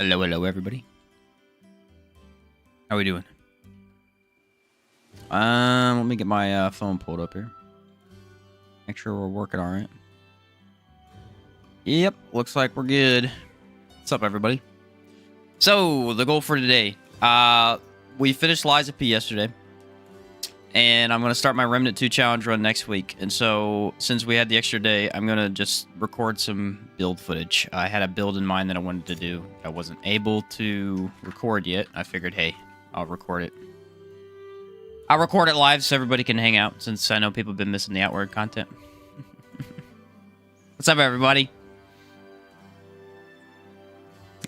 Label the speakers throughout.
Speaker 1: Hello, hello, everybody. How we doing? Let me get my phone pulled up here. Make sure we're working all right. Yep, looks like we're good. What's up, everybody? So, the goal for today. We finished Lies of P yesterday. And I'm going to start my Remnant 2 challenge run next week. And so, since we had the extra day, I'm going to just record some build footage. I had a build in mind that I wanted to do. I wasn't able to record yet. I figured, hey, I'll record it. I'll record it live so everybody can hang out, since I know people have been missing the Outward content. What's up, everybody?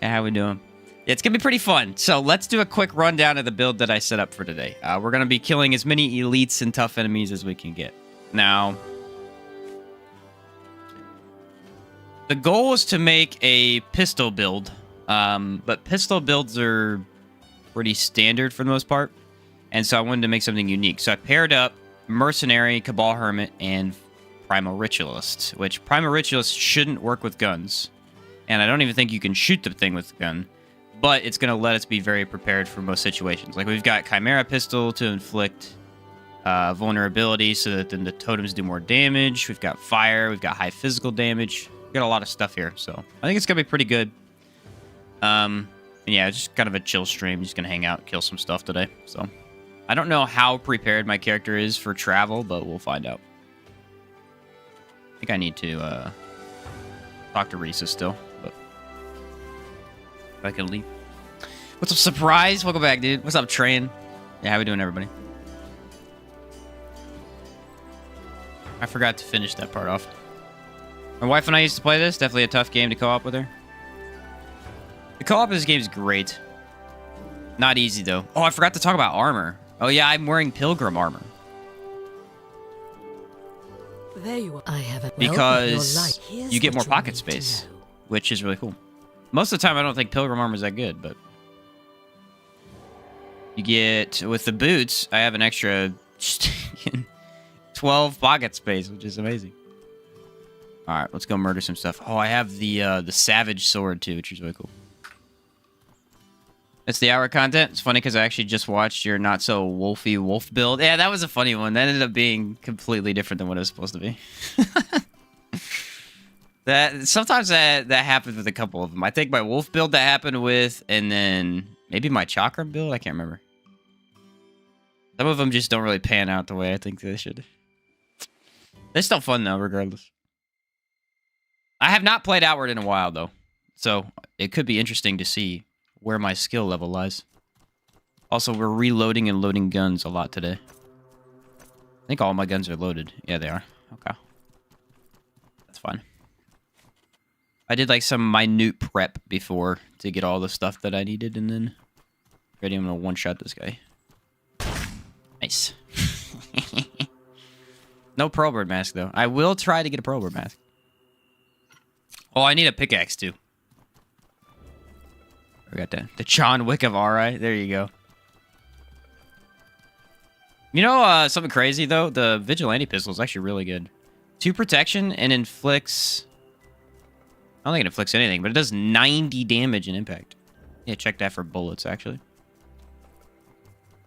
Speaker 1: Yeah, how we doing? Yeah, it's going to be pretty fun. So let's do a quick rundown of the build that I set up for today. We're going to be killing as many elites and tough enemies as we can get. Now, the goal is to make a pistol build, but pistol builds are pretty standard for the most part, and so I wanted to make something unique. So I paired up Mercenary, Cabal Hermit, and Primal Ritualist, which Primal Ritualist shouldn't work with guns, and I don't even think you can shoot the thing with a gun. But it's going to let us be very prepared for most situations. Like, we've got Chimera Pistol to inflict vulnerability so that then the totems do more damage. We've got fire. We've got high physical damage. We've got a lot of stuff here. So, I think it's going to be pretty good. And yeah, it's just kind of a chill stream. Just going to hang out, kill some stuff today. So, I don't know how prepared my character is for travel, but we'll find out. I think I need to talk to Risa still. I can leave. What's up, Surprise? Welcome back, dude. What's up, Train? Yeah, how we doing, everybody? I forgot to finish that part off. My wife and I used to play this. Definitely a tough game to co-op with her. The co-op in this game is great. Not easy, though. Oh, I forgot to talk about armor. Oh, yeah, I'm wearing Pilgrim armor.
Speaker 2: There you are. I have a
Speaker 1: because you get more pocket space, which is really cool. Most of the time, I don't think Pilgrim armor is that good, but you get, with the boots, I have an extra 12 pocket space, which is amazing. All right, let's go murder some stuff. Oh, I have the Savage Sword, too, which is really cool. That's the hour content. It's funny because I actually just watched your not-so-wolfy wolf build. Yeah, that was a funny one. That ended up being completely different than what it was supposed to be. Sometimes that happens with a couple of them. I think my wolf build that happened with, and then maybe my chakram build. I can't remember. Some of them just don't really pan out the way I think they should. They're still fun though, regardless. I have not played Outward in a while though, so it could be interesting to see where my skill level lies. Also, we're reloading and loading guns a lot today. I think all my guns are loaded. Yeah, they are. Okay, that's fine. I did like some minute prep before to get all the stuff that I needed, and then ready, I'm gonna one-shot this guy. Nice. No Pearlbird mask though. I will try to get a Pearlbird mask. Oh, I need a pickaxe too. We got the John Wick of RI. There you go. You know something crazy though? The Vigilante pistol is actually really good. 2 protection and inflicts. I don't think it inflicts anything, but it does 90 damage and impact. Yeah, check that for bullets, actually.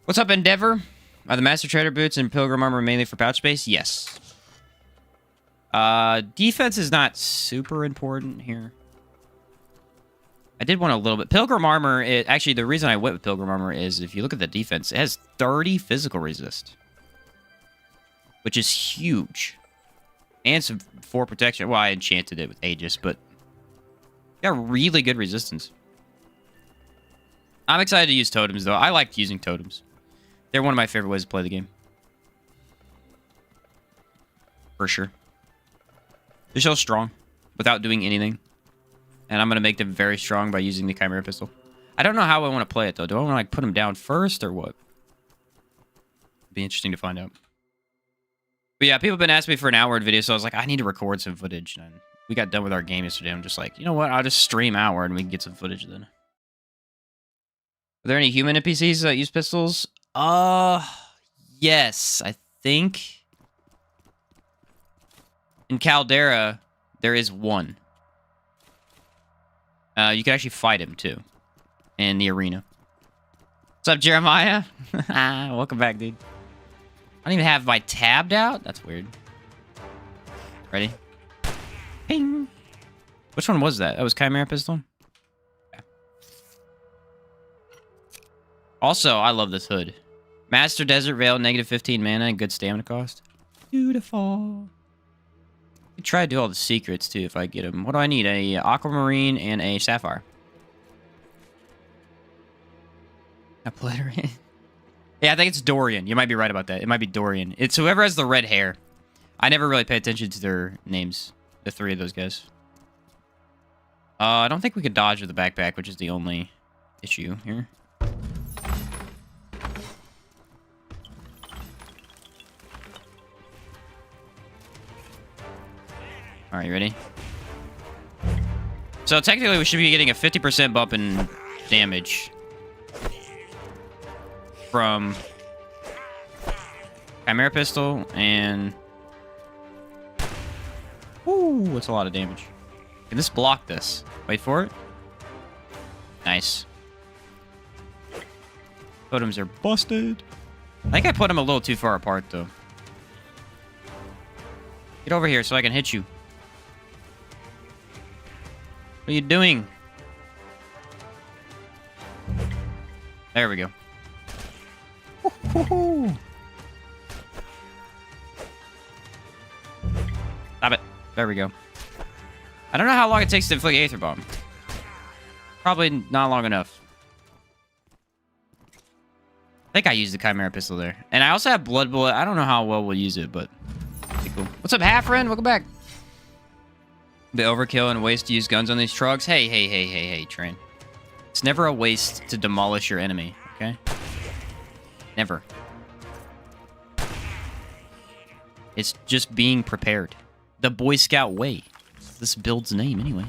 Speaker 1: What's up, Endeavor? Are the Master Trader boots and Pilgrim armor mainly for pouch space? Yes. Defense is not super important here. I did want a little bit. Pilgrim armor, actually, the reason I went with Pilgrim armor is if you look at the defense, it has 30 physical resist, which is huge. And some 4 protection. Well, I enchanted it with Aegis, but got really good resistance. I'm excited to use totems, though. I like using totems. They're one of my favorite ways to play the game. For sure. They're so strong without doing anything. And I'm going to make them very strong by using the Chimera Pistol. I don't know how I want to play it, though. Do I want to like put them down first or what? Be interesting to find out. But yeah, people have been asking me for an Outward video, so I was like, I need to record some footage. And we got done with our game yesterday. I'm just like, you know what? I'll just stream Outward and we can get some footage then. Are there any human NPCs that use pistols? Yes. I think in Caldera, there is one. You can actually fight him, too. in the arena. What's up, Jeremiah? Welcome back, dude. I don't even have my tabbed out? That's weird. Ready? Ping! Which one was that? That was Chimera Pistol? Okay. Also, I love this hood. Master Desert Veil, negative 15 mana, and good stamina cost. Beautiful. I could try to do all the secrets, too, if I get them. What do I need? A Aquamarine and a Sapphire. Obliterate. Yeah, I think it's Dorian. You might be right about that. It might be Dorian. It's whoever has the red hair. I never really pay attention to their names. The three of those guys. I don't think we could dodge with the backpack, which is the only issue here. Alright, you ready? So technically we should be getting a 50% bump in damage from Chimera Pistol and... Ooh, that's a lot of damage. Can this block this? Wait for it. Nice. Totems are busted. I think I put them a little too far apart, though. Get over here so I can hit you. What are you doing? There we go. Stop it. There we go. I don't know how long it takes to inflict Aether Bomb. Probably not long enough. I think I used the Chimera Pistol there. And I also have Blood Bullet. I don't know how well we'll use it, but... pretty cool. What's up, Halfren? Welcome back. The overkill and waste to use guns on these trucks. Hey, Train. It's never a waste to demolish your enemy, okay? Never. It's just being prepared. The Boy Scout way. This build's name, anyway.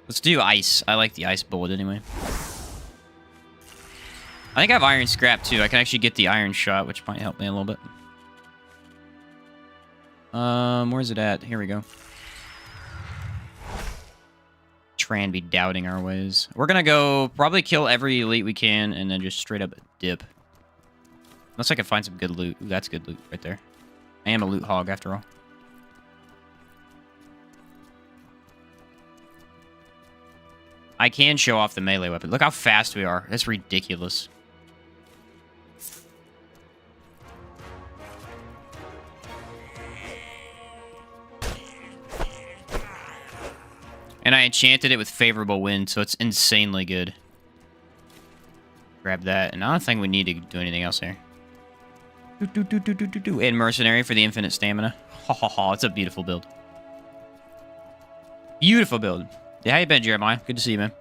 Speaker 1: Let's do ice. I like the ice bullet, anyway. I think I have iron scrap, too. I can actually get the iron shot, which might help me a little bit. Where's it at? Here we go. Try and be doubting our ways. We're gonna go probably kill every elite we can and then just straight up dip. Unless I can find some good loot. Ooh, that's good loot right there. I am a loot hog after all. I can show off the melee weapon. Look how fast we are. That's ridiculous. And I enchanted it with favorable wind, so it's insanely good. Grab that. And I don't think we need to do anything else here. And mercenary for the infinite stamina. Ha ha ha. It's a beautiful build. Beautiful build. Yeah, how you been, Jeremiah? Good to see you, man.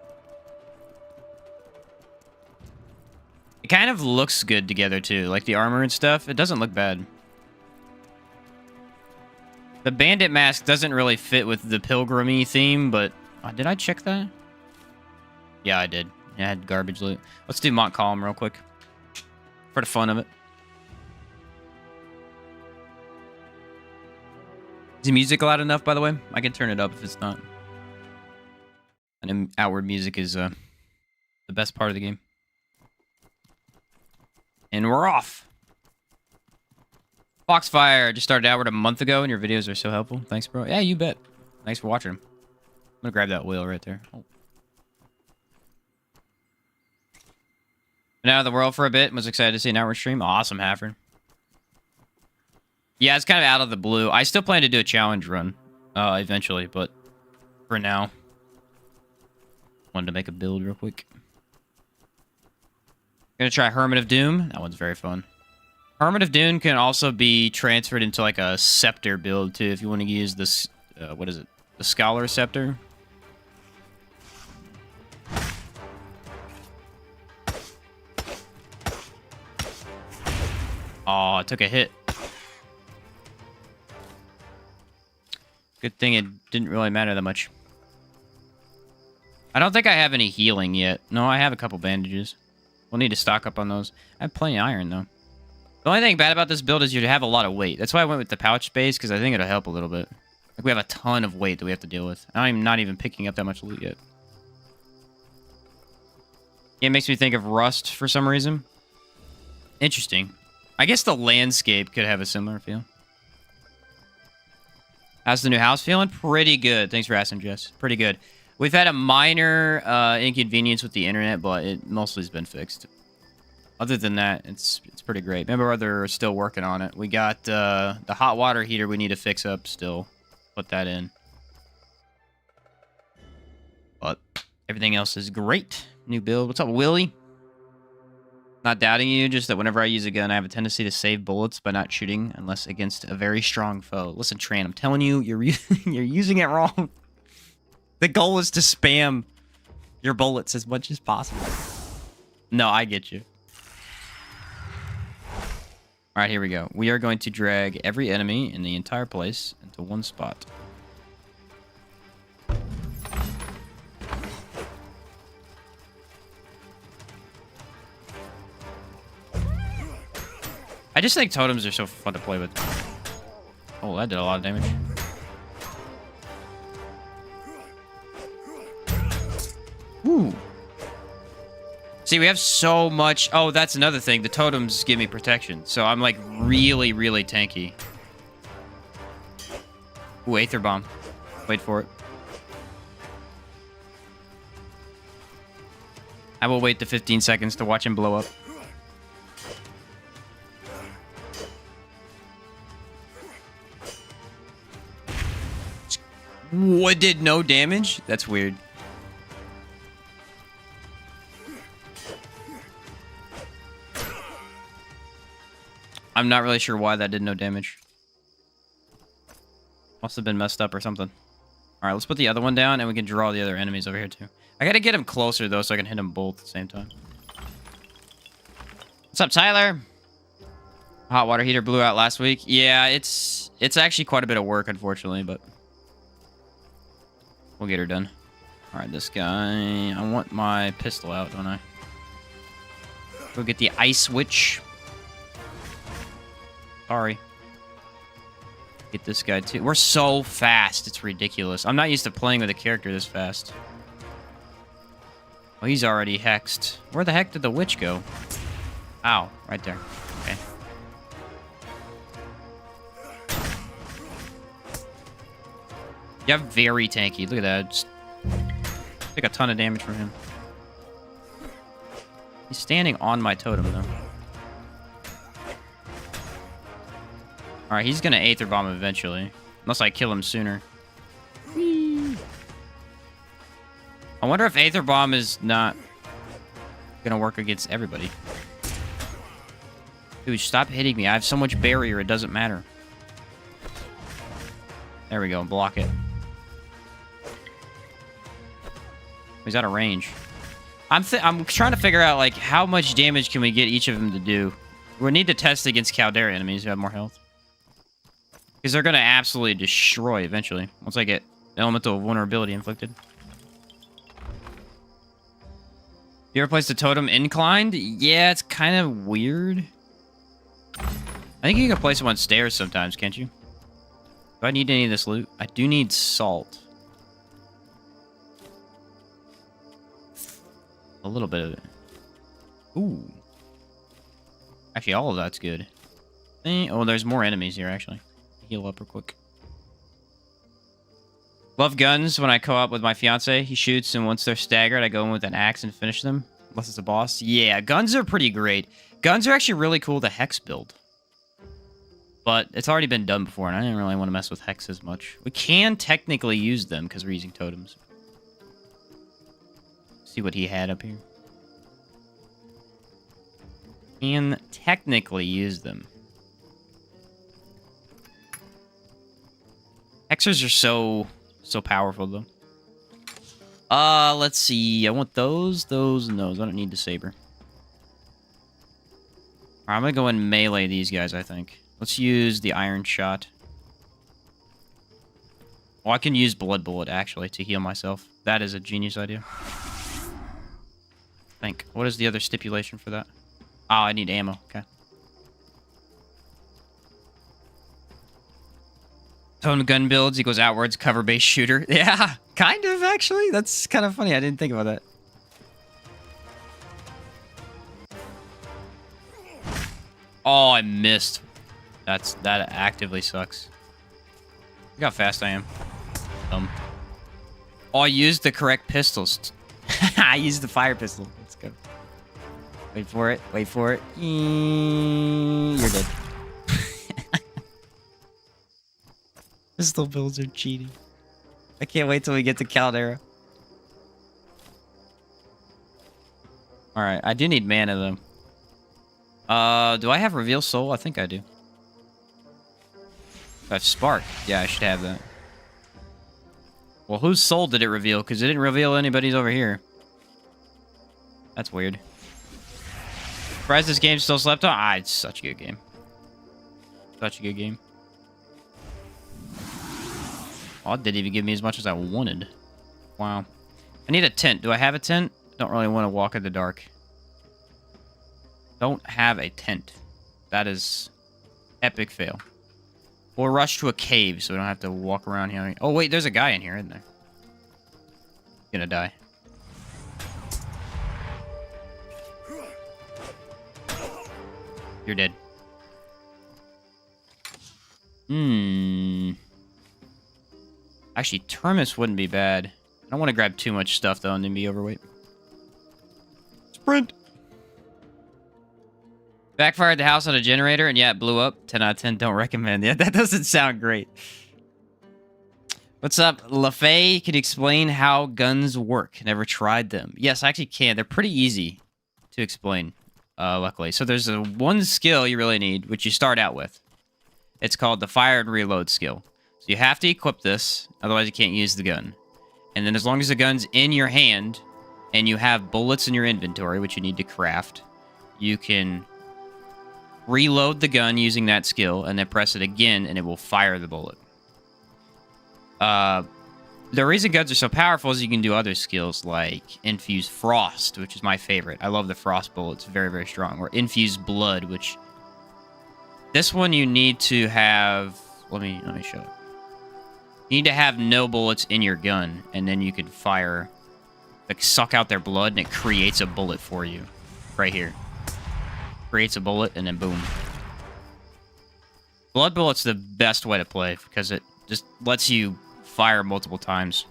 Speaker 1: It kind of looks good together, too. Like the armor and stuff. It doesn't look bad. The bandit mask doesn't really fit with the pilgrim-y theme, but... did I check that? Yeah, I did. Yeah, I had garbage loot. Let's do Montcalm real quick. For the fun of it. Is the music loud enough, by the way? I can turn it up if it's not. And outward music is the best part of the game. And we're off! Foxfire just started outward a month ago, and your videos are so helpful. Thanks, bro. Yeah, you bet. Thanks for watching them. I'm gonna grab that wheel right there. Oh. Been out of the world for a bit. Was excited to see an outward stream. Awesome, Haffern. Yeah, it's kind of out of the blue. I still plan to do a challenge run eventually, but for now, wanted to make a build real quick. Gonna try Hermit of Doom. That one's very fun. Hermit of Doom can also be transferred into like a scepter build too, if you want to use this. What is it? The Scholar Scepter. Oh, I took a hit. Good thing it didn't really matter that much. I don't think I have any healing yet. No, I have a couple bandages. We'll need to stock up on those. I have plenty of iron though. The only thing bad about this build is you have a lot of weight. That's why I went with the pouch space, because I think it'll help a little bit. Like, we have a ton of weight that we have to deal with. I'm not even picking up that much loot yet. It makes me think of Rust for some reason. Interesting. I guess the landscape could have a similar feel. How's the new house feeling? Pretty good. Thanks for asking, Jess. Pretty good. We've had a minor inconvenience with the internet, but it mostly has been fixed. Other than that, it's pretty great. Remember, they're still working on it. We got the hot water heater we need to fix up still. Put that in. But everything else is great. New build. What's up, Willie? Not doubting you, just that whenever I use a gun, I have a tendency to save bullets by not shooting unless against a very strong foe. Listen, Tran, I'm telling you, you're using it wrong. The goal is to spam your bullets as much as possible. No, I get you. All right, here we go. We are going to drag every enemy in the entire place into one spot. I just think totems are so fun to play with. Oh, that did a lot of damage. Ooh. See, we have so much... Oh, that's another thing. The totems give me protection. So I'm, like, really, really tanky. Ooh, Aether Bomb. Wait for it. I will wait the 15 seconds to watch him blow up. What, did no damage? That's weird. I'm not really sure why that did no damage. Must have been messed up or something. Alright, let's put the other one down and we can draw the other enemies over here too. I gotta get him closer though so I can hit them both at the same time. What's up, Tyler? Hot water heater blew out last week. Yeah, it's actually quite a bit of work, unfortunately, but we'll get her done. Alright, this guy... I want my pistol out, don't I? Go get the ice witch. Sorry. Get this guy too. We're so fast. It's ridiculous. I'm not used to playing with a character this fast. Oh, he's already hexed. Where the heck did the witch go? Ow. Right there. Okay. Yeah, very tanky. Look at that. Just take a ton of damage from him. He's standing on my totem, though. Alright, he's gonna Aether Bomb eventually. Unless I kill him sooner. Whee! I wonder if Aether Bomb is not gonna work against everybody. Dude, stop hitting me. I have so much barrier, it doesn't matter. There we go, block it. He's out of range. I'm trying to figure out, like, how much damage can we get each of them to do. We need to test against Caldera enemies who have more health. Because they're going to absolutely destroy eventually. Once I get elemental vulnerability inflicted. You ever placed a totem inclined? Yeah, it's kind of weird. I think you can place them on stairs sometimes, can't you? Do I need any of this loot? I do need salt. A little bit of it. Ooh. Actually, all of that's good. Oh, there's more enemies here, actually. Heal up real quick. Love guns. When I co-op with my fiance, he shoots, and once they're staggered, I go in with an axe and finish them. Unless it's a boss. Yeah, guns are pretty great. Guns are actually really cool to hex build. But it's already been done before, and I didn't really want to mess with hex as much. We can technically use them because we're using totems. See what he had up here. Can technically use them. Hexers are so powerful, though. Let's see. I want those, and those. I don't need the saber. Alright, I'm gonna go and melee these guys, I think. Let's use the iron shot. Oh, I can use blood bullet, actually, to heal myself. That is a genius idea. What is the other stipulation for that? Oh, I need ammo. Okay. Totem gun builds equals outwards cover-based shooter. Yeah, kind of, actually. That's kind of funny. I didn't think about that. Oh, I missed. That actively sucks. Look how fast I am. Oh, I used the correct pistols. I used the fire pistol. Let's go. Wait for it. Wait for it. You're dead. Pistol builds are cheating. I can't wait till we get to Caldera. Alright, I do need mana, though. Do I have Reveal Soul? I think I do. I have Spark. Yeah, I should have that. Well, whose soul did it reveal? Because it didn't reveal anybody's over here. That's weird. Surprised this game still slept on? Ah, it's such a good game. Such a good game. Oh, it didn't even give me as much as I wanted. Wow. I need a tent. Do I have a tent? Don't really want to walk in the dark. Don't have a tent. That is epic fail. We'll rush to a cave so we don't have to walk around here. Oh, wait, there's a guy in here, isn't there? Gonna die. You're dead. Actually, Terminus wouldn't be bad. I don't want to grab too much stuff, though, and then be overweight. Sprint! Backfired the house on a generator, and yeah, it blew up. 10 out of 10, don't recommend. Yeah, that doesn't sound great. What's up, LaFay? Can you explain how guns work? Never tried them. Yes, I actually can. They're pretty easy to explain, luckily. So there's one skill you really need, which you start out with. It's called the fire and reload skill. So you have to equip this, otherwise you can't use the gun. And then as long as the gun's in your hand, and you have bullets in your inventory, which you need to craft, you can reload the gun using that skill, and then press it again, and it will fire the bullet. The reason guns are so powerful is you can do other skills, like Infuse Frost, which is my favorite. I love the Frost bullet. It's very, very strong. Or Infuse Blood, which... This one you need to have... Let me show it. You need to have no bullets in your gun, and then you can fire... Like, suck out their blood, and it creates a bullet for you. Right here. Creates a bullet, and then boom. Blood bullet's the best way to play, because it just lets you fire multiple times.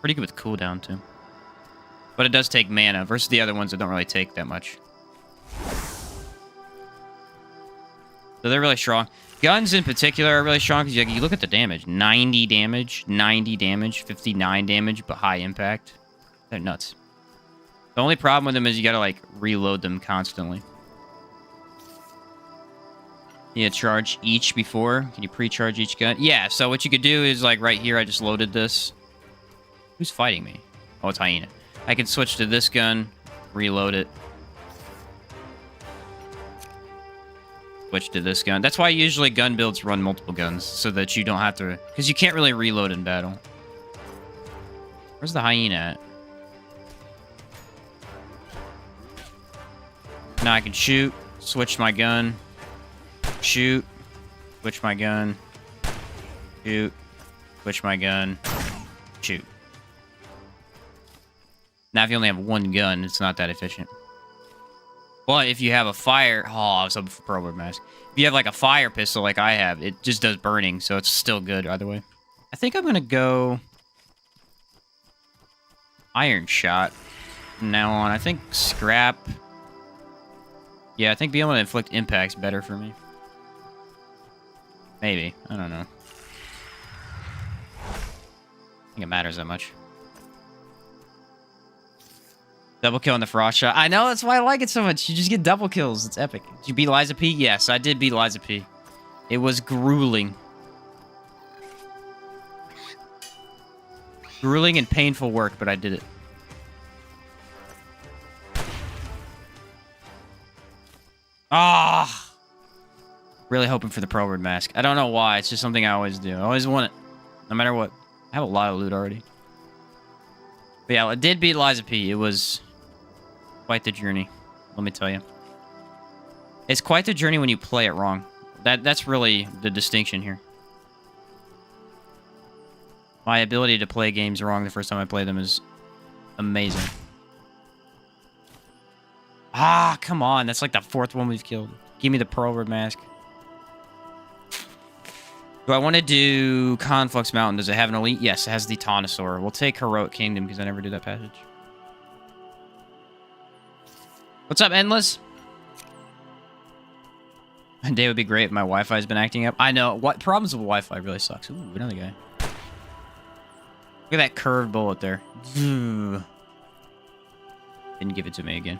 Speaker 1: Pretty good with cooldown, too. But it does take mana, versus the other ones that don't really take that much. So they're really strong. Guns, in particular, are really strong, because you look at the damage. 90 damage, 90 damage, 59 damage, but high impact. They're nuts. The only problem with them is you gotta, like, reload them constantly. You charge each before. Can you pre-charge each gun? Yeah, so what you could do is, like, right here, I just loaded this. Who's fighting me? Oh, it's Hyena. I can switch to this gun, reload it. Switch to this gun. That's why usually gun builds run multiple guns, so that you don't have to... Because you can't really reload in battle. Where's the Hyena at? Now I can shoot, switch my gun, shoot, switch my gun, shoot, switch my gun, shoot. Now if you only have one gun, it's not that efficient. But if you have a fire... Oh, I was hoping for Pearl Mask. If you have like a fire pistol like I have, it just does burning, so it's still good either way. I think I'm going to go... Iron Shot from now on. I think Scrap... Yeah, I think being able to inflict impact's better for me. Maybe. I don't know. I think it matters that much. Double kill on the Frost Shot. I know, that's why I like it so much. You just get double kills. It's epic. Did you beat Liza P? Yes, I did beat Liza P. It was grueling. Grueling and painful work, but I did it. Ah! Really hoping for the Pearl Mask. I don't know why. It's just something I always do. I always want it. No matter what. I have a lot of loot already. But yeah, I did beat Liza P. It was quite the journey. Let me tell you. It's quite the journey when you play it wrong. That's really the distinction here. My ability to play games wrong the first time I play them is amazing. Ah, come on. That's like the fourth one we've killed. Give me the Pearlwood Mask. Do I want to do Conflux Mountain? Does it have an elite? Yes, it has the Taunosaur. We'll take Heroic Kingdom because I never do that passage. What's up, Endless? My day would be great if my Wi-Fi's been acting up. I know. What problems with Wi-Fi really sucks. Ooh, another guy. Look at that curved bullet there. Didn't give it to me again.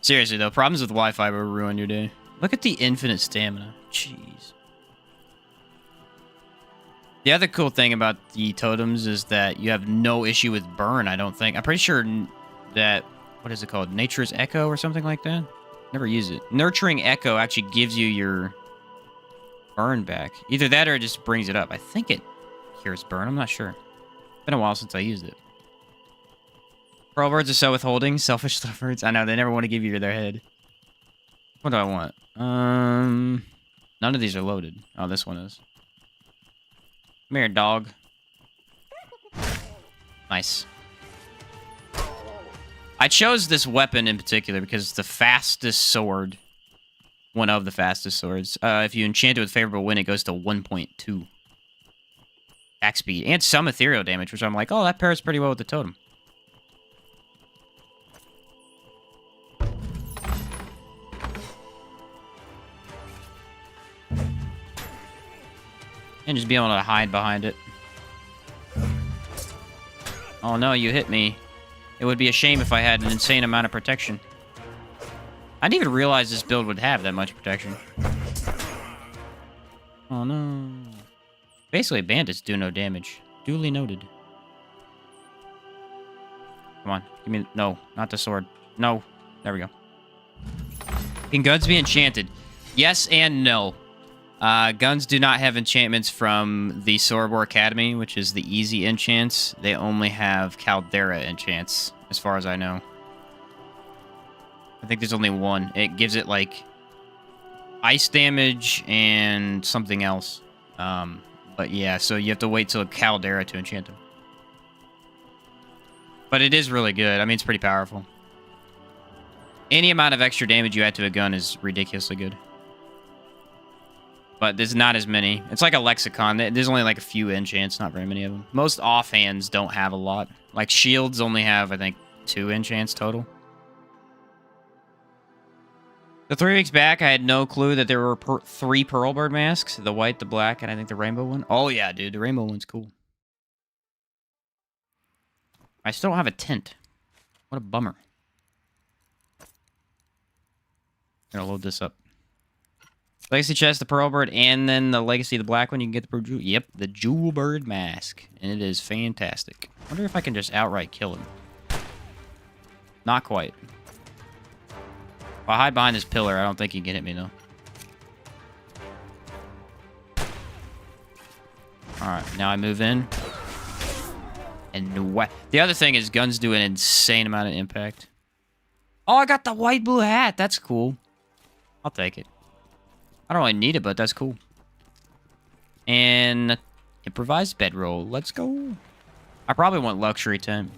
Speaker 1: Seriously, though, problems with Wi-Fi will ruin your day. Look at the infinite stamina. Jeez. The other cool thing about the totems is that you have no issue with burn, I don't think. I'm pretty sure that... What is it called? Nature's Echo or something like that? Never use it. Nurturing Echo actually gives you your burn back. Either that or it just brings it up. I think it cures burn. I'm not sure. It's been a while since I used it. Pearl birds are so withholding. Selfish little birds. I know, they never want to give you their head. What do I want? None of these are loaded. Oh, this one is. Come here, dog. Nice. I chose this weapon in particular because it's the fastest sword. One of the fastest swords. If you enchant it with favorable wind, it goes to 1.2. Attack speed. And some ethereal damage, which I'm like, oh, that pairs pretty well with the totem. And just be able to hide behind it. Oh no, you hit me. It would be a shame if I had an insane amount of protection. I didn't even realize this build would have that much protection. Oh no. Basically, bandits do no damage. Duly noted. Come on, give me... No, not the sword. No. There we go. Can guns be enchanted? Yes and no. Guns do not have enchantments from the Sorobor Academy, which is the easy enchants. They only have Caldera enchants, as far as I know. I think there's only one. It gives it, like, ice damage and something else. But yeah, so you have to wait till Caldera to enchant them. But it is really good. I mean, it's pretty powerful. Any amount of extra damage you add to a gun is ridiculously good. But there's not as many. It's like a lexicon. There's only like a few enchants, not very many of them. Most offhands don't have a lot. Like shields only have, I think, 2 enchants total. So 3 weeks back, I had no clue that there were 3 Pearlbird masks. The white, the black, and I think the rainbow one. Oh yeah, dude, the rainbow one's cool. I still don't have a tent. What a bummer. I'm gonna load this up. Legacy chest, the Pearlbird, and then the Legacy, the black one. You can get the Jewel. Yep, the Jewel Bird mask. And it is fantastic. I wonder if I can just outright kill him. Not quite. If I hide behind this pillar, I don't think he can hit me, though. Alright, now I move in. And what? The other thing is guns do an insane amount of impact. Oh, I got the white blue hat. That's cool. I'll take it. I don't really need it, but that's cool. And improvised bedroll. Let's go. I probably want luxury 10.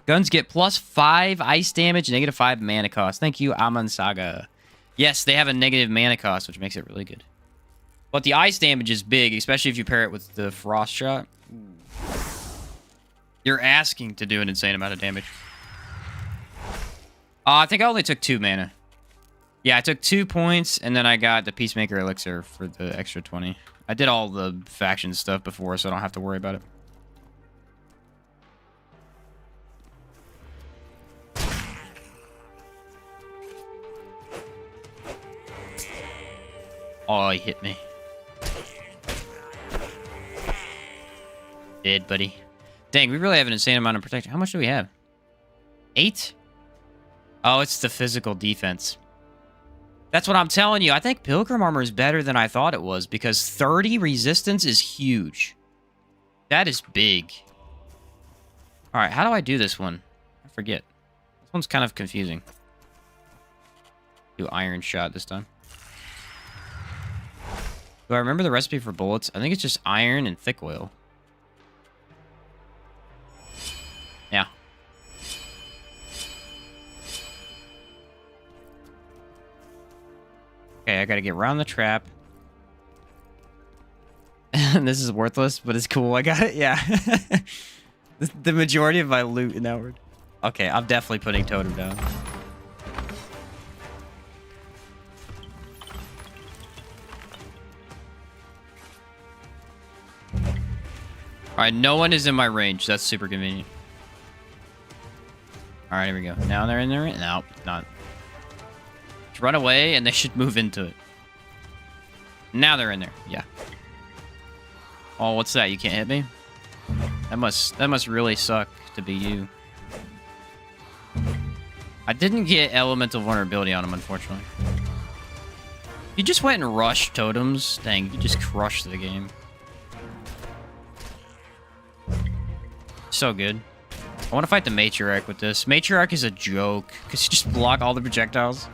Speaker 1: Guns get +5 ice damage, -5 mana cost. Thank you, Aman Saga. Yes, they have a negative mana cost, which makes it really good. But the ice damage is big, especially if you pair it with the frost shot. You're asking to do an insane amount of damage. I think I only took 2 mana. Yeah, I took 2 points, and then I got the Peacemaker Elixir for the extra 20. I did all the faction stuff before, so I don't have to worry about it. Oh, he hit me. Dead, buddy. Dang, we really have an insane amount of protection. How much do we have? 8? Oh, it's the physical defense. That's what I'm telling you. I think Pilgrim Armor is better than I thought it was, because 30 resistance is huge. That is big. Alright, how do I do this one? I forget. This one's kind of confusing. Do Iron Shot this time. Do I remember the recipe for bullets? I think it's just iron and thick oil. Yeah. Okay, I gotta get around the trap. This is worthless, but it's cool. I got it. Yeah. The majority of my loot in Outward. Okay, I'm definitely putting Totem down. Alright, no one is in my range. That's super convenient. Alright, here we go. Now they're in there. No, not. Just run away and they should move into it. Now they're in there. Yeah. Oh, what's that? You can't hit me? That must really suck to be you. I didn't get elemental vulnerability on him, unfortunately. You just went and rushed totems. Dang, you just crushed the game. So good. I want to fight the Matriarch with this. Matriarch is a joke because you just block all the projectiles.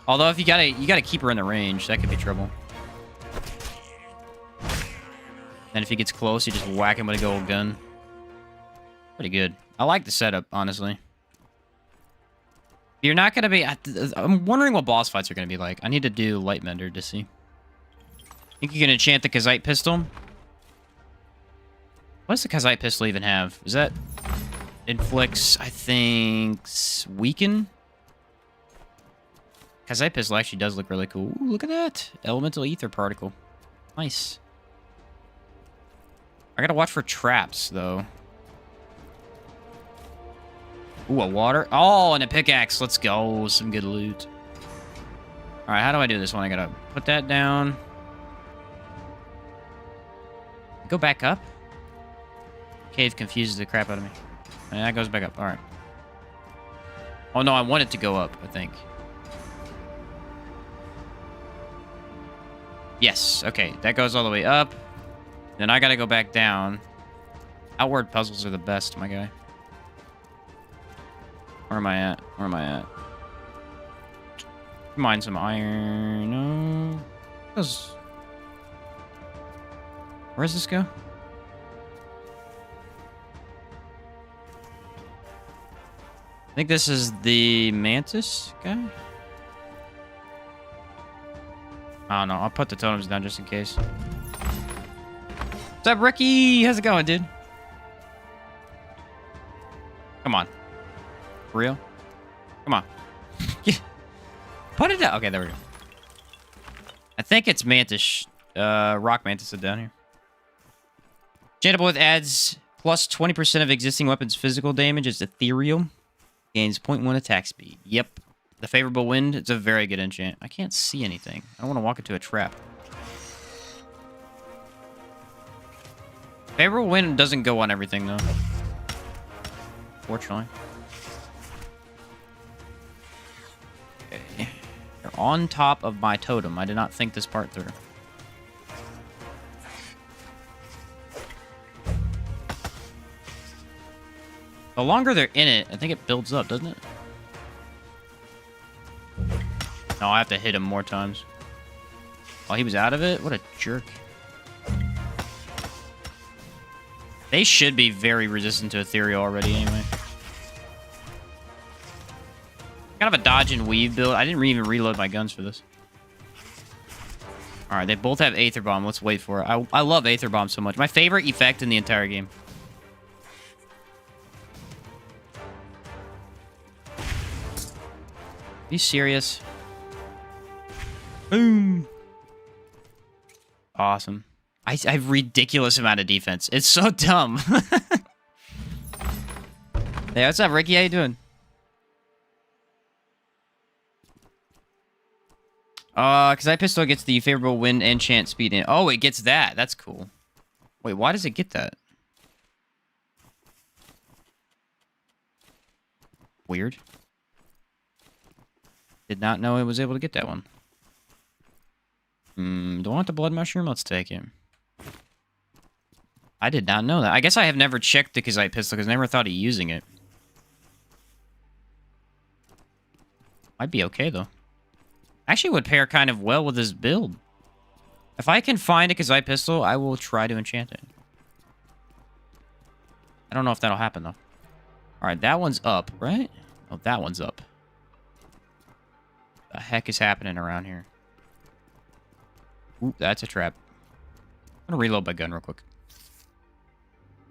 Speaker 1: Although if you gotta keep her in the range, that could be trouble. And if he gets close, you just whack him with a gold gun. Pretty good. I like the setup, honestly. You're not gonna be. I'm wondering what boss fights are gonna be like. I need to do Lightmender to see. Think you can enchant the Kazite pistol? What does the Kazite pistol even have? Is that inflicts? I think weaken. Kazite pistol actually does look really cool. Ooh, look at that elemental ether particle. Nice. I gotta watch for traps though. Ooh, a water. Oh, and a pickaxe. Let's go. Some good loot. All right, how do I do this one? I gotta put that down. Go back up. Cave confuses the crap out of me. And that goes back up. All right. Oh, no, I want it to go up, I think. Yes. Okay, that goes all the way up. Then I gotta go back down. Outward puzzles are the best, my guy. Where am I at? Where am I at? Mine some iron. No. Where does this go? I think this is the mantis guy. I don't know. I'll put the totems down just in case. What's up, Ricky? How's it going, dude? Come on. For real? Come on. Put it down. Okay, there we go. I think it's mantis. Rock mantis is down here. Enchantable with adds plus 20% of existing weapons' physical damage. It's ethereal. Gains 0.1 attack speed. Yep. The favorable wind. It's a very good enchant. I can't see anything. I don't want to walk into a trap. Favorable wind doesn't go on everything, though. Fortunately. Okay. They're on top of my totem. I did not think this part through. The longer they're in it, I think it builds up, doesn't it? No, I have to hit him more times. Oh, he was out of it? What a jerk. They should be very resistant to ethereal already anyway. Kind of a dodge and weave build. I didn't even reload my guns for this. Alright, they both have Aether Bomb. Let's wait for it. I love Aether Bomb so much. My favorite effect in the entire game. Are you serious? Boom. Awesome. I have ridiculous amount of defense. It's so dumb. Hey, what's up, Ricky? How you doing? Kazite pistol gets the favorable wind enchant speed in. Oh, it gets that. That's cool. Wait, why does it get that? Weird. Did not know it was able to get that one. Do I want the blood mushroom? Let's take it. I did not know that. I guess I have never checked the Kazite pistol because I never thought of using it. Might be okay, though. Actually would pair kind of well with this build. If I can find a Kazite pistol, I will try to enchant it. I don't know if that'll happen, though. Alright, that one's up, right? Oh, that one's up. The heck is happening around here? Ooh, that's a trap. I'm gonna reload my gun real quick.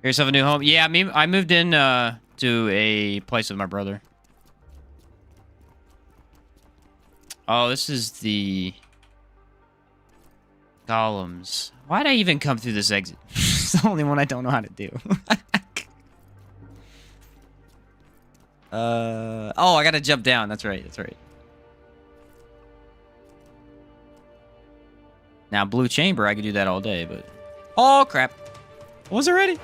Speaker 1: Get yourself a new home. Yeah, I moved in to a place with my brother. Oh, this is the golems. Why'd I even come through this exit? It's the only one I don't know how to do. Oh, I gotta jump down. That's right. That's right. Now, blue chamber, I could do that all day, but... Oh, crap. I wasn't ready.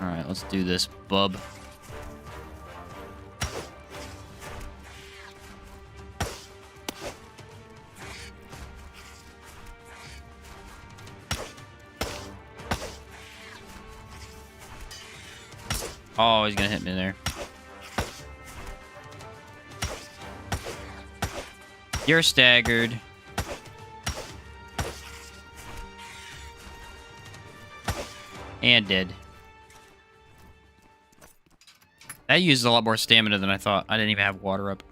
Speaker 1: Alright, let's do this, bub. Oh, he's gonna hit me there. You're staggered. And dead. That used a lot more stamina than I thought. I didn't even have water up.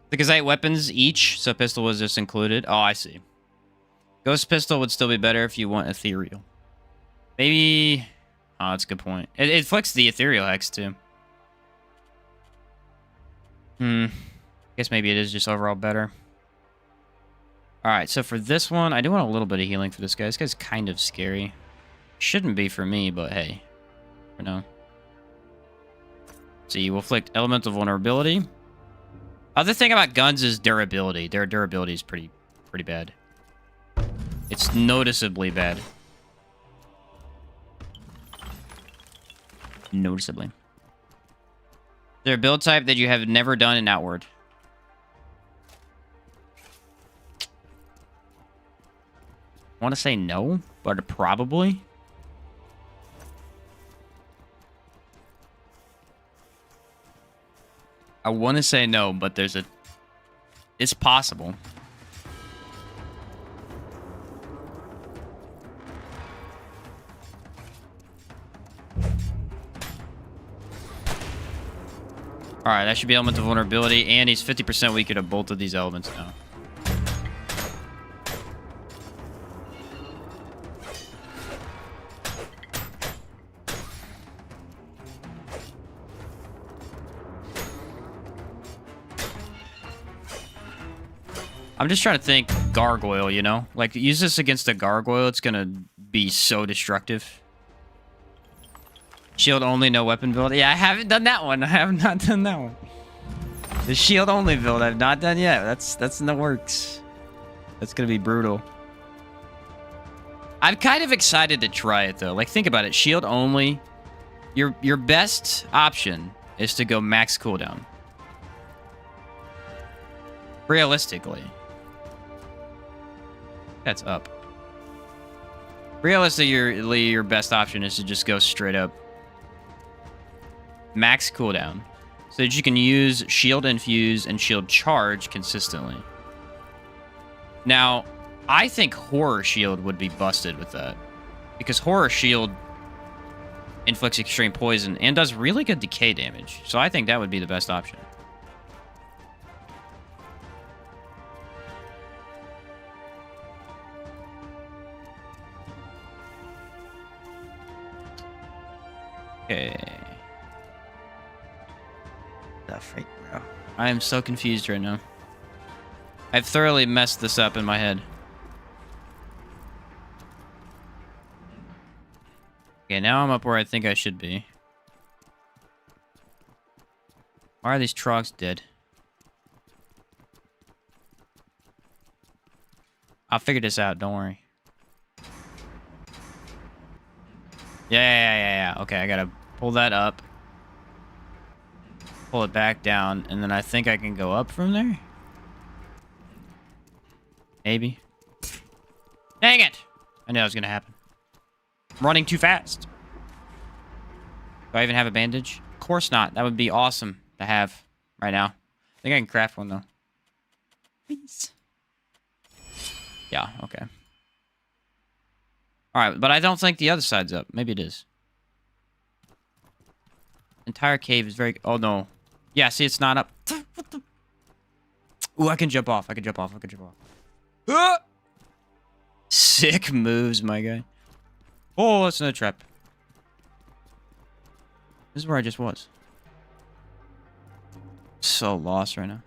Speaker 1: Because I had weapons each, so pistol was just included. Oh, I see. Ghost pistol would still be better if you want ethereal. Maybe... Oh, that's a good point. It flicks the ethereal hex, too. Guess maybe it is just overall better. Alright, so for this one, I do want a little bit of healing for this guy. This guy's kind of scary. Shouldn't be for me, but hey. For now. See, we'll inflict elemental vulnerability. Other thing about guns is durability. Their durability is pretty bad. It's noticeably bad. Noticeably. They're a build type that you have never done in Outward. I want to say no, but probably. I want to say no, but there's a... It's possible. Alright, that should be elemental vulnerability, and he's 50% weaker to both of these elements now. I'm just trying to think Gargoyle, you know? Like, use this against a Gargoyle, it's gonna be so destructive. Shield only, no weapon build. Yeah, I haven't done that one. I have not done that one. The shield only build I've not done yet. That's in the works. That's gonna be brutal. I'm kind of excited to try it though. Like, think about it. Shield only. Your best option is to go max cooldown. Realistically. That's up. Realistically, your best option is to just go straight up max cooldown, so that you can use shield infuse and shield charge consistently. Now, I think horror shield would be busted with that, because horror shield inflicts extreme poison and does really good decay damage, so I think that would be the best option. Okay. The freak, bro. I am so confused right now. I've thoroughly messed this up in my head. Okay, now I'm up where I think I should be. Why are these trogs dead? I'll figure this out, don't worry. Yeah. Okay, I gotta pull that up. Pull it back down, and then I think I can go up from there? Maybe. Dang it! I knew that was gonna happen. I'm running too fast. Do I even have a bandage? Of course not. That would be awesome to have right now. I think I can craft one, though. Please. Yeah, okay. Alright, but I don't think the other side's up. Maybe it is. Entire cave is very... Oh, no. Yeah, see, it's not up. What the... Ooh, I can jump off. I can jump off. I can jump off. Ah! Sick moves, my guy. Oh, that's another trap. This is where I just was. So lost right now.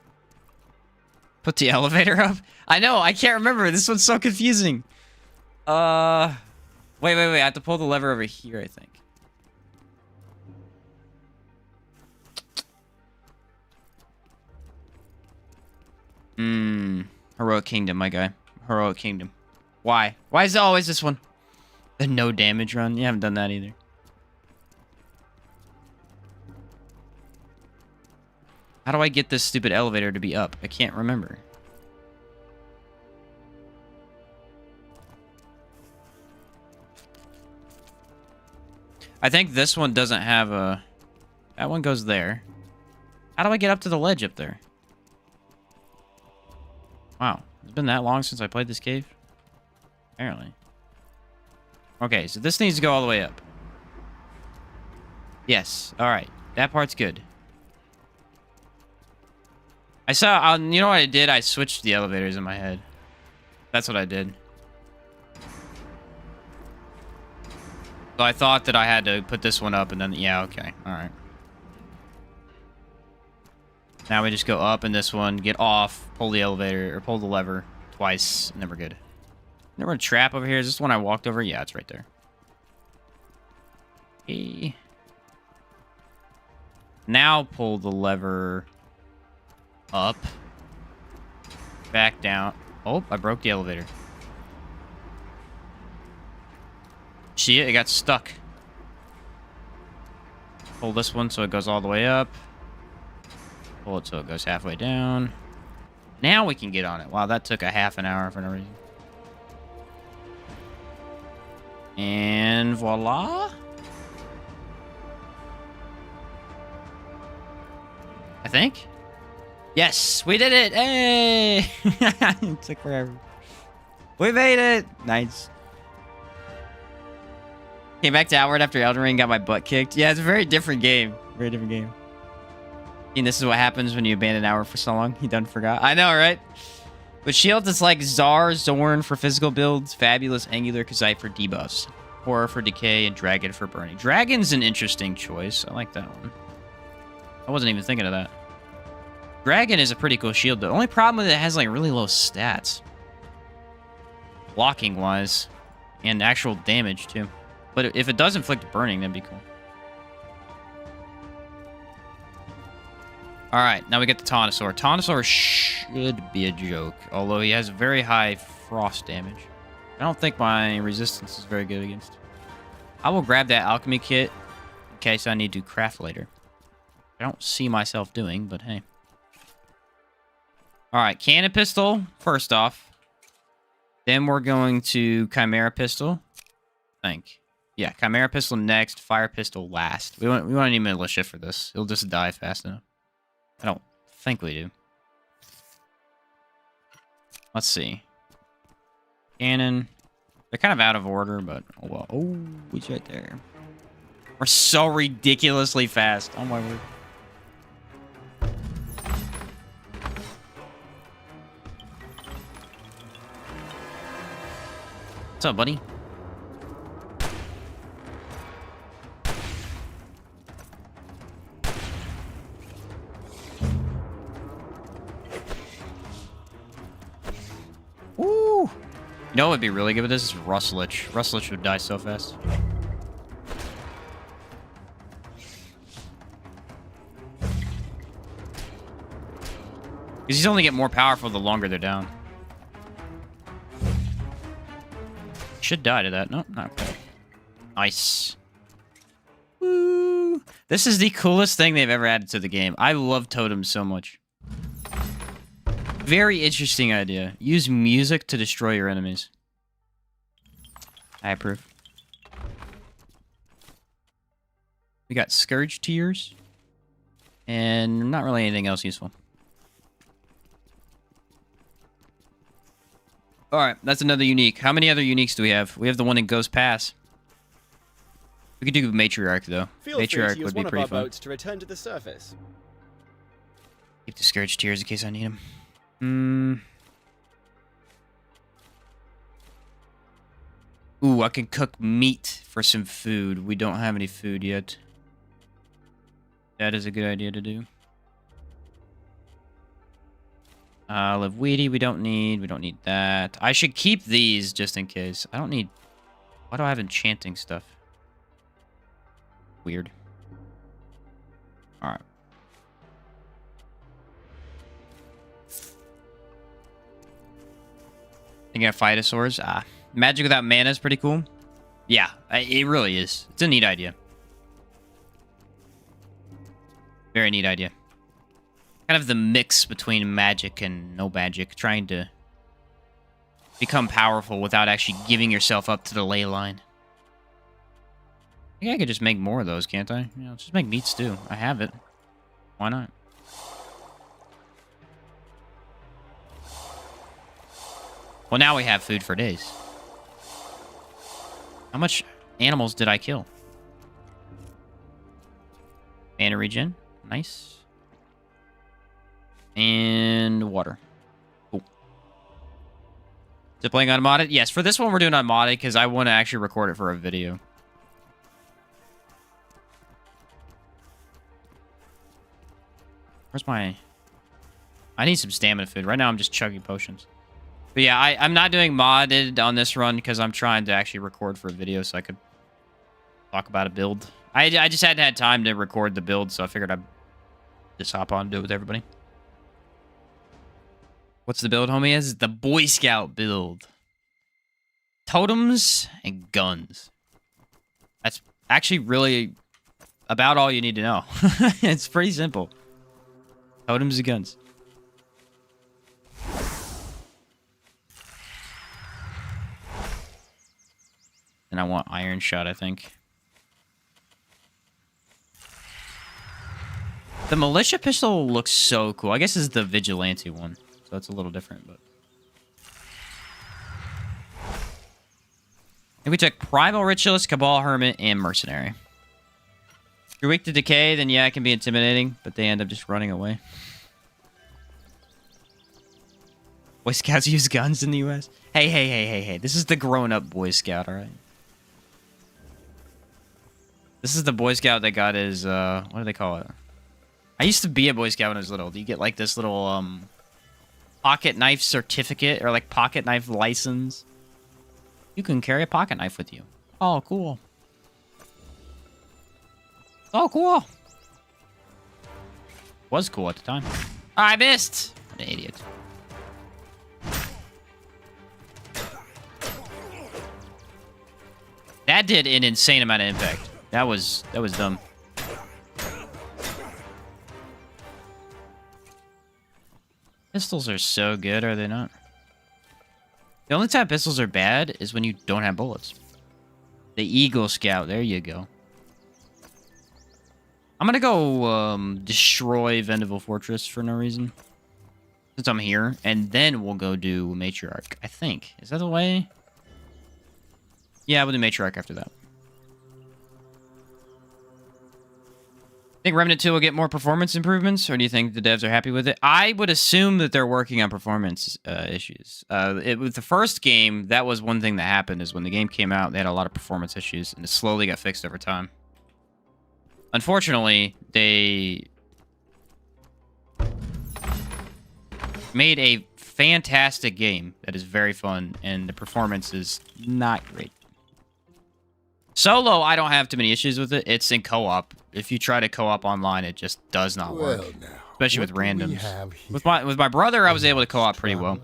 Speaker 1: Put the elevator up? I know, I can't remember. This one's so confusing. Wait. I have to pull the lever over here, I think. Heroic Kingdom, my guy. Heroic Kingdom. Why? Why is it always this one? The no damage run? You haven't done that either. How do I get this stupid elevator to be up? I can't remember. I think this one doesn't have a... That one goes there. How do I get up to the ledge up there? Wow. It's been that long since I played this cave? Apparently. Okay, so this needs to go all the way up. Yes. Alright. That part's good. I saw... you know what I did? I switched the elevators in my head. That's what I did. So I thought that I had to put this one up and then... Yeah, okay. Alright. Now we just go up in this one, get off, pull the elevator, or pull the lever twice, and then we're good. There a trap over here. Is this the one I walked over? Yeah, it's right there. Okay. Now pull the lever up. Back down. Oh, I broke the elevator. See it? It got stuck. Pull this one so it goes all the way up. Pull it so it goes halfway down. Now we can get on it. Wow, that took a half an hour for no reason. And voila. I think. Yes, we did it. Hey! It took forever. We made it. Nice. Came back to Outward after Elden Ring, got my butt kicked. Yeah, it's a very different game. Very different game. And this is what happens when you abandon Outward for so long. He done forgot. I know, right? But Shield is like Tsar, Zorn for physical builds, Fabulous, Angular, Kazite for debuffs, Horror for decay, and Dragon for burning. Dragon's an interesting choice. I like that one. I wasn't even thinking of that. Dragon is a pretty cool shield. The only problem with it has like really low stats. Blocking wise. And actual damage too. But if it does inflict burning, that'd be cool. Alright, now we get the Taunosaur. Taunosaur should be a joke. Although he has very high frost damage. I don't think my resistance is very good against it. I will grab that alchemy kit in case I need to craft later. I don't see myself doing, but hey. Alright, cannon pistol, first off. Then we're going to Chimera pistol. I think. Yeah, Chimera pistol next, fire pistol last. We don't need militia for this. It'll just die fast enough. I don't think we do. Let's see. Cannon. They're kind of out of order, but oh well. Oh, he's right there. We're so ridiculously fast. Oh my word. What's up, buddy? Woo! You know what would be really good with this is Lich. Lich would die so fast. Because he's only get more powerful the longer they're down. Should die to that. No, not okay. Nice. Woo! This is the coolest thing they've ever added to the game. I love totems so much. Very interesting idea. Use music to destroy your enemies. I approve. We got Scourge Tears. And not really anything else useful. Alright, that's another unique. How many other uniques do we have? We have the one in Ghost Pass. We could do Matriarch, though. Matriarch would be pretty fun.
Speaker 3: Boats to return to the surface.
Speaker 1: Keep the Scourge Tears in case I need them. Hmm. Ooh, I can cook meat for some food. We don't have any food yet. That is a good idea to do. Olive weedy we don't need. We don't need that. I should keep these just in case. I don't need... Why do I have enchanting stuff? Weird. Alright. Thinking of Phytosaurs? Magic without mana is pretty cool. Yeah, it really is. It's a neat idea. Very neat idea. Kind of the mix between magic and no magic. Trying to become powerful without actually giving yourself up to the ley line. I think I could just make more of those, can't I? Let's just make meat stew. I have it. Why not? Well, now we have food for days. How much animals did I kill? Mana regen. Nice. And water. Cool. Is it playing unmodded? Yes, for this one we're doing unmodded because I want to actually record it for a video. Where's my... I need some stamina food. Right now I'm just chugging potions. But yeah, I'm not doing modded on this run because I'm trying to actually record for a video so I could talk about a build. I just hadn't had time to record the build, so I figured I'd just hop on and do it with everybody. What's the build, homie? Is the Boy Scout build. Totems and guns. That's actually really about all you need to know. It's pretty simple. Totems and guns. And I want Iron Shot, I think. The Militia Pistol looks so cool. I guess this is the Vigilante one. So it's a little different, but... If we took Primal Ritualist, Cabal Hermit, and Mercenary. If you're weak to decay, then yeah, it can be intimidating, but they end up just running away. Boy Scouts use guns in the U.S.? Hey. This is the grown-up Boy Scout, alright? This is the Boy Scout that got his, what do they call it? I used to be a Boy Scout when I was little. Do you get, like, this little, pocket knife certificate or, like, pocket knife license? You can carry a pocket knife with you. Oh, cool. Oh, cool. Was cool at the time. I missed! What an idiot. That did an insane amount of impact. That was dumb. Pistols are so good, are they not? The only time pistols are bad is when you don't have bullets. The Eagle Scout, there you go. I'm gonna go destroy Vendaval Fortress for no reason. Since I'm here. And then we'll go do Matriarch, I think. Is that the way? Yeah, we'll do Matriarch after that. Think Remnant 2 will get more performance improvements, or do you think the devs are happy with it? I would assume that they're working on performance issues. With the first game, that was one thing that happened, is when the game came out, they had a lot of performance issues, and it slowly got fixed over time. Unfortunately, they made a fantastic game that is very fun, and the performance is not great. Solo, I don't have too many issues with it. It's in co-op. If you try to co-op online, it just does not work. Well, now, especially with randoms. With my brother, I was able to co-op pretty well.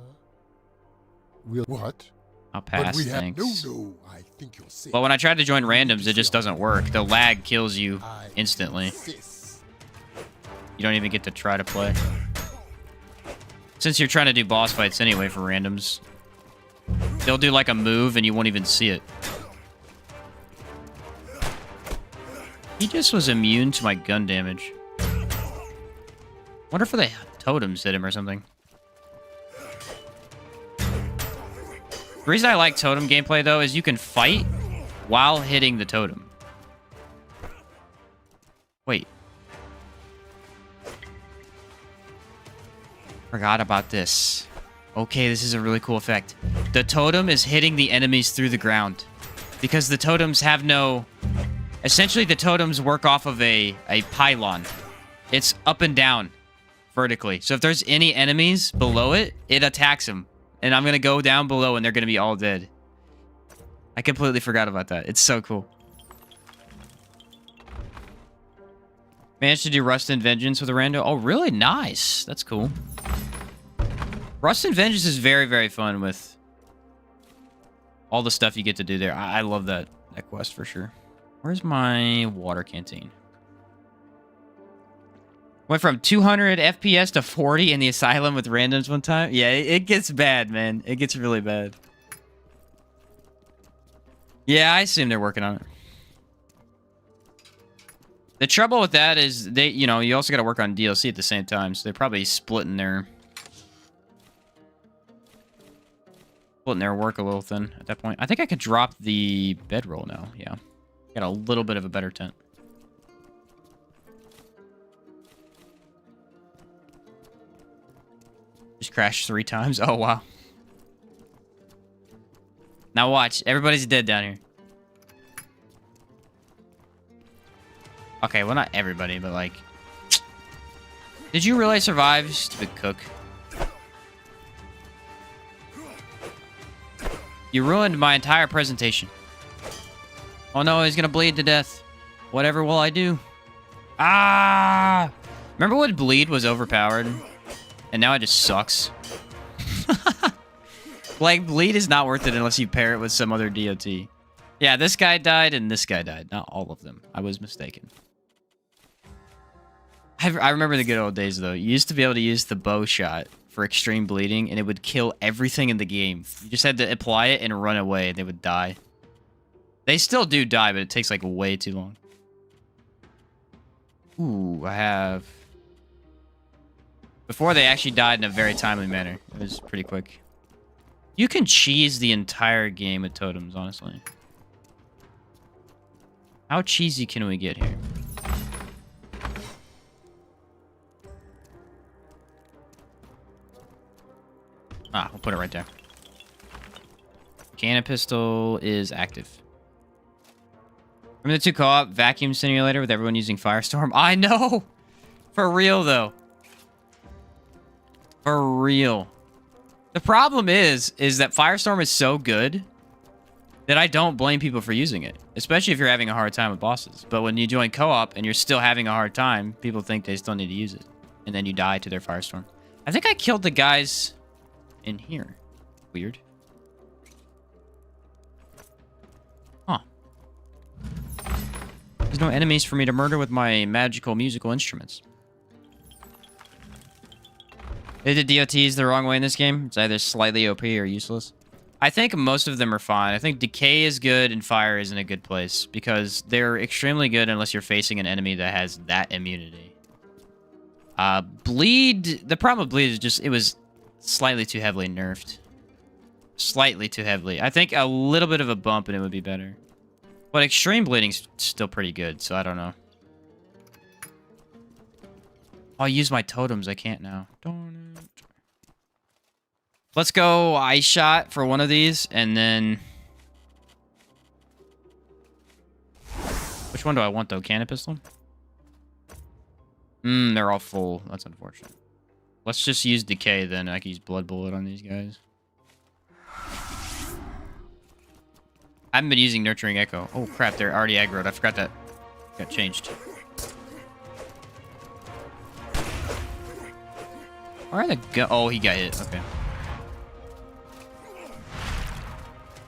Speaker 3: What?
Speaker 1: I'll pass, thanks.
Speaker 3: No, I think you're safe.
Speaker 1: But when I tried to join randoms, it just doesn't work. The lag kills you instantly. You don't even get to try to play. Since you're trying to do boss fights anyway for randoms, they'll do like a move and you won't even see it. He just was immune to my gun damage. Wonder if the totems hit him or something. The reason I like totem gameplay, though, is you can fight while hitting the totem. Wait. Forgot about this. Okay, this is a really cool effect. The totem is hitting the enemies through the ground. Because the totems have no... Essentially, the totems work off of a pylon. It's up and down vertically. So if there's any enemies below it, it attacks them. And I'm going to go down below and they're going to be all dead. I completely forgot about that. It's so cool. Managed to do Rust and Vengeance with a rando. Oh, really? Nice. That's cool. Rust and Vengeance is very, very fun with all the stuff you get to do there. I love that quest for sure. Where's my water canteen? Went from 200 FPS to 40 in the asylum with randoms one time. Yeah, it gets bad, man. It gets really bad. Yeah, I assume they're working on it. The trouble with that is you also got to work on DLC at the same time, so they're probably splitting their work a little thin at that point. I think I could drop the bedroll now. Yeah, got a little bit of a better tent. Just crashed 3 times. Oh wow. Now watch, everybody's dead down here. Okay, well, not everybody, but like... Did you really survive, stupid cook? You ruined my entire presentation. Oh no, he's gonna bleed to death. Whatever will I do? Ah! Remember when bleed was overpowered? And now it just sucks. Like, bleed is not worth it unless you pair it with some other DOT. Yeah, this guy died and this guy died. Not all of them. I was mistaken. I remember the good old days, though. You used to be able to use the bow shot for extreme bleeding, and it would kill everything in the game. You just had to apply it and run away, and they would die. They still do die, but it takes, like, way too long. Ooh, I have... Before, they actually died in a very timely manner. It was pretty quick. You can cheese the entire game with totems, honestly. How cheesy can we get here? Ah, we'll put it right there. Cannon pistol is active. Remember the 2 co-op vacuum simulator with everyone using Firestorm? I know! For real, though. For real. The problem is that Firestorm is so good that I don't blame people for using it. Especially if you're having a hard time with bosses. But when you join co-op and you're still having a hard time, people think they still need to use it. And then you die to their Firestorm. I think I killed the guys in here. Weird. Huh. There's no enemies for me to murder with my magical musical instruments. They did DOTs the wrong way in this game. It's either slightly OP or useless. I think most of them are fine. I think Decay is good and Fire is in a good place because they're extremely good unless you're facing an enemy that has that immunity. Bleed, the problem with Bleed is just, it was slightly too heavily nerfed. Slightly too heavily. I think a little bit of a bump and it would be better. But Extreme Bleeding's still pretty good, so I don't know. I'll use my totems. I can't now. Darn it. Let's go Ice Shot for one of these, and then... Which one do I want, though? Cannon Pistol? They're all full. That's unfortunate. Let's just use Decay, then. I can use Blood Bullet on these guys. I haven't been using Nurturing Echo. Oh, crap. They're already aggroed. I forgot that got changed. Where are the go? Oh, he got hit. Okay.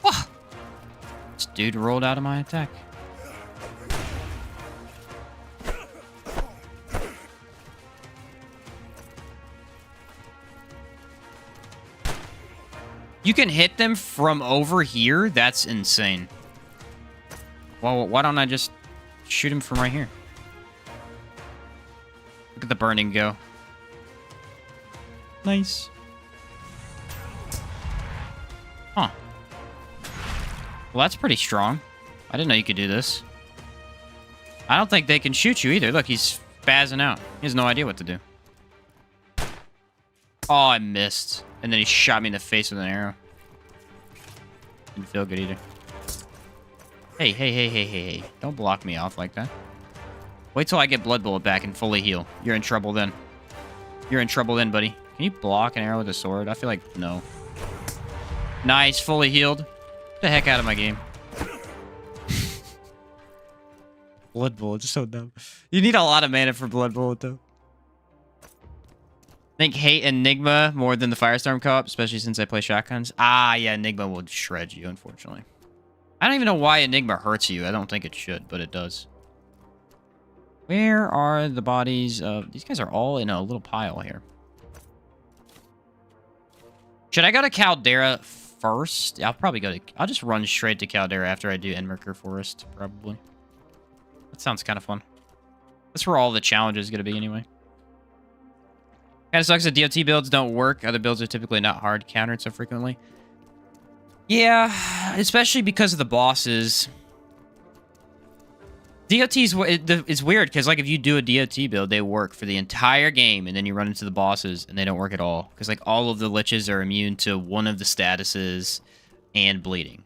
Speaker 1: Whoa! This dude rolled out of my attack. You can hit them from over here? That's insane. Well, why don't I just shoot him from right here? Look at the burning go. Nice. Huh. Well, that's pretty strong. I didn't know you could do this. I don't think they can shoot you either. Look, he's spazzing out. He has no idea what to do. Oh, I missed. And then he shot me in the face with an arrow. Didn't feel good either. Hey, hey, hey, hey, hey, hey. Don't block me off like that. Wait till I get Blood Bullet back and fully heal. You're in trouble then. You're in trouble then, buddy. Can you block an arrow with a sword? I feel like no. Nice, fully healed. Get the heck out of my game. Blood Bullet, just so dumb. You need a lot of mana for Blood Bullet, though. I think hate Enigma more than the Firestorm co-op, especially since I play shotguns. Ah, yeah, Enigma will shred you, unfortunately. I don't even know why Enigma hurts you. I don't think it should, but it does. Where are the bodies of... These guys are all in a little pile here. Should I go to Caldera first? I'll probably go to... I'll just run straight to Caldera after I do Enmerker Forest, probably. That sounds kind of fun. That's where all the challenges going to be anyway. Kind of sucks that DOT builds don't work. Other builds are typically not hard countered so frequently. Yeah, especially because of the bosses. DOT's it's weird because like if you do a DOT build, they work for the entire game, and then you run into the bosses and they don't work at all because like all of the liches are immune to one of the statuses and bleeding.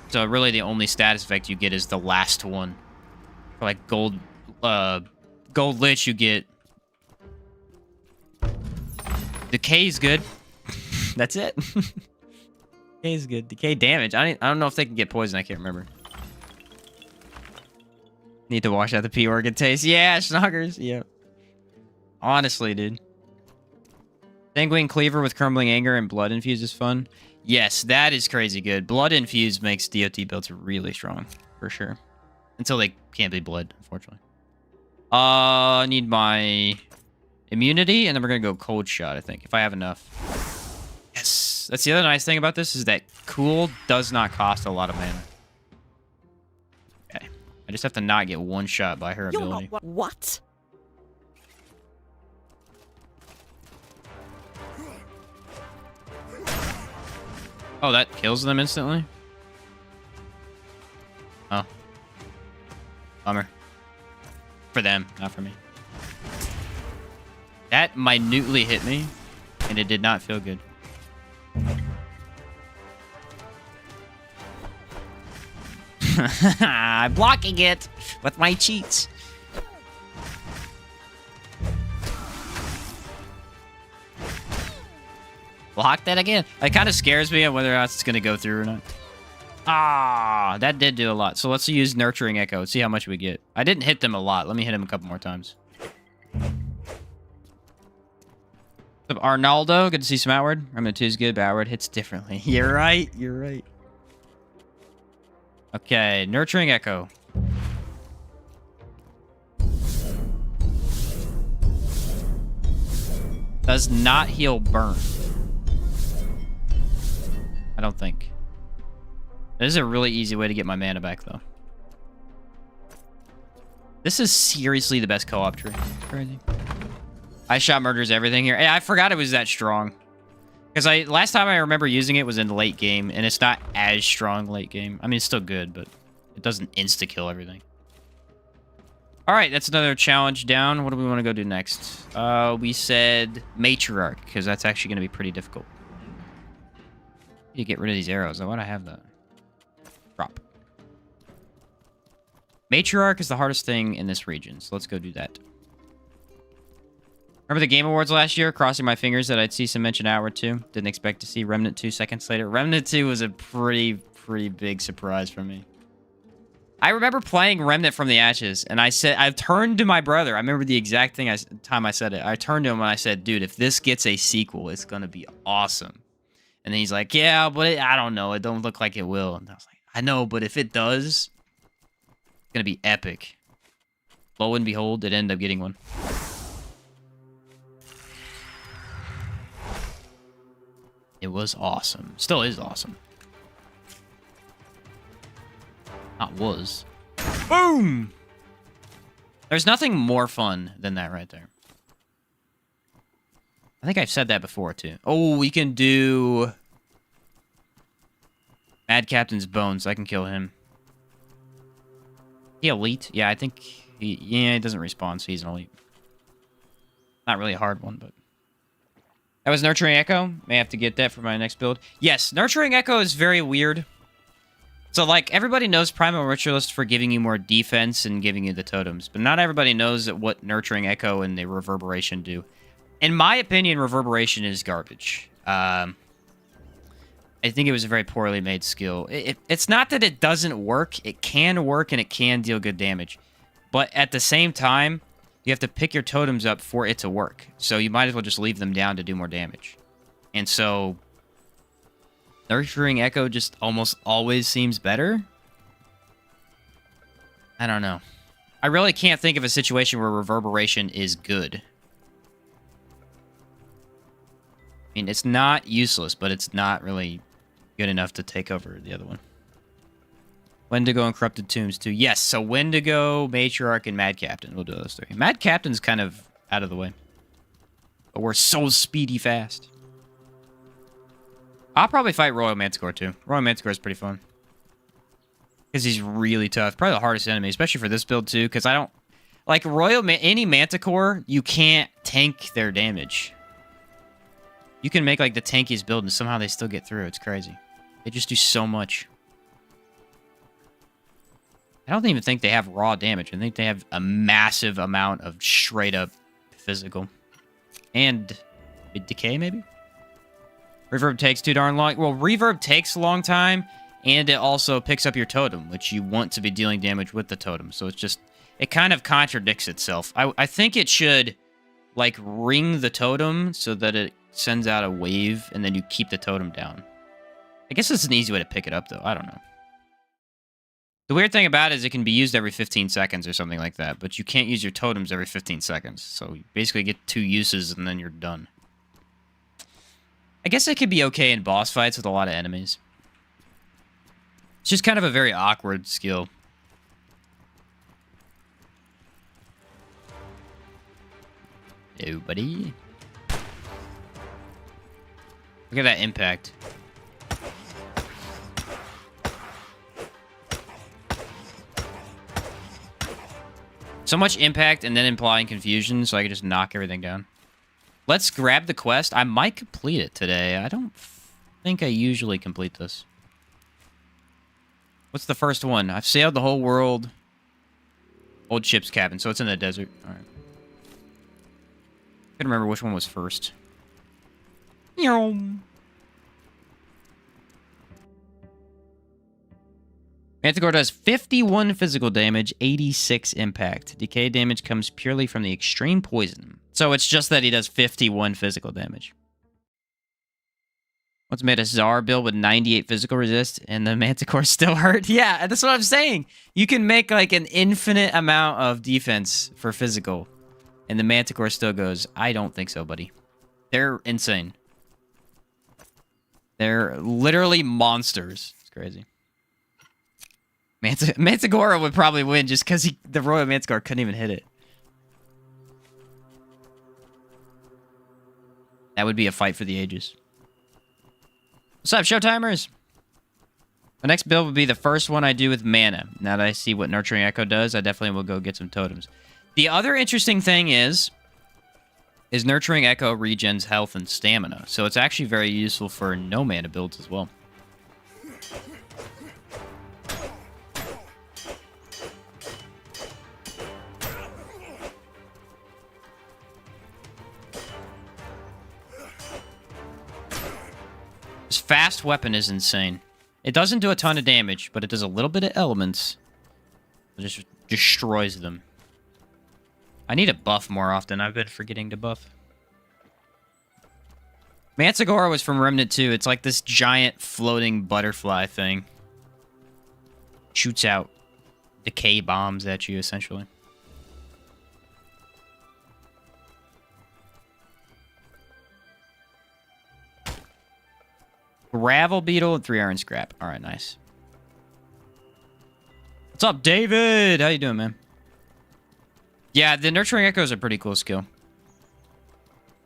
Speaker 1: So really, the only status effect you get is the last one. For like gold lich, you get decay is good. That's it. Decay is good. Decay damage. I don't know if they can get poison. I can't remember. Need to wash out the pea organ taste. Yeah, Schnoggers. Yeah. Honestly, dude. Sanguine Cleaver with Crumbling Anger and Blood Infused is fun. Yes, that is crazy good. Blood Infused makes DOT builds really strong, for sure. Until they can't be blood, unfortunately. I need my immunity, and then we're going to go Cold Shot, I think, if I have enough. Yes. That's the other nice thing about this, is that Cool does not cost a lot of mana. Okay. I just have to not get one shot by her ability.
Speaker 2: What?
Speaker 1: Oh, that kills them instantly? Oh. Bummer. For them, not for me. That minutely hit me, and it did not feel good. I'm blocking it with my cheats. Block that again. It kind of scares me on whether or not it's going to go through or not. Ah, that did do a lot. So let's use Nurturing Echo. See how much we get. I didn't hit them a lot. Let me hit him a couple more times. What's up, Arnaldo? Good to see some Outward. Remnant 2 is good, but Outward hits differently. You're right. You're right. Okay, Nurturing Echo. Does not heal burn. I don't think. This is a really easy way to get my mana back, though. This is seriously the best co-op tree. It's crazy. I shot murders everything here. I forgot it was that strong. Because last time I remember using it was in late game, and it's not as strong late game. I mean, it's still good, but it doesn't insta-kill everything. Alright, that's another challenge down. What do we want to go do next? We said Matriarch, because that's actually going to be pretty difficult. You get rid of these arrows. Why do I have that? Drop. Matriarch is the hardest thing in this region, so let's go do that. Remember the Game Awards last year? Crossing my fingers that I'd see some mention Outward 2. Didn't expect to see Remnant 2 seconds later. Remnant 2 was a pretty big surprise for me. I remember playing Remnant from the Ashes, and I turned to my brother. I remember the exact time I said it. I turned to him and I said, dude, if this gets a sequel, it's going to be awesome. And then he's like, yeah, but I don't know. It don't look like it will. And I was like, I know, but if it does, it's going to be epic. Lo and behold, it ended up getting one. It was awesome. Still is awesome. Not was. Boom! There's nothing more fun than that right there. I think I've said that before, too. Oh, we can do Mad Captain's Bones. I can kill him. He elite? Yeah, I think he doesn't respawn, so he's an elite. Not really a hard one, but That was Nurturing Echo. May have to get that for my next build. Yes, Nurturing Echo is very weird. So, like, everybody knows Primal Ritualist for giving you more defense and giving you the totems, but not everybody knows what Nurturing Echo and the Reverberation do. In my opinion, Reverberation is garbage. I think it was a very poorly made skill. It's not that it doesn't work. It can work and it can deal good damage. But at the same time, you have to pick your totems up for it to work. So you might as well just leave them down to do more damage. And so Nurturing Echo just almost always seems better. I don't know. I really can't think of a situation where Reverberation is good. I mean, it's not useless, but it's not really good enough to take over the other one. Wendigo and Corrupted Tombs, too. Yes, so Wendigo, Matriarch, and Mad Captain. We'll do those three. Mad Captain's kind of out of the way. But we're so speedy fast. I'll probably fight Royal Manticore, too. Royal Manticore is pretty fun. Because he's really tough. Probably the hardest enemy, especially for this build, too. Because I don't... Like, any Manticore, you can't tank their damage. You can make, like, the tankiest build, and somehow they still get through. It's crazy. They just do so much. I don't even think they have raw damage. I think they have a massive amount of straight-up physical. And decay, maybe? Reverb takes too darn long. Well, Reverb takes a long time, and it also picks up your totem, which you want to be dealing damage with the totem. So it's just... It kind of contradicts itself. I think it should, like, ring the totem so that it sends out a wave, and then you keep the totem down. I guess it's an easy way to pick it up, though. I don't know. The weird thing about it is it can be used every 15 seconds or something like that, but you can't use your totems every 15 seconds. So you basically get 2 uses, and then you're done. I guess it could be okay in boss fights with a lot of enemies. It's just kind of a very awkward skill. Hello, buddy. Look at that impact. So much impact and then implying confusion, so I can just knock everything down. Let's grab the quest. I might complete it today. I don't think I usually complete this. What's the first one? I've sailed the whole world. Old ship's cabin, so it's in the desert. All right. I couldn't remember which one was first. Manticore does 51 physical damage, 86 impact. Decay damage comes purely from the extreme poison. So it's just that he does 51 physical damage. Once made a Tsar build with 98 physical resist, and the Manticore still hurt. Yeah, that's what I'm saying. You can make like an infinite amount of defense for physical, and the Manticore still goes, I don't think so, buddy. They're insane. They're literally monsters. It's crazy. Manticore would probably win just because the Royal Manticore couldn't even hit it. That would be a fight for the ages. What's up, Showtimers? The next build would be the first one I do with mana. Now that I see what Nurturing Echo does, I definitely will go get some totems. The other interesting thing is Nurturing Echo regens health and stamina. So it's actually very useful for no mana builds as well. This fast weapon is insane. It doesn't do a ton of damage, but it does a little bit of elements. It just destroys them. I need to buff more often. I've been forgetting to buff. Manticore was from Remnant 2. It's like this giant floating butterfly thing. Shoots out decay bombs at you, essentially. Gravel Beetle and 3 iron scrap. Alright, nice. What's up, David? How you doing, man? Yeah, the Nurturing Echo is a pretty cool skill.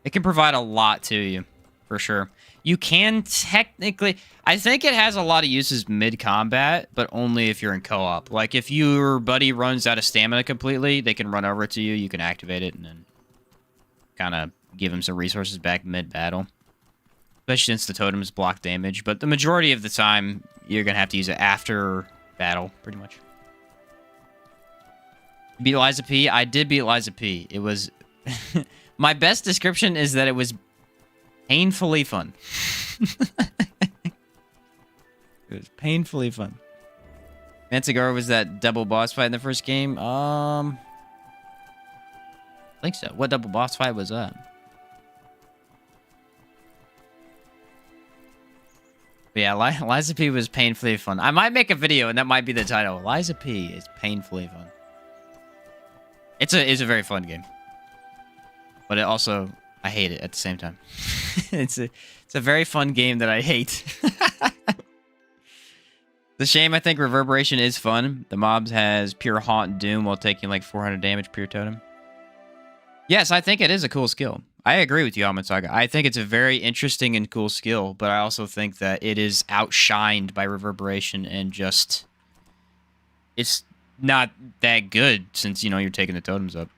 Speaker 1: It can provide a lot to you, for sure. You can technically... I think it has a lot of uses mid-combat, but only if you're in co-op. Like, if your buddy runs out of stamina completely, they can run over to you, you can activate it, and then kind of give him some resources back mid-battle. Especially since the totems block damage. But the majority of the time, you're going to have to use it after battle, pretty much. Beat Liza P? I did beat Liza P. It was... My best description is that it was painfully fun. It was painfully fun. Manticore was that double boss fight in the first game? I think so. What double boss fight was that? But yeah, Liza P was painfully fun. I might make a video, and that might be the title. Liza P is painfully fun. It's a very fun game. But it also, I hate it at the same time. It's a very fun game that I hate. The shame, I think Reverberation is fun. The mobs has pure Haunt and Doom while taking like 400 damage per totem. Yes, I think it is a cool skill. I agree with you, Almond Saga. I think it's a very interesting and cool skill, but I also think that it is outshined by Reverberation and just... It's not that good since, you know, you're taking the totems up.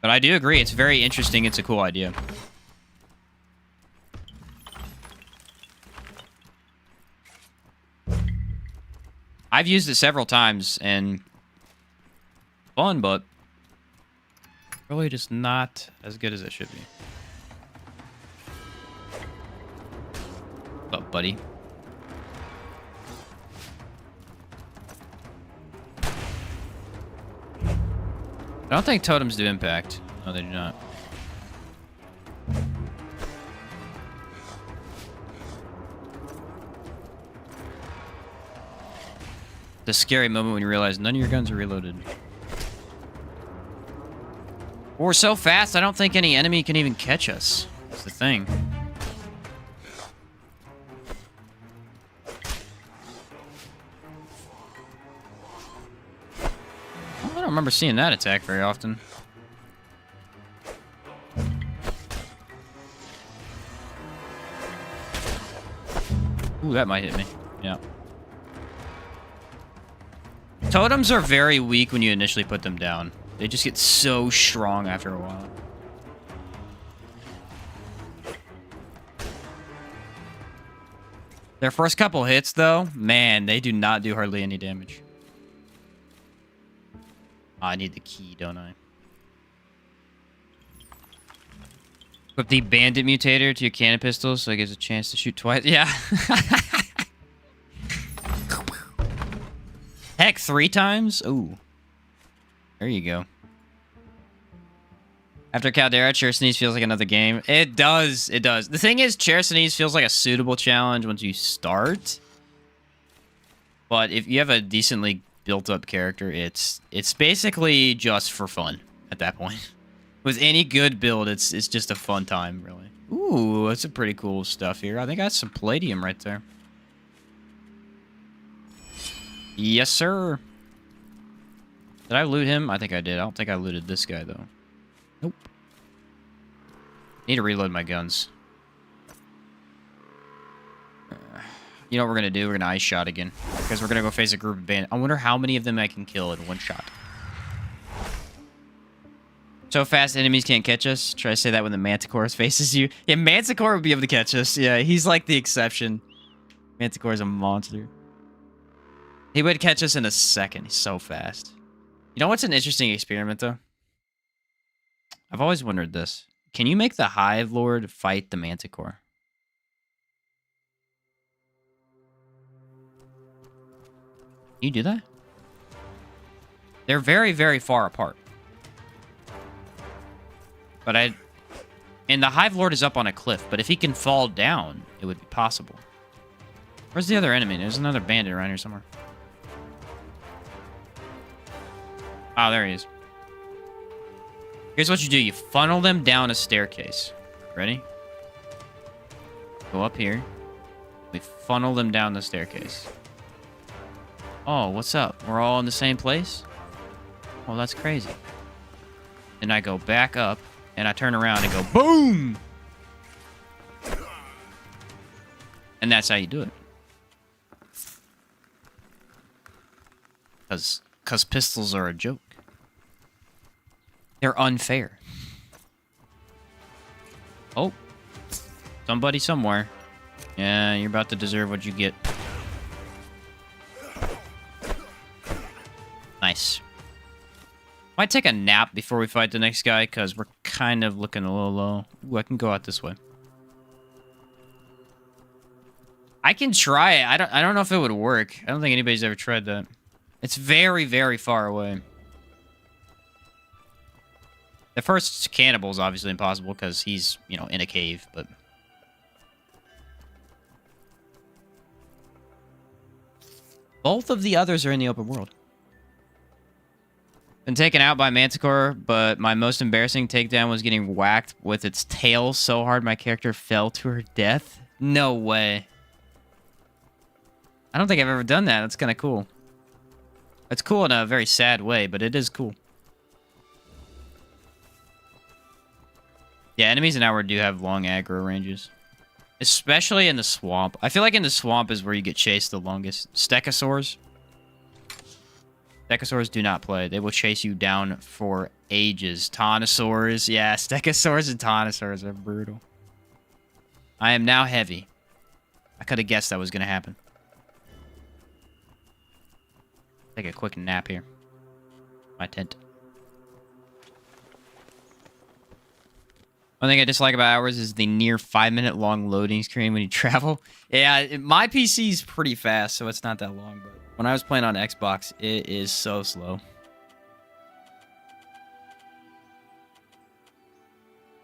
Speaker 1: But I do agree, it's very interesting, it's a cool idea. I've used it several times, and... fun, but... really just not as good as it should be. What's up, buddy? I don't think totems do impact. No, they do not. The scary moment when you realize none of your guns are reloaded. We're so fast, I don't think any enemy can even catch us. That's the thing. Well, I don't remember seeing that attack very often. Ooh, that might hit me. Yeah. Totems are very weak when you initially put them down. They just get so strong after a while. Their first couple hits, though, man, they do not do hardly any damage. Oh, I need the key, don't I? Put the bandit mutator to your cannon pistol so it gives a chance to shoot twice. Yeah. Heck, 3 times? Ooh. There you go. After Caldera, Chair Sneeze feels like another game. It does. It does. The thing is, Chair Sneeze feels like a suitable challenge once you start. But if you have a decently built-up character, it's basically just for fun at that point. With any good build, it's just a fun time, really. Ooh, that's some pretty cool stuff here. I think that's some palladium right there. Yes, sir. Did I loot him? I think I did. I don't think I looted this guy, though. Nope. Need to reload my guns. You know what we're going to do? We're going to ice shot again. Because we're going to go face a group of bandits. I wonder how many of them I can kill in one shot. So fast enemies can't catch us. Try to say that when the Manticore faces you. Yeah, Manticore would be able to catch us. Yeah, he's like the exception. Manticore is a monster. He would catch us in a second. He's so fast. You know what's an interesting experiment, though? I've always wondered this. Can you make the Hive Lord fight the Manticore? Can you do that? They're very, very far apart. But and the Hive Lord is up on a cliff, but if he can fall down, it would be possible. Where's the other enemy? There's another bandit around here somewhere. Oh, there he is. Here's what you do. You funnel them down a staircase. Ready? Go up here. We funnel them down the staircase. Oh, what's up? We're all in the same place? Oh, that's crazy. Then I go back up, and I turn around and go boom! And that's how you do it. Because pistols are a joke. They're unfair. Oh. Somebody somewhere. Yeah, you're about to deserve what you get. Nice. Might take a nap before we fight the next guy, because we're kind of looking a little low. Ooh, I can go out this way. I can try it. I don't know if it would work. I don't think anybody's ever tried that. It's very, very far away. The first cannibal is obviously impossible because he's, you know, in a cave, but... Both of the others are in the open world. Been taken out by Manticore, but my most embarrassing takedown was getting whacked with its tail so hard my character fell to her death. No way. I don't think I've ever done that. That's kind of cool. It's cool in a very sad way, but it is cool. Yeah, enemies in Outward do have long aggro ranges. Especially in the swamp. I feel like in the swamp is where you get chased the longest. Stegosaurs. Stegosaurs do not play. They will chase you down for ages. Taunosaurs. Yeah, Stegosaurs and Taunosaurs are brutal. I am now heavy. I could have guessed that was going to happen. Take a quick nap here. My tent. One thing I dislike about Hours is the near 5-minute long loading screen when you travel. Yeah, my PC's pretty fast, so it's not that long. But when I was playing on Xbox, it is so slow.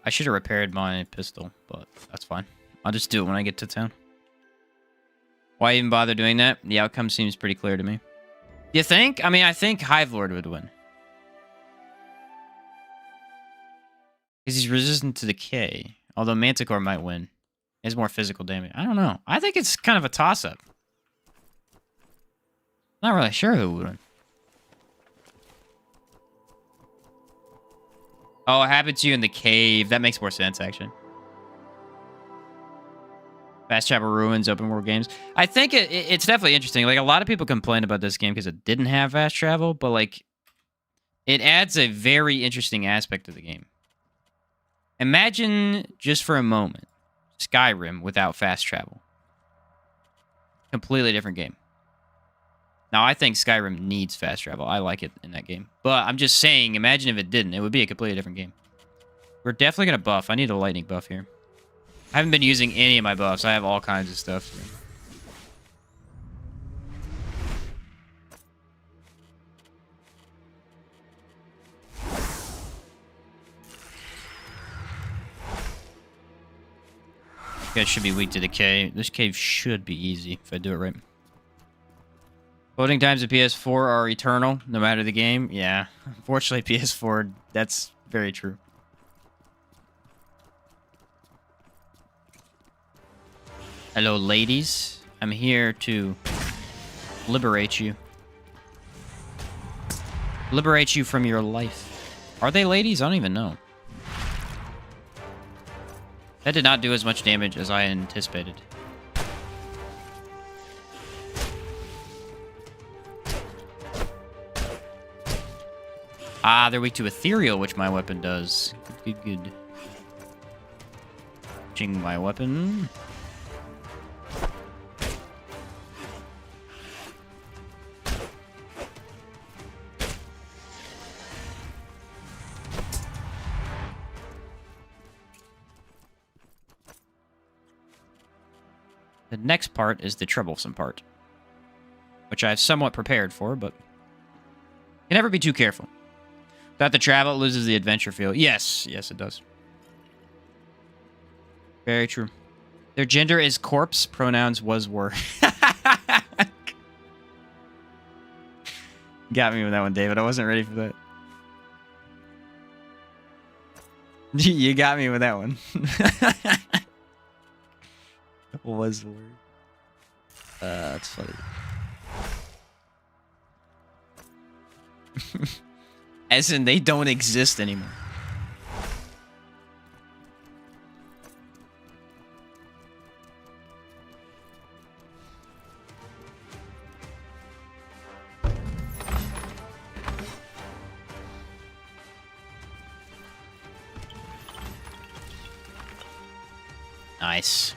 Speaker 1: I should have repaired my pistol, but that's fine. I'll just do it when I get to town. Why even bother doing that? The outcome seems pretty clear to me. You think? I mean, I think Hive Lord would win. Because he's resistant to decay. Although Manticore might win. He has more physical damage. I don't know. I think it's kind of a toss-up. Not really sure who would win. Oh, it happened to you in the cave. That makes more sense, actually. Fast travel ruins open world games. I think it's definitely interesting. Like, a lot of people complain about this game because it didn't have fast travel, but, like, it adds a very interesting aspect to the game. Imagine, just for a moment, Skyrim without fast travel. Completely different game. Now, I think Skyrim needs fast travel. I like it in that game. But I'm just saying, imagine if it didn't. It would be a completely different game. We're definitely going to buff. I need a lightning buff here. I haven't been using any of my buffs. I have all kinds of stuff here. You guys should be weak to decay. This cave should be easy if I do it right. Loading times of PS4 are eternal, no matter the game. Yeah, unfortunately PS4, that's very true. Hello, ladies. I'm here to liberate you. Liberate you from your life. Are they ladies? I don't even know. That did not do as much damage as I anticipated. Ah, they're weak to ethereal, which my weapon does. Good, good, good. Ching my weapon. The next part is the troublesome part, which I've somewhat prepared for, but can never be too careful. Without the travel, it loses the adventure feel. Yes, yes, it does. Very true. Their gender is corpse, pronouns was, were. Got me with that one, David. I wasn't ready for that. You got me with that one. Was word. That's funny. As in, they don't exist anymore. Nice.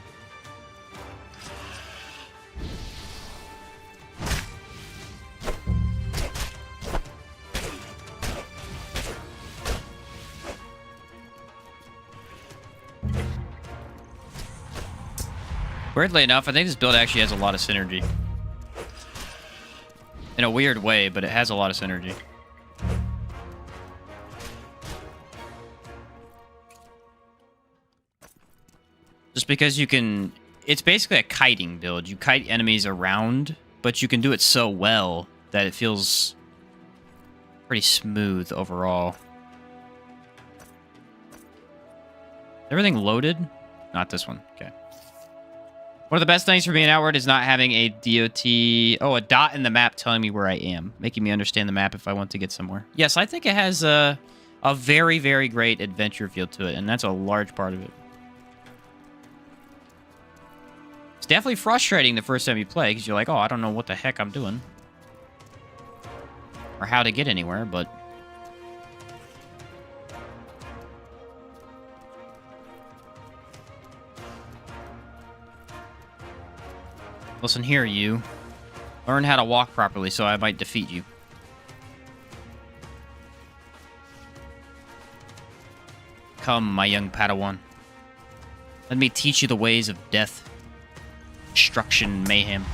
Speaker 1: Weirdly enough, I think this build actually has a lot of synergy. In a weird way, but it has a lot of synergy. Just because you can... It's basically a kiting build. You kite enemies around, but you can do it so well that it feels pretty smooth overall. Everything loaded? Not this one. Okay. One of the best things for being Outward is not having a DOT... Oh, a dot in the map telling me where I am. Making me understand the map if I want to get somewhere. Yes, I think it has a very, very great adventure feel to it, and that's a large part of it. It's definitely frustrating the first time you play, because you're like, oh, I don't know what the heck I'm doing. Or how to get anywhere, but... Listen here, you. Learn how to walk properly so I might defeat you. Come, my young Padawan. Let me teach you the ways of death, destruction, mayhem.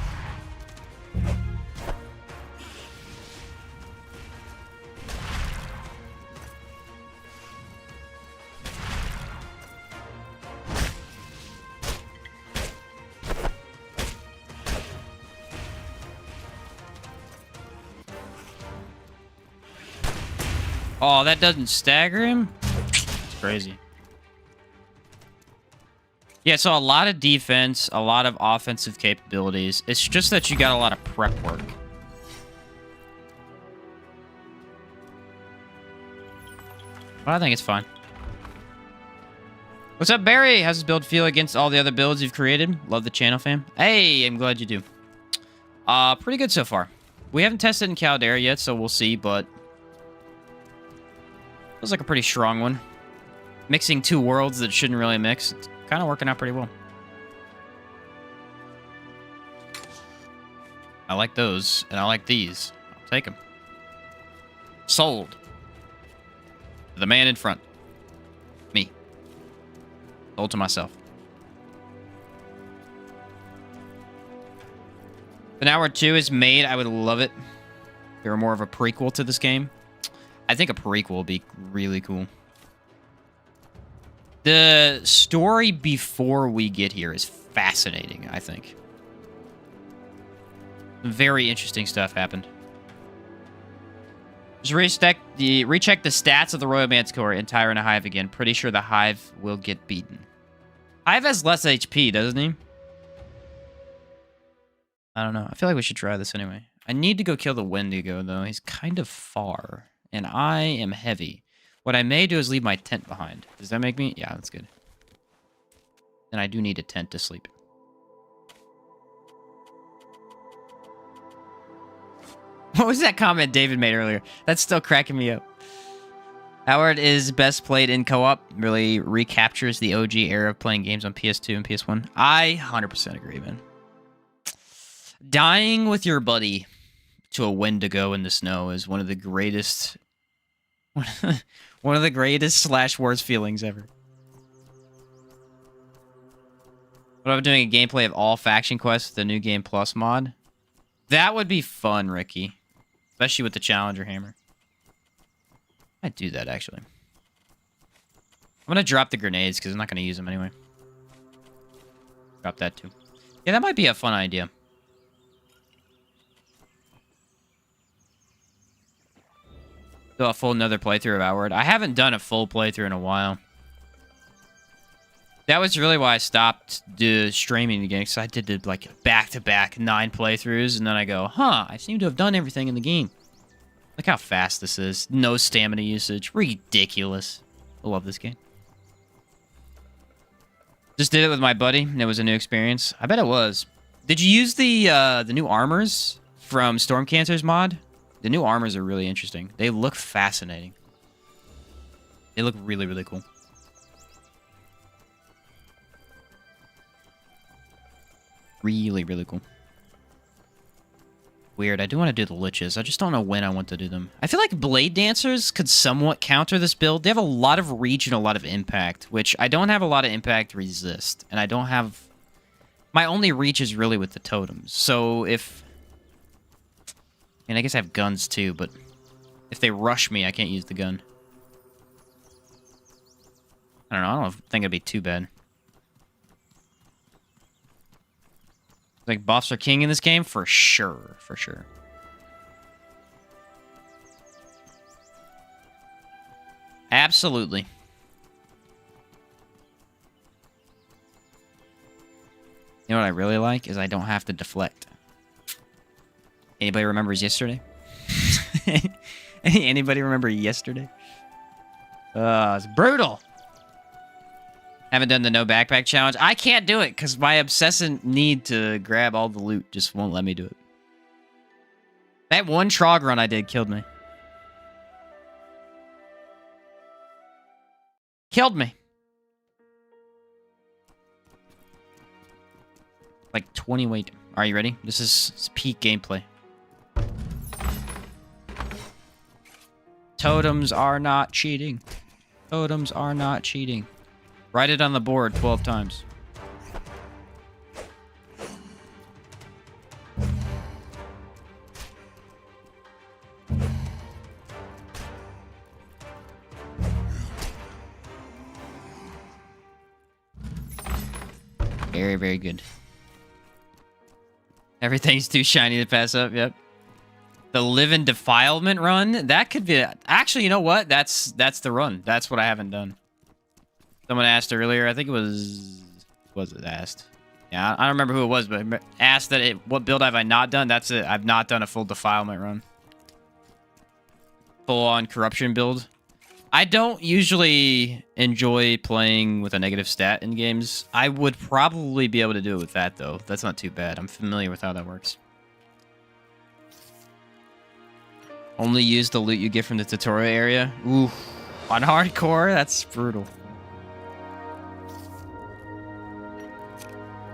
Speaker 1: Oh, that doesn't stagger him? It's crazy. Yeah, so a lot of defense, a lot of offensive capabilities. It's just that you got a lot of prep work. But I think it's fine. What's up, Barry? How's this build feel against all the other builds you've created? Love the channel, fam. Hey, I'm glad you do. Pretty good so far. We haven't tested in Caldera yet, so we'll see, but... Feels like a pretty strong one. Mixing two worlds that shouldn't really mix. It's kind of working out pretty well. I like those, and I like these. I'll take them. Sold. The man in front. Me. Sold to myself. If an hour 2 is made, I would love it. If there were more of a prequel to this game. I think a prequel would be really cool. The story before we get here is fascinating, I think. Very interesting stuff happened. Just recheck the stats of the Royal Manticore and Tyrant and Hive again. Pretty sure the Hive will get beaten. Hive has less HP, doesn't he? I don't know. I feel like we should try this anyway. I need to go kill the Wendigo, though. He's kind of far. And I am heavy. What I may do is leave my tent behind. Does that make me? Yeah, that's good. And I do need a tent to sleep. What was that comment David made earlier? That's still cracking me up. Howard is best played in co-op. Really recaptures the OG era of playing games on PS2 and PS1. I 100% agree, man. Dying with your buddy to a Wendigo in the snow is one of the greatest... one of the greatest / worst feelings ever. What about doing a gameplay of all faction quests with the new game plus mod? That would be fun, Ricky. Especially with the Challenger Hammer. I'd do that, actually. I'm going to drop the grenades, because I'm not going to use them anyway. Drop that, too. Yeah, that might be a fun idea. Do a full another playthrough of Outward. I haven't done a full playthrough in a while. That was really why I stopped streaming again, because I did like back-to-back 9 playthroughs, and then I go, huh, I seem to have done everything in the game. Look how fast this is. No stamina usage. Ridiculous. I love this game. Just did it with my buddy, and it was a new experience. I bet it was. Did you use the new armors from Stormcancer's mod? The new armors are really interesting. They look fascinating. They look really, really cool. Really, really cool. Weird. I do want to do the Liches. I just don't know when I want to do them. I feel like Blade Dancers could somewhat counter this build. They have a lot of reach and a lot of impact, which I don't have a lot of impact resist. And I don't have... My only reach is really with the totems. So if... And I guess I have guns too, but if they rush me, I can't use the gun. I don't know. I don't think it'd be too bad. Like, buffs are king in this game? For sure. For sure. Absolutely. You know what I really like? Is I don't have to deflect. Anybody remembers yesterday? Anybody remember yesterday? It's brutal. Haven't done the no backpack challenge. I can't do it because my obsessive need to grab all the loot just won't let me do it. That one trog run I did killed me. Killed me. Like 20 weight. Are you ready? This is peak gameplay. Totems are not cheating. Totems are not cheating. Write it on the board 12 times. Very, very good. Everything's too shiny to pass up, yep. The Live in Defilement run? That could be... Actually, you know what? That's the run. That's what I haven't done. Someone asked earlier, I think it was... Was it asked? Yeah, I don't remember who it was, but asked that what build have I not done? That's it. I've not done a full Defilement run. Full-on Corruption build. I don't usually enjoy playing with a negative stat in games. I would probably be able to do it with that, though. That's not too bad. I'm familiar with how that works. Only use the loot you get from the tutorial area? Ooh. On hardcore? That's brutal.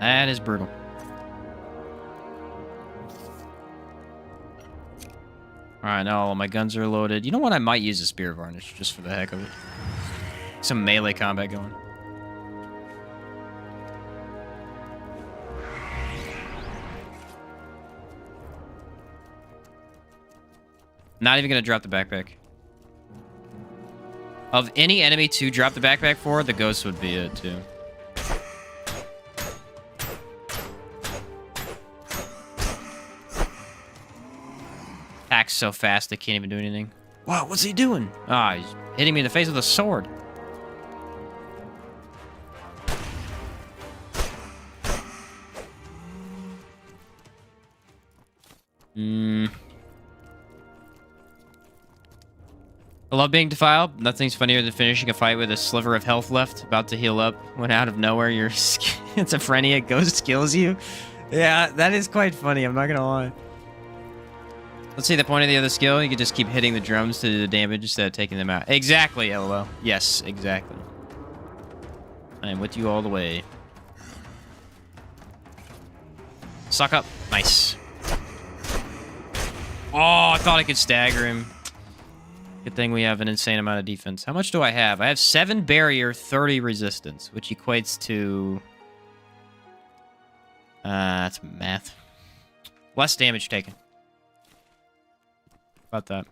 Speaker 1: That is brutal. Alright, now all my guns are loaded. You know what? I might use a Spear Varnish, just for the heck of it. Some melee combat going. Not even gonna drop the backpack. Of any enemy to drop the backpack for, the ghost would be it, too. Attacks so fast they can't even do anything. Wow, what's he doing? Ah, he's hitting me in the face with a sword. I love being defiled. Nothing's funnier than finishing a fight with a sliver of health left, about to heal up, when out of nowhere your schizophrenia ghost kills you. Yeah, that is quite funny, I'm not gonna lie. Let's see the point of the other skill. You can just keep hitting the drums to do the damage instead of taking them out. Exactly, LOL. Yes, exactly. I am with you all the way. Suck up. Nice. Oh, I thought I could stagger him. Good thing we have an insane amount of defense. How much do I have? I have 7 barrier, 30 resistance, which equates to... that's math. Less damage taken. About that.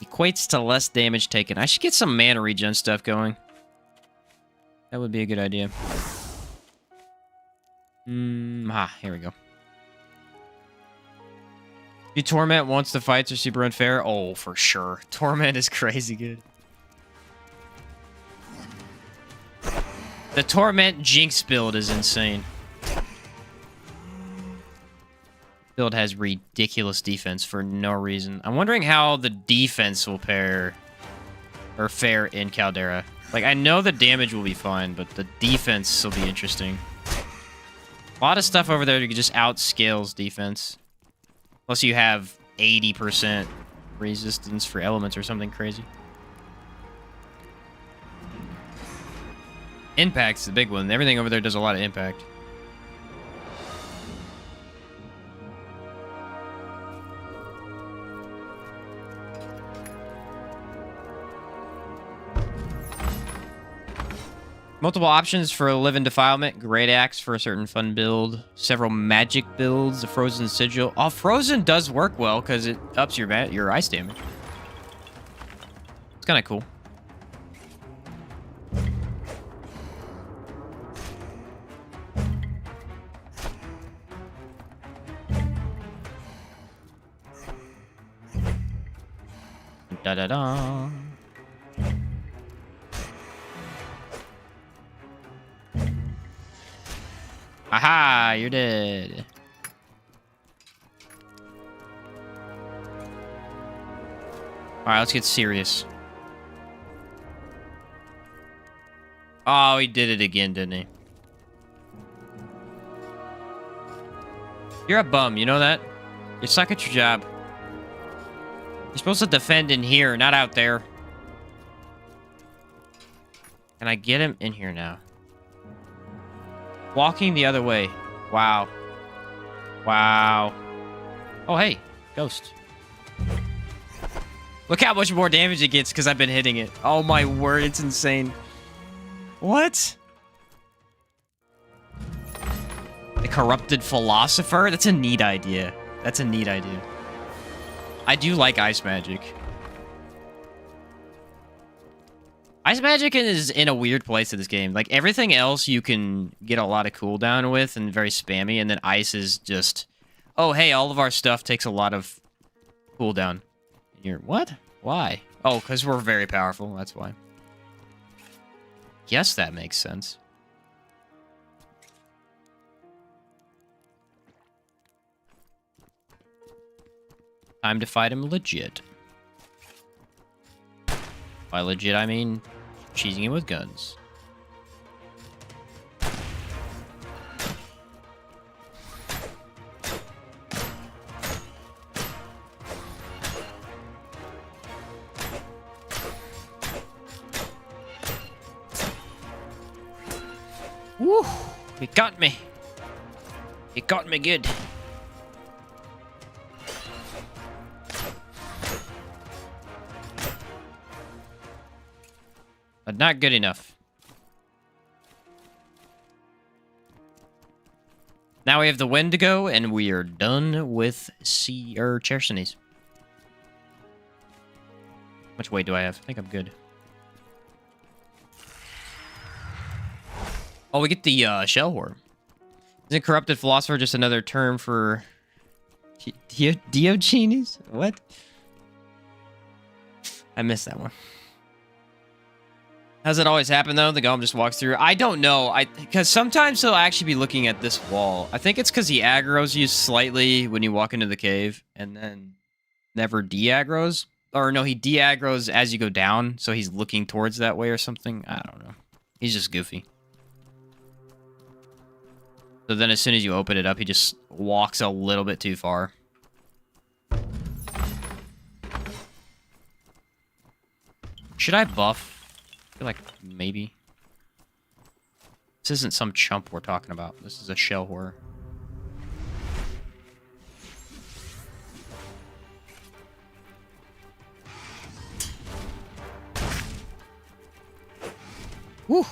Speaker 1: Equates to less damage taken. I should get some mana regen stuff going. That would be a good idea. Here we go. Do Torment once the fights are super unfair? Oh, for sure. Torment is crazy good. The Torment Jinx build is insane. Build has ridiculous defense for no reason. I'm wondering how the defense will fare in Caldera. Like, I know the damage will be fine, but the defense will be interesting. A lot of stuff over there that just outscales defense. Plus you have 80% resistance for elements or something crazy. Impact's the big one. Everything over there does a lot of impact. Multiple options for Live in Defilement. Great Axe for a certain fun build. Several magic builds. The Frozen Sigil. Oh, Frozen does work well because it ups your ice damage. It's kind of cool. Da-da-da. Aha, you're dead. Alright, let's get serious. Oh, he did it again, didn't he? You're a bum, you know that? You suck at your job. You're supposed to defend in here, not out there. Can I get him in here now? Walking the other way. Wow. Wow. Oh, hey. Ghost. Look how much more damage it gets because I've been hitting it. Oh, my word. It's insane. What? The Corrupted Philosopher? That's a neat idea. That's a neat idea. I do like ice magic. Ice magic is in a weird place in this game. Like, everything else you can get a lot of cooldown with and very spammy, and then ice is just, oh, hey, all of our stuff takes a lot of cooldown. And you're, what? Why? Oh, because we're very powerful, that's why. Guess that makes sense. Time to fight him legit. By legit, I mean cheesing him with guns. Woo! He got me. He got me good. But not good enough. Now we have the Wendigo, and we are done with Chersonese. How much weight do I have? I think I'm good. Oh, we get the Shell Whore. Isn't Corrupted Philosopher just another term for Diogenes? What? I missed that one. Has it always happen though? The golem just walks through. I don't know. Because sometimes he'll actually be looking at this wall. I think it's because he aggroes you slightly when you walk into the cave, and then never de-aggroes. Or no, he de-aggroes as you go down, so he's looking towards that way or something. I don't know. He's just goofy. So then as soon as you open it up, he just walks a little bit too far. Should I buff? I feel like maybe. This isn't some chump we're talking about. This is a Shell Whore. Woo!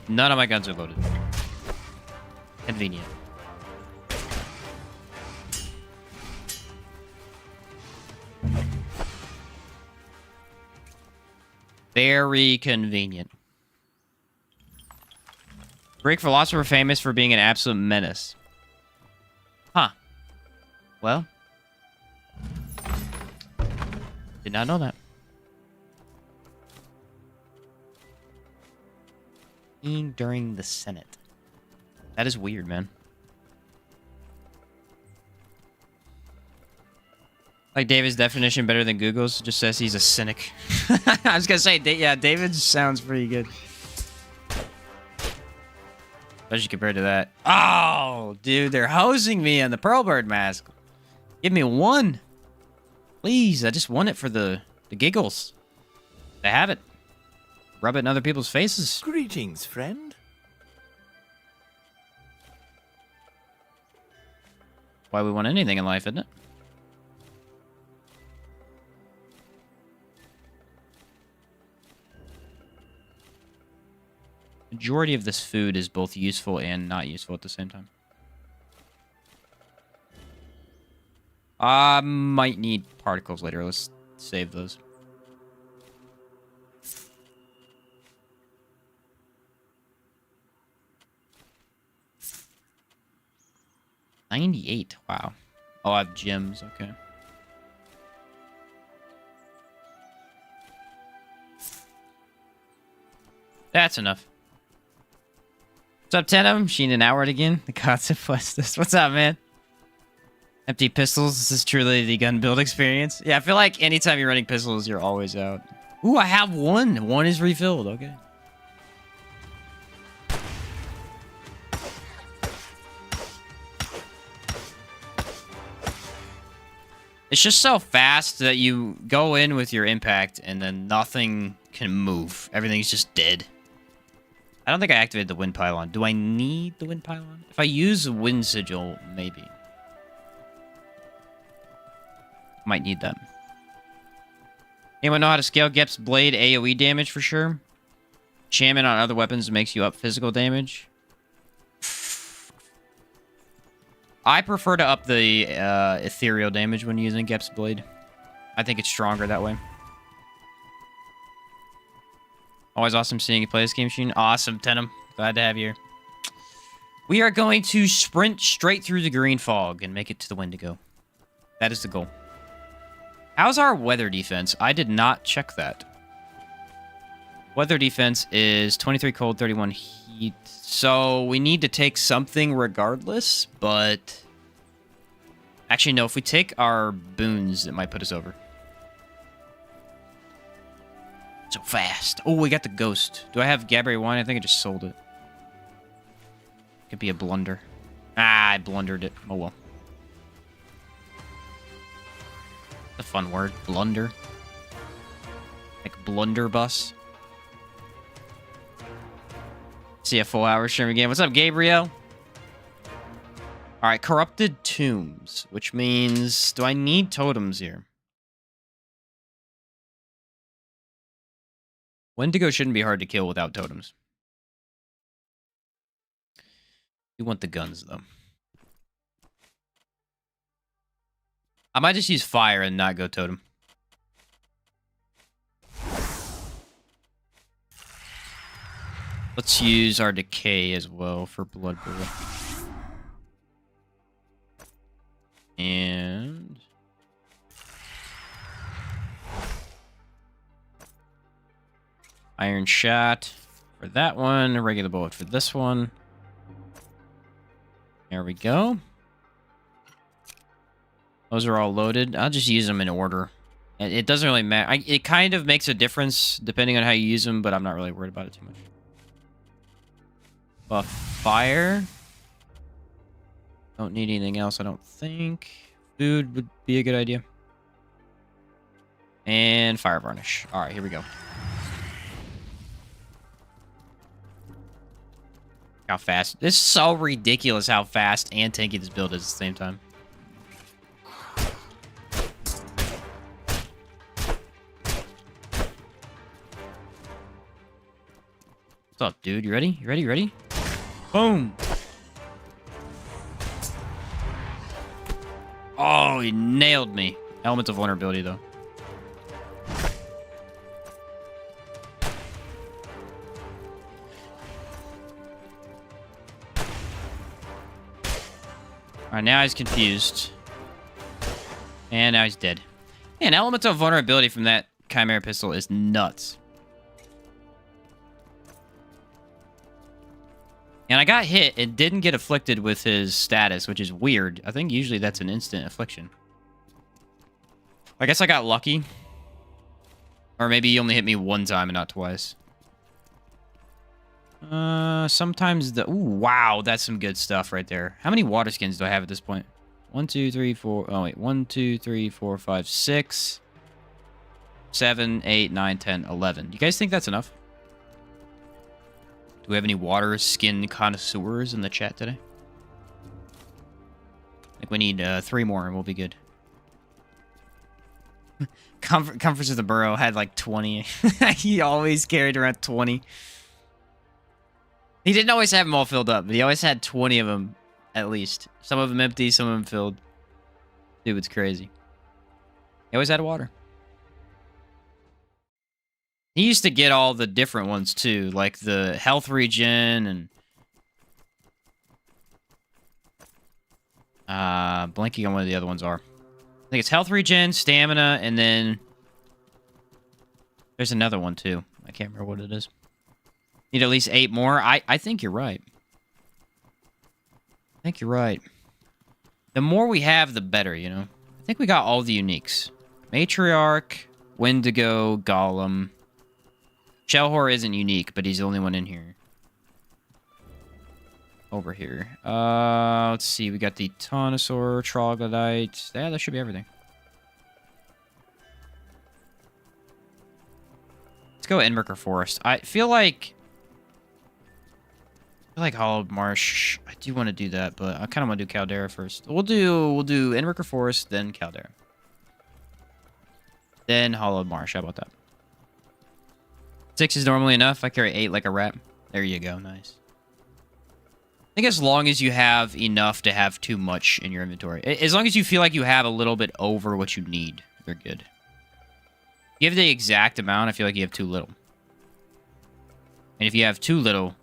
Speaker 1: None of my guns are loaded. Convenient. Very convenient. Greek philosopher famous for being an absolute menace. Huh. Well. Did not know that. During the Senate. That is weird, man. Like David's definition better than Google's. Just says he's a cynic. I was gonna say, yeah, David's sounds pretty good. Especially compared to that. Oh, dude, they're hosing me on the Pearlbird mask. Give me one. Please, I just want it for the giggles. I have it. Rub it in other people's faces.
Speaker 3: Greetings, friend.
Speaker 1: Why we want anything in life, isn't it? Majority of this food is both useful and not useful at the same time. I might need particles later. Let's save those. $98. Wow. Oh, I have gems. Okay. That's enough. What's up, Totem? Sheen and Howard again. The concept was this. What's up, man? Empty pistols. This is truly the gun build experience. Yeah, I feel like anytime you're running pistols, you're always out. Ooh, I have one. One is refilled. Okay. It's just so fast that you go in with your impact and then nothing can move. Everything's just dead. I don't think I activated the wind pylon. Do I need the wind pylon? If I use wind sigil, maybe. Might need them. Anyone know how to scale Gep's blade AoE damage for sure? Enchantment on other weapons makes you up physical damage. I prefer to up the ethereal damage when using Gep's blade. I think it's stronger that way. Always awesome seeing you play this game, Sheen. Awesome, Tenem. Glad to have you here. We are going to sprint straight through the green fog and make it to the Wendigo. That is the goal. How's our weather defense? I did not check that. Weather defense is 23 cold, 31 heat. So we need to take something regardless, but... Actually, no. If we take our boons, it might put us over. So fast. Oh, we got the ghost. Do I have Gabriel wine? I think I just sold it. Could be a blunder. Ah, I blundered it. Oh, well. A fun word. Blunder. Like blunderbuss. See a full hour stream again. What's up, Gabriel? Alright, corrupted tombs. Which means... Do I need totems here? Wendigo shouldn't be hard to kill without totems. You want the guns, though. I might just use fire and not go totem. Let's use our decay as well for blood bowl. And... Iron shot for that one. A regular bullet for this one. There we go. Those are all loaded. I'll just use them in order. It doesn't really matter. It kind of makes a difference depending on how you use them, but I'm not really worried about it too much. Buff fire. Don't need anything else, I don't think. Food would be a good idea. And fire varnish. Alright, here we go. How fast. This is so ridiculous how fast and tanky this build is at the same time. What's up, dude? You ready? You ready? You ready? Boom! Oh, he nailed me. Element of vulnerability, though. Alright, now he's confused. And now he's dead. Man, element of vulnerability from that Chimera pistol is nuts. And I got hit and didn't get afflicted with his status, which is weird. I think usually that's an instant affliction. I guess I got lucky. Or maybe he only hit me one time and not twice. Sometimes the... Ooh, wow, that's some good stuff right there. How many water skins do I have at this point? 1, 2, 3, 4... Oh, wait. 1, 2, 3, 4, 5, 6... 7, 8, 9, 10, 11. Do you guys think that's enough? Do we have any water skin connoisseurs in the chat today? I think we need 3 more and we'll be good. Comforts of the Burrow had like 20. He always carried around 20. He didn't always have them all filled up, but he always had 20 of them at least. Some of them empty, some of them filled. Dude, it's crazy. He always had water. He used to get all the different ones too, like the health regen and blanking on what the other ones are. I think it's health regen, stamina, and then there's another one too. I can't remember what it is. Need at least 8 more. I think you're right. I think you're right. The more we have, the better, you know? I think we got all the uniques. Matriarch, Wendigo, Golem. Shellhor isn't unique, but he's the only one in here. Over here. Let's see. We got the Tonosaur, Troglodyte. Yeah, that should be everything. Let's go Endmerker Forest. I feel like Hollowed Marsh. I do want to do that, but I kind of want to do Caldera first. We'll do Endmerker Forest, then Caldera. Then Hollowed Marsh. How about that? 6 is normally enough. I carry 8 like a rat. There you go. Nice. I think as long as you have enough to have too much in your inventory. As long as you feel like you have a little bit over what you need, you're good. If you have the exact amount, I feel like you have too little. And if you have too little,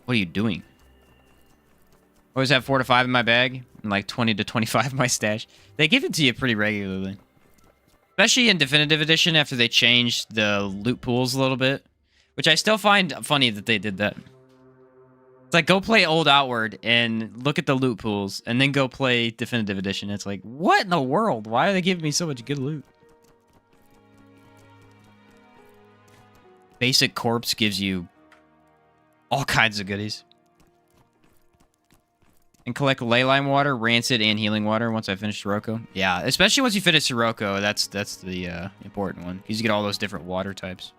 Speaker 1: what are you doing? I always have 4 to 5 in my bag and like 20 to 25 in my stash. They give it to you pretty regularly. Especially in Definitive Edition after they changed the loot pools a little bit. Which I still find funny that they did that. It's like, go play Old Outward and look at the loot pools, and then go play Definitive Edition. It's like, what in the world? Why are they giving me so much good loot? Basic Corpse gives you all kinds of goodies. And collect Leyline Water, Rancid, and Healing Water once I finish Sirocco. Yeah, especially once you finish Sirocco, that's the important one. Because you get all those different water types.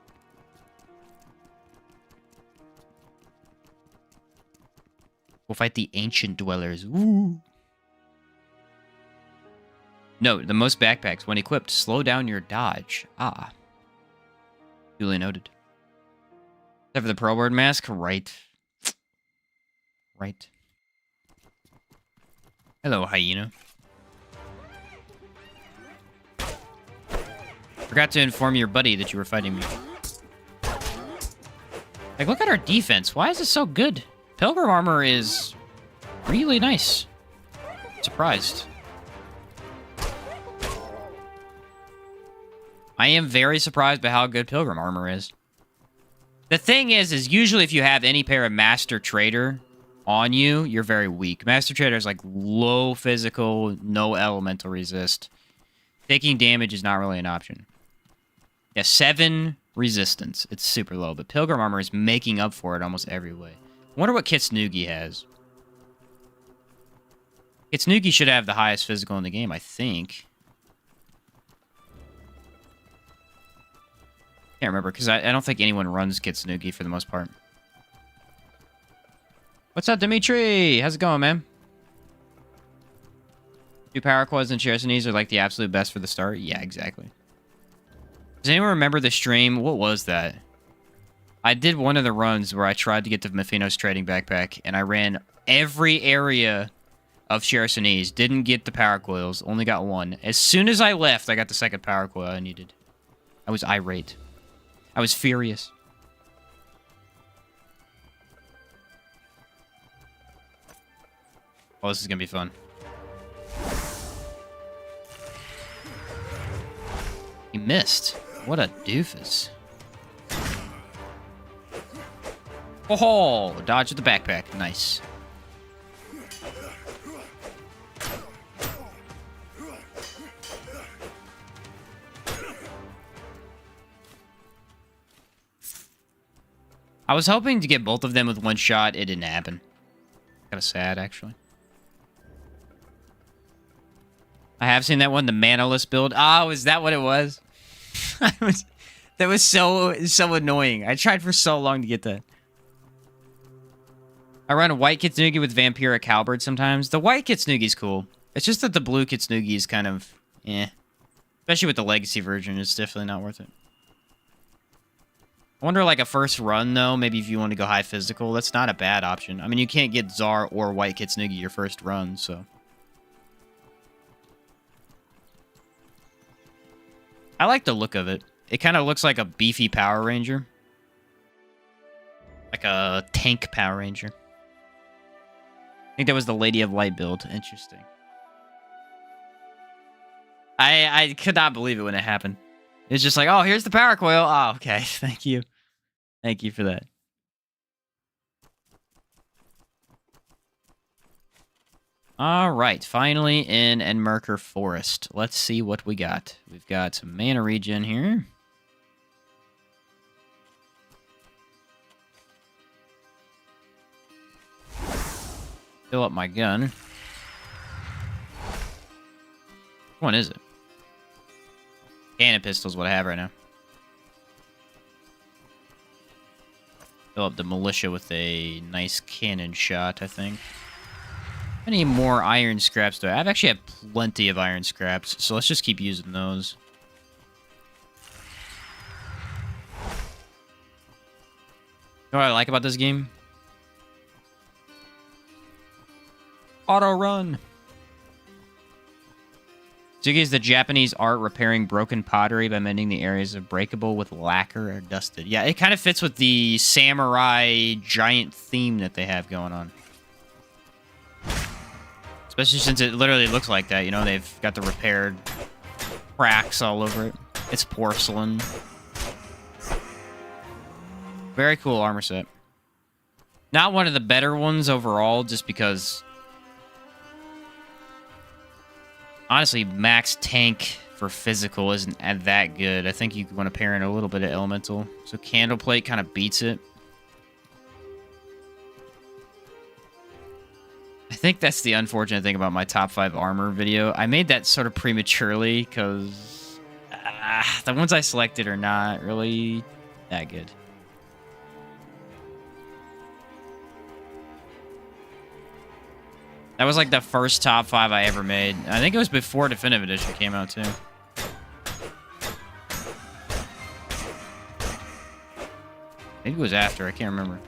Speaker 1: We'll fight the Ancient Dwellers. Ooh. Note, the most backpacks, when equipped, slow down your dodge. Ah. Duly noted. Except for the Pearl Bird Mask? Right. Right. Hello, Hyena. Forgot to inform your buddy that you were fighting me. Like, look at our defense. Why is it so good? Pilgrim armor is really nice. Surprised. I am very surprised by how good Pilgrim armor is. The thing is usually if you have any pair of Master Trader on you, you're very weak. Master Trader is like low physical, no elemental resist. Taking damage is not really an option. Yeah, 7 resistance. It's super low, but Pilgrim armor is making up for it almost every way. I wonder what Kitsunugi has. Kitsunugi should have the highest physical in the game, I think. Can't remember, because I don't think anyone runs Kitsunugi for the most part. What's up, Dimitri? How's it going, man? 2 Power Quads and Chersonese are like the absolute best for the start? Yeah, exactly. Does anyone remember the stream? What was that? I did one of the runs where I tried to get to Mefino's trading backpack, and I ran every area of Chersonese. Didn't get the power coils, only got 1. As soon as I left, I got the second power coil I needed. I was irate. I was furious. Oh, this is gonna be fun. He missed. What a doofus. Oh, dodge with the backpack. Nice. I was hoping to get both of them with one shot. It didn't happen. Kind of sad, actually. I have seen that one, the manaless build. Oh, is that what it was? That was so annoying. I tried for so long to get that. I run a white Kitsunugi with Vampiric Halberd sometimes. The white Kitsunugi's cool. It's just that the blue Kitsunugi is kind of, eh. Especially with the legacy version, it's definitely not worth it. I wonder, like, a first run, though, maybe if you want to go high physical, that's not a bad option. I mean, you can't get Tsar or white Kitsunugi your first run, so. I like the look of it. It kind of looks like a beefy Power Ranger. Like a tank Power Ranger. I think that was the Lady of Light build. Interesting. I could not believe it when it happened. It's just like, oh, here's the power coil. Oh, okay. Thank you. Thank you for that. All right. Finally in Enmerker Forest. Let's see what we got. We've got some mana regen here. Fill up my gun. Which one is it? Cannon pistol is what I have right now. Fill up the militia with a nice cannon shot, I think. I need more iron scraps, though. I've actually have plenty of iron scraps, so let's just keep using those. You know what I like about this game? Auto run. Zugi is the Japanese art repairing broken pottery by mending the areas of breakable with lacquer or dusted. Yeah, it kind of fits with the samurai giant theme that they have going on. Especially since it literally looks like that, you know, they've got the repaired cracks all over it. It's porcelain. Very cool armor set. Not one of the better ones overall, just because... Honestly, max tank for physical isn't that good. I think you want to pair in a little bit of elemental. So Candleplate kind of beats it. I think that's the unfortunate thing about my top 5 armor video. I made that sort of prematurely because the ones I selected are not really that good. That was like the first top 5 I ever made. I think it was before Definitive Edition came out, too. Maybe it was after. I can't remember.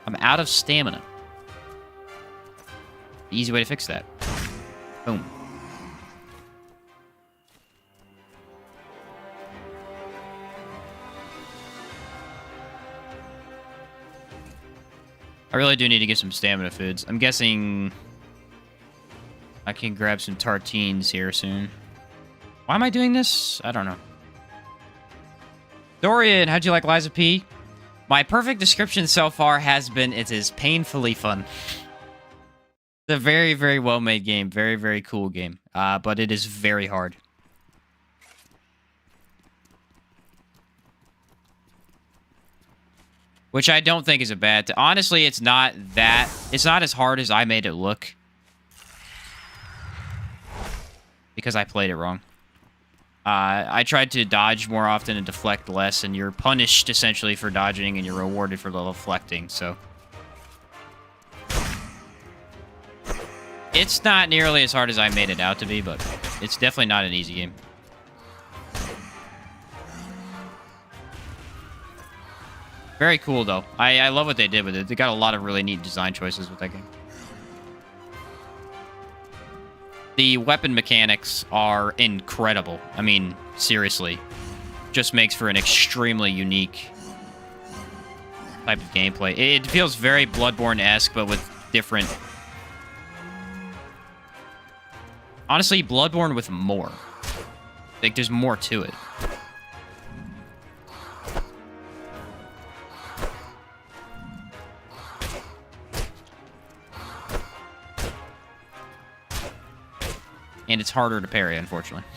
Speaker 1: I'm out of stamina. Easy way to fix that. Boom. I really do need to get some stamina foods. I'm guessing... I can grab some tartines here soon. Why am I doing this? I don't know. Dorian, how'd you like Liza P? My perfect description so far has been, it is painfully fun. It's a very, very well-made game. Very, very cool game. But it is very hard. Which I don't think is a bad thing. Honestly, it's not that... It's not as hard as I made it look. Because I played it wrong. I tried to dodge more often and deflect less, and you're punished, essentially, for dodging, and you're rewarded for the deflecting, so... It's not nearly as hard as I made it out to be, but it's definitely not an easy game. Very cool, though. I love what they did with it. They got a lot of really neat design choices with that game. The weapon mechanics are incredible. I mean, seriously. Just makes for an extremely unique type of gameplay. It feels very Bloodborne-esque, but with different... Honestly, Bloodborne with more. Like, there's more to it. And it's harder to parry, unfortunately,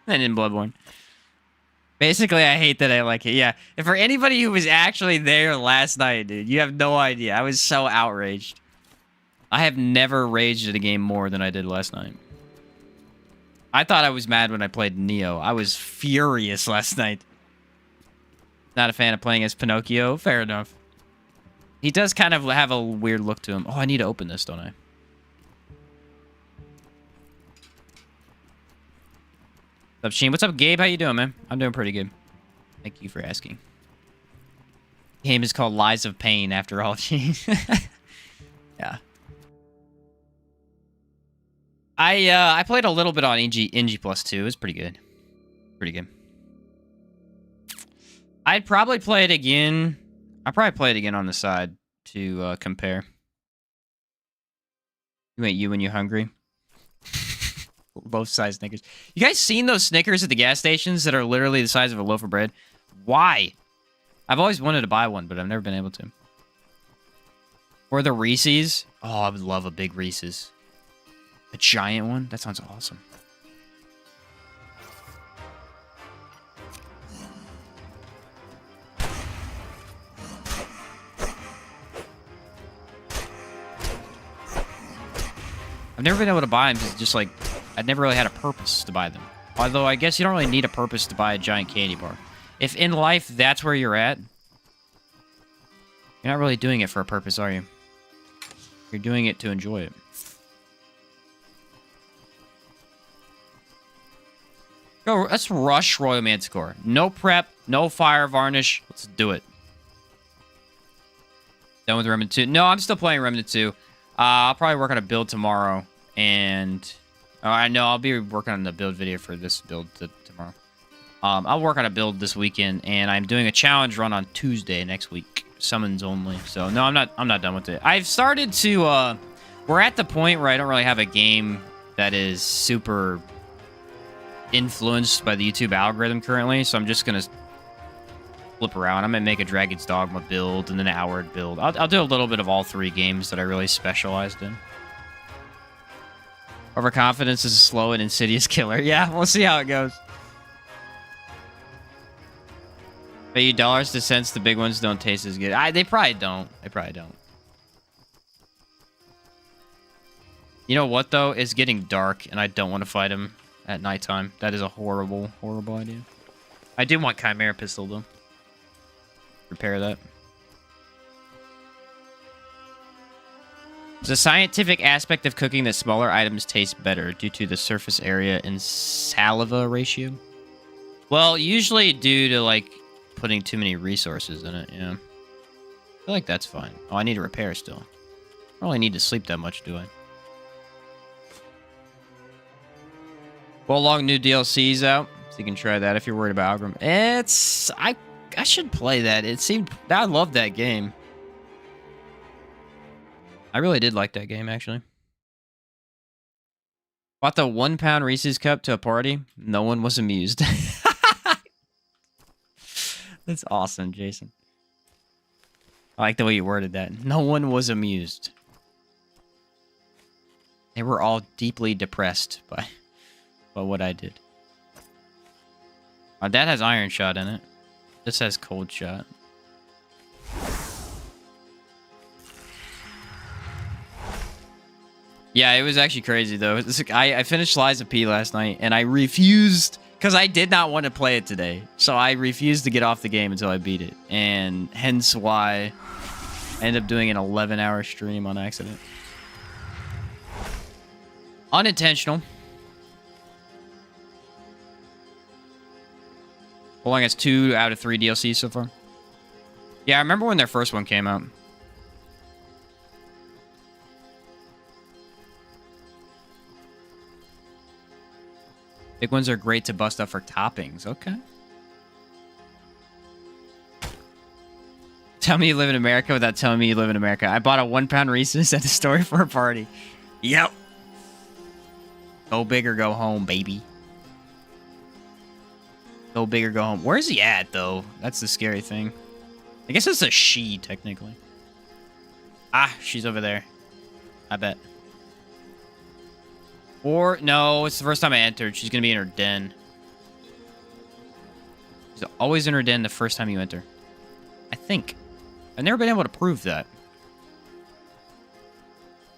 Speaker 1: than in Bloodborne. Basically, I hate that I like it. Yeah. And for anybody who was actually there last night, dude, you have no idea. I was so outraged. I have never raged at a game more than I did last night. I thought I was mad when I played Neo. I was furious last night. Not a fan of playing as Pinocchio. Fair enough. He does kind of have a weird look to him. Oh, I need to open this, don't I? What's up, Sheen? What's up, Gabe? How you doing, man? I'm doing pretty good. Thank you for asking. The game is called Lies of Pain, after all, Sheen. Yeah. I played a little bit on NG Plus 2. It was pretty good. Pretty good. I'd probably play it again. I'll probably play it again on the side to compare. You ain't you when you're hungry. Both size Snickers. You guys seen those Snickers at the gas stations that are literally the size of a loaf of bread? Why? I've always wanted to buy one, but I've never been able to. Or the Reese's. Oh, I would love a big Reese's. A giant one? That sounds awesome. I've never been able to buy them because just like, I'd never really had a purpose to buy them. Although I guess you don't really need a purpose to buy a giant candy bar. If in life that's where you're at, you're not really doing it for a purpose, are you? You're doing it to enjoy it. Go, let's rush Royal Manticore. No prep, no fire varnish. Let's do it. Done with Remnant 2. No, I'm still playing Remnant 2. I'll probably work on a build tomorrow, and I know I'll be working on the build video for this build tomorrow. I'll work on a build this weekend, and I'm doing a challenge run on Tuesday next week, summons only. So no, I'm not done with it. I've started to. We're at the point where I don't really have a game that is super influenced by the YouTube algorithm currently, so I'm just gonna flip around. I'm gonna make a Dragon's Dogma build and then an Howard build. I'll do a little bit of all three games that I really specialized in. Overconfidence is a slow and insidious killer. Yeah, we'll see how it goes. Pay you dollars to sense the big ones don't taste as good. They probably don't. They probably don't. You know what, though? It's getting dark, and I don't want to fight him at nighttime. That is a horrible, horrible idea. I do want Chimera Pistol, though. Repair that. There's a scientific aspect of cooking that smaller items taste better due to the surface area and saliva ratio. Well, usually due to, like, putting too many resources in it, yeah. I feel like that's fine. Oh, I need to repair still. I don't really need to sleep that much, do I? Well, long new DLC's out, so you can try that if you're worried about algorithm. I should play that. It seemed... I love that game. I really did like that game, actually. Bought the 1 pound Reese's cup to a party. No one was amused. That's awesome, Jason. I like the way you worded that. No one was amused. They were all deeply depressed by what I did. That has Iron Shot in it. This has Cold Shot. Yeah, it was actually crazy, though. I finished Lies of P last night, and I refused, because I did not want to play it today. So I refused to get off the game until I beat it. And hence why I ended up doing an 11-hour stream on accident. Unintentional. Pulling us 2 out of 3 DLCs so far. Yeah, I remember when their first one came out. Big ones are great to bust up for toppings. Okay. Tell me you live in America without telling me you live in America. I bought a 1 pound Reese's at the store for a party. Yep. Go big or go home, baby. Go big or go home. Where's he at, though? That's the scary thing. I guess it's a she, technically. Ah, she's over there. I bet. Or, no, it's the first time I entered. She's going to be in her den. She's always in her den the first time you enter. I think. I've never been able to prove that.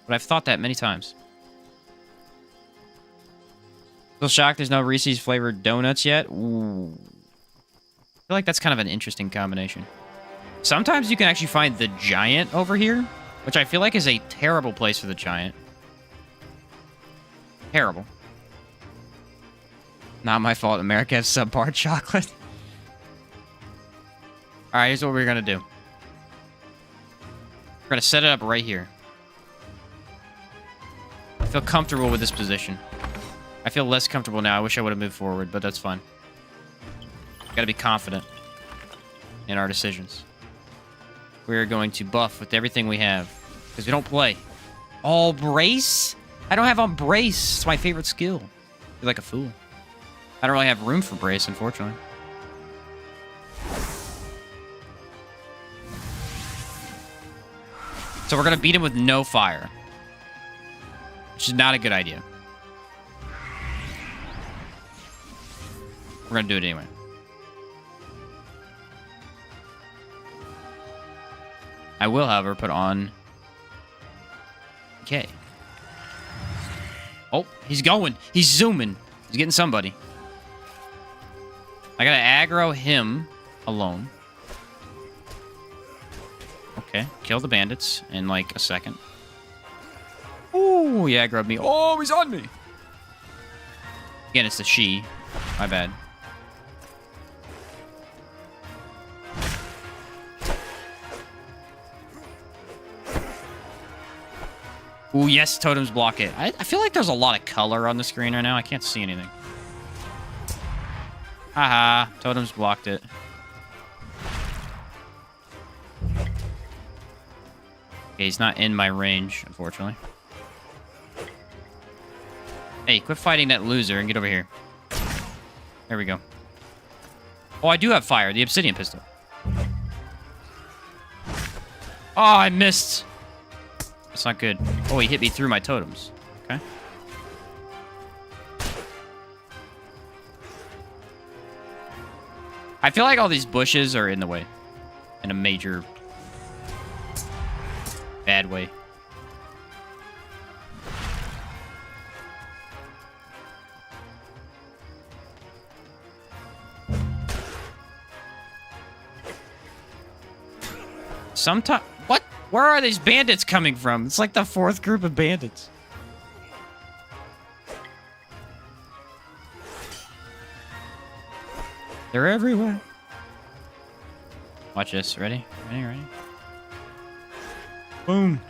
Speaker 1: But I've thought that many times. Still shocked there's no Reese's flavored donuts yet? Ooh. I feel like that's kind of an interesting combination. Sometimes you can actually find the giant over here, which I feel like is a terrible place for the giant. Terrible. Not my fault. America has subpar chocolate. Alright, here's what we're going to do. We're going to set it up right here. I feel comfortable with this position. I feel less comfortable now. I wish I would have moved forward, but that's fine. Gotta be confident in our decisions. We're going to buff with everything we have, because we don't play. Oh, brace? I don't have on brace. It's my favorite skill. I feel like a fool. I don't really have room for brace, unfortunately. So we're going to beat him with no fire. Which is not a good idea. We're going to do it anyway. I will, however, put on... Okay. Oh, he's going. He's zooming. He's getting somebody. I gotta aggro him alone. Okay, kill the bandits in like a second. Ooh, he aggroed me. Oh, he's on me. Again, it's the she. My bad. Ooh, yes, totems block it. I feel like there's a lot of color on the screen right now. I can't see anything. Haha, totems blocked it. Okay, he's not in my range, unfortunately. Hey, quit fighting that loser and get over here. There we go. Oh, I do have fire. The obsidian pistol. Oh, I missed. That's not good. Oh, he hit me through my totems. Okay. I feel like all these bushes are in the way. In a major... bad way. Sometimes... What? Where are these bandits coming from? It's like the fourth group of bandits. They're everywhere. Watch this. Ready? Ready? Ready? Boom.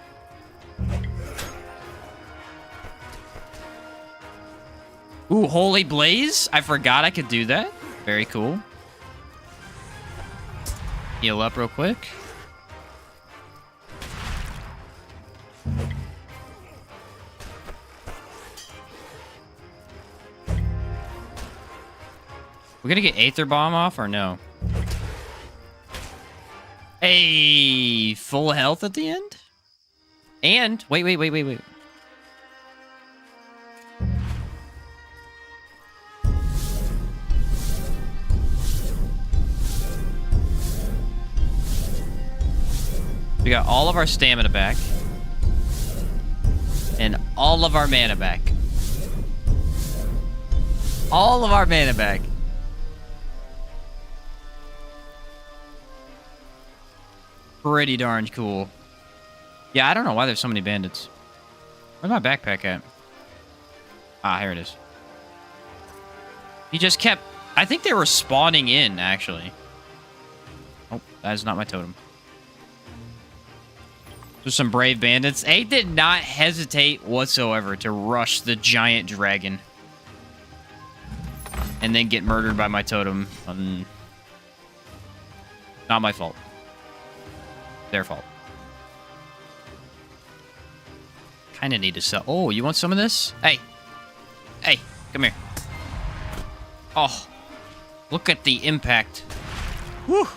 Speaker 1: Ooh, Holy Blaze. I forgot I could do that. Very cool. Heal up real quick. We're gonna get Aether Bomb off or no? Hey, full health at the end? And, wait. We got all of our stamina back. And all of our mana back. All of our mana back. Pretty darn cool. Yeah, I don't know why there's so many bandits. Where's my backpack at? Ah, here it is. He just kept... I think they were spawning in, actually. Oh, that is not my totem. There's some brave bandits. They did not hesitate whatsoever to rush the giant dragon. And then get murdered by my totem. Not my fault. Their fault. Kind of need to sell. Oh, you want some of this? Hey. Hey, come here. Oh. Look at the impact. Woo.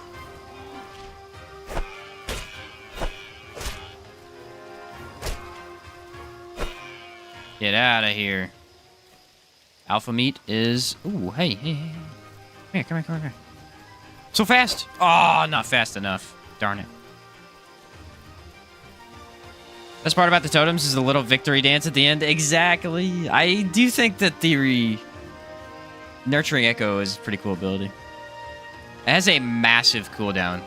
Speaker 1: Get out of here. Alpha meat is... Ooh, hey. Come here. So fast! Oh, not fast enough. Darn it. Best part about the totems is the little victory dance at the end. Exactly. I do think that the Nurturing Echo is a pretty cool ability. It has a massive cooldown.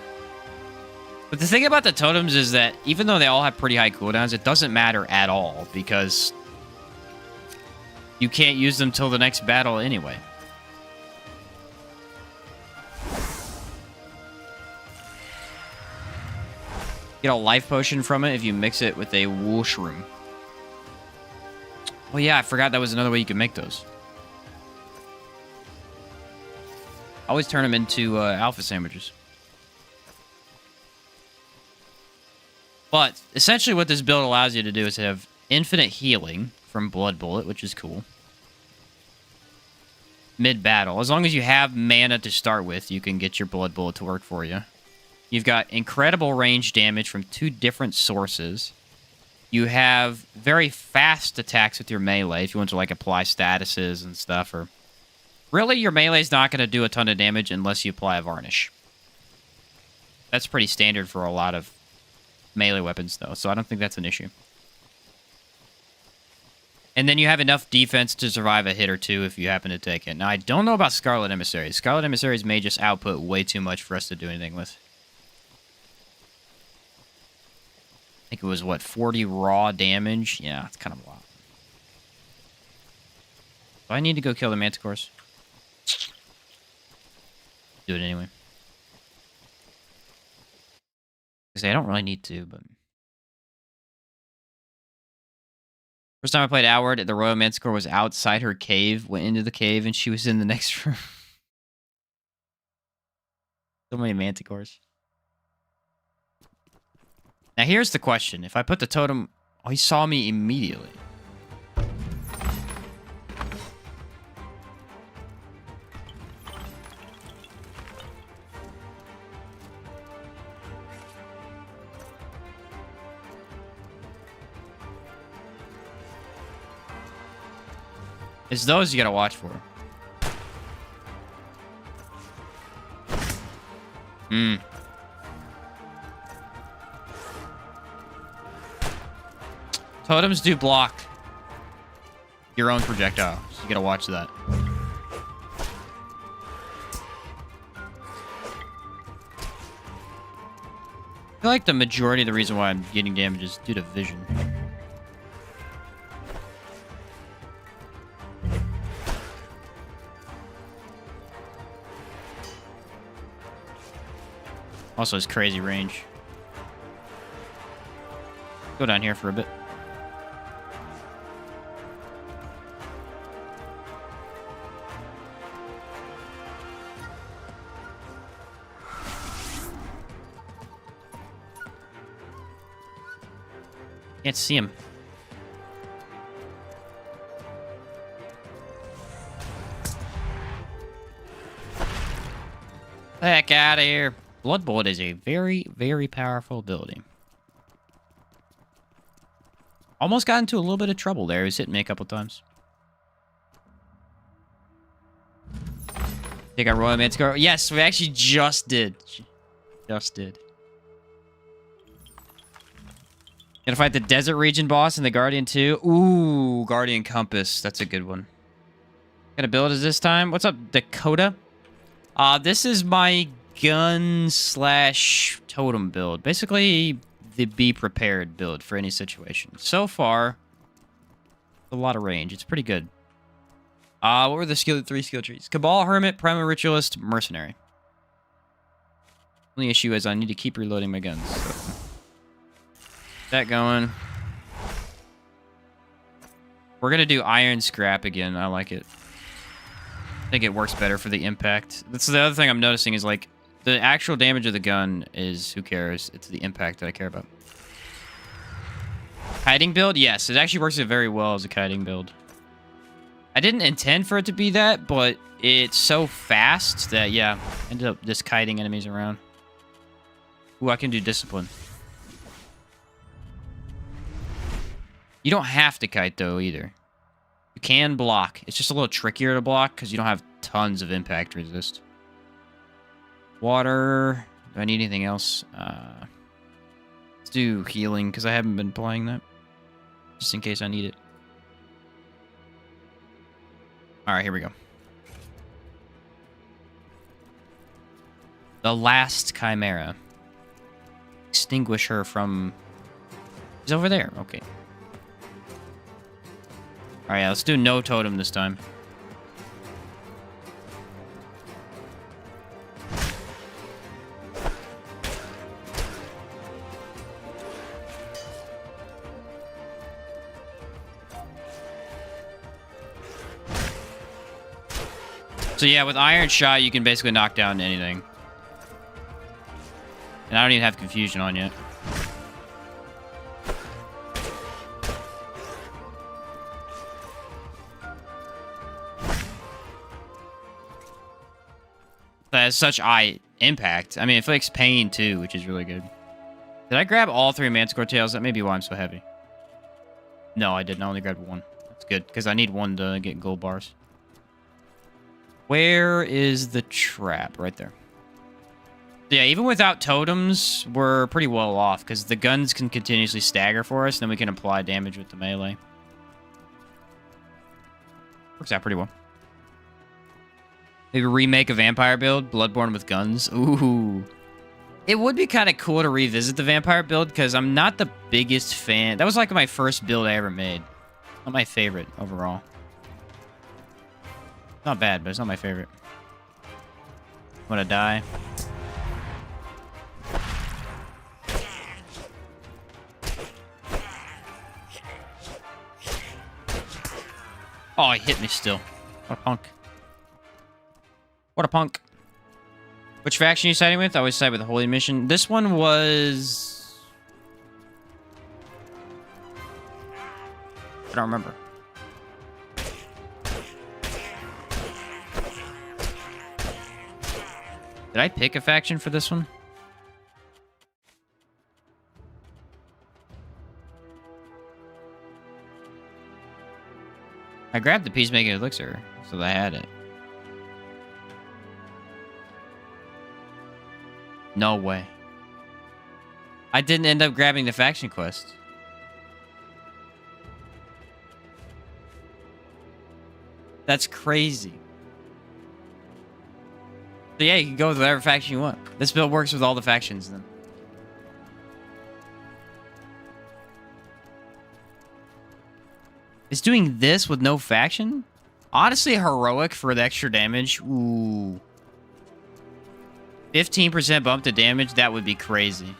Speaker 1: But the thing about the totems is that even though they all have pretty high cooldowns, it doesn't matter at all because you can't use them till the next battle anyway. Get a life potion from it if you mix it with a wooshroom. Oh yeah, I forgot that was another way you could make those. Always turn them into alpha sandwiches. But essentially what this build allows you to do is have infinite healing from Blood Bullet, which is cool. Mid-battle. As long as you have mana to start with, you can get your Blood Bullet to work for you. You've got incredible range damage from 2 different sources. You have very fast attacks with your melee if you want to like apply statuses and stuff. Or really, your melee is not going to do a ton of damage unless you apply a varnish. That's pretty standard for a lot of melee weapons, though, so I don't think that's an issue. And then you have enough defense to survive a hit or two if you happen to take it. Now, I don't know about Scarlet Emissaries. Scarlet Emissaries may just output way too much for us to do anything with. I think it was, what, 40 raw damage? Yeah, it's kind of a lot. Do I need to go kill the Manticores? Do it anyway. I don't really need to, but... First time I played Outward, the Royal Manticore was outside her cave, went into the cave, and she was in the next room. So many Manticores. Now here's the question. If I put the totem... Oh, he saw me immediately. It's those you gotta watch for. Totems do block your own projectile, so you gotta watch that. I feel like the majority of the reason why I'm getting damage is due to vision. Also has crazy range. Go down here for a bit. Can't see him. Heck out of here. Blood Bullet is a very, very powerful ability. Almost got into a little bit of trouble there. He was hitting me a couple times. Take our Royal Manticore. Yes, we actually just did. Just did. Gonna fight the Desert Region boss and the Guardian too. Ooh, Guardian Compass. That's a good one. Gonna build it this time. What's up, Dakota? This is my gun / totem build. Basically, the be prepared build for any situation. So far, a lot of range. It's pretty good. What were the 3 skill trees? Cabal, Hermit, Primal Ritualist, Mercenary. Only issue is I need to keep reloading my guns. So. That going. We're gonna do Iron Scrap again. I like it. I think it works better for the impact. That's the other thing I'm noticing is like the actual damage of the gun is who cares. It's the impact that I care about. Kiting build? Yes, it actually works very well as a kiting build. I didn't intend for it to be that, but it's so fast that, yeah, ended up just kiting enemies around. Ooh, I can do Discipline. You don't have to kite, though, either. You can block. It's just a little trickier to block because you don't have tons of impact resist. Water. Do I need anything else? Let's do healing, because I haven't been playing that. Just in case I need it. Alright, here we go. The last Chimera. Extinguish her from... She's over there. Okay. Alright, yeah, let's do no totem this time. So yeah, with Iron Shot, you can basically knock down anything. And I don't even have Confusion on yet. That has such high impact. I mean, it inflicts pain too, which is really good. Did I grab all 3 Manticore Tails? That may be why I'm so heavy. No, I didn't. I only grabbed 1. That's good, because I need 1 to get gold bars. Where is the trap? Right there. Yeah, even without totems, we're pretty well off, because the guns can continuously stagger for us, and then we can apply damage with the melee. Works out pretty well. Maybe remake a vampire build, Bloodborne with guns. Ooh. It would be kind of cool to revisit the vampire build, because I'm not the biggest fan. That was like my first build I ever made. Not my favorite overall. Not bad, but it's not my favorite. Wanna die? Oh, he hit me still. What a punk. What a punk. Which faction are you siding with? I always side with the Holy Mission. This one was... I don't remember. Did I pick a faction for this one? I grabbed the Peacemaking Elixir, so I had it. No way. I didn't end up grabbing the faction quest. That's crazy. So yeah, you can go with whatever faction you want. This build works with all the factions then. It's doing this with no faction? Honestly, heroic for the extra damage. Ooh. 15% bump to damage, that would be crazy.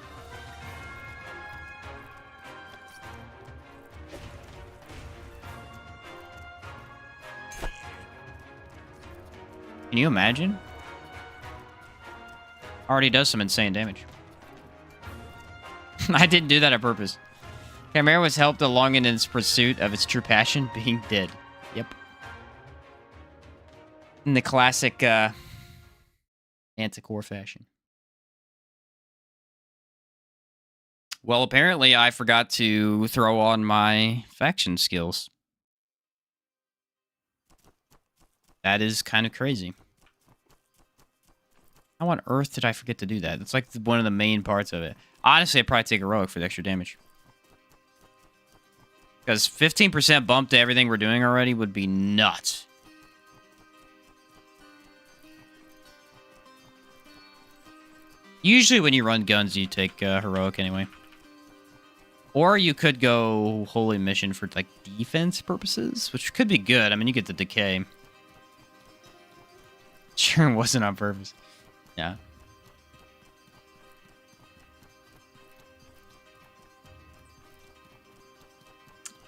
Speaker 1: Can you imagine? Already does some insane damage. I didn't do that on purpose. Chimera was helped along in its pursuit of its true passion, being dead. Yep. In the classic Manticore fashion. Well, apparently I forgot to throw on my faction skills. That is kind of crazy. How on earth did I forget to do that? That's like one of the main parts of it. Honestly, I'd probably take heroic for the extra damage. Because 15% bump to everything we're doing already would be nuts. Usually when you run guns, you take heroic anyway. Or you could go Holy Mission for like defense purposes, which could be good. I mean, you get the decay. Sure wasn't on purpose. Yeah.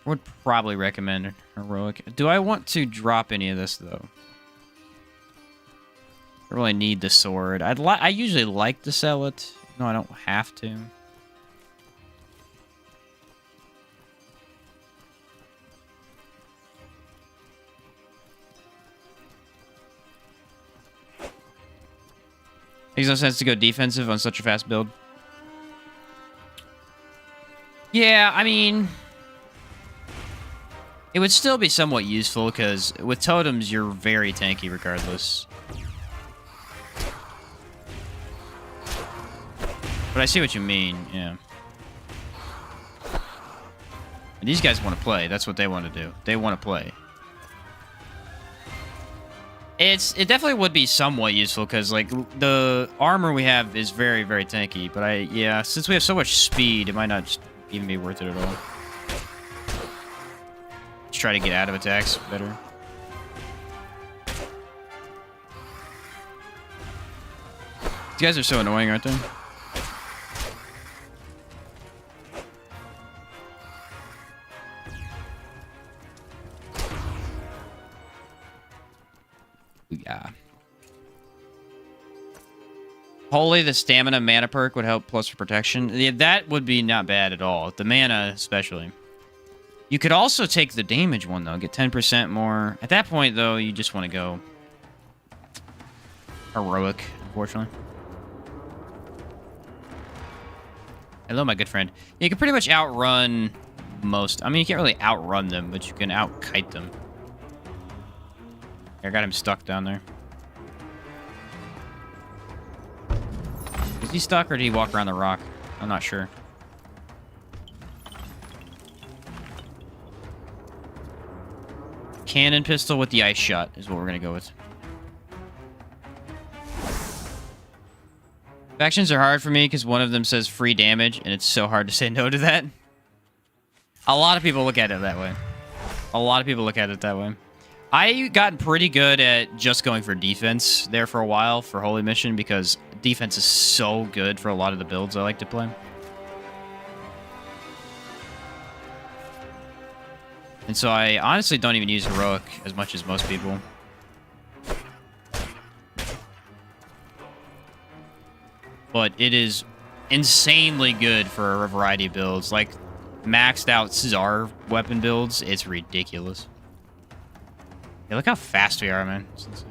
Speaker 1: Would probably recommend heroic. Do I want to drop any of this though? I really need the sword. I usually like to sell it. No, I don't have to. Makes no sense to go defensive on such a fast build. Yeah, I mean, it would still be somewhat useful because with totems, you're very tanky regardless. But I see what you mean, yeah. And these guys want to play. That's what they want to do. They want to play. It definitely would be somewhat useful because like the armor we have is very, very tanky. But yeah, since we have so much speed, it might not just even be worth it at all. Let's try to get out of attacks better. These guys are so annoying, aren't they? Yeah. Holy, the stamina mana perk would help plus for protection. Yeah, that would be not bad at all. The mana, especially. You could also take the damage one, though. Get 10% more. At that point, though, you just want to go heroic, unfortunately. Hello, my good friend. You can pretty much outrun most. I mean, you can't really outrun them, but you can outkite them. I got him stuck down there. Is he stuck or did he walk around the rock? I'm not sure. Cannon pistol with the ice shot is what we're going to go with. Factions are hard for me because one of them says free damage, and it's so hard to say no to that. A lot of people look at it that way. A lot of people look at it that way. I gotten pretty good at just going for defense there for a while for Holy Mission because defense is so good for a lot of the builds I like to play. And so I honestly don't even use heroic as much as most people. But it is insanely good for a variety of builds. Like maxed out tsar weapon builds, it's ridiculous. Yeah, look how fast we are, man. It's insane.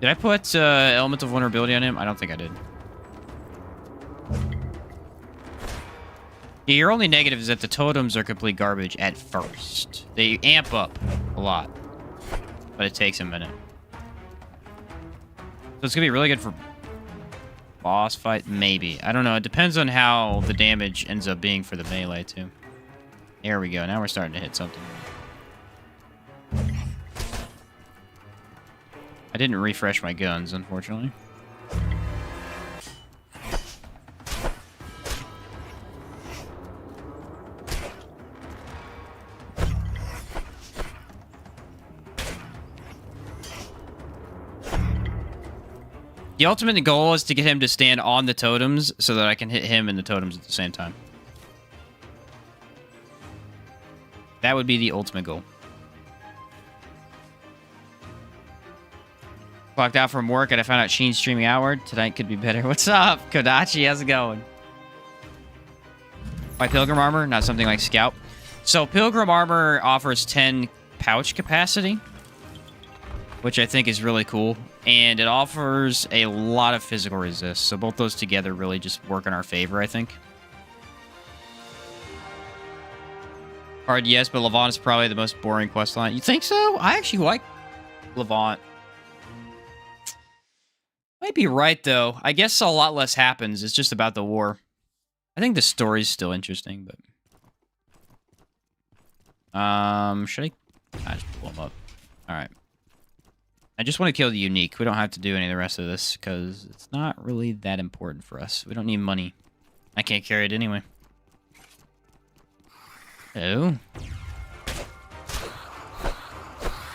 Speaker 1: Did I put Element of Vulnerability on him? I don't think I did. Yeah, your only negative is that the totems are complete garbage at first. They amp up a lot, but it takes a minute. So it's going to be really good for boss fight? Maybe. I don't know. It depends on how the damage ends up being for the melee, too. There we go. Now we're starting to hit something. I didn't refresh my guns, unfortunately. The ultimate goal is to get him to stand on the totems so that I can hit him and the totems at the same time. That would be the ultimate goal. Clocked out from work and I found out Sheen's streaming outward. Tonight could be better. What's up, Kodachi? How's it going? My Pilgrim Armor, not something like Scout. So Pilgrim Armor offers 10 pouch capacity, which I think is really cool. And it offers a lot of physical resist. So both those together really just work in our favor, I think. Hard, yes, but Levant is probably the most boring questline. You think so? I actually like Levant. Might be right, though. I guess a lot less happens. It's just about the war. I think the story's still interesting, but... should I just pull them up. Alright. I just want to kill the unique. We don't have to do any of the rest of this, because it's not really that important for us. We don't need money. I can't carry it anyway. Oh.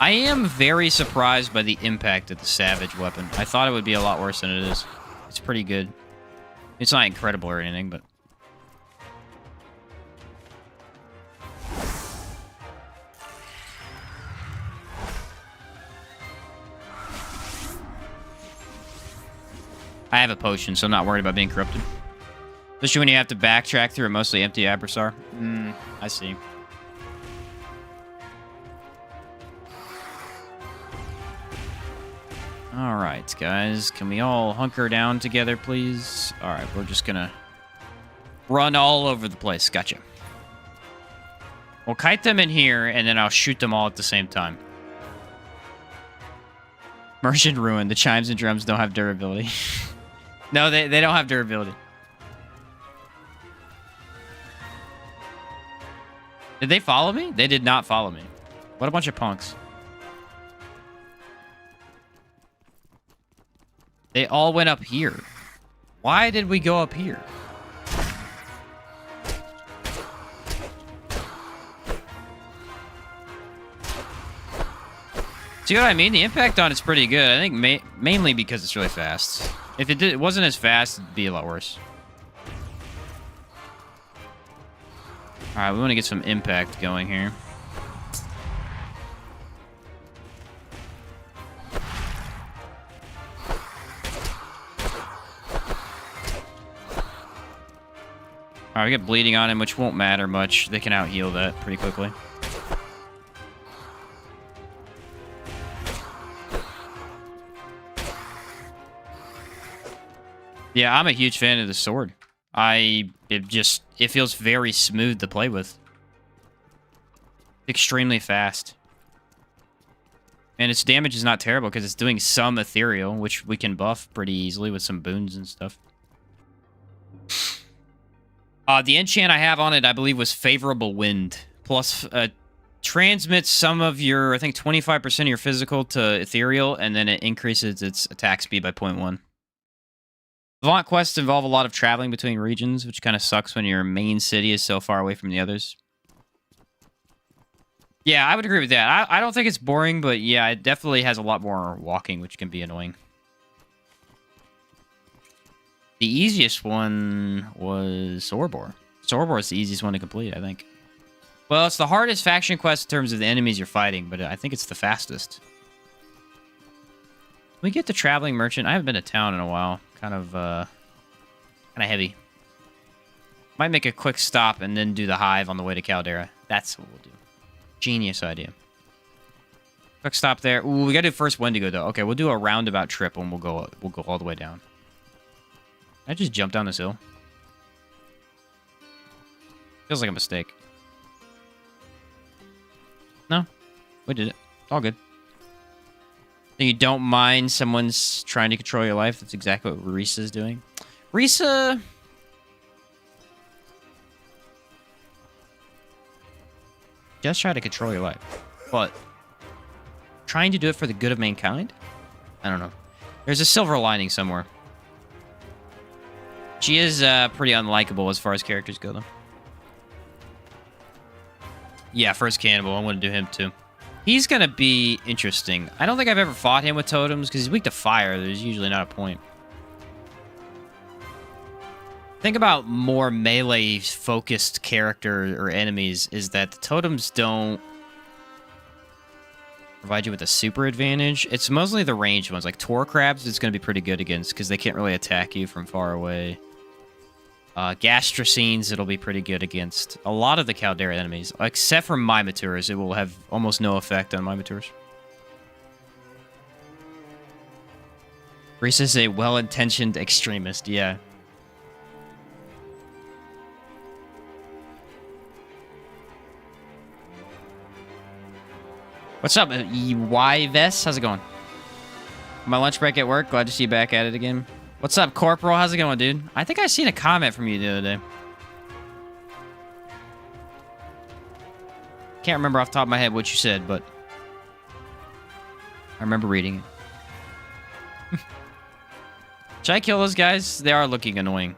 Speaker 1: I am very surprised by the impact of the Savage weapon. I thought it would be a lot worse than it is. It's pretty good. It's not incredible or anything, but... I have a potion, so I'm not worried about being corrupted. Especially when you have to backtrack through a mostly empty Abrasar. I see. Alright, guys. Can we all hunker down together, please? Alright, we're just gonna run all over the place. Gotcha. We'll kite them in here, and then I'll shoot them all at the same time. Merchant Ruin. The chimes and drums don't have durability. No, they don't have durability. Did they follow me? They did not follow me. What a bunch of punks. They all went up here. Why did we go up here? See what I mean? The impact on it's pretty good. I think mainly because it's really fast. If it wasn't as fast, it'd be a lot worse. Alright, we want to get some impact going here. Alright, we get bleeding on him, which won't matter much. They can out-heal that pretty quickly. Yeah, I'm a huge fan of the sword. It feels very smooth to play with. Extremely fast. And its damage is not terrible because it's doing some ethereal, which we can buff pretty easily with some boons and stuff. The enchant I have on it, I believe, was Favorable Wind. Plus, transmits some of your, I think, 25% of your physical to ethereal, and then it increases its attack speed by 0.1. Avant quests involve a lot of traveling between regions, which kind of sucks when your main city is so far away from the others. Yeah, I would agree with that. I don't think it's boring, but yeah, it definitely has a lot more walking, which can be annoying. The easiest one was Sorbor. Sorbor is the easiest one to complete, I think. Well, it's the hardest faction quest in terms of the enemies you're fighting, but I think it's the fastest. We get the Traveling Merchant. I haven't been to town in a while. Kind of heavy. Might make a quick stop and then do the Hive on the way to Caldera. That's what we'll do. Genius idea. Quick stop there. Ooh, we gotta do first Wendigo though. Okay, we'll do a roundabout trip and we'll go all the way down. Can I just jump down this hill? Feels like a mistake. No, we did it. It's all good. And you don't mind someone's trying to control your life. That's exactly what Risa's doing. Risa... just try to control your life. But trying to do it for the good of mankind? I don't know. There's a silver lining somewhere. She is pretty unlikable as far as characters go, though. Yeah, first Cannibal. I want to do him, too. He's going to be interesting. I don't think I've ever fought him with totems, because he's weak to fire. There's usually not a point. Think about more melee-focused character or enemies is that the totems don't provide you with a super advantage. It's mostly the ranged ones. Like Tor Crabs, it's going to be pretty good against, because they can't really attack you from far away. Gastrocines, it'll be pretty good against a lot of the Caldera enemies. Except for Mimatours, it will have almost no effect on Mimatours. Reese is a well-intentioned extremist, yeah. What's up, YVS? How's it going? My lunch break at work. Glad to see you back at it again. What's up, Corporal? How's it going, dude? I think I seen a comment from you the other day. Can't remember off the top of my head what you said, but I remember reading it. Should I kill those guys? They are looking annoying.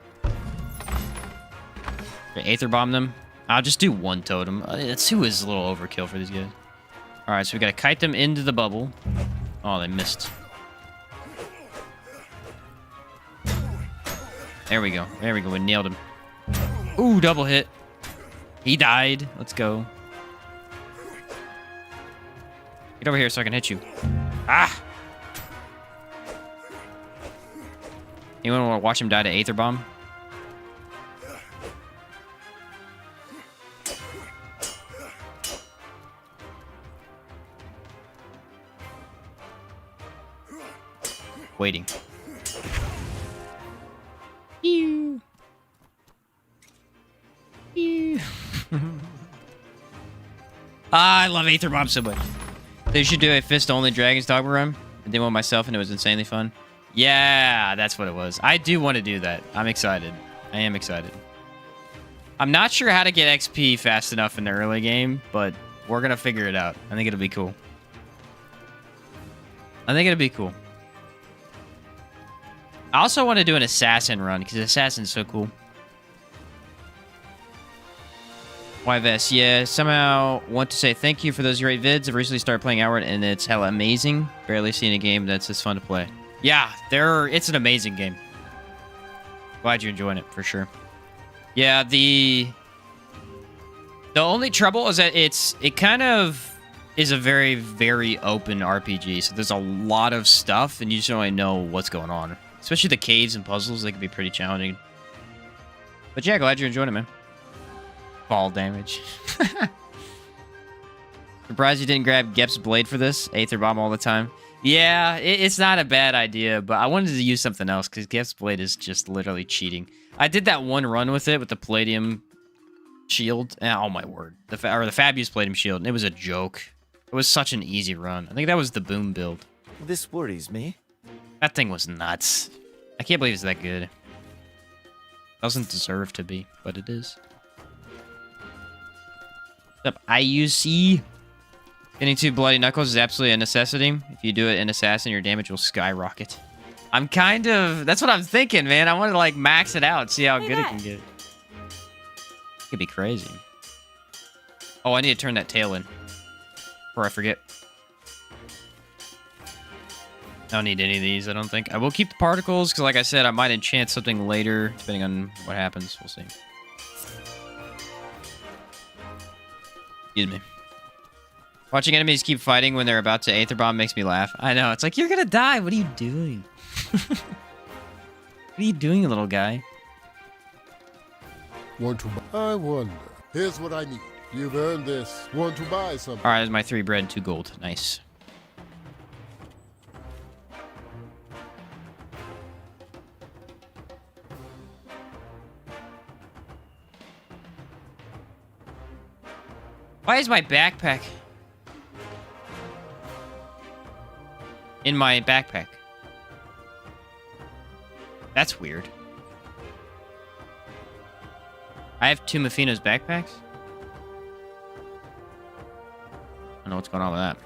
Speaker 1: Aether bomb them? I'll just do one totem. That's who is a little overkill for these guys. Alright, so we gotta kite them into the bubble. Oh, they missed. There we go. There we go. We nailed him. Ooh, double hit. He died. Let's go. Get over here so I can hit you. Ah! Anyone want to watch him die to Aether Bomb? Waiting. Ew. Ew. I love Aether Bomb so much. They should do a fist-only Dragon's Dogma run. I did one myself, and it was insanely fun. Yeah, that's what it was. I do want to do that. I'm excited. I am excited. I'm not sure how to get XP fast enough in the early game, but we're going to figure it out. I think it'll be cool. I think it'll be cool. I also want to do an assassin run, because assassin's so cool. YVS, yeah, somehow want to say thank you for those great vids. I've recently started playing Outward, and it's hella amazing. Barely seen a game that's this fun to play. Yeah, it's an amazing game. Glad you're enjoying it, for sure. Yeah, the only trouble is that it kind of is a very, very open RPG, so there's a lot of stuff, and you just don't really know what's going on. Especially the caves and puzzles, they can be pretty challenging. But yeah, glad you're enjoying it, man. Fall damage. Surprised you didn't grab Gep's blade for this. Aether bomb all the time. Yeah, it's not a bad idea, but I wanted to use something else because Gep's blade is just literally cheating. I did that one run with it with the palladium shield. Oh my word. The Fabius palladium shield, and it was a joke. It was such an easy run. I think that was the boom build.
Speaker 3: This worries me.
Speaker 1: That thing was nuts. I can't believe it's that good. Doesn't deserve to be, but it is. What's up, IUC? Getting 2 bloody knuckles is absolutely a necessity. If you do it in assassin, your damage will skyrocket. I'm kind of... That's what I'm thinking, man. I want to, like, max it out, see how good it can get. It could be crazy. Oh, I need to turn that tail in. Before I forget. I don't need any of these, I don't think. I will keep the particles, because like I said, I might enchant something later, depending on what happens. We'll see. Excuse me. Watching enemies keep fighting when they're about to Aether Bomb makes me laugh. I know, it's like, you're gonna die! What are you doing? What are you doing, little guy?
Speaker 4: Want to buy? I wonder. Here's what I need. You've earned this. Want to buy something?
Speaker 1: Alright, there's my 3 bread and 2 gold. Nice. Why is my backpack in my backpack? That's weird. I have 2 Mafino's backpacks? I don't know what's going on with that.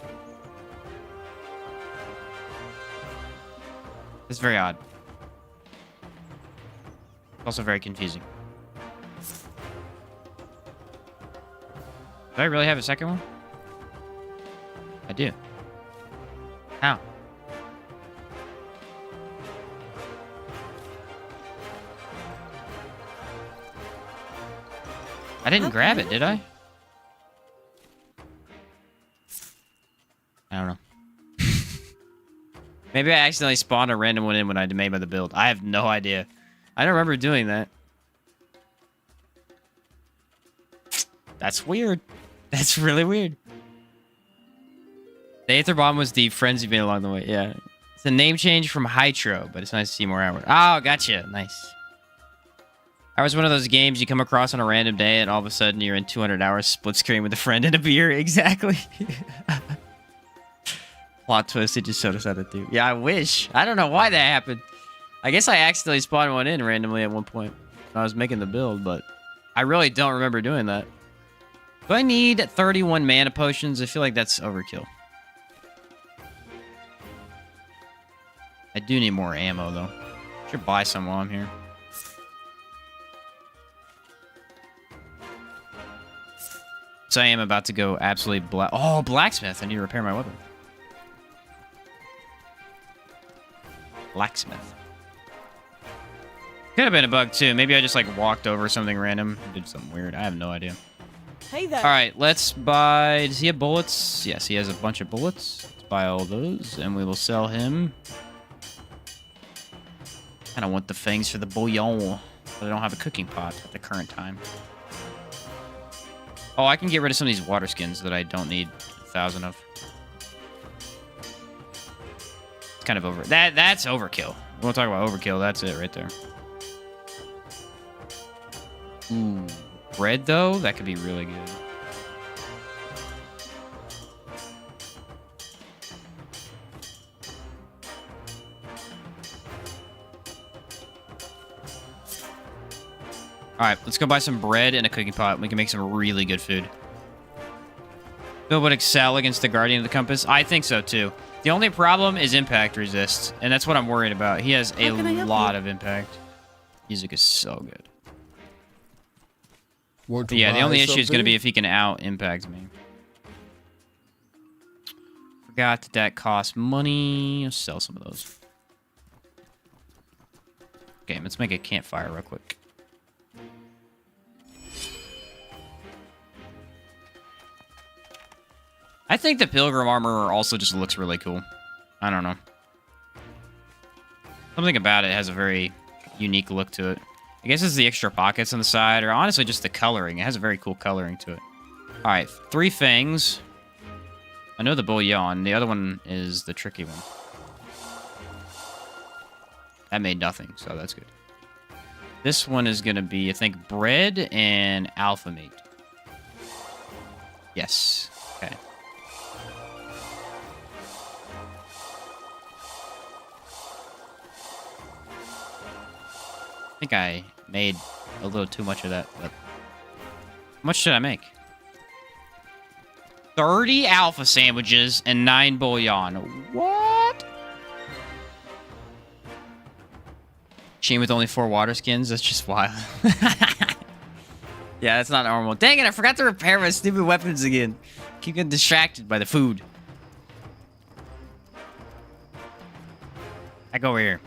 Speaker 1: It's very odd. It's also very confusing. Do I really have a second one? I do. How? I didn't grab it, did I? I don't know. Maybe I accidentally spawned a random one in when I made the build. I have no idea. I don't remember doing that. That's weird. That's really weird. The Aether Bomb was the friends you've made along the way. Yeah. It's a name change from Hydro, but it's nice to see more Outward. Oh, gotcha. Nice. I was one of those games you come across on a random day and all of a sudden you're in 200 hours split screen with a friend and a beer. Exactly. Plot twist, it just showed us how to do. Yeah, I wish. I don't know why that happened. I guess I accidentally spawned one in randomly at one point when I was making the build, but I really don't remember doing that. Do I need 31 mana potions? I feel like that's overkill. I do need more ammo, though. Should buy some while I'm here. So I am about to go absolutely black. Oh, blacksmith. I need to repair my weapon. Blacksmith. Could have been a bug, too. Maybe I just, like, walked over something random and did something weird. I have no idea.
Speaker 2: Hey there.
Speaker 1: All right, let's buy... Does he have bullets? Yes, he has a bunch of bullets. Let's buy all those, and we will sell him. I don't want the fangs for the bouillon, but I don't have a cooking pot at the current time. Oh, I can get rid of some of these water skins that I don't need 1,000 of. It's kind of over... That's overkill. We'll talk about overkill. That's it right there. Ooh. Bread, though? That could be really good. Alright, let's go buy some bread and a cooking pot. We can make some really good food. Bill would excel against the Guardian of the Compass. I think so, too. The only problem is impact resist, and that's what I'm worried about. He has a lot of impact. Music is so good. But yeah, the only issue is going to be if he can out-impact me. Forgot that costs money. Let's sell some of those. Okay, let's make a campfire real quick. I think the Pilgrim armor also just looks really cool. I don't know. Something about it has a very unique look to it. I guess it's the extra pockets on the side, or honestly just the coloring. It has a very cool coloring to it. Alright, 3 fangs. I know the bullion. The other one is the tricky one. That made nothing, so that's good. This one is going to be, I think, bread and alpha meat. Yes. Okay. I think I made a little too much of that, but how much did I make? 30 alpha sandwiches and 9 bullion. What? Chain with only 4 water skins? That's just wild. Yeah, that's not normal. Dang it, I forgot to repair my stupid weapons again. Keep getting distracted by the food. I go over here.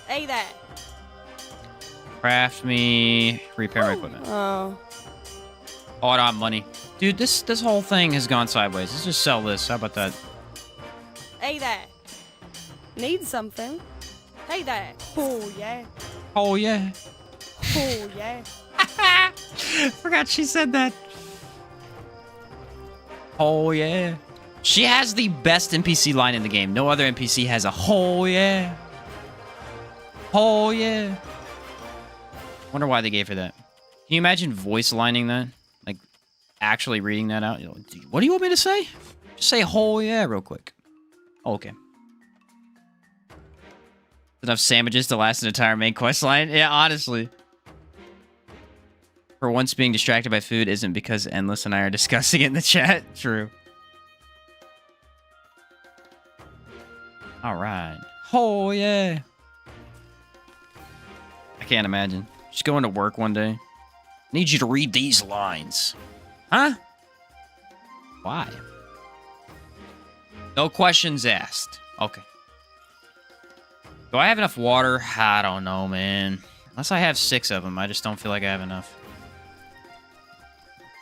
Speaker 3: Hey there.
Speaker 1: Craft me. Repair my equipment.
Speaker 3: Oh.
Speaker 1: Oh, I don't have money. Dude, this whole thing has gone sideways. Let's just sell this. How about that?
Speaker 3: Hey there. Need something? Hey there. Oh, yeah.
Speaker 1: Oh, yeah.
Speaker 3: Oh, yeah.
Speaker 1: Forgot she said that. Oh, yeah. She has the best NPC line in the game. No other NPC has a oh, yeah. Oh, yeah. Wonder why they gave her that. Can you imagine voice lining that? Like, actually reading that out? What do you want me to say? Just say, oh, yeah, real quick. Oh, okay. Enough sandwiches to last an entire main quest line? Yeah, honestly. For once, being distracted by food isn't because Endless and I are discussing it in the chat. True. All right. Oh, yeah. I can't imagine. Just going to work one day. Need you to read these lines. Huh? Why? No questions asked. Okay. Do I have enough water? I don't know, man. Unless I have 6 of them. I just don't feel like I have enough.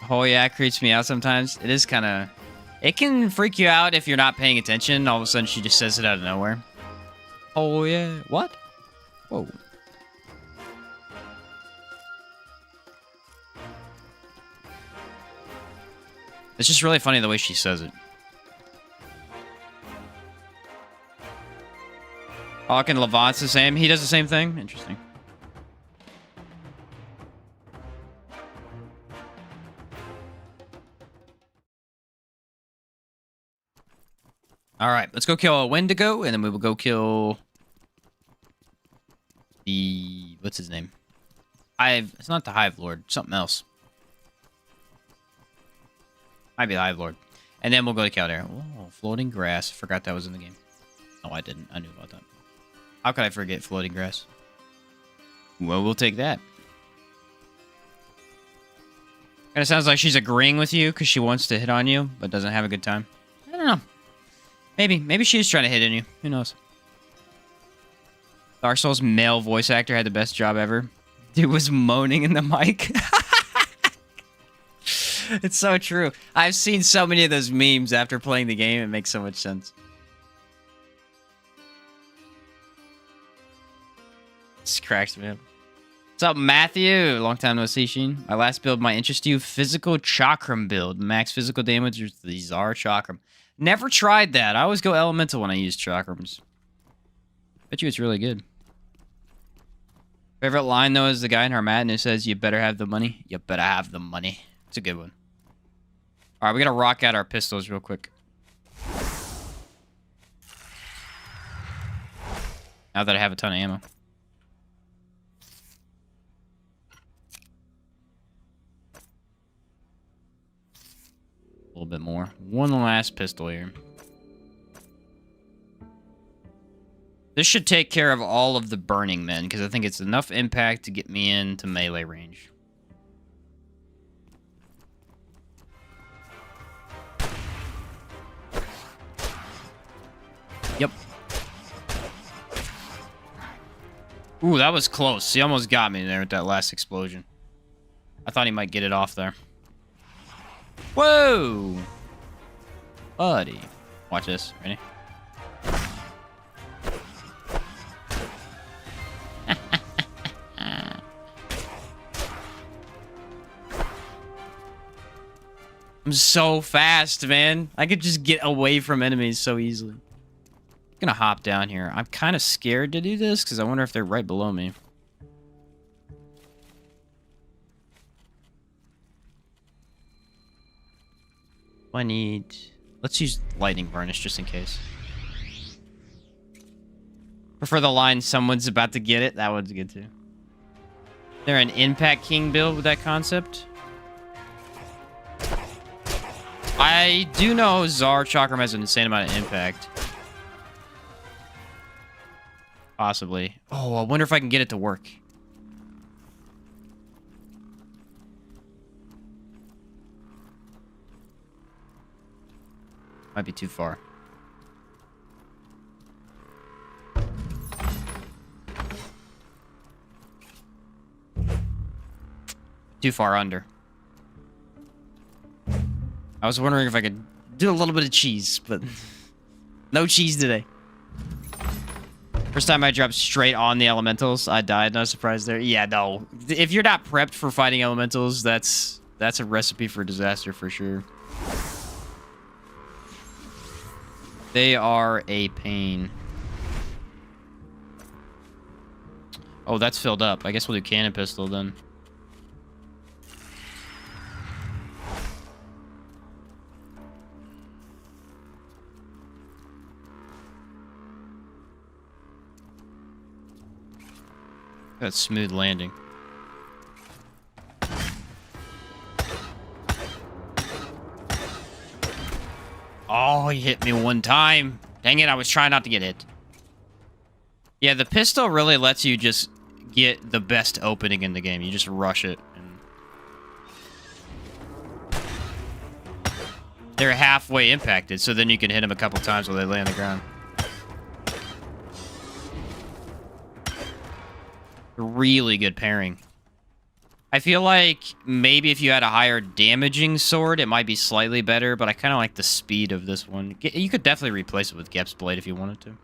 Speaker 1: Oh, yeah, it creeps me out sometimes. It is kind of... It can freak you out if you're not paying attention. All of a sudden, she just says it out of nowhere. Oh, yeah. What? Whoa. It's just really funny the way she says it. Hawk and Levant's the same. He does the same thing. Interesting. All right, let's go kill a Wendigo, and then we will go kill the... What's his name? Hive. It's not the Hive Lord. Something else. Might be the Hive Lord. And then we'll go to Caldera. Oh, floating grass. Forgot that was in the game. No, I didn't. I knew about that. How could I forget floating grass? Well, we'll take that. Kind of sounds like she's agreeing with you because she wants to hit on you, but doesn't have a good time. I don't know. Maybe she is trying to hit on you. Who knows? Dark Souls male voice actor had the best job ever. Dude was moaning in the mic. It's so true. I've seen so many of those memes after playing the game. It makes so much sense. This cracks me up. What's up, Matthew? Long time no see, Sheen. My last build might interest you. Physical Chakram build. Max physical damage with the Tsar Chakram. Never tried that. I always go elemental when I use Chakrams. Bet you it's really good. Favorite line, though, is the guy in Harmattan who says, you better have the money. You better have the money. It's a good one. All right, we got to rock out our pistols real quick. Now that I have a ton of ammo. A little bit more. One last pistol here. This should take care of all of the burning men, because I think it's enough impact to get me into melee range. Yep. Ooh, that was close. He almost got me there with that last explosion. I thought he might get it off there. Whoa! Buddy. Watch this. Ready? I'm so fast, man. I could just get away from enemies so easily. I'm gonna hop down here. I'm kind of scared to do this because I wonder if they're right below me. I need... Let's use lightning varnish just in case. Prefer the line, someone's about to get it. That one's good too. They're an impact king build with that concept. I do know Tsar Chakram has an insane amount of impact. Possibly. Oh, I wonder if I can get it to work. Might be too far. Too far under. I was wondering if I could do a little bit of cheese, but no cheese today. First time I dropped straight on the elementals, I died. No surprise there. Yeah, no. If you're not prepped for fighting elementals, that's a recipe for disaster for sure. They are a pain. Oh, that's filled up. I guess we'll do cannon pistol then. That smooth landing. Oh, he hit me one time. Dang it, I was trying not to get hit. Yeah, the pistol really lets you just get the best opening in the game. You just rush it. And they're halfway impacted, so then you can hit them a couple times while they lay on the ground. Really good pairing. I feel like maybe if you had a higher damaging sword, it might be slightly better, but I kind of like the speed of this one. You could definitely replace it with Gep's Blade if you wanted to.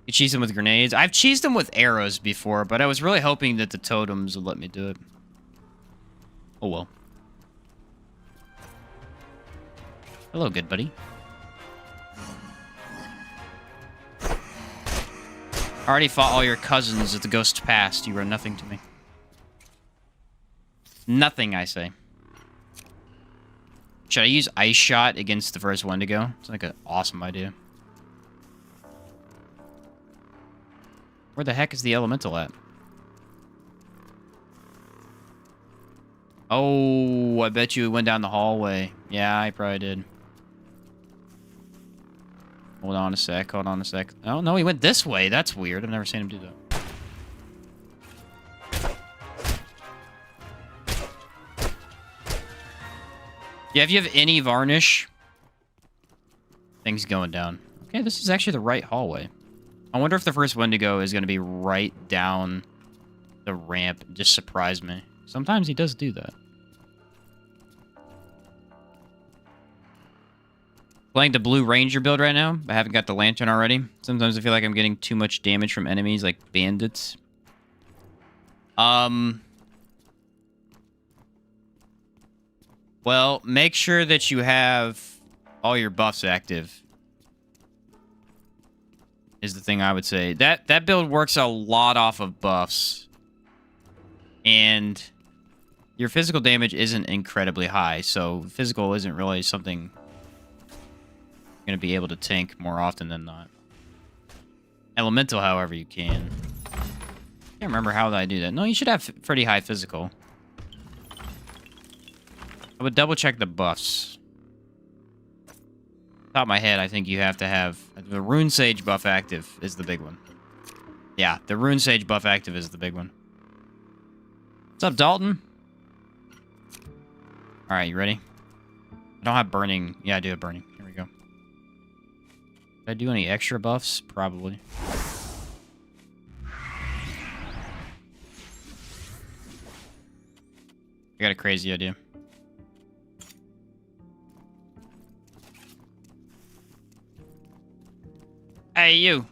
Speaker 1: You cheese them with grenades. I've cheesed them with arrows before, but I was really hoping that the totems would let me do it. Oh well. Hello, good buddy. I already fought all your cousins at the Ghost Past. You were nothing to me. Nothing, I say. Should I use Ice Shot against the first one to go? It's like an awesome idea. Where the heck is the elemental at? Oh, I bet you it went down the hallway. Yeah, I probably did. Hold on a sec, hold on a sec. Oh, no, he went this way. That's weird. I've never seen him do that. Yeah, if you have any varnish, things going down. Okay, this is actually the right hallway. I wonder if the first Wendigo is going to be right down the ramp. Just surprise me. Sometimes he does do that. Playing the Blue Ranger build right now. I haven't got the lantern already. Sometimes I feel like I'm getting too much damage from enemies like bandits. Well, make sure that you have all your buffs active. Is the thing I would say. That build works a lot off of buffs. And your physical damage isn't incredibly high, so physical isn't really something you're going to be able to tank more often than not. Elemental, however, you can. Can't remember how I do that. No, you should have pretty high physical. I would double check the buffs. Top of my head, I think you have to have the Rune Sage buff active is the big one. Yeah, the Rune Sage buff active is the big one. What's up, Dalton? All right, you ready? I don't have burning. Yeah, I do have burning. Here we go. Did I do any extra buffs? Probably. I got a crazy idea. Hey, you.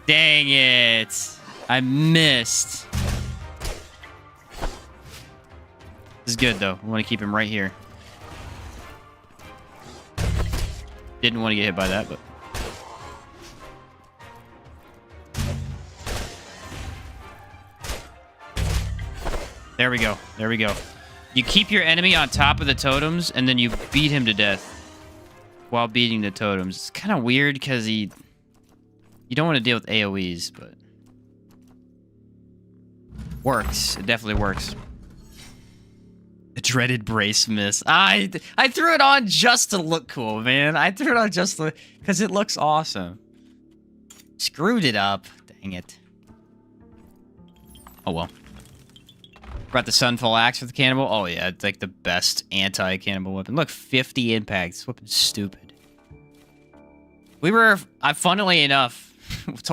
Speaker 1: Dang it. I missed. This is good, though. I want to keep him right here. Didn't want to get hit by that, but... There we go. There we go. You keep your enemy on top of the totems, and then you beat him to death while beating the totems. It's kind of weird, because you don't want to deal with AoEs, but... Works. It definitely works. The dreaded brace miss. I threw it on just to look cool, man. I threw it on just because it looks awesome. Screwed it up. Dang it. Oh, well. Brought the Sunfall Axe for the cannibal. Oh, yeah. It's like the best anti-cannibal weapon. Look, 50 impacts. This weapon's stupid. We were... funnily enough,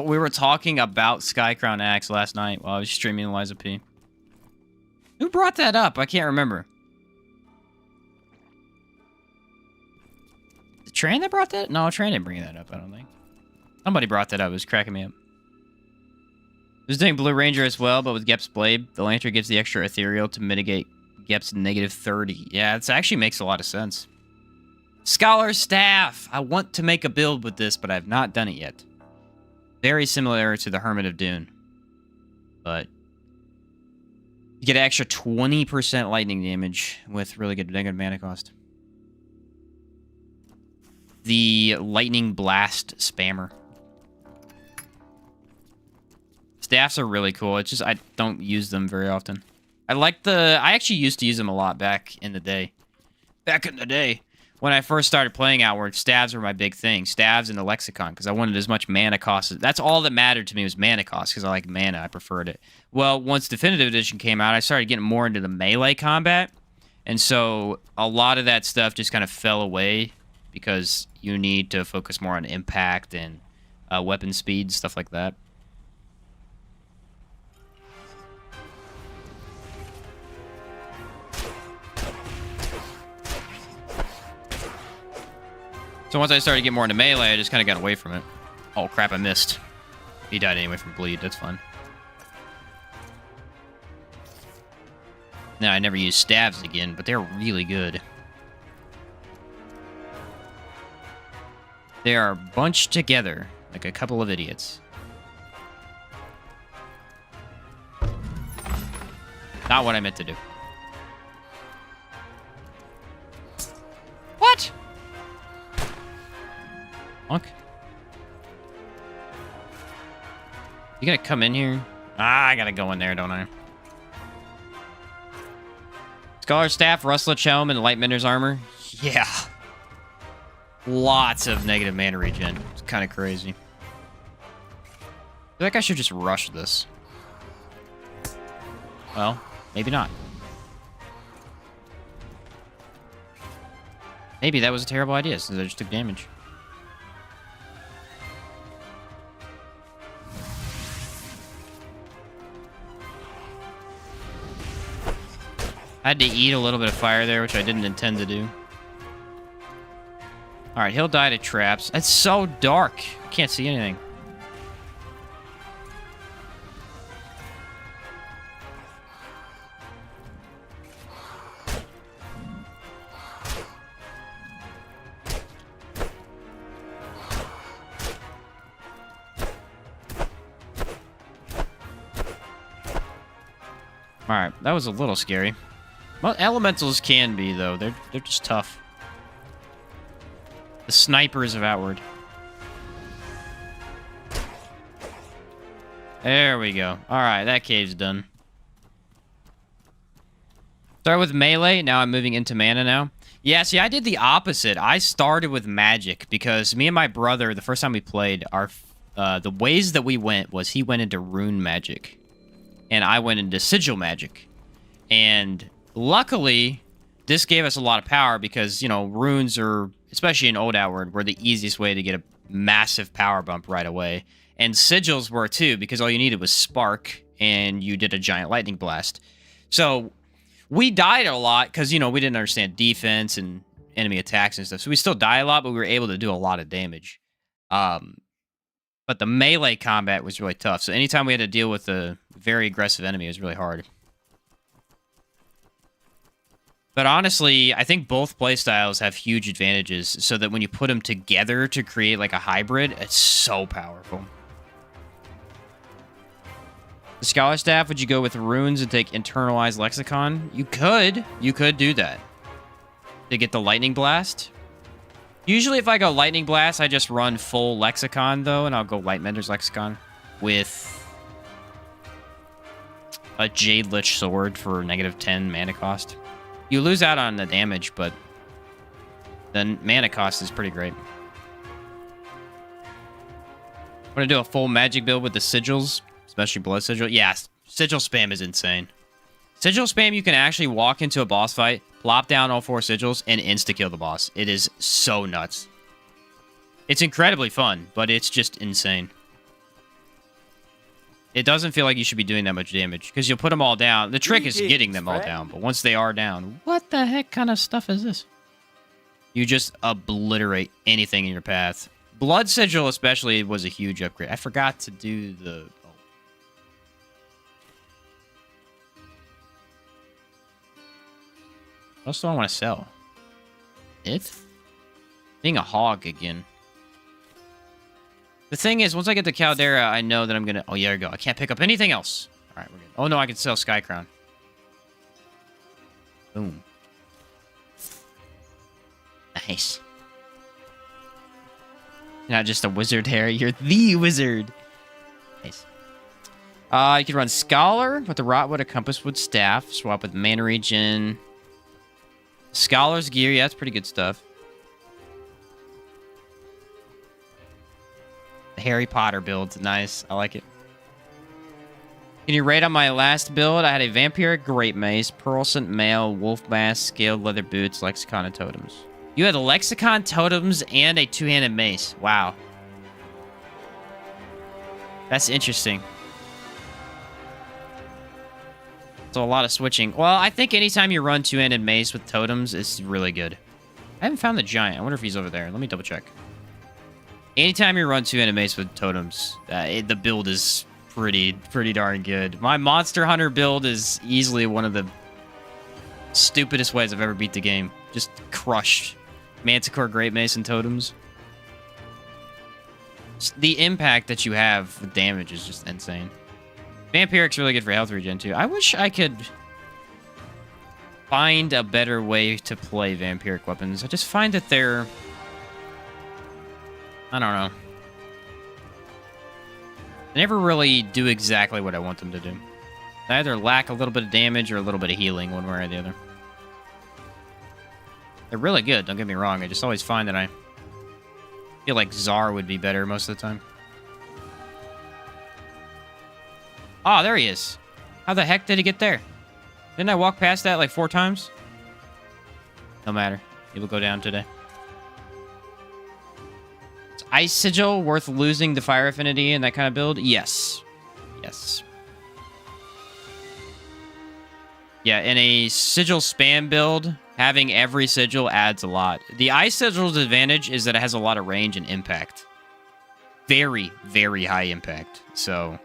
Speaker 1: we were talking about Skycrown Axe last night while I was streaming Eliza P. Who brought that up? I can't remember. The Tran that brought that? No, Tran didn't bring that up, I don't think. Somebody brought that up. It was cracking me up. I was doing Blue Ranger as well, but with Gep's Blade, the Lantern gives the extra ethereal to mitigate Gep's negative 30. Yeah, it actually makes a lot of sense. Scholar Staff! I want to make a build with this, but I've not done it yet. Very similar to the Hermit of Dune. But you get an extra 20% lightning damage with really good negative mana cost. The Lightning Blast Spammer. Staffs are really cool. It's just I don't use them very often. I actually used to use them a lot back in the day. Back in the day. When I first started playing Outward, staves were my big thing. Staves and the lexicon, because I wanted as much mana cost. That's all that mattered to me was mana cost, because I like mana. I preferred it. Well, once Definitive Edition came out, I started getting more into the melee combat. And so a lot of that stuff just kind of fell away, because you need to focus more on impact and weapon speed, stuff like that. So once I started to get more into melee, I just kind of got away from it. Oh, crap, I missed. He died anyway from bleed. That's fine. Now, I never use stabs again, but they're really good. They are bunched together like a couple of idiots. Not what I meant to do. What? Fuck. You gotta come in here? Ah, I gotta go in there, don't I? Scholar Staff, Rustlet Helm, and Lightmender's Armor. Yeah. Lots of negative mana regen. It's kind of crazy. I feel like I should just rush this. Well, maybe not. Maybe that was a terrible idea since I just took damage. I had to eat a little bit of fire there, which I didn't intend to do. Alright, he'll die to traps. It's so dark. I can't see anything. Alright, that was a little scary. Well, elementals can be, though. They're just tough. The snipers of Outward. There we go. Alright, that cave's done. Start with melee. Now I'm moving into mana now. Yeah, see, I did the opposite. I started with magic because me and my brother, the first time we played, the ways that we went was he went into rune magic. And I went into sigil magic. And luckily, this gave us a lot of power because, you know, runes are, especially in Old Outward, were the easiest way to get a massive power bump right away. And sigils were too, because all you needed was spark, and you did a giant lightning blast. So we died a lot because, you know, we didn't understand defense and enemy attacks and stuff. So we still die a lot, but we were able to do a lot of damage. But the melee combat was really tough. So anytime we had to deal with a very aggressive enemy, it was really hard. But honestly, I think both playstyles have huge advantages, so that when you put them together to create like a hybrid, it's so powerful. The Scholar Staff, would you go with runes and take internalized lexicon? You could. You could do that. To get the lightning blast. Usually if I go lightning blast, I just run full lexicon though, and I'll go Lightmender's lexicon with a Jade Lich sword for -10 mana cost. You lose out on the damage, but the mana cost is pretty great. I'm gonna do a full magic build with the sigils, especially blood sigil. Yeah, sigil spam is insane. Sigil spam, you can actually walk into a boss fight, plop down all 4 sigils, and insta-kill the boss. It is so nuts. It's incredibly fun, but it's just insane. It doesn't feel like you should be doing that much damage, because you'll put them all down. The trick is getting them all down, but once they are down, what the heck kind of stuff is this? You just obliterate anything in your path. Blood Sigil especially was a huge upgrade. I forgot to do the... What else do I want to sell? It? Being a hog again. The thing is, once I get to Caldera, I know that I'm gonna... Oh, yeah, there we go. I can't pick up anything else. Alright, we're good. Oh, no, I can sell Sky Crown. Boom. Nice. You're not just a wizard, Harry. You're the wizard. Nice. You can run Scholar with the Rotwood, a Compasswood Staff. Swap with Mana Regen. Scholar's Gear. Yeah, that's pretty good stuff. Harry Potter build. Nice. I like it. Can you rate on my last build? I had a Vampiric Great Mace, Pearlscent Mail, Wolf Mask, Scaled Leather Boots, Lexicon, and Totems. You had a Lexicon, Totems, and a two-handed mace. Wow. That's interesting. So a lot of switching. Well, I think anytime you run two-handed mace with Totems, it's really good. I haven't found the Giant. I wonder if he's over there. Let me double check. Anytime you run two-handed mace with Totems, the build is pretty darn good. My Monster Hunter build is easily one of the stupidest ways I've ever beat the game. Just crushed. Manticore, Great Mace, and Totems. The impact that you have with damage is just insane. Vampiric's really good for health regen, too. I wish I could find a better way to play Vampiric weapons. I just find that they're... I don't know. They never really do exactly what I want them to do. They either lack a little bit of damage or a little bit of healing, one way or the other. They're really good, don't get me wrong. I just always find that I feel like Tsar would be better most of the time. Oh, there he is. How the heck did he get there? Didn't I walk past that like 4 times? No matter. He will go down today. Is Ice Sigil worth losing the Fire Affinity in that kind of build? Yes. Yes. Yeah, in a Sigil spam build, having every Sigil adds a lot. The Ice Sigil's advantage is that it has a lot of range and impact. Very, very high impact. So...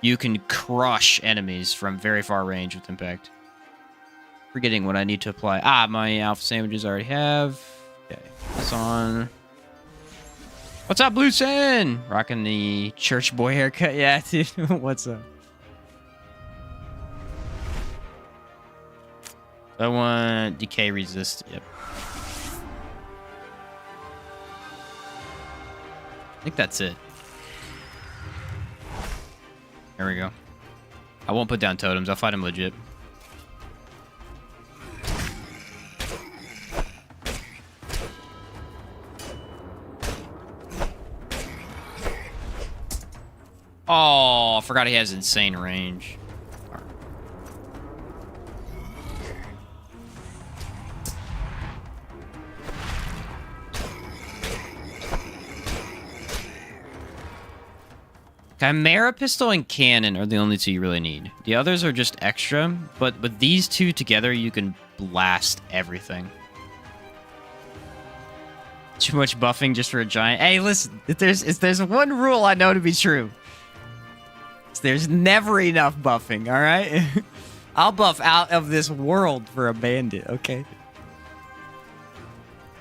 Speaker 1: you can crush enemies from very far range with impact. Forgetting what I need to apply. Ah, my alpha sandwiches I already have. Okay, this on. What's up, Blue Sin? Rocking the church boy haircut. Yeah, dude. What's up? I want decay resist. Yep. I think that's it. There we go. I won't put down totems. I'll fight him legit. Oh, I forgot he has insane range. Chimera Pistol and Cannon are the only two you really need. The others are just extra, but with these two together, you can blast everything. Too much buffing just for a giant. Hey, listen, if there's one rule I know to be true. There's never enough buffing, all right? I'll buff out of this world for a bandit, okay?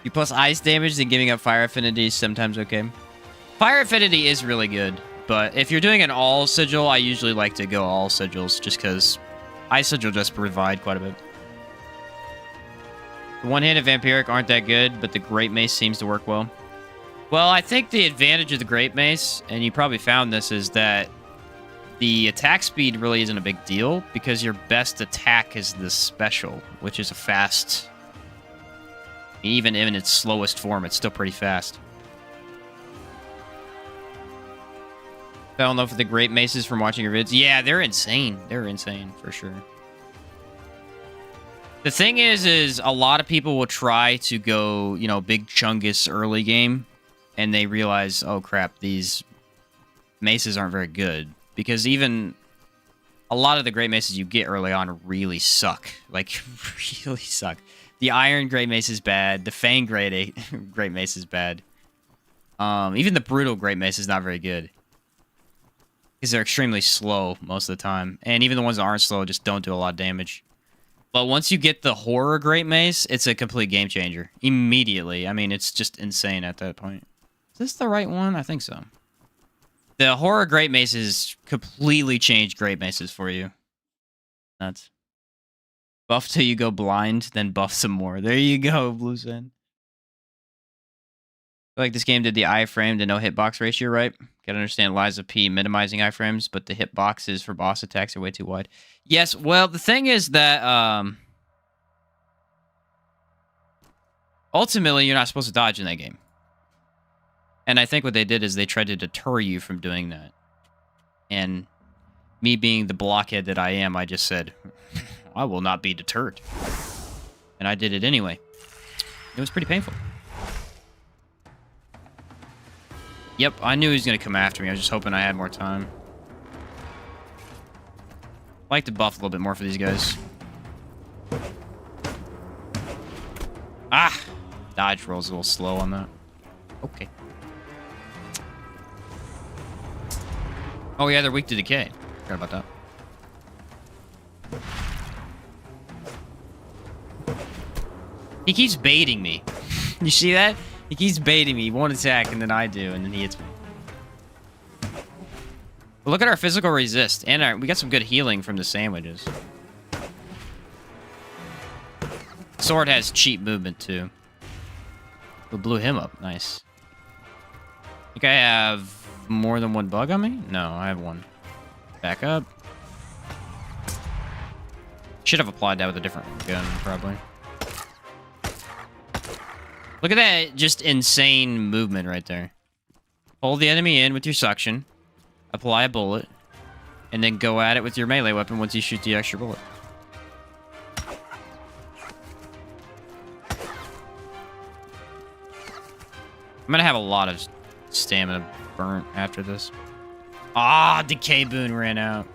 Speaker 1: You plus ice damage, then giving up fire affinity is sometimes okay. Fire affinity is really good, but if you're doing an all sigil, I usually like to go all sigils just because ice sigil just provide quite a bit. The one-handed vampiric aren't that good, but the great mace seems to work well. Well, I think the advantage of the great mace, and you probably found this, is that the attack speed really isn't a big deal because your best attack is the special, which is a fast. Even in its slowest form, it's still pretty fast. Fell in love with the great maces from watching your vids. Yeah, they're insane. They're insane for sure. The thing is a lot of people will try to go, you know, big chungus early game, and they realize, oh crap, these maces aren't very good. Because even a lot of the great maces you get early on really suck. Like, really suck. The Iron Great Mace is bad. The Fang Great Mace is bad. Even the Brutal Great Mace is not very good. Because they're extremely slow most of the time. And even the ones that aren't slow just don't do a lot of damage. But once you get the Horror Great Mace, it's a complete game changer. Immediately. I mean, it's just insane at that point. Is this the right one? I think so. The Horror Great Maces completely change Great Maces for you. Nuts. Buff till you go blind, then buff some more. There you go, Blue Sen. I feel like this game did the iframe to no hitbox ratio right. Gotta understand Liza P minimizing iframes, but the hitboxes for boss attacks are way too wide. Yes, well, the thing is that ultimately you're not supposed to dodge in that game. And I think what they did is they tried to deter you from doing that. And me being the blockhead that I am, I just said, I will not be deterred. And I did it anyway. It was pretty painful. Yep, I knew he was going to come after me. I was just hoping I had more time. I like to buff a little bit more for these guys. Ah! Dodge roll's a little slow on that. Okay. Oh yeah, they're weak to decay. Forgot about that. He keeps baiting me. You see that? He keeps baiting me. He won't attack, and then I do, and then he hits me. But look at our physical resist. And we got some good healing from the sandwiches. Sword has cheap movement, too. We blew him up. Nice. I think I have more than one bug on me? No, I have one. Back up. Should have applied that with a different gun, probably. Look at that just insane movement right there. Hold the enemy in with your suction. Apply a bullet. And then go at it with your melee weapon once you shoot the extra bullet. I'm gonna have a lot of stamina burnt after this. Ah, Decay Boon ran out.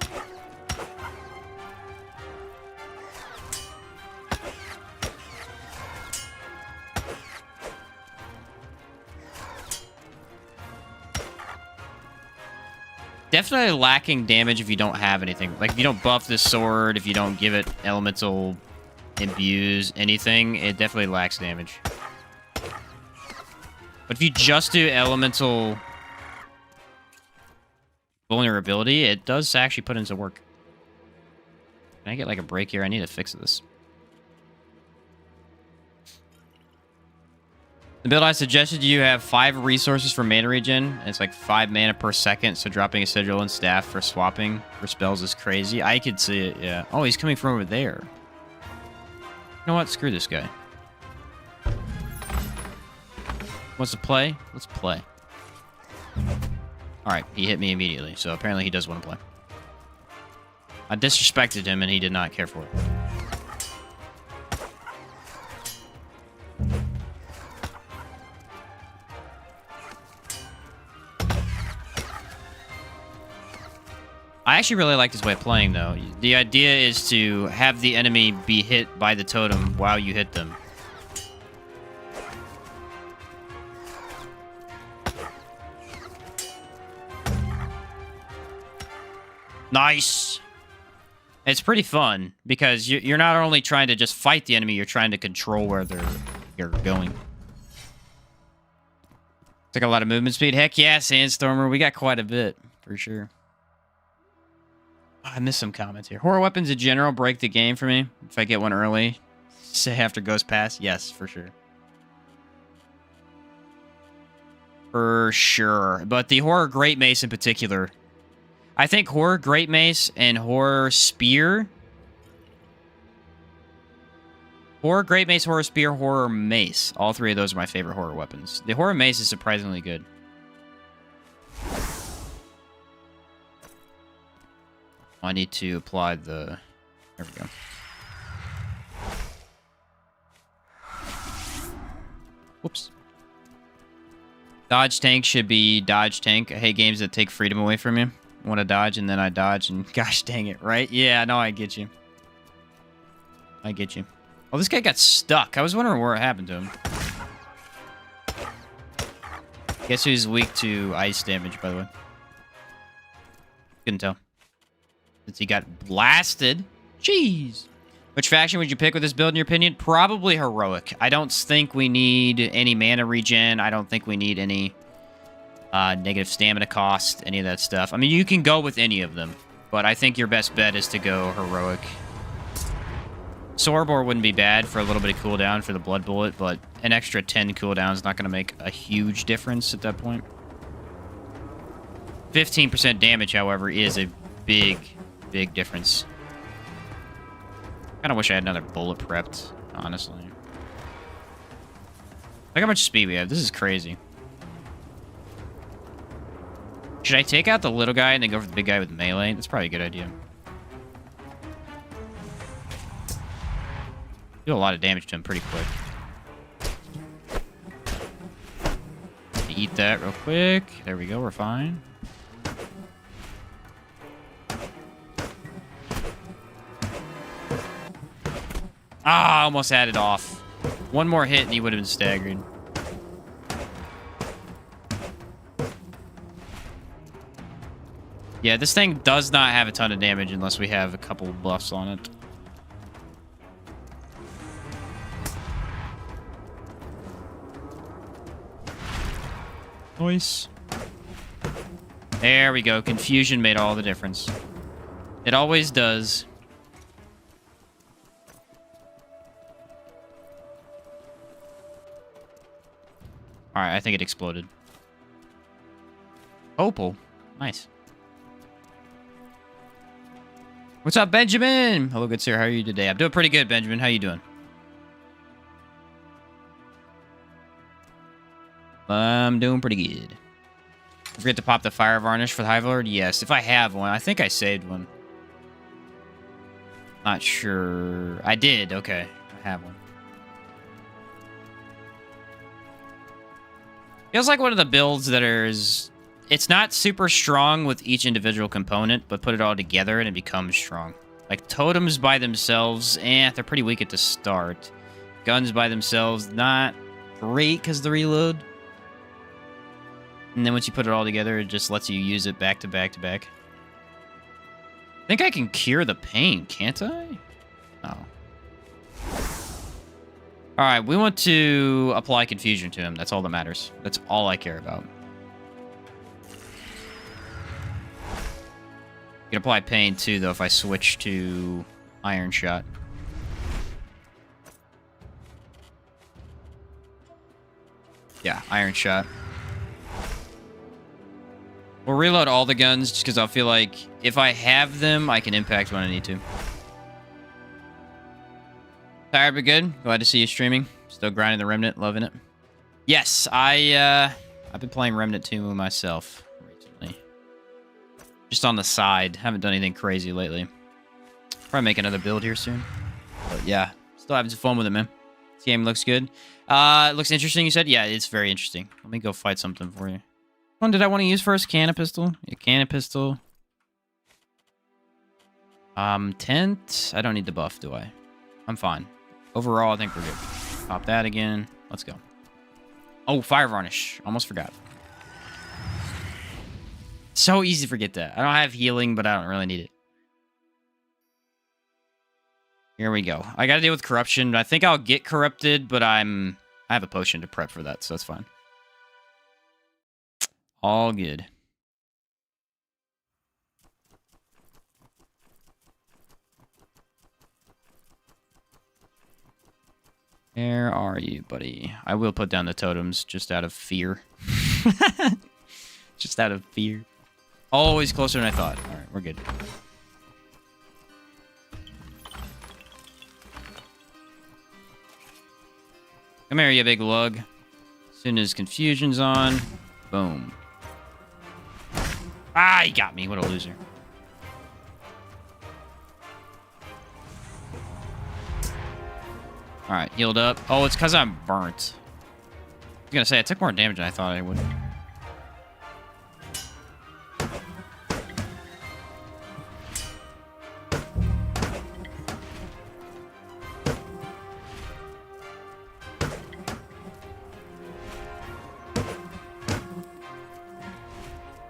Speaker 1: Definitely lacking damage if you don't have anything. Like, if you don't buff this sword, if you don't give it elemental imbues, anything, it definitely lacks damage. But if you just do elemental vulnerability, it does actually put into work. Can I get, like, a break here? I need to fix this. The build I suggested you have 5 resources for mana regen. It's like 5 mana per second, so dropping a sigil and staff for swapping for spells is crazy. I could see it, yeah. Oh, he's coming from over there. You know what? Screw this guy. Wants to play? Let's play. Alright, he hit me immediately, so apparently he does want to play. I disrespected him and he did not care for it. I actually really like this way of playing, though. The idea is to have the enemy be hit by the totem while you hit them. Nice! It's pretty fun, because you're not only trying to just fight the enemy, you're trying to control where you're going. Took a lot of movement speed. Heck yeah, Sandstormer. We got quite a bit, for sure. I missed some comments here. Horror weapons in general break the game for me. If I get one early, say after goes past. Yes, for sure. For sure. But the Horror Great Mace in particular. I think Horror Great Mace and Horror Spear. Horror Great Mace, Horror Spear, Horror Mace. All 3 of those are my favorite horror weapons. The Horror Mace is surprisingly good. I need to apply the... There we go. Whoops. Dodge tank should be dodge tank. I hate games that take freedom away from you. I want to dodge and then I dodge and gosh dang it, right? Yeah, no, I get you. I get you. Oh, this guy got stuck. I was wondering what happened to him. Guess who's weak to ice damage, by the way? Couldn't tell. Since he got blasted. Jeez. Which faction would you pick with this build, in your opinion? Probably Heroic. I don't think we need any mana regen. I don't think we need any negative stamina cost, any of that stuff. I mean, you can go with any of them, but I think your best bet is to go Heroic. Sorbor wouldn't be bad for a little bit of cooldown for the Blood Bullet, but an extra 10 cooldown is not going to make a huge difference at that point. 15% damage, however, is a big difference. Kind of wish I had another bullet prepped, honestly. Look how much speed we have. This is crazy. Should I take out the little guy and then go for the big guy with melee? That's probably a good idea. Do a lot of damage to him pretty quick. Eat that real quick. There we go. We're fine. Ah, almost had it off. One more hit and he would have been staggered. Yeah, this thing does not have a ton of damage unless we have a couple of buffs on it. Nice. There we go. Confusion made all the difference. It always does. Alright, I think it exploded. Opal. Nice. What's up, Benjamin? Hello, good sir. How are you today? I'm doing pretty good, Benjamin. How you doing? I'm doing pretty good. Forget to pop the fire varnish for the Hive Lord? Yes, if I have one. I think I saved one. Not sure. I did. Okay. I have one. Feels like one of the builds that is... It's not super strong with each individual component, but put it all together and it becomes strong. Like, totems by themselves, they're pretty weak at the start. Guns by themselves, not great because the reload. And then once you put it all together, it just lets you use it back to back to back. I think I can cure the pain, can't I? Oh. Alright, we want to apply confusion to him. That's all that matters. That's all I care about. You can apply pain too, though, if I switch to Iron Shot. Yeah, iron shot. We'll reload all the guns just because I feel like if I have them, I can impact when I need to. Tired but good. Glad to see you streaming. Still grinding the Remnant, loving it. Yes, I've been playing Remnant 2 myself recently. Just on the side. Haven't done anything crazy lately. Probably make another build here soon. But yeah, still having some fun with it, man. This game looks good. It looks interesting, you said? Yeah, it's very interesting. Let me go fight something for you. Which one did I want to use first? Cannon pistol? Yeah, cannon pistol. Tent. I don't need the buff, do I? I'm fine. Overall, I think we're good. Pop that again. Let's go. Oh, fire varnish. Almost forgot. So easy to forget that. I don't have healing, but I don't really need it. Here we go. I gotta deal with corruption. I think I'll get corrupted, but I have a potion to prep for that, so that's fine. All good. Where are you, buddy? I will put down the totems just out of fear. Just out of fear. Always closer than I thought. All right, we're good. Come here, you big lug. As soon as confusion's on, boom. Ah, he got me. What a loser. Alright, healed up. Oh, it's because I'm burnt. I was gonna say, I took more damage than I thought I would.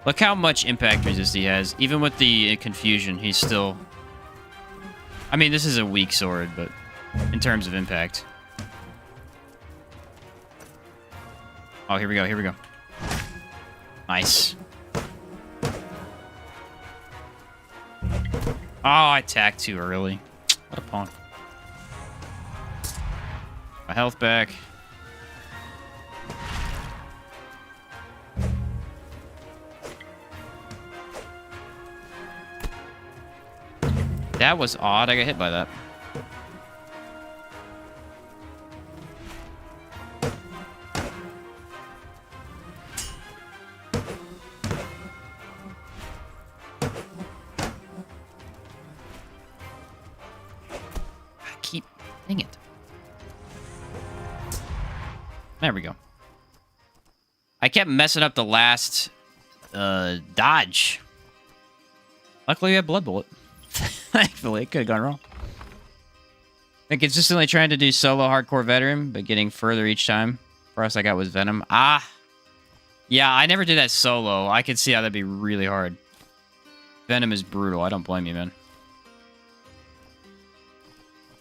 Speaker 1: Look how much impact resist he has. Even with the confusion, he's still... I mean, this is a weak sword, but in terms of impact. Oh, here we go, here we go. Nice. Oh, I attacked too early. What a punk. My health back. That was odd. I got hit by that. Dang it. There we go. I kept messing up the last dodge. Luckily, I had Blood Bullet. Thankfully, it could have gone wrong. Been consistently trying to do solo hardcore veteran, but getting further each time. First I got was Venom. Ah! Yeah, I never did that solo. I could see how that'd be really hard. Venom is brutal. I don't blame you, man.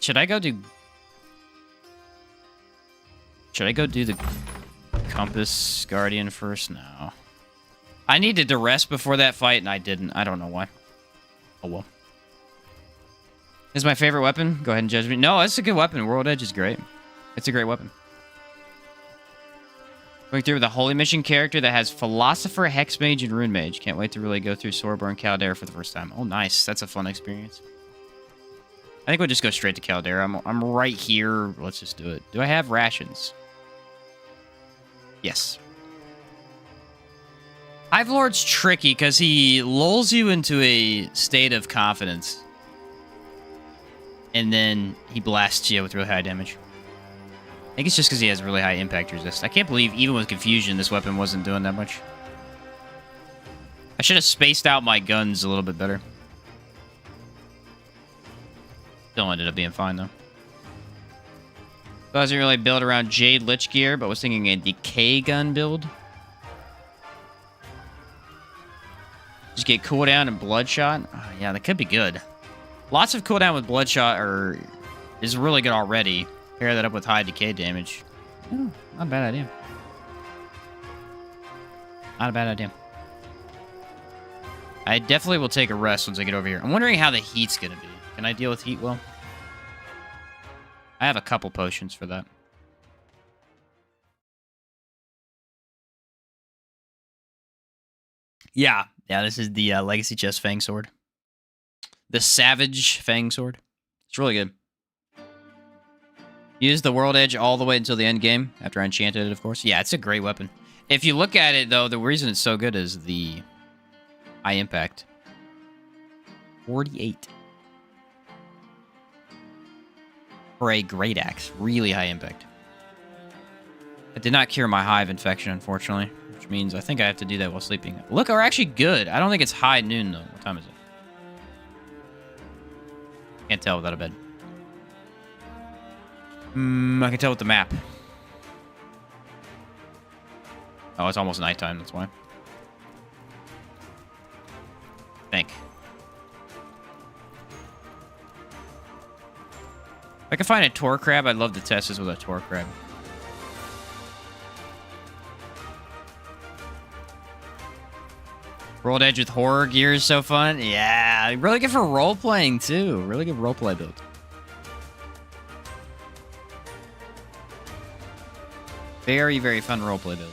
Speaker 1: Should I go do the Compass Guardian first? No. I needed to rest before that fight, and I didn't. I don't know why. Oh, well. Is my favorite weapon? Go ahead and judge me. No, it's a good weapon. World Edge is great. It's a great weapon. Going through with a Holy Mission character that has Philosopher, Hex Mage, and Rune Mage. Can't wait to really go through Swordborn Caldera for the first time. Oh, nice. That's a fun experience. I think we'll just go straight to Caldera. I'm right here. Let's just do it. Do I have rations? Yes. Hive Lord's tricky because he lulls you into a state of confidence. And then he blasts you with really high damage. I think it's just because he has really high impact resist. I can't believe even with confusion, this weapon wasn't doing that much. I should have spaced out my guns a little bit better. Still ended up being fine, though. So I wasn't really built around Jade Lich gear, but was thinking a decay gun build. Just get cooldown and bloodshot. Oh, yeah, that could be good. Lots of cooldown with bloodshot is really good already. Pair that up with high decay damage. Oh, not a bad idea. Not a bad idea. I definitely will take a rest once I get over here. I'm wondering how the heat's going to be. Can I deal with heat well? I have a couple potions for that. Yeah. Yeah, this is the Legacy Chest Fang Sword. The Savage Fang Sword. It's really good. Use the World Edge all the way until the end game, after I enchanted it, of course. Yeah, it's a great weapon. If you look at it, though, the reason it's so good is the high impact. 48. For a great axe. Really high impact. It did not cure my hive infection, unfortunately. Which means I think I have to do that while sleeping. Look, we're actually good. I don't think it's high noon, though. What time is it? Can't tell without a bed. I can tell with the map. Oh, it's almost nighttime, that's why. Think. If I can find a tor crab, I'd love to test this with a tor crab. World Edge with horror gear is so fun. Yeah, really good for role-playing, too. Really good role-play build. Very, very fun roleplay build.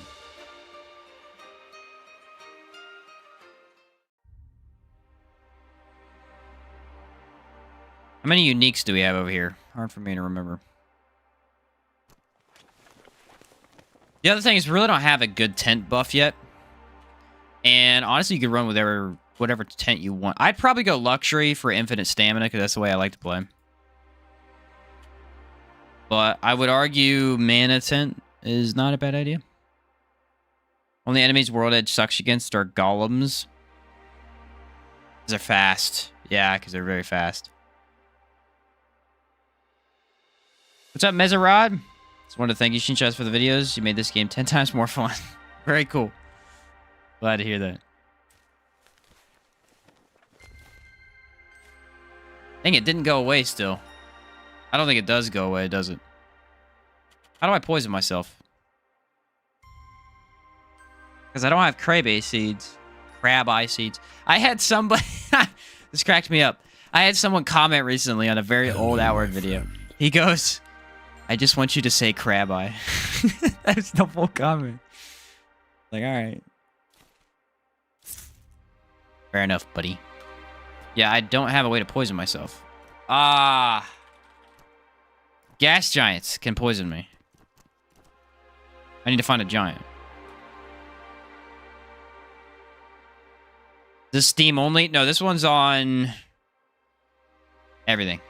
Speaker 1: How many uniques do we have over here? Hard for me to remember. The other thing is we really don't have a good tent buff yet. And honestly, you could run with whatever tent you want. I'd probably go luxury for infinite stamina, because that's the way I like to play. But I would argue mana tent is not a bad idea. Only enemies World Edge sucks against are golems. Because they're fast. Yeah, because they're very fast. What's up, Mezarod? Just wanted to thank you, Shinchas, for the videos. You made this game 10 times more fun. Very cool. Glad to hear that. Dang, it didn't go away still. I don't think it does go away, does it? How do I poison myself? Because I don't have crab eye seeds. Crab eye seeds. I had somebody... This cracked me up. I had someone comment recently on a very old Outward video. He goes, I just want you to say crab eye. That's the full comment. Like, alright. Fair enough, buddy. Yeah, I don't have a way to poison myself. Ah. Gas giants can poison me. I need to find a giant. This Steam only? No, this one's on everything.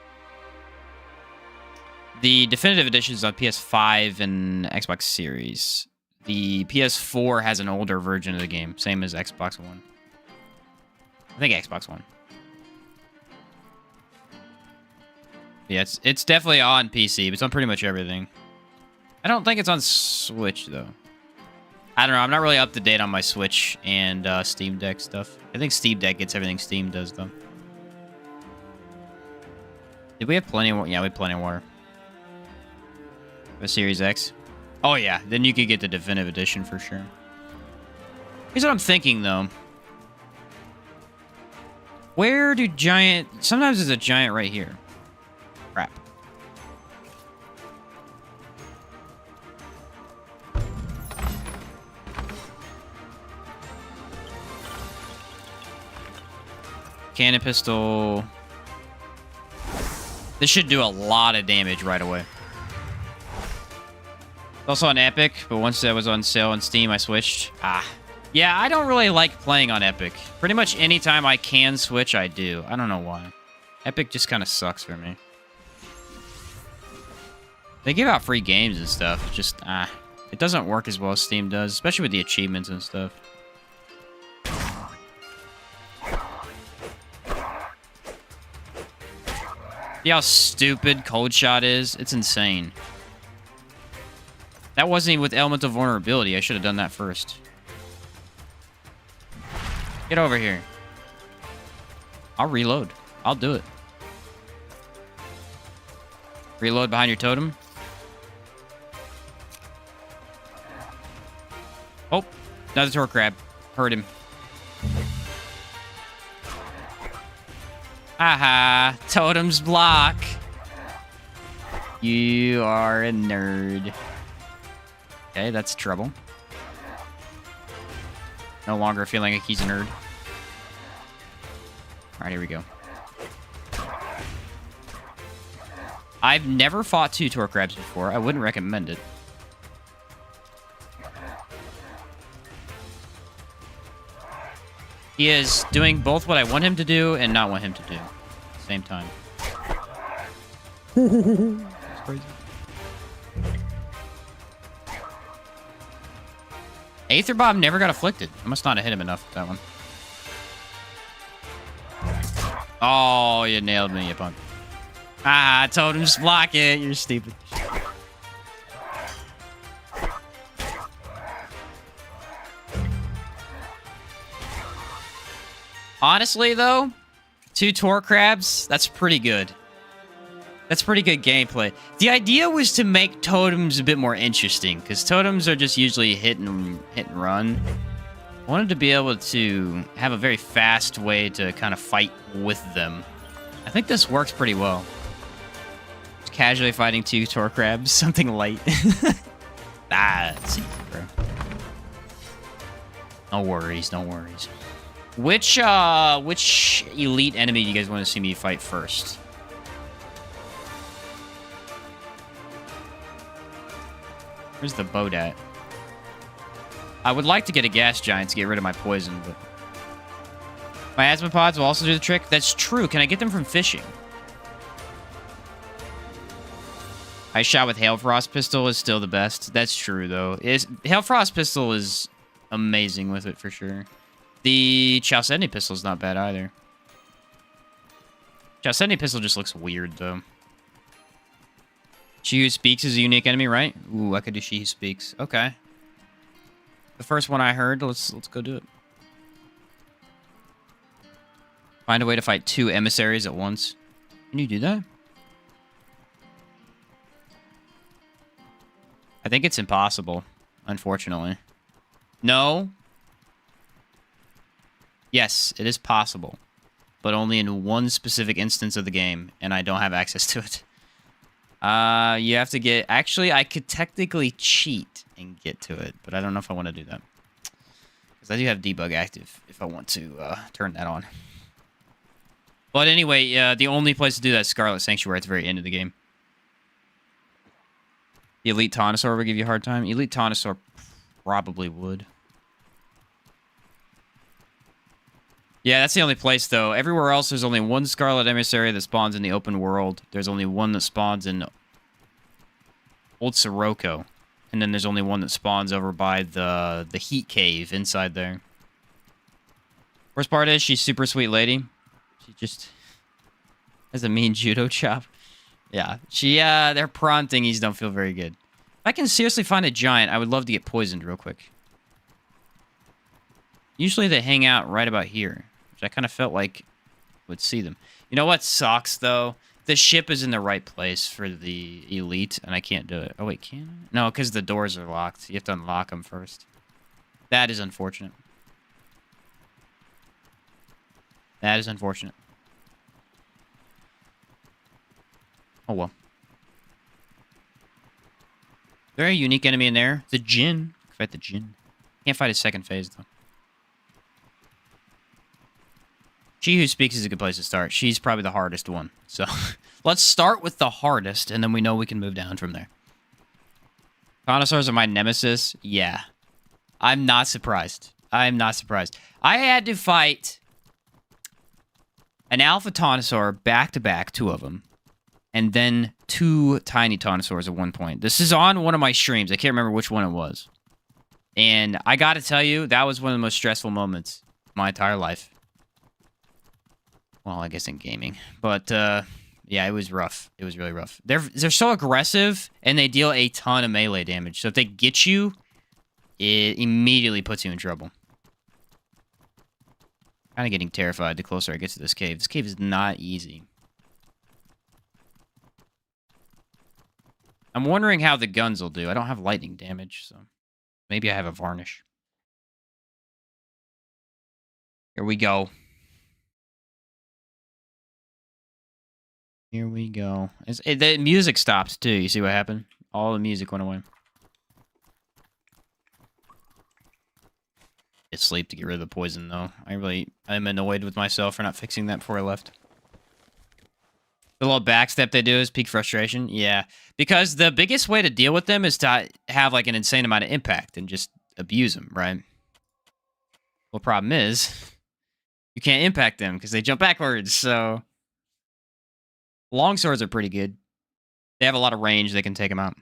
Speaker 1: The definitive edition is on PS5 and Xbox Series. The PS4 has an older version of the game, same as Xbox One. I think Xbox One. Yeah, it's definitely on PC, but it's on pretty much everything. I don't think it's on Switch, though. I don't know. I'm not really up to date on my Switch and Steam Deck stuff. I think Steam Deck gets everything Steam does, though. Did we have plenty of water? Yeah, we have plenty of water. A Series X? Oh, yeah. Then you could get the definitive edition for sure. Here's what I'm thinking, though. Where do giant... Sometimes there's a giant right here. Crap. Cannon pistol. This should do a lot of damage right away. It's also on Epic, but once that was on sale on Steam, I switched. Yeah, I don't really like playing on Epic. Pretty much anytime I can switch, I do. I don't know why. Epic just kind of sucks for me. They give out free games and stuff. Just, it doesn't work as well as Steam does, especially with the achievements and stuff. See how stupid Cold Shot is? It's insane. That wasn't even with Elemental Vulnerability. I should have done that first. Get over here. I'll reload. I'll do it. Reload behind your totem. Oh, another Tor Crab. Hurt him. Haha, totems block. You are a nerd. Okay, that's trouble. No longer feeling like he's a nerd. Alright, here we go. I've never fought 2 Tor Crabs before. I wouldn't recommend it. He is doing both what I want him to do and not want him to do at the same time. That's crazy. Aether Bomb never got afflicted. I must not have hit him enough with that one. Oh, you nailed me, you punk. Ah, I told him just block it. You're stupid. Honestly, though, 2 Tor Crabs, that's pretty good. That's pretty good gameplay. The idea was to make totems a bit more interesting, because totems are just usually hit and run. I wanted to be able to have a very fast way to kind of fight with them. I think this works pretty well. Just casually fighting 2 Tor Crabs, something light. That's easy, bro. No worries, no worries. Which elite enemy do you guys want to see me fight first? Where's the boat at? I would like to get a gas giant to get rid of my poison, but... My asthma pods will also do the trick? That's true. Can I get them from fishing? I shot with Hailfrost Pistol is still the best. That's true, though. Hailfrost Pistol is amazing with it, for sure. The Chalcedony Pistol is not bad, either. Chalcedony Pistol just looks weird, though. She Who Speaks is a unique enemy, right? Ooh, I could do She Who Speaks. Okay. The first one I heard. Let's go do it. Find a way to fight 2 emissaries at once. Can you do that? I think it's impossible, unfortunately. No. Yes, it is possible. But only in one specific instance of the game, and I don't have access to it. You have to get... Actually, I could technically cheat and get to it, but I don't know if I want to do that. Because I do have debug active if I want to turn that on. But anyway, the only place to do that is Scarlet Sanctuary at the very end of the game. The Elite Taunosaur would give you a hard time. Elite Taunosaur probably would. Yeah, that's the only place, though. Everywhere else, there's only one Scarlet Emissary that spawns in the open world. There's only one that spawns in Old Sirocco. And then there's only one that spawns over by the Heat Cave inside there. Worst part is, she's super sweet lady. She just has a mean judo chop. Yeah, their prawn thingies don't feel very good. If I can seriously find a giant, I would love to get poisoned real quick. Usually they hang out right about here, which I kind of felt like would see them. You know what sucks, though? The ship is in the right place for the elite, and I can't do it. Oh, wait, can I? No, because the doors are locked. You have to unlock them first. That is unfortunate. That is unfortunate. Oh, well. Very unique enemy in there. The Djinn. Fight the Djinn. Can't fight his second phase, though. She Who Speaks is a good place to start. She's probably the hardest one. So, let's start with the hardest, and then we know we can move down from there. Connoisseurs are my nemesis? Yeah. I'm not surprised. I'm not surprised. I had to fight an Alpha Taunosaur back-to-back, 2 of them. And then 2 tiny Taunosaurs at one point. This is on one of my streams. I can't remember which one it was. And I gotta tell you, that was one of the most stressful moments of my entire life. Well, I guess in gaming. But, yeah, it was rough. It was really rough. They're so aggressive, and they deal a ton of melee damage. So if they get you, it immediately puts you in trouble. Kind of getting terrified the closer I get to this cave. This cave is not easy. I'm wondering how the guns will do. I don't have lightning damage, so maybe I have a varnish. Here we go. Here we go. The music stopped, too. You see what happened? All the music went away. Sleep to get rid of the poison, though. I'm annoyed with myself for not fixing that before I left. The little backstep they do is peak frustration. Yeah, because the biggest way to deal with them is to have like an insane amount of impact and just abuse them, right? Well, problem is, you can't impact them because they jump backwards, so... Longswords are pretty good. They have a lot of range, they can take them out.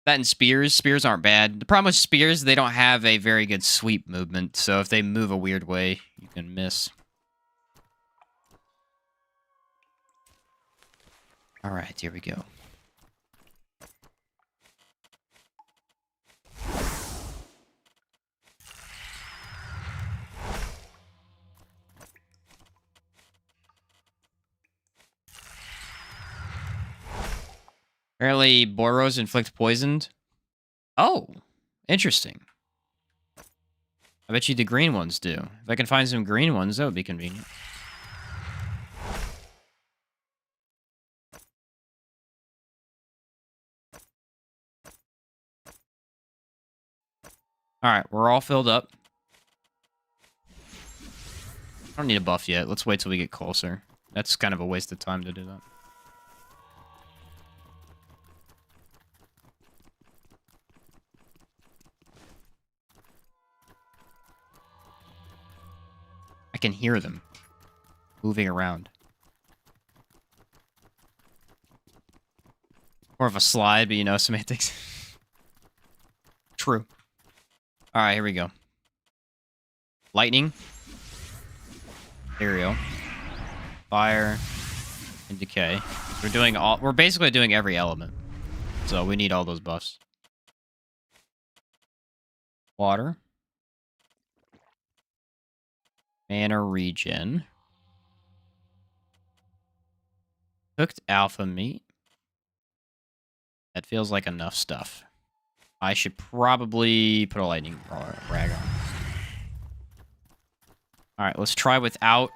Speaker 1: That and spears. Spears aren't bad. The problem with spears, they don't have a very good sweep movement, so if they move a weird way, you can miss. Alright, here we go. Apparently, Boros inflict poisoned. Oh, interesting. I bet you the green ones do. If I can find some green ones, that would be convenient. Alright, we're all filled up. I don't need a buff yet. Let's wait till we get closer. That's kind of a waste of time to do that. I can hear them moving around. More of a slide, but you know, semantics. True. Alright, here we go. Lightning. Aerial. Fire. And decay. We're basically doing every element. So we need all those buffs. Water. Mana regen. Cooked alpha meat. That feels like enough stuff. I should probably put a lightning rag on. Alright, let's try without...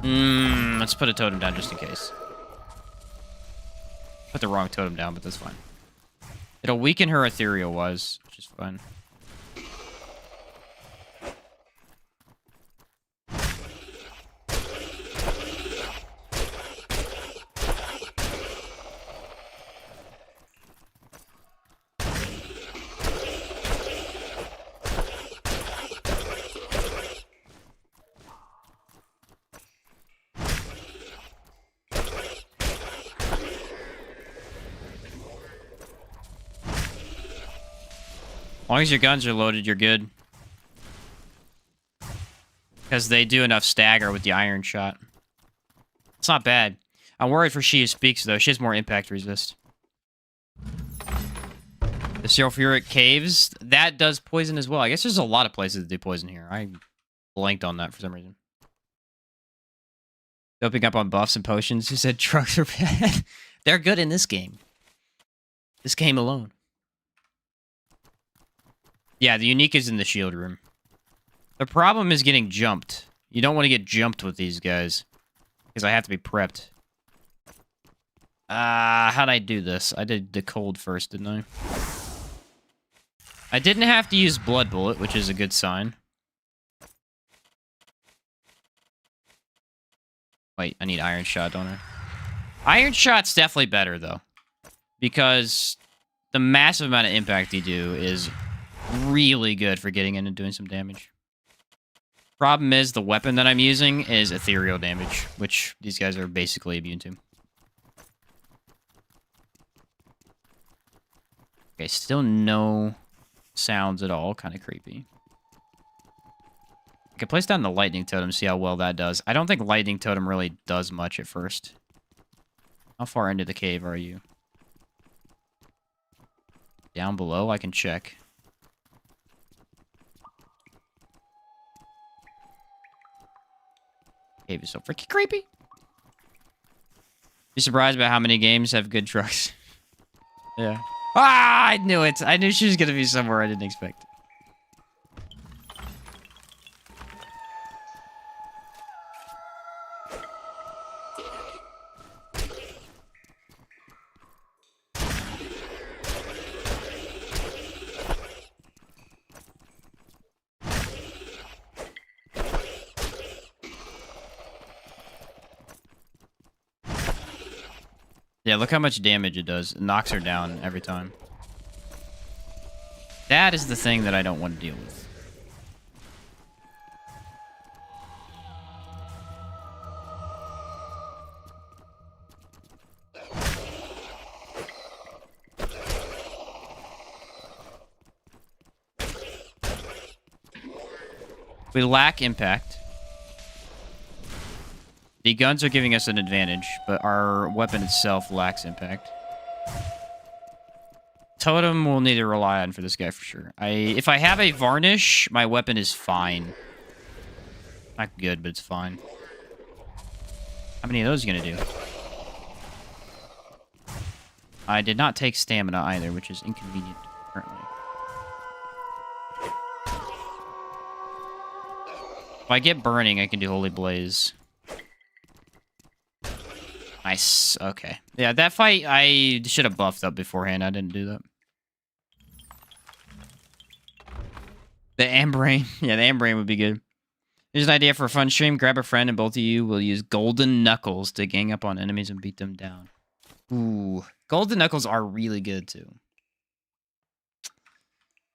Speaker 1: let's put a totem down just in case. Put the wrong totem down, but that's fine. It'll weaken her ethereal-wise, which is fine. As long as your guns are loaded, you're good. Because they do enough stagger with the iron shot. It's not bad. I'm worried for She Who Speaks, though. She has more impact resist. The sulfuric caves, that does poison as well. I guess there's a lot of places that do poison here. I blanked on that for some reason. Doping up on buffs and potions. Who said trucks are bad? They're good in this game. This game alone. Yeah, the unique is in the shield room. The problem is getting jumped. You don't want to get jumped with these guys. Because I have to be prepped. How'd I do this? I did the cold first, didn't I? I didn't have to use Blood Bullet, which is a good sign. Wait, I need Iron Shot, don't I? Iron Shot's definitely better, though. Because the massive amount of impact you do is really good for getting in and doing some damage. Problem is, the weapon that I'm using is ethereal damage, which these guys are basically immune to. Okay, still no sounds at all. Kind of creepy. I can place down the lightning totem, see how well that does. I don't think lightning totem really does much at first. How far into the cave are you? Down below? I can check. Cave is so freaking creepy. You're surprised about how many games have good trucks. Yeah. Ah, I knew it. I knew she was going to be somewhere I didn't expect. Yeah, look how much damage it does. It knocks her down every time. That is the thing that I don't want to deal with. We lack impact. The guns are giving us an advantage, but our weapon itself lacks impact. Totem we'll need to rely on for this guy for sure. If I have a varnish, my weapon is fine. Not good, but it's fine. How many of those are you gonna do? I did not take stamina either, which is inconvenient currently. If I get burning, I can do Holy Blaze. Nice. Okay. Yeah, that fight, I should have buffed up beforehand. I didn't do that. The Ambrain. Yeah, the Ambrain would be good. Here's an idea for a fun stream. Grab a friend and both of you will use Golden Knuckles to gang up on enemies and beat them down. Ooh. Golden Knuckles are really good, too.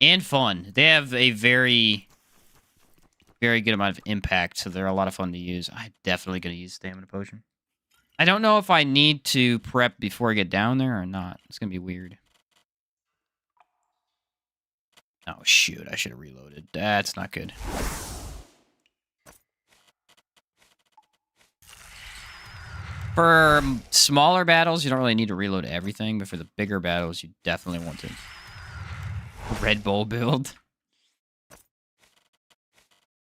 Speaker 1: And fun. They have a very good amount of impact, so they're a lot of fun to use. I'm definitely going to use Stamina Potion. I don't know if I need to prep before I get down there or not. It's going to be weird. Oh, shoot. I should have reloaded. That's not good. For smaller battles, you don't really need to reload everything, but for the bigger battles, you definitely want to. Red Bull build.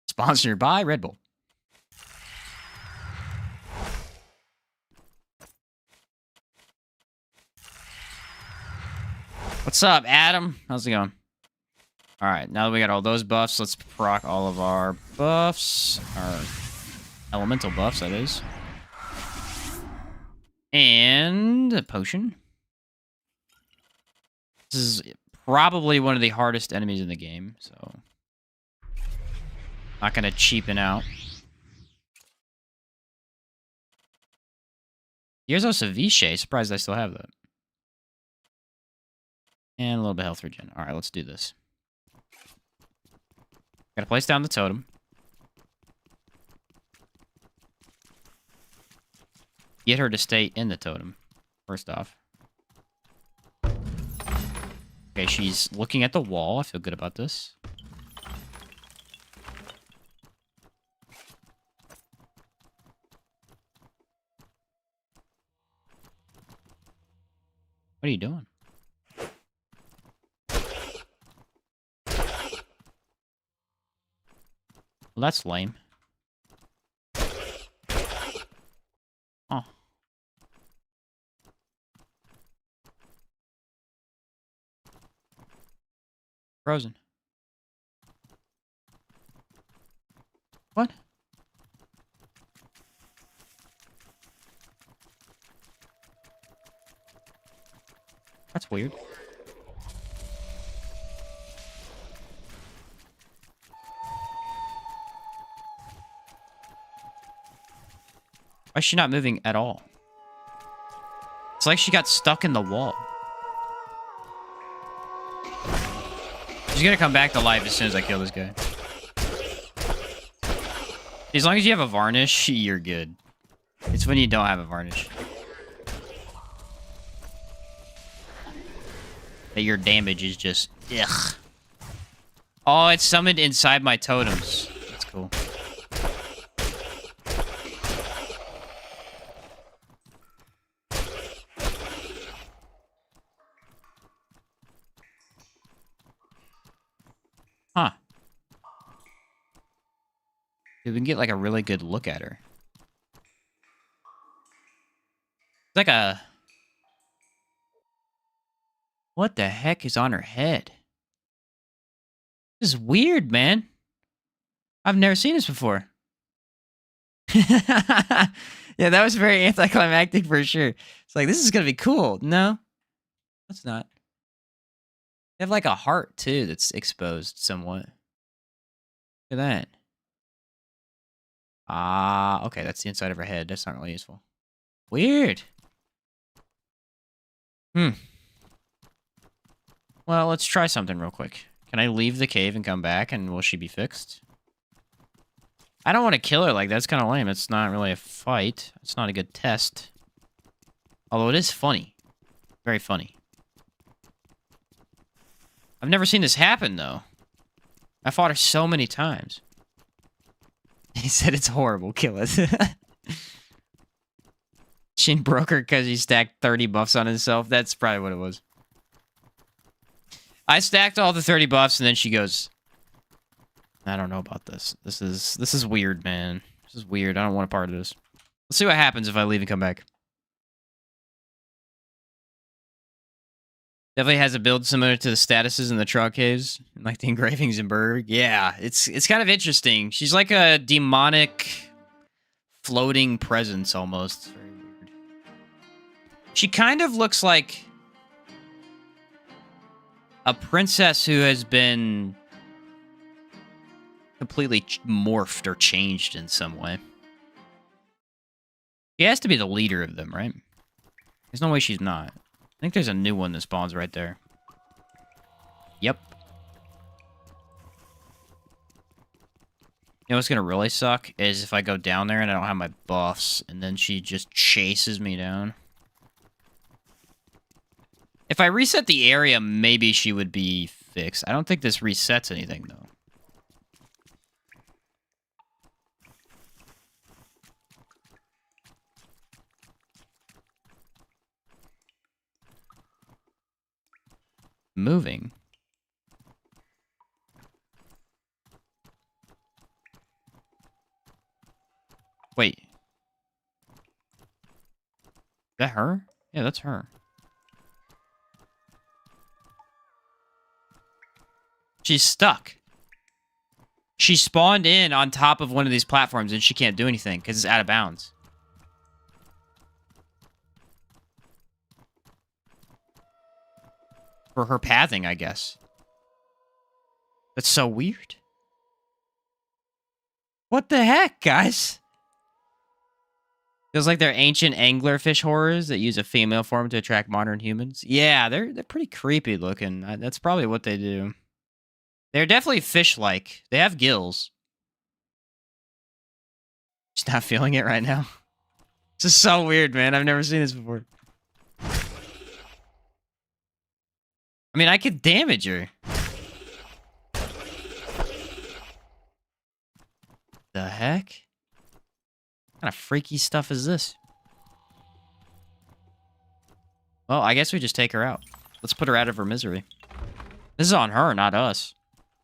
Speaker 1: Sponsored by Red Bull. What's up, Adam? How's it going? Alright, now that we got all those buffs, let's proc all of our buffs. Our elemental buffs, that is. And a potion. This is probably one of the hardest enemies in the game, so... Not gonna cheapen out. Here's also Vichy. Surprised I still have that. And a little bit of health regen. Alright, let's do this. Gotta place down the totem. Get her to stay in the totem, first off. Okay, she's looking at the wall. I feel good about this. What are you doing? Well, that's lame. Oh. Frozen. What? That's weird. Why is she not moving at all? It's like she got stuck in the wall. She's gonna come back to life as soon as I kill this guy. As long as you have a varnish, you're good. It's when you don't have a varnish that your damage is just ugh. Oh, it's summoned inside my totems. That's cool. Huh. Dude, we can get like a really good look at her. It's like a... What the heck is on her head? This is weird, man. I've never seen this before. Yeah, that was very anticlimactic for sure. It's like, this is going to be cool. No, that's not. They have like a heart, too, that's exposed somewhat. Look at that. Ah, okay, that's the inside of her head. That's not really useful. Weird. Hmm. Well, let's try something real quick. Can I leave the cave and come back, and will she be fixed? I don't want to kill her like that. That's kind of lame. It's not really a fight. It's not a good test. Although it is funny. Very funny. I've never seen this happen, though. I fought her so many times. He said it's horrible. Kill it. Shin broke her because he stacked 30 buffs on himself. That's probably what it was. I stacked all the 30 buffs, and then she goes, I don't know about this. This is weird, man. This is weird. I don't want a part of this. Let's see what happens if I leave and come back. Definitely has a build similar to the statuses in the Trog Caves, like the engravings in Berg. Yeah, it's kind of interesting. She's like a demonic floating presence almost. Very weird. She kind of looks like a princess who has been completely morphed or changed in some way. She has to be the leader of them, right? There's no way she's not. I think there's a new one that spawns right there. Yep. You know what's gonna really suck is if I go down there and I don't have my buffs, and then she just chases me down. If I reset the area, maybe she would be fixed. I don't think this resets anything, though. Moving. Wait. Is that her? Yeah, that's her. She's stuck. She spawned in on top of one of these platforms and she can't do anything because it's out of bounds. For her pathing, I guess. That's so weird. What the heck, guys? Feels like they're ancient anglerfish horrors that use a female form to attract modern humans. Yeah, they're pretty creepy looking. That's probably what they do. They're definitely fish-like. They have gills. Just not feeling it right now. This is so weird, man. I've never seen this before. I mean, I could damage her. The heck? What kind of freaky stuff is this? Well, I guess we just take her out. Let's put her out of her misery. This is on her, not us.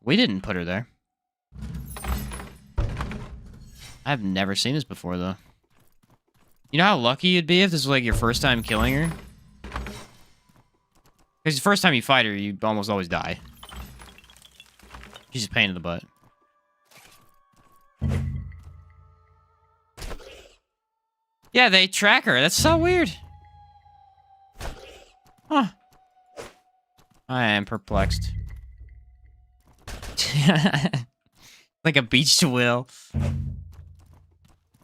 Speaker 1: We didn't put her there. I've never seen this before, though. You know how lucky you'd be if this was like your first time killing her? Because the first time you fight her, you almost always die. She's a pain in the butt. Yeah, they track her. That's so weird. Huh. I am perplexed. Like a beached whale.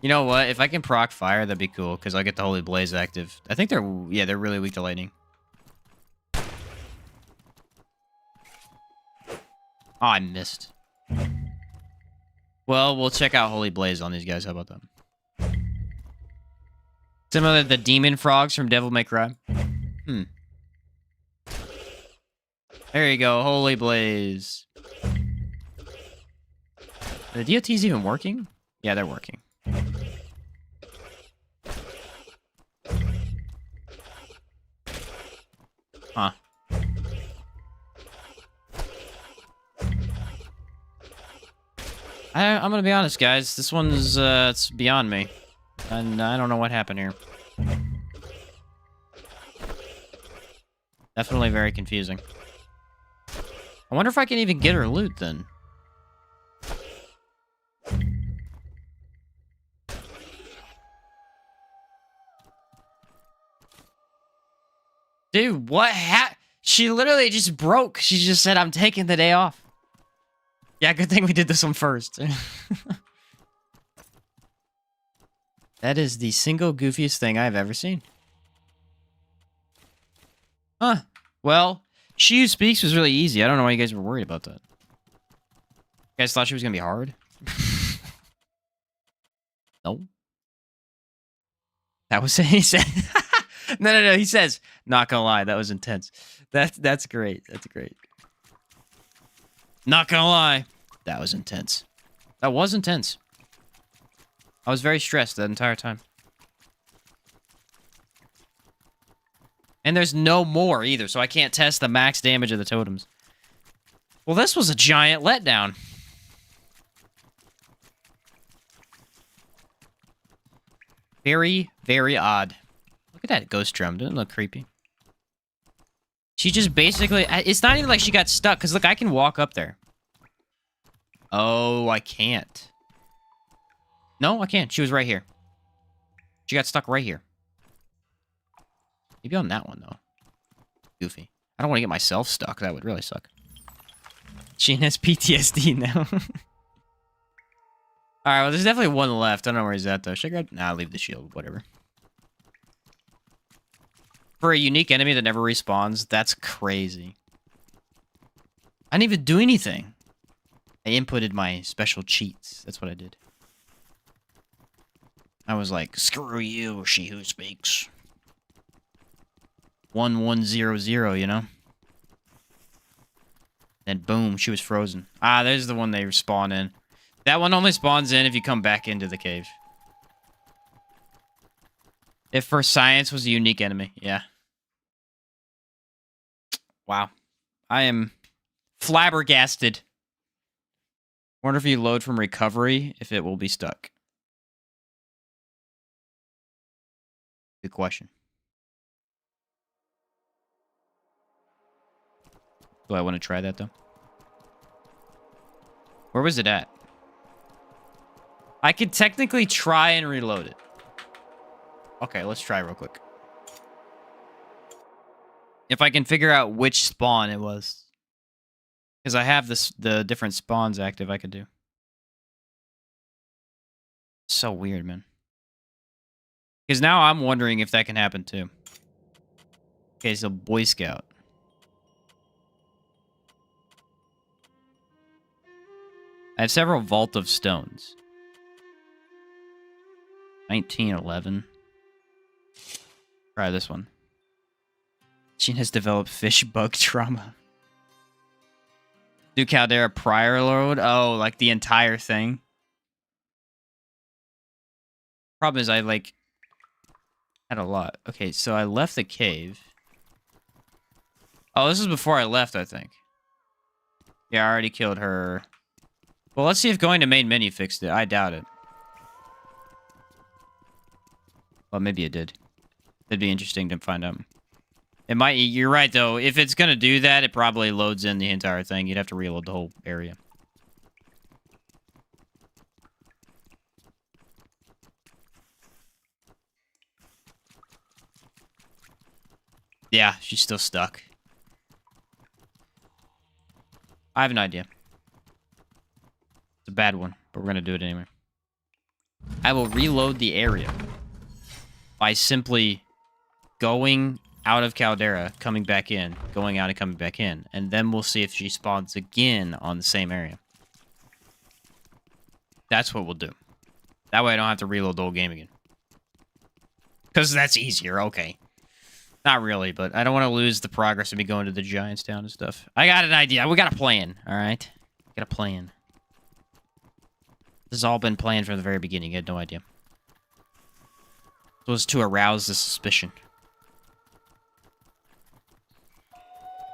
Speaker 1: You know what? If I can proc fire, that'd be cool, because I'll get the Holy Blaze active. I think they're really weak to lightning. Oh, I missed. Well, we'll check out Holy Blaze on these guys. How about that? Similar to the demon frogs from Devil May Cry. There you go, Holy Blaze. Are the DOTs even working? Yeah, they're working. Huh. I'm gonna be honest, guys. This one's it's beyond me, and I don't know what happened here. Definitely very confusing. I wonder if I can even get her loot then. Dude, what she literally just broke. She just said, I'm taking the day off. Yeah, good thing we did this one first. That is the single goofiest thing I've ever seen. Huh. Well, She Who Speaks was really easy. I don't know why you guys were worried about that. You guys thought she was going to be hard? No. That was he said. No. He says, not gonna lie, that was intense. That's great. That's great. Not gonna lie, that was intense. That was intense. I was very stressed that entire time. And there's no more either, so I can't test the max damage of the totems. Well, this was a giant letdown. Very, very odd. Look at that ghost drum. Doesn't it look creepy? She just basically... It's not even like she got stuck, because look, I can walk up there. Oh, I can't. No, I can't. She was right here. She got stuck right here. Maybe on that one, though. Goofy. I don't want to get myself stuck. That would really suck. She has PTSD now. Alright, well, there's definitely one left. I don't know where he's at, though. Should I grab... Nah, leave the shield. Whatever. For a unique enemy that never respawns, that's crazy. I didn't even do anything. I inputted my special cheats. That's what I did. I was like, screw you, She Who Speaks. 1100, you know? Then boom, she was frozen. Ah, there's the one they spawn in. That one only spawns in if you come back into the cave. If for science was a unique enemy, yeah. Wow. I am flabbergasted. Wonder if you load from recovery, if it will be stuck. Good question. Do I want to try that, though? Where was it at? I could technically try and reload it. Okay, let's try real quick. If I can figure out which spawn it was. Because I have the different spawns active I could do. So weird, man. Because now I'm wondering if that can happen too. Okay, so Boy Scout. I have several Vault of Stones. 1911. Try this one. She has developed fish bug trauma. Do Caldera prior load? Oh, like the entire thing? Problem is I, like, had a lot. Okay, so I left the cave. Oh, this is before I left, I think. Yeah, I already killed her. Well, let's see if going to main menu fixed it. I doubt it. Well, maybe it did. That'd be interesting to find out. It might... You're right, though. If it's gonna do that, it probably loads in the entire thing. You'd have to reload the whole area. Yeah, she's still stuck. I have an idea. It's a bad one, but we're gonna do it anyway. I will reload the area by simply going out of Caldera, coming back in, going out and coming back in, and then we'll see if she spawns again on the same area. That's what we'll do. That way I don't have to reload the whole game again. Because that's easier, okay. Not really, but I don't want to lose the progress of me going to the Giants Town and stuff. I got an idea. We got a plan, alright? Got a plan. This has all been planned from the very beginning. You had no idea. It was to arouse the suspicion.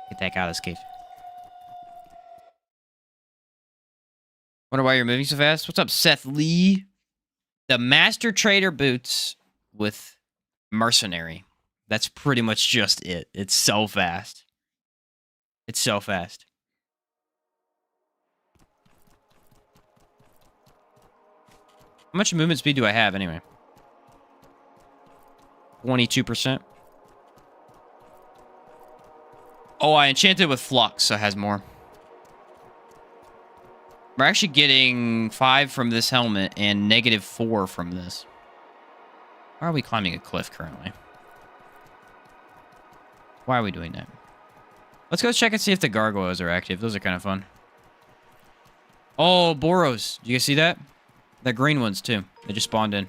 Speaker 1: Get that guy out of this cave. Wonder why you're moving so fast? What's up, Seth Lee? The Master Trader boots with Mercenary. That's pretty much just it. It's so fast. It's so fast. How much movement speed do I have, anyway? 22%. Oh, I enchanted with Flux, so it has more. We're actually getting 5 from this helmet and -4 from this. Why are we climbing a cliff currently? Why are we doing that? Let's go check and see if the gargoyles are active. Those are kind of fun. Oh, Boros. Do you guys see that? The green ones, too. They just spawned in.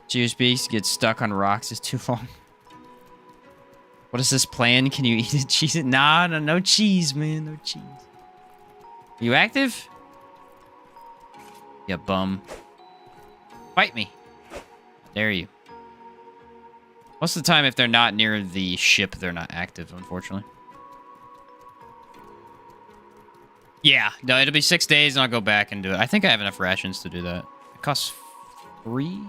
Speaker 1: Cheers, beast. Get stuck on rocks is too long. What is this plan? Can you eat it? Cheese? Nah, no cheese, man. No cheese. Are you active? You bum. Fight me. Dare you. Most of the time, if they're not near the ship, they're not active, unfortunately. Yeah, no, it'll be 6 days and I'll go back and do it. I think I have enough rations to do that. It costs 3?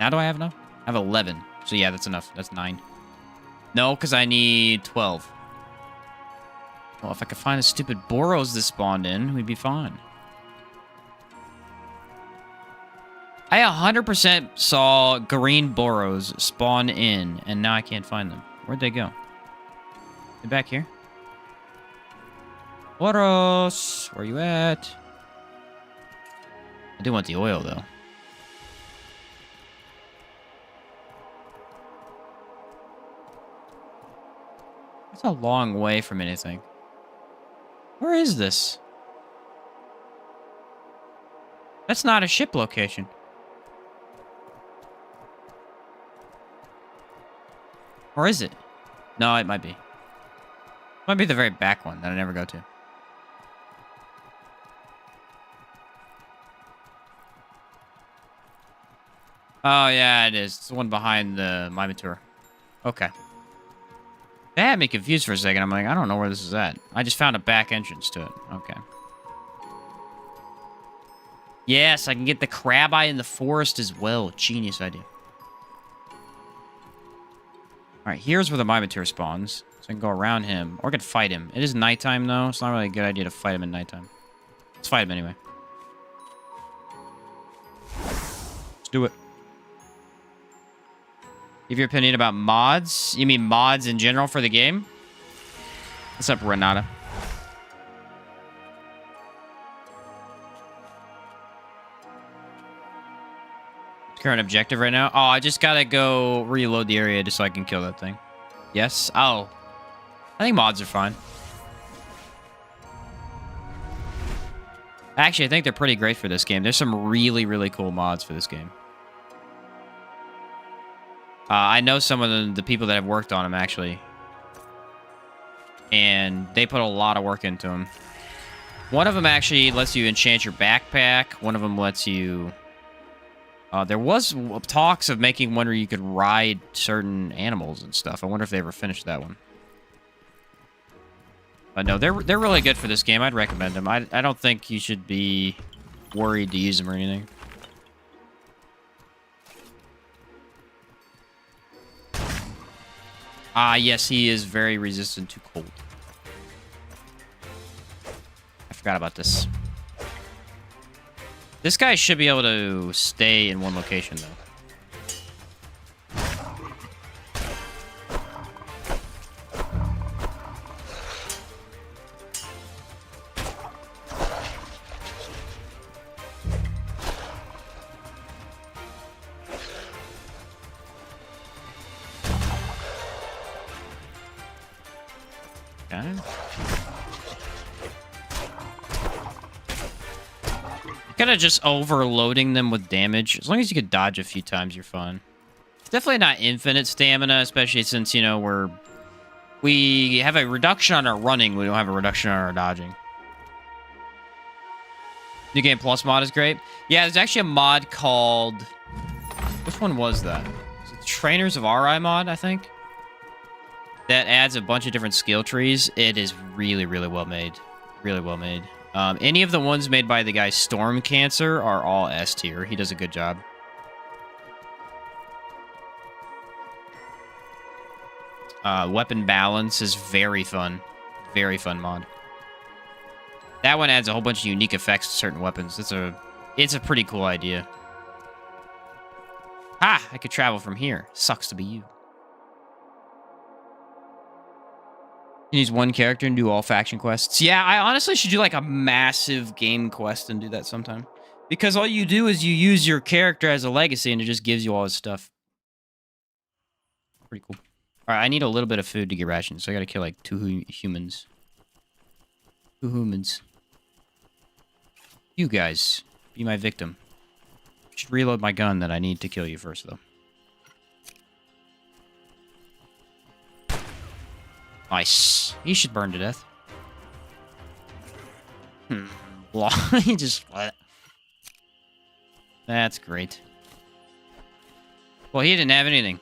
Speaker 1: Now do I have enough? I have 11. So yeah, that's enough. That's 9. No, because I need 12. Well, if I could find the stupid Boros that spawned in, we'd be fine. I 100% saw green Boros spawn in, and now I can't find them. Where'd they go? They're back here. Boros, where you at? I do want the oil, though. It's a long way from anything. Where is this? That's not a ship location. Or is it? No, it might be. It might be the very back one that I never go to. Oh, yeah, it is. It's the one behind the Mimitor. Okay. That had me confused for a second. I'm like, I don't know where this is at. I just found a back entrance to it. Okay. Yes, I can get the crab eye in the forest as well. Genius idea. Alright, here's where the Mimitor spawns. So I can go around him. Or I could fight him. It is nighttime, though. It's not really a good idea to fight him at nighttime. Let's fight him anyway. Let's do it. Give your opinion about mods? You mean mods in general for the game? What's up, Renata? Current objective right now? Oh, I just gotta go reload the area just so I can kill that thing. Yes? Oh. I think mods are fine. Actually, I think they're pretty great for this game. There's some really, really cool mods for this game. I know some of the people that have worked on them, actually. And they put a lot of work into them. One of them actually lets you enchant your backpack. One of them lets you... there was talks of making one where you could ride certain animals and stuff. I wonder if they ever finished that one. But no, they're really good for this game. I'd recommend them. I don't think you should be worried to use them or anything. Ah, yes, he is very resistant to cold. I forgot about this. This guy should be able to stay in one location, though. Okay. Kind of just overloading them with damage. As long as you could dodge a few times, you're fine. It's definitely not infinite stamina, especially since, you know, we have a reduction on our running. We don't have a reduction on our dodging. New Game Plus mod is great. Yeah, there's actually a mod called... Which one was that? Was it Trainers of RI mod, I think? That adds a bunch of different skill trees. It is really, really well made. Really well made. Any of the ones made by the guy Storm Cancer are all S tier. He does a good job. Weapon balance is very fun. Very fun mod. That one adds a whole bunch of unique effects to certain weapons. It's a pretty cool idea. Ah, I could travel from here. Sucks to be you. You use one character and do all faction quests. Yeah, I honestly should do like a massive game quest and do that sometime. Because all you do is you use your character as a legacy and it just gives you all his stuff. Pretty cool. All right, I need a little bit of food to get rations, so I gotta kill like 2 humans. 2 humans. You guys, be my victim. I should reload my gun that I need to kill you first, though. Nice. He should burn to death. He just... That's great. Well, he didn't have anything.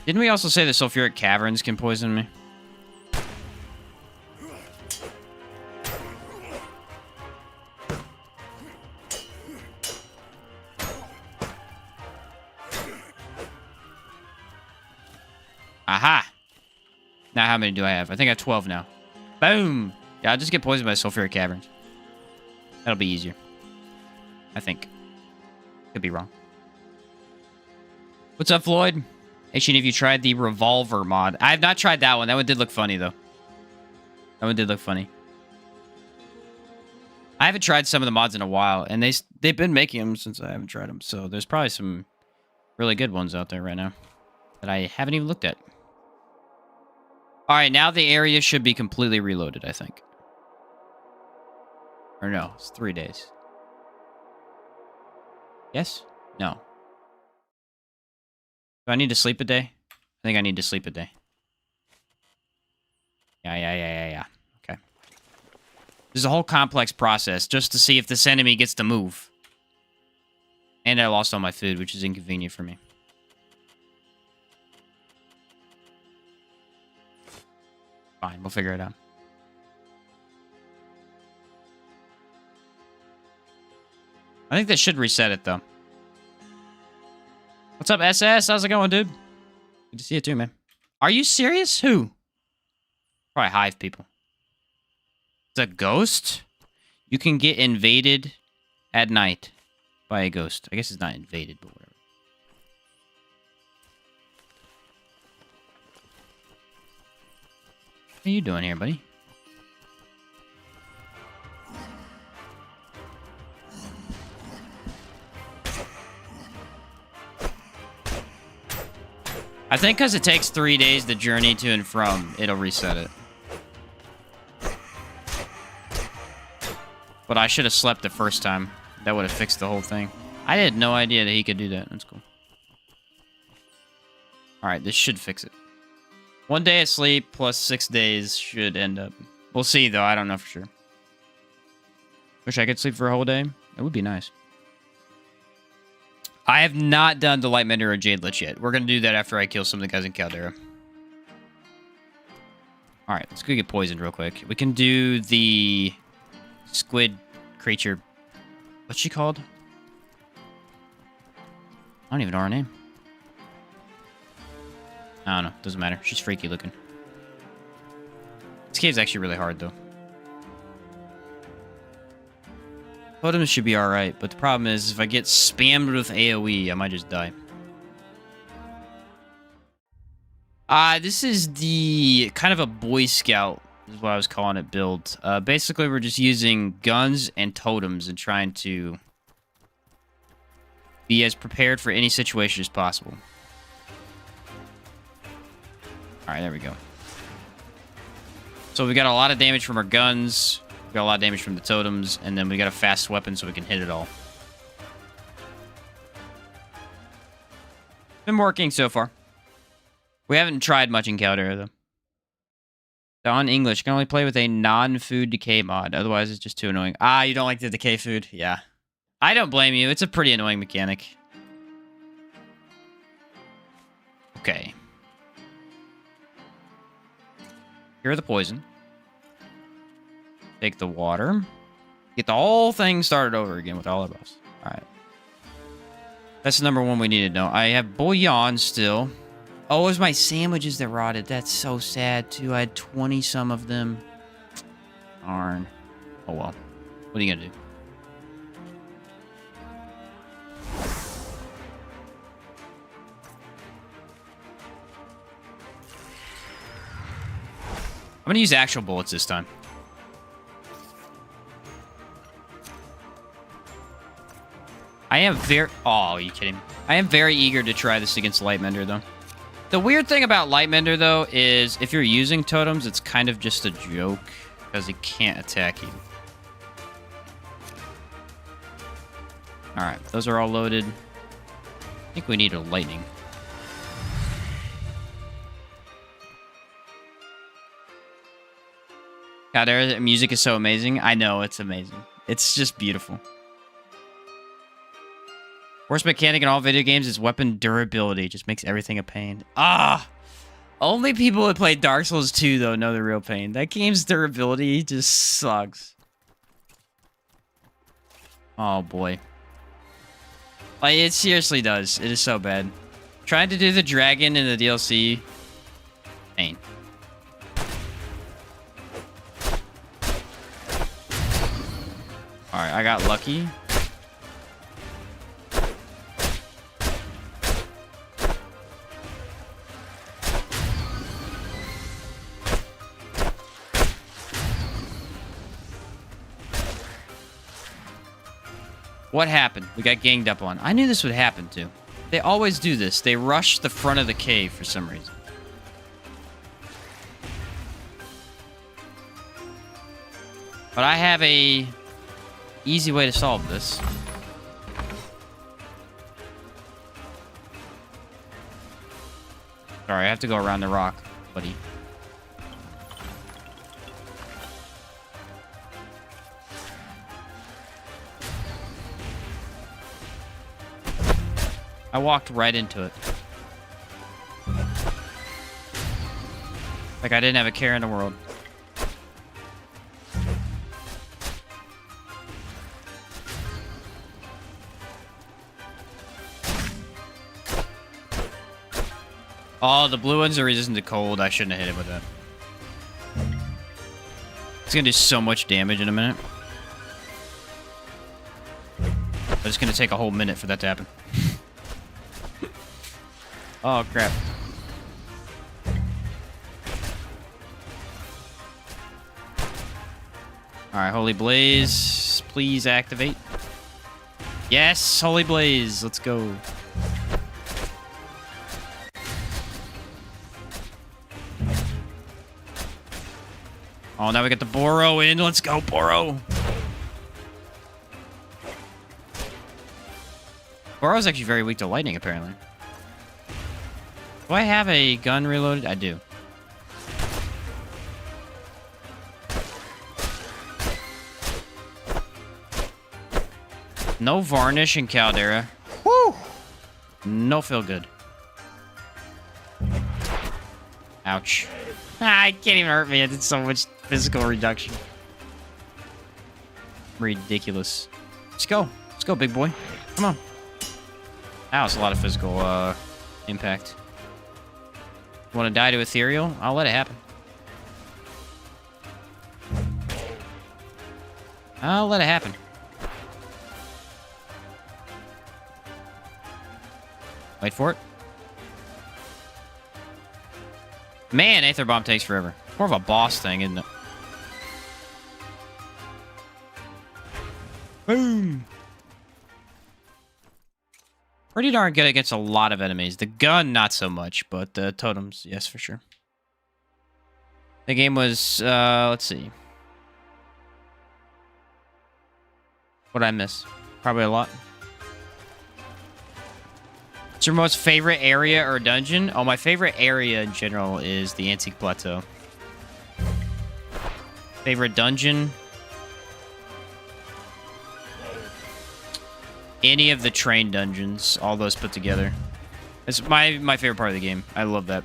Speaker 1: Didn't we also say the sulfuric caverns can poison me? Aha! Now how many do I have? I think I have 12 now. Boom! Yeah, I'll just get poisoned by sulfuric caverns. That'll be easier. I think. Could be wrong. What's up, Floyd? Hey, Sheen, have you tried the revolver mod? I have not tried that one. That one did look funny, though. That one did look funny. I haven't tried some of the mods in a while, and they've been making them since I haven't tried them. So there's probably some really good ones out there right now that I haven't even looked at. All right, now the area should be completely reloaded, I think. Or no, it's 3 days. Yes? No. Do I need to sleep a day? I think I need to sleep a day. Yeah. Okay. This is a whole complex process just to see if this enemy gets to move. And I lost all my food, which is inconvenient for me. Fine, we'll figure it out. I think that should reset it, though. What's up, SS? How's it going, dude? Good to see you, too, man. Are you serious? Who? Probably Hive people. It's a ghost? You can get invaded at night by a ghost. I guess it's not invaded, but whatever. What are you doing here, buddy? I think because it takes 3 days to journey to and from, it'll reset it. But I should have slept the first time. That would have fixed the whole thing. I had no idea that he could do that. That's cool. Alright, this should fix it. 1 day of sleep plus 6 days should end up. We'll see, though. I don't know for sure. Wish I could sleep for a whole day. It would be nice. I have not done the Lightmender or Jade Lich yet. We're going to do that after I kill some of the guys in Caldera. Alright, let's go get poisoned real quick. We can do the squid creature. What's she called? I don't even know her name. I don't know. Doesn't matter. She's freaky looking. This cave's actually really hard, though. Totems should be alright, but the problem is if I get spammed with AoE, I might just die. This is the kind of a Boy Scout, is what I was calling it, build. Basically, we're just using guns and totems and trying to be as prepared for any situation as possible. Alright, there we go. So we got a lot of damage from our guns. We got a lot of damage from the totems. And then we got a fast weapon so we can hit it all. Been working so far. We haven't tried much in Caldera, though. On English, can only play with a non-food decay mod. Otherwise, it's just too annoying. Ah, you don't like the decay food? Yeah. I don't blame you. It's a pretty annoying mechanic. Okay. Here the poison. Take the water. Get the whole thing started over again with all of us. Alright. That's the number one we need to know. I have bouillon still. Oh, it was my sandwiches that rotted. That's so sad, too. I had 20-some of them. Darn. Oh, well. What are you gonna do? I'm gonna use actual bullets this time. I am very... Oh, are you kidding me? I am very eager to try this against Lightmender, though. The weird thing about Lightmender, though, is if you're using totems, it's kind of just a joke, because he can't attack you. Alright, those are all loaded. I think we need a lightning. Caldera, the music is so amazing. I know, it's amazing. It's just beautiful. Worst mechanic in all video games is weapon durability. It just makes everything a pain. Ah! Only people that play Dark Souls 2, though, know the real pain. That game's durability just sucks. Oh, boy. Like, it seriously does. It is so bad. Trying to do the dragon in the DLC. Pain. Alright, I got lucky. What happened? We got ganged up on. I knew this would happen, too. They always do this. They rush the front of the cave for some reason. But I have a easy way to solve this. Sorry, I have to go around the rock, buddy. I walked right into it. Like I didn't have a care in the world. Oh, the blue ones are resistant to cold. I shouldn't have hit it with that. It's gonna do so much damage in a minute. But it's gonna take a whole minute for that to happen. Oh, crap. Alright, Holy Blaze. Please activate. Yes, Holy Blaze. Let's go. Oh, now we got the Boro in. Let's go, Boro. Boro's actually very weak to lightning, apparently. Do I have a gun reloaded? I do. No varnish in Caldera. Woo! No feel good. Ouch. Ah, it can't even hurt me. I did so much physical reduction. Ridiculous. Let's go. Let's go, big boy. Come on. That was a lot of physical impact. Want to die to ethereal? I'll let it happen. I'll let it happen. Wait for it. Man, Aether Bomb takes forever. More of a boss thing, isn't it? Boom! Pretty darn good against a lot of enemies. The gun, not so much, but the totems, yes, for sure. The game was, let's see. What'd I miss? Probably a lot. What's your most favorite area or dungeon? Oh, my favorite area in general is the Antique Plateau. Favorite dungeon? Any of the train dungeons, all those put together. It's my favorite part of the game. I love that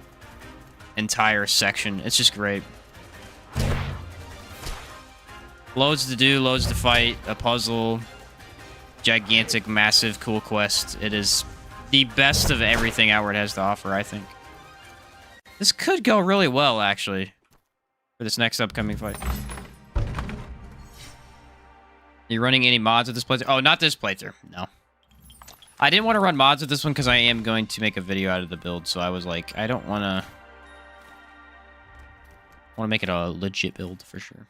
Speaker 1: entire section. It's just great. Loads to do, loads to fight, a puzzle, gigantic, massive, cool quest. It is the best of everything Outward has to offer, I think. This could go really well, actually, for this next upcoming fight. You running any mods with this playthrough? Oh, not this playthrough. No. I didn't want to run mods with this one because I am going to make a video out of the build, so I was like, I don't want to want to make it a legit build for sure.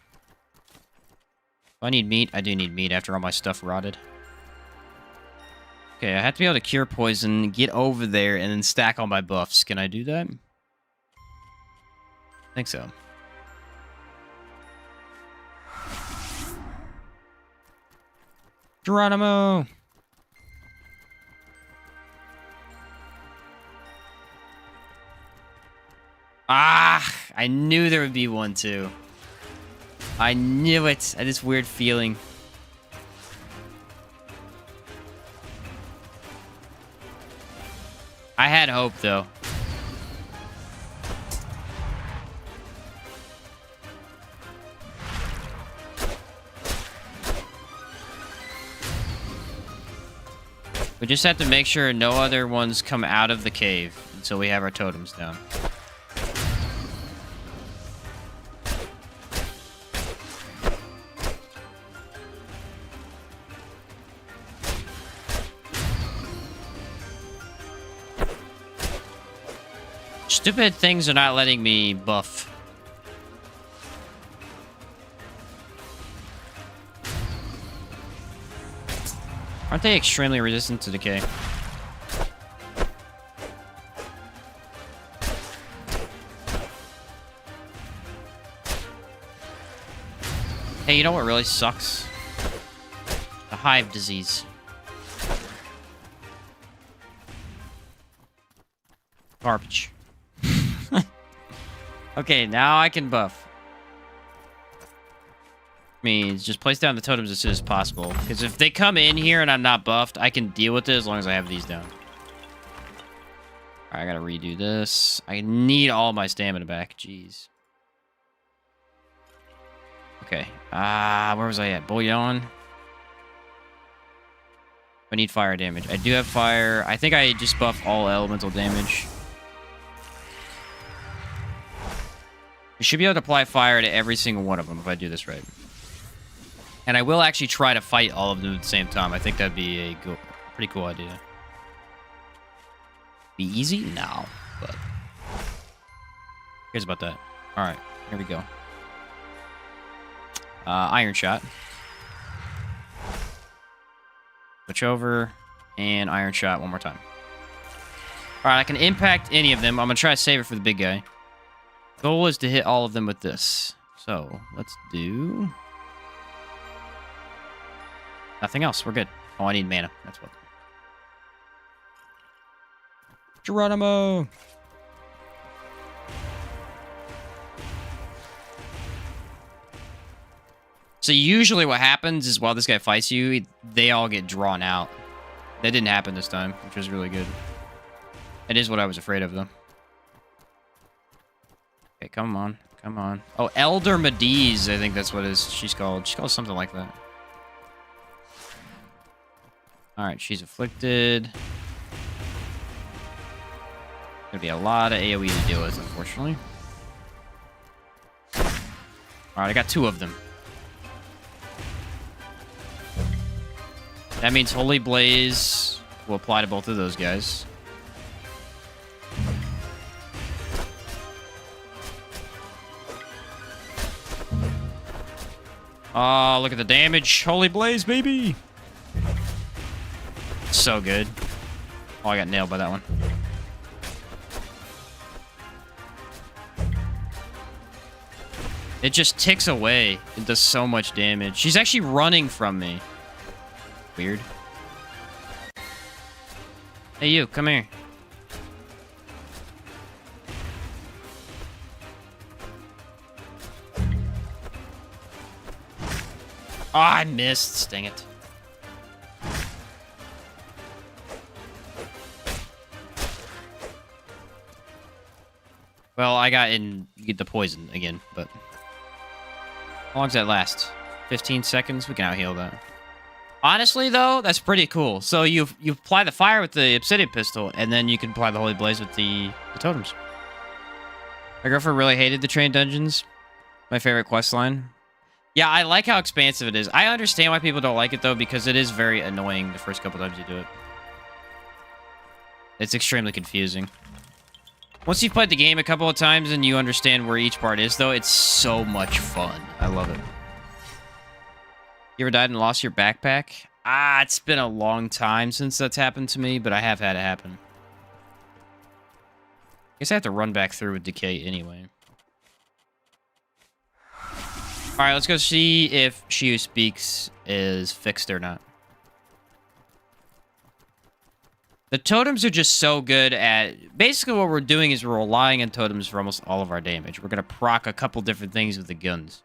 Speaker 1: If I need meat, I do need meat after all my stuff rotted. Okay, I have to be able to cure poison, get over there, and then stack all my buffs. Can I do that? I think so. Geronimo! Ah! I knew there would be one, too. I knew it. I had this weird feeling. I had hope, though. We just have to make sure no other ones come out of the cave until we have our totems down. Stupid things are not letting me buff. Aren't they extremely resistant to decay? Hey, you know what really sucks? The hive disease. Garbage. Okay, now I can buff. Means just place down the totems as soon as possible. Because if they come in here and I'm not buffed, I can deal with it as long as I have these down. Alright, I gotta redo this. I need all my stamina back. Jeez. Okay. Where was I at? Bouillon. I need fire damage. I do have fire. I think I just buff all elemental damage. You should be able to apply fire to every single one of them if I do this right. And I will actually try to fight all of them at the same time. I think that'd be a pretty cool idea. Be easy? No, but... Here's about that. Alright, here we go. Iron Shot. Switch over, and Iron Shot one more time. Alright, I can impact any of them. I'm gonna try to save it for the big guy. Goal is to hit all of them with this. So, let's do... Nothing else. We're good. Oh, I need mana. That's what. Geronimo! So usually what happens is while this guy fights you, they all get drawn out. That didn't happen this time, which was really good. It is what I was afraid of, though. Okay, come on. Come on. Oh, Elder Mediz, I think that's what she's called. She's called something like that. Alright, she's afflicted. Gonna be a lot of AoE to deal with, unfortunately. Alright, I got 2 of them. That means Holy Blaze will apply to both of those guys. Oh, look at the damage. Holy Blaze, baby! So good. Oh, I got nailed by that one. It just ticks away. It does so much damage. She's actually running from me. Weird. Hey, you, come here. Oh, I missed. Dang it. Well, I got in... You get the poison again, but... How long does that last? 15 seconds? We can out-heal that. Honestly, though, that's pretty cool. So you apply the fire with the Obsidian Pistol, and then you can apply the Holy Blaze with the totems. My girlfriend really hated the train dungeons. My favorite quest line. Yeah, I like how expansive it is. I understand why people don't like it, though, because it is very annoying the first couple times you do it. It's extremely confusing. Once you've played the game a couple of times and you understand where each part is, though, it's so much fun. I love it. You ever died and lost your backpack? Ah, it's been a long time since that's happened to me, but I have had it happen. I guess I have to run back through with Decay anyway. Alright, let's go see if She Who Speaks is fixed or not. The totems are just so good at... Basically, what we're doing is we're relying on totems for almost all of our damage. We're going to proc a couple different things with the guns.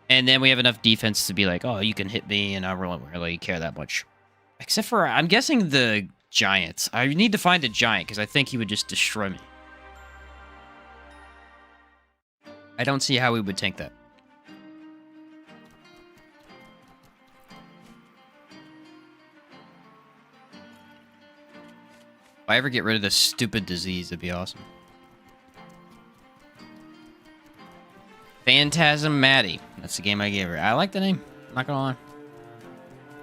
Speaker 1: And then we have enough defense to be like, oh, you can hit me, and I don't really care that much. Except for, I'm guessing the giants. I need to find a giant, because I think he would just destroy me. I don't see how we would tank that. If I ever get rid of this stupid disease, that'd be awesome. Phantasm Maddie. That's the game I gave her. I like the name. I'm not gonna lie.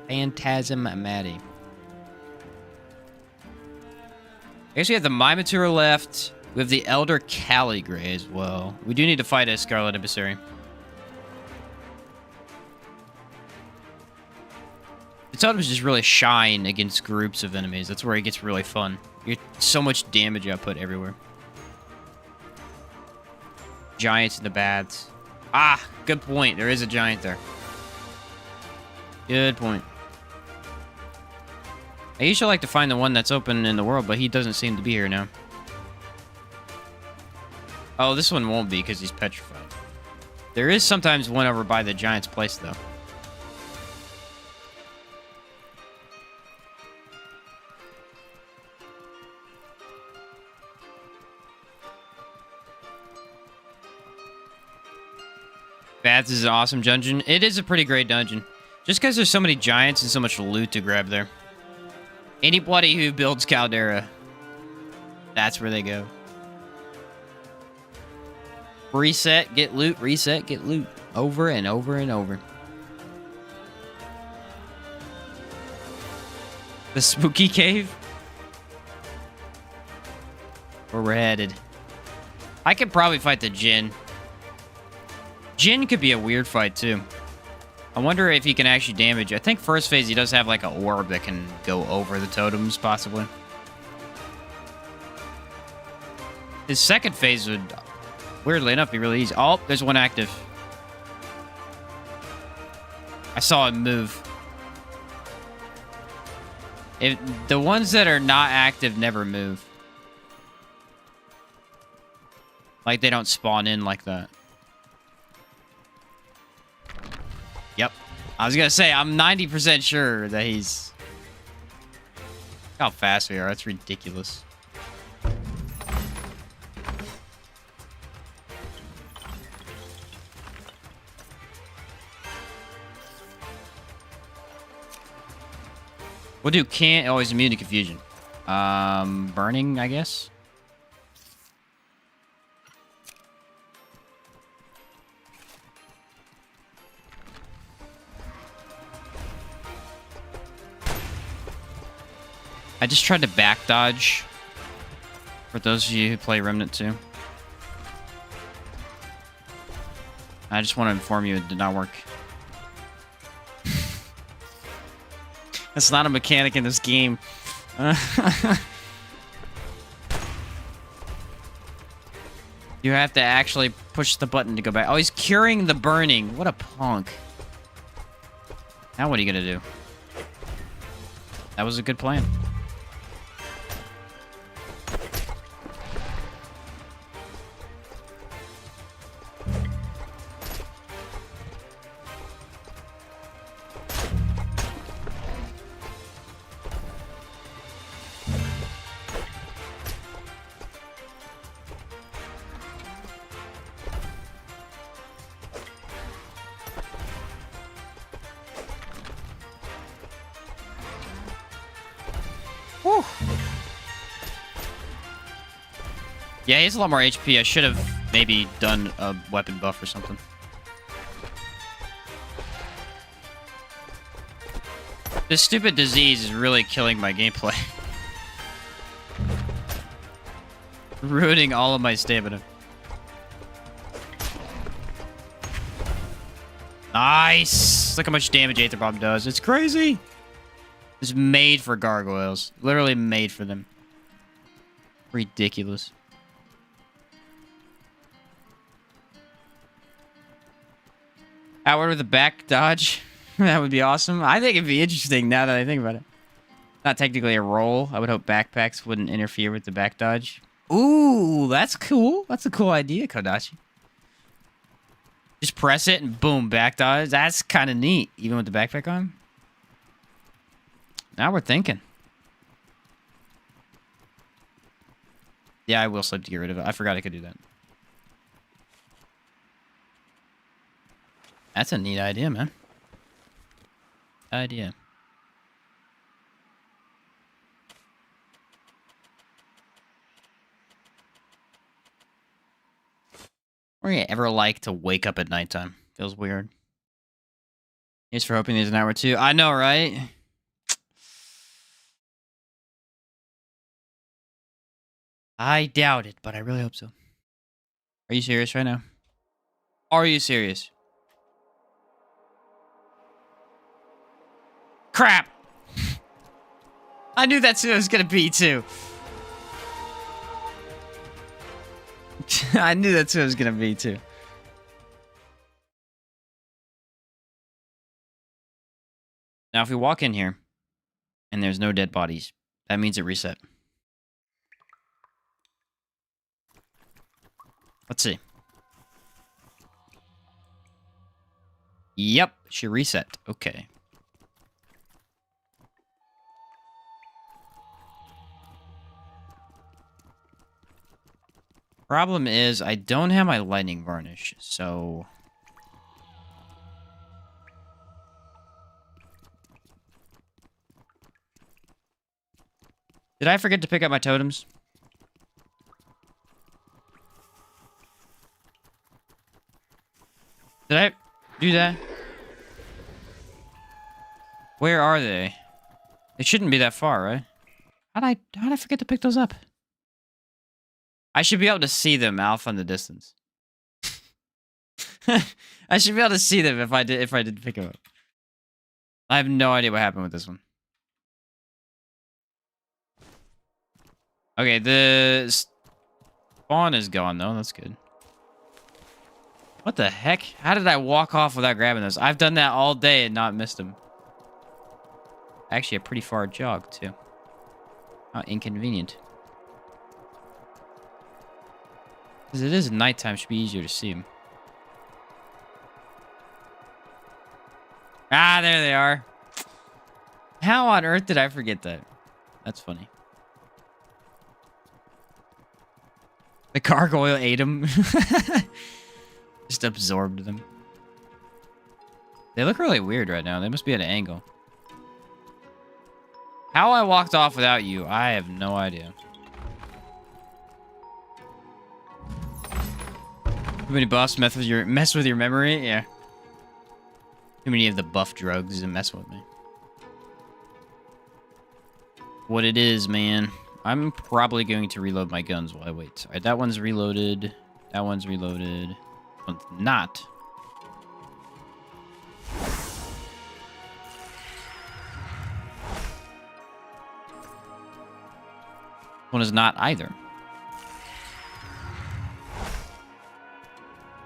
Speaker 1: Phantasm Maddie. I guess we have the Mimitura left. We have the Elder Caligray as well. We do need to fight a Scarlet Emissary. The totems just really shine against groups of enemies. That's where it gets really fun. You get so much damage output everywhere. Giants and the bats. Ah, good point. There is a giant there. Good point. I usually like to find the one that's open in the world, but he doesn't seem to be here now. Oh, this one won't be because he's petrified. There is sometimes one over by the giant's place, though. Baths is an awesome dungeon. It is a pretty great dungeon. Just because there's so many giants and so much loot to grab there. Anybody who builds Caldera, that's where they go. Reset, get loot, reset, get loot. Over and over and over. The spooky cave? Where we're headed. I could probably fight the Djinn. Djinn could be a weird fight, too. I wonder if he can actually damage. I think first phase he does have like an orb that can go over the totems, possibly. His second phase would, weirdly enough, be really easy. Oh, there's one active. I saw him move. If the ones that are not active never move. Like they don't spawn in like that. Yep. I was gonna say, I'm 90% sure that he's... Look how fast we are. That's ridiculous. We'll do can't always immune to confusion. Burning, I guess. I just tried to back dodge. For those of you who play Remnant 2. I just want to inform you it did not work. That's not a mechanic in this game. You have to actually push the button to go back. Oh, he's curing the burning. What a punk. Now what are you gonna do? That was a good plan. Whew. Yeah, he has a lot more HP. I should have maybe done a weapon buff or something. This stupid disease is really killing my gameplay. ruining all of my stamina. Nice! Look how much damage Aether Bomb does. It's crazy! It's made for gargoyles. Literally made for them. Ridiculous. Outward with a back dodge. That would be awesome. I think it'd be interesting now that I think about it. Not technically a roll. I would hope backpacks wouldn't interfere with the back dodge. Ooh, that's cool. That's a cool idea, Kodachi. Just press it and boom, back dodge. That's kind of neat, even with the backpack on. Now we're thinking. Yeah, I will sleep to get rid of it. I forgot I could do that. That's a neat idea, man. Idea. Or you ever like to wake up at nighttime? Feels weird. Here's for hoping there's an hour or two. I know, right? I doubt it, but I really hope so. Are you serious right now? Are you serious? Crap! I knew that's who it was gonna be, too. I knew that's who it was gonna be, too. Now, if we walk in here, and there's no dead bodies, that means it reset. Let's see. Yep, she reset. Okay. Problem is, I don't have my lightning varnish, so... Did I forget to pick up my totems? Did I do that? Where are they? They shouldn't be that far, right? How'd I forget to pick those up? I should be able to see them off in the distance. I should be able to see them if I did pick them up. I have no idea what happened with this one. Okay, the spawn is gone though. That's good. What the heck? How did I walk off without grabbing those? I've done that all day and not missed them. Actually, a pretty far jog too. How inconvenient. Because it is nighttime, it should be easier to see them. Ah, there they are. How on earth did I forget that? That's funny. The gargoyle ate them. Just absorbed them. They look really weird right now. They must be at an angle. How I walked off without you, I have no idea. Too many buffs mess with your memory? Yeah. Too many of the buff drugs and mess with me. What it is, man. I'm probably going to reload my guns while I wait. Alright, that one's reloaded. That one's reloaded. One's not. One is not either.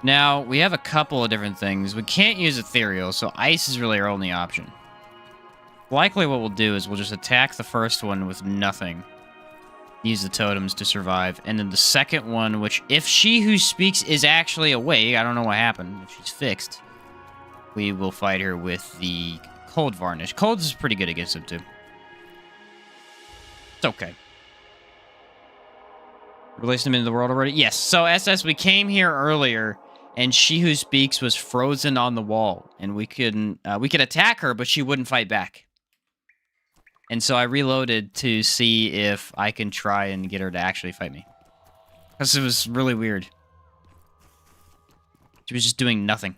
Speaker 1: Now, we have a couple of different things. We can't use ethereal, so ice is really our only option. Likely what we'll do is we'll just attack the first one with nothing. Use the totems to survive. And then the second one, which if she who speaks is actually awake, I don't know what happened, if she's fixed, we will fight her with the cold varnish. Cold is pretty good against him, too. It's okay. Released him into the world already? Yes. So, SS, we came here earlier, and she who speaks was frozen on the wall, and we could attack her, but she wouldn't fight back. And so I reloaded to see if I can try and get her to actually fight me. Because it was really weird. She was just doing nothing.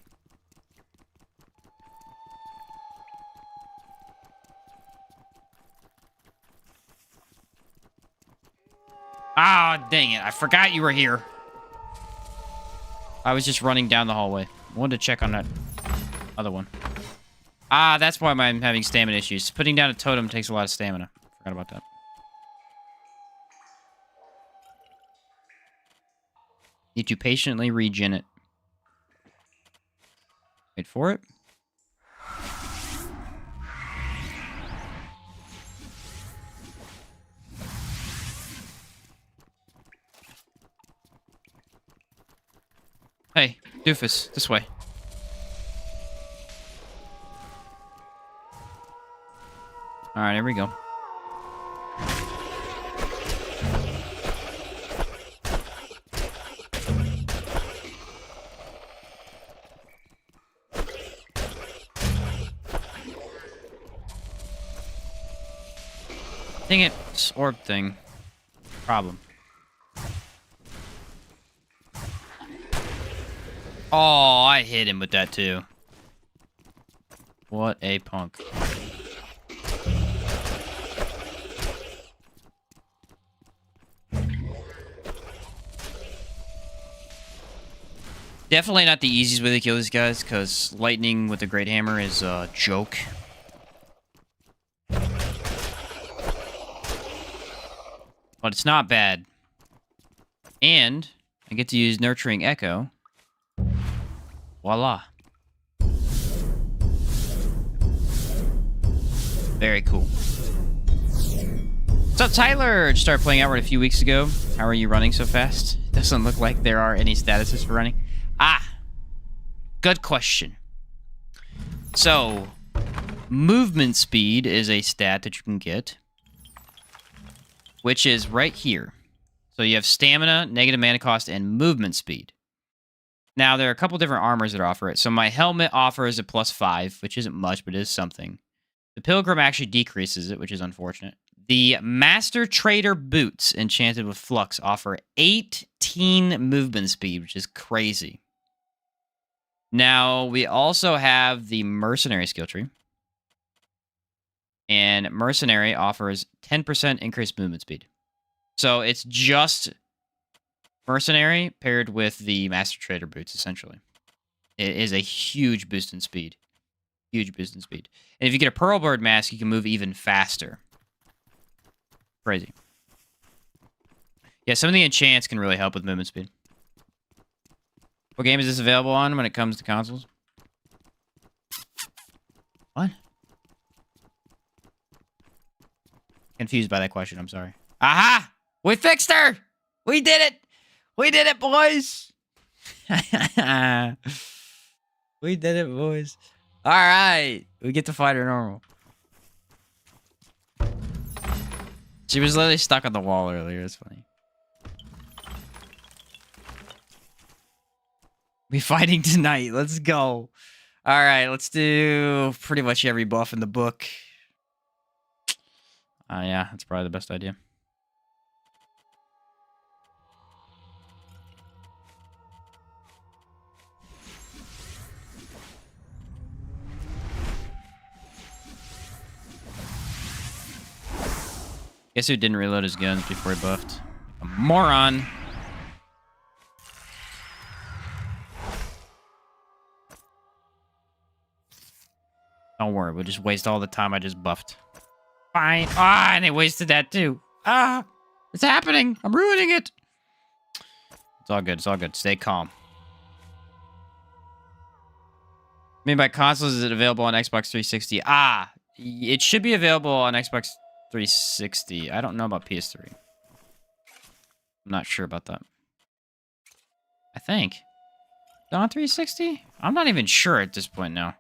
Speaker 1: Ah, dang it. I forgot you were here. I was just running down the hallway. I wanted to check on that other one. Ah, that's why I'm having stamina issues. Putting down a totem takes a lot of stamina. Forgot about that. Need to patiently regen it. Wait for it. Hey, doofus, this way. Alright, here we go. Dang it, this orb thing. Problem. Oh, I hit him with that too. What a punk. Definitely not the easiest way to kill these guys, because lightning with a great hammer is a joke. But it's not bad. And I get to use Nurturing Echo. Voila. Very cool. What's up, Tyler? Just started playing Outward a few weeks ago. How are you running so fast? Doesn't look like there are any statuses for running. Ah! Good question. So, movement speed is a stat that you can get, which is right here. So you have stamina, negative mana cost, and movement speed. Now, there are a couple different armors that offer it. So my helmet offers a +5, which isn't much, but it is something. The Pilgrim actually decreases it, which is unfortunate. The Master Trader boots, enchanted with Flux, offer 18 movement speed, which is crazy. Now, we also have the Mercenary skill tree. And Mercenary offers 10% increased movement speed. So it's just Mercenary paired with the Master Trader boots, essentially. It is a huge boost in speed. Huge boost in speed. And if you get a Pearlbird mask, you can move even faster. Crazy. Yeah, some of the enchants can really help with movement speed. What game is this available on when it comes to consoles? What? Confused by that question, I'm sorry. Aha! We fixed her! We did it! We did it, boys! We did it, boys. Alright! We get to fight her normal. She was literally stuck on the wall earlier, it's funny. We fighting tonight, let's go. Alright, let's do pretty much every buff in the book. Yeah, that's probably the best idea. Guess who didn't reload his guns before he buffed? A moron! Don't worry, we'll just waste all the time I just buffed. Fine. Ah, and they wasted that too. Ah, it's happening. I'm ruining it. It's all good. It's all good. Stay calm. I mean, by consoles, is it available on Xbox 360? Ah, it should be available on Xbox 360. I don't know about PS3. I'm not sure about that. I think. On 360? I'm not even sure at this point now.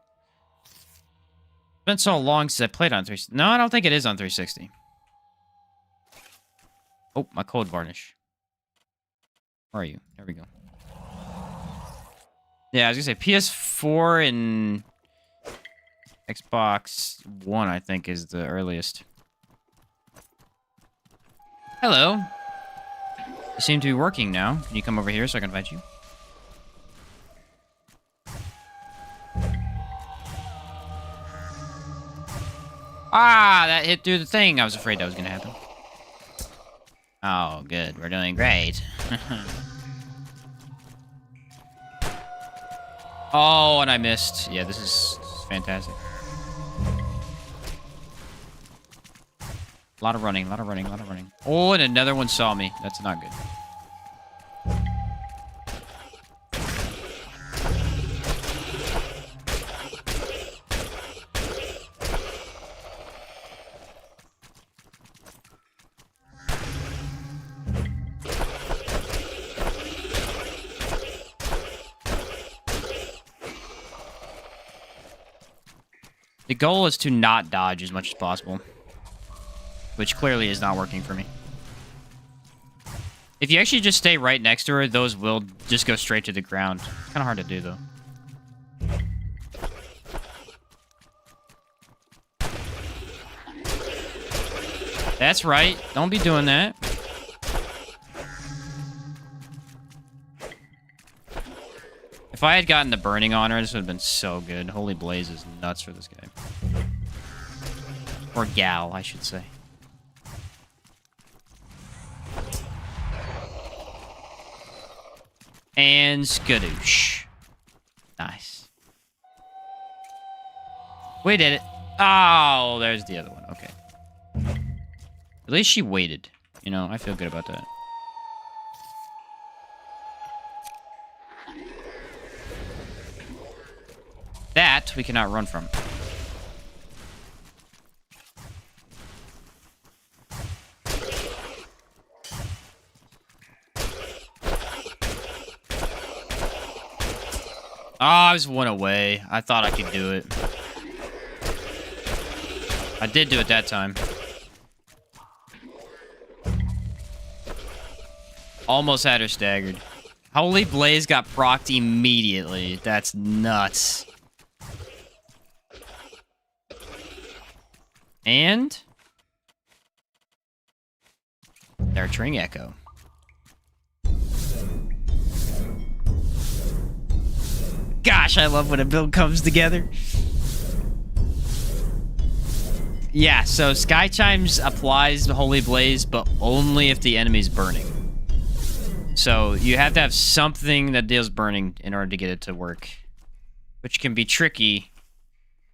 Speaker 1: It's been so long since I played on 360. No, I don't think it is on 360. Oh, my code varnish. Where are you? There we go. Yeah, I was gonna say PS4 and Xbox One, I think, is the earliest. Hello. You seem to be working now. Can you come over here so I can invite you? Ah, that hit through the thing. I was afraid that was gonna happen. Oh, good. We're doing great. Oh, and I missed. Yeah, this is fantastic. A lot of running, a lot of running, a lot of running. Oh, and another one saw me. That's not good. The goal is to not dodge as much as possible, which clearly is not working for me. If you actually just stay right next to her, those will just go straight to the ground. It's kind of hard to do, though. That's right. Don't be doing that. If I had gotten the burning on her, this would have been so good. Holy Blaze is nuts for this guy. Or gal, I should say. And skadoosh. Nice. We did it. Oh, there's the other one. Okay. At least she waited. You know, I feel good about that. That we cannot run from. Oh, I was one away. I thought I could do it. I did do it that time. Almost had her staggered. Holy Blaze got procced immediately. That's nuts. And nurturing echo. Gosh, I love when a build comes together. Yeah, so Sky Chimes applies the Holy Blaze, but only if the enemy's burning. So you have to have something that deals burning in order to get it to work, which can be tricky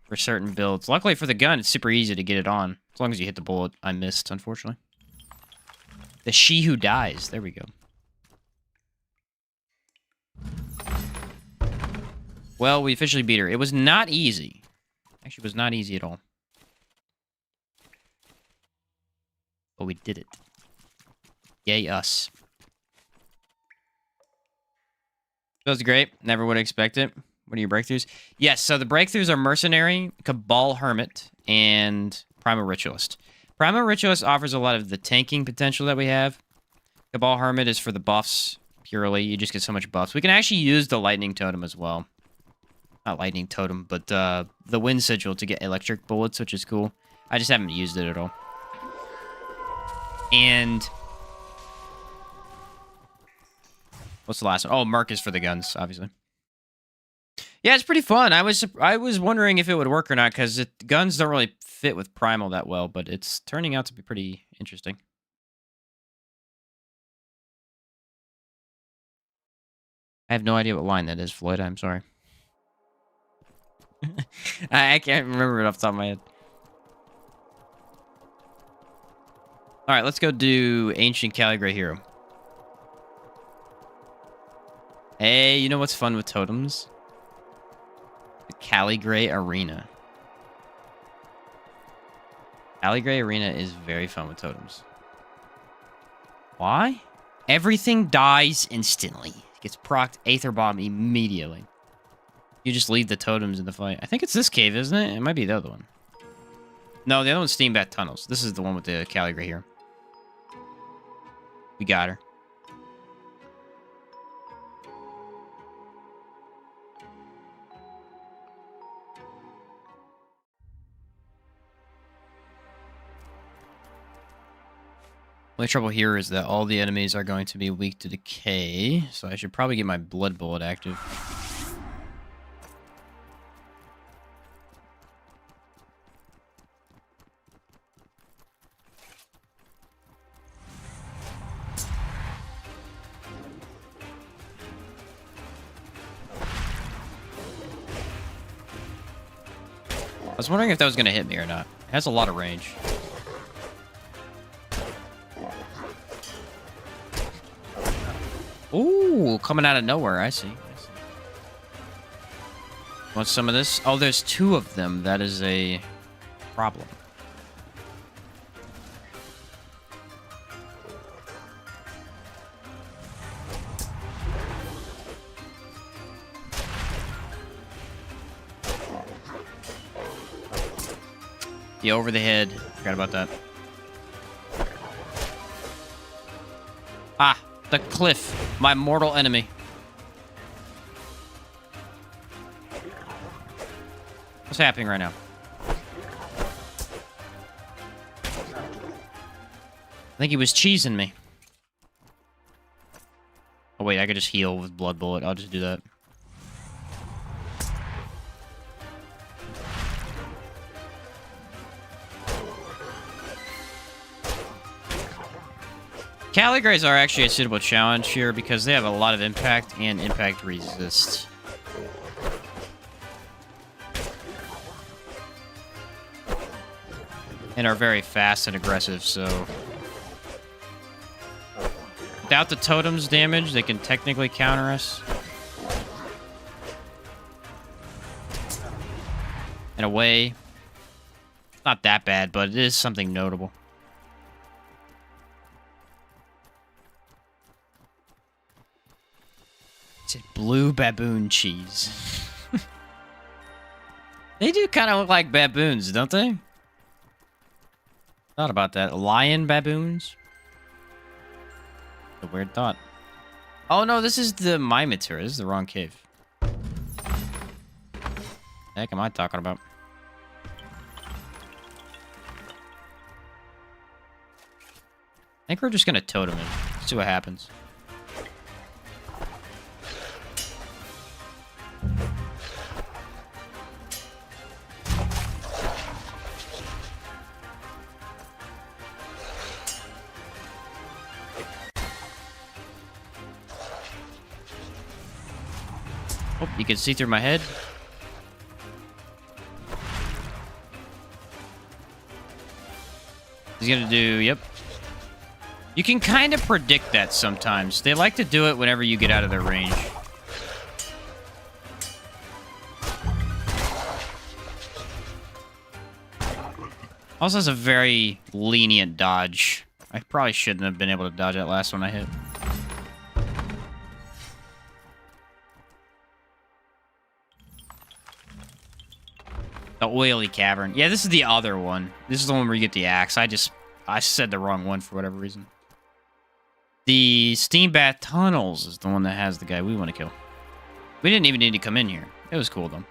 Speaker 1: for certain builds. Luckily for the gun, it's super easy to get it on. As long as you hit the bullet. I missed, unfortunately. The She Who Dies. There we go. Well, we officially beat her. It was not easy. Actually, it was not easy at all. But we did it. Yay, us. That was great. Never would expect it. What are your breakthroughs? Yes, so the breakthroughs are Mercenary, Cabal Hermit, and Primal Ritualist. Primal Ritualist offers a lot of the tanking potential that we have. Cabal Hermit is for the buffs, purely. You just get so much buffs. We can actually use the Lightning Totem as well. Not Lightning Totem, but the Wind Sigil to get electric bullets, which is cool. I just haven't used it at all. And what's the last one? Oh, Merc is for the guns, obviously. Yeah, it's pretty fun. I was wondering if it would work or not, because guns don't really fit with Primal that well, but it's turning out to be pretty interesting. I have no idea what line that is, Floyd. I'm sorry. I can't remember it off the top of my head. Alright, let's go do Ancient Caligrey Hero. Hey, you know what's fun with totems? The Caligrey Arena. Caligrey Arena is very fun with totems. Why? Everything dies instantly. It gets procced Aether Bomb immediately. You just leave the totems in the fight. I think it's this cave, isn't it? It might be the other one. No, the other one's Steambat Tunnels. This is the one with the Caligrey here. We got her. Only trouble here is that all the enemies are going to be weak to decay, so I should probably get my Blood Bullet active. was wondering if that was going to hit me or not. It has a lot of range. Ooh, coming out of nowhere. I see. Want some of this? Oh, there's 2 of them. That is a problem. Yeah, over the head. Forgot about that. Ah, the cliff. My mortal enemy. What's happening right now? I think he was cheesing me. Oh, wait, I could just heal with Blood Bullet. I'll just do that. Caligrays are actually a suitable challenge here because they have a lot of impact and impact resist. And are very fast and aggressive, so... Without the totem's damage, they can technically counter us. In a way. Not that bad, but it is something notable. It's a blue baboon cheese. They do kind of look like baboons, don't they? Thought about that. Lion baboons? A weird thought. Oh no, this is the Mimitor. This is the wrong cave. The heck am I talking about? I think we're just gonna totem it. See what happens. Oh, you can see through my head. He's gonna do, yep. You can kind of predict that sometimes. They like to do it whenever you get out of their range. Also has a very lenient dodge. I probably shouldn't have been able to dodge that last one I hit. The oily cavern. Yeah, this is the other one. This is the one where you get the axe. I said the wrong one for whatever reason. The steam bath tunnels is the one that has the guy we want to kill. We didn't even need to come in here. It was cool though.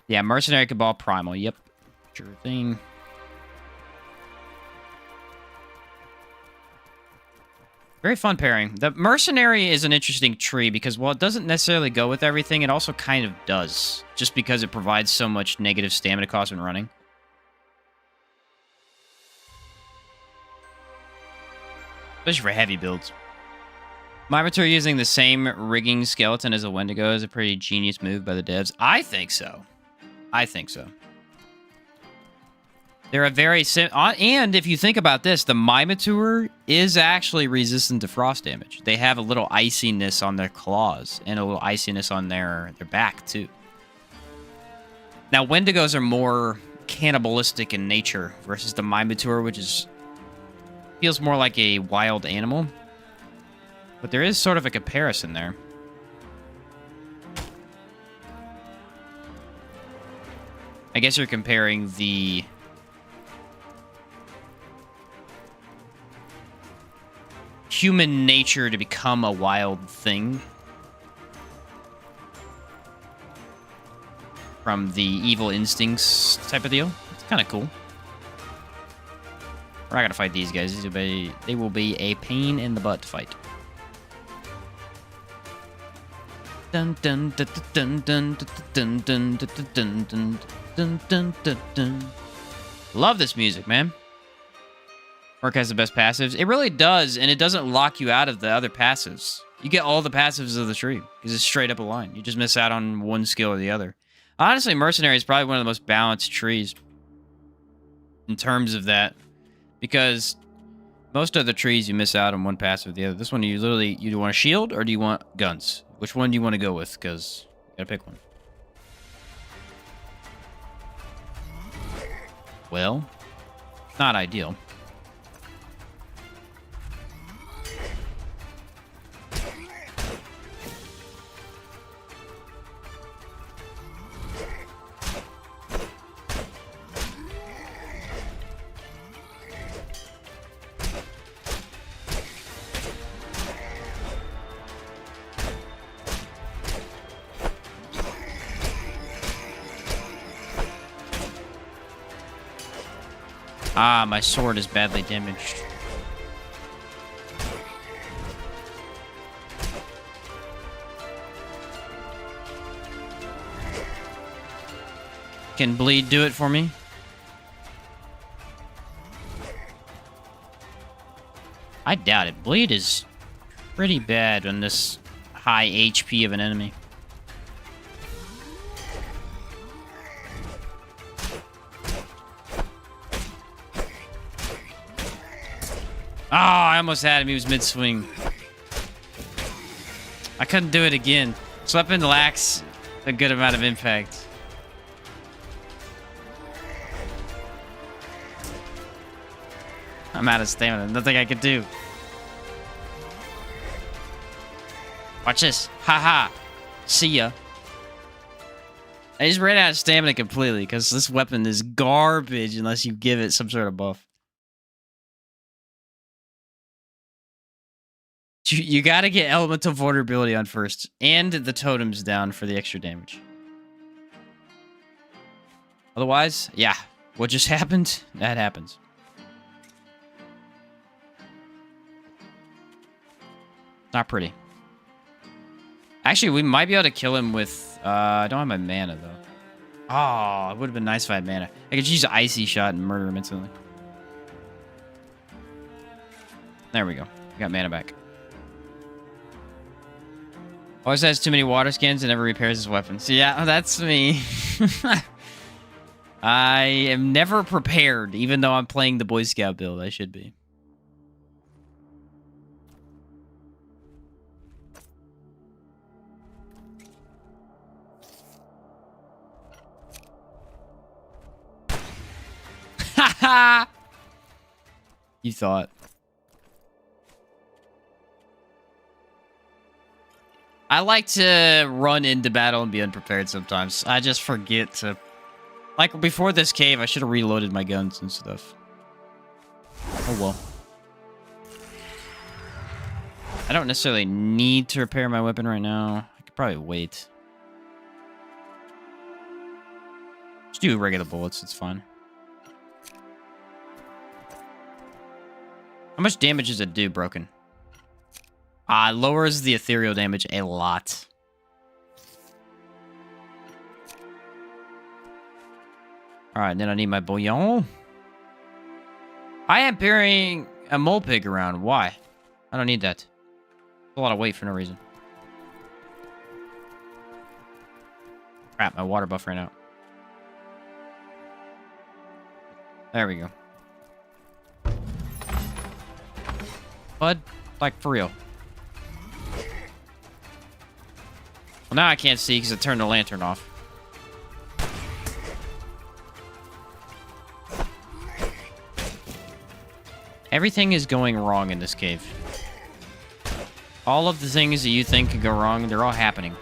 Speaker 1: Yeah, mercenary cabal primal. Yep, sure thing. Very fun pairing. The mercenary is an interesting tree because while it doesn't necessarily go with everything, it also kind of does. Just because it provides so much negative stamina cost when running. Especially for heavy builds. Mimitor using the same rigging skeleton as a Wendigo is a pretty genius move by the devs. I think so. I think so. They're a very and if you think about this, the Mimitor is actually resistant to frost damage. They have a little iciness on their claws and a little iciness on their back too. Now Wendigos are more cannibalistic in nature versus the Mimitor, which feels more like a wild animal. But there is sort of a comparison there. I guess you're comparing the human nature to become a wild thing from the evil instincts type of deal. It's kind of cool. We're not gonna fight these guys. They will be a pain in the butt to fight. Dun dun dun dun dun dun dun dun dun dun dun dun dun. Love this music, man. Orc has the best passives. It really does, and it doesn't lock you out of the other passives. You get all the passives of the tree, because it's straight up a line. You just miss out on one skill or the other. Honestly, Mercenary is probably one of the most balanced trees in terms of that. Because most of the trees you miss out on one pass or the other. This one, you literally, you want a shield or do you want guns? Which one do you want to go with? Because you gotta pick one. Well, not ideal. Ah, my sword is badly damaged. Can bleed do it for me? I doubt it. Bleed is pretty bad on this high HP of an enemy. Oh, I almost had him. He was mid-swing. I couldn't do it again. This weapon lacks a good amount of impact. I'm out of stamina. Nothing I can do. Watch this. Haha. See ya. I just ran out of stamina completely because this weapon is garbage unless you give it some sort of buff. You gotta get elemental vulnerability on first, and the totems down for the extra damage. Otherwise, yeah, what just happened, that happens. Not pretty. Actually, we might be able to kill him with, I don't have my mana, though. Oh, it would have been nice if I had mana. I could use Icy Shot and murder him instantly. There we go. We got mana back. Always has too many water skins and never repairs his weapons. Yeah, that's me. I am never prepared, even though I'm playing the Boy Scout build. I should be. Haha! You thought. I like to run into battle and be unprepared sometimes. I just forget to... Like, before this cave, I should have reloaded my guns and stuff. Oh, well. I don't necessarily need to repair my weapon right now. I could probably wait. Just do regular bullets. It's fine. How much damage does it do, broken? Lowers the ethereal damage a lot. Alright, then I need my bouillon. I am carrying a mole pig around. Why? I don't need that. A lot of weight for no reason. Crap, my water buff ran out. There we go. Bud, like for real. Well, now I can't see because I turned the lantern off. Everything is going wrong in this cave. All of the things that you think could go wrong, they're all happening.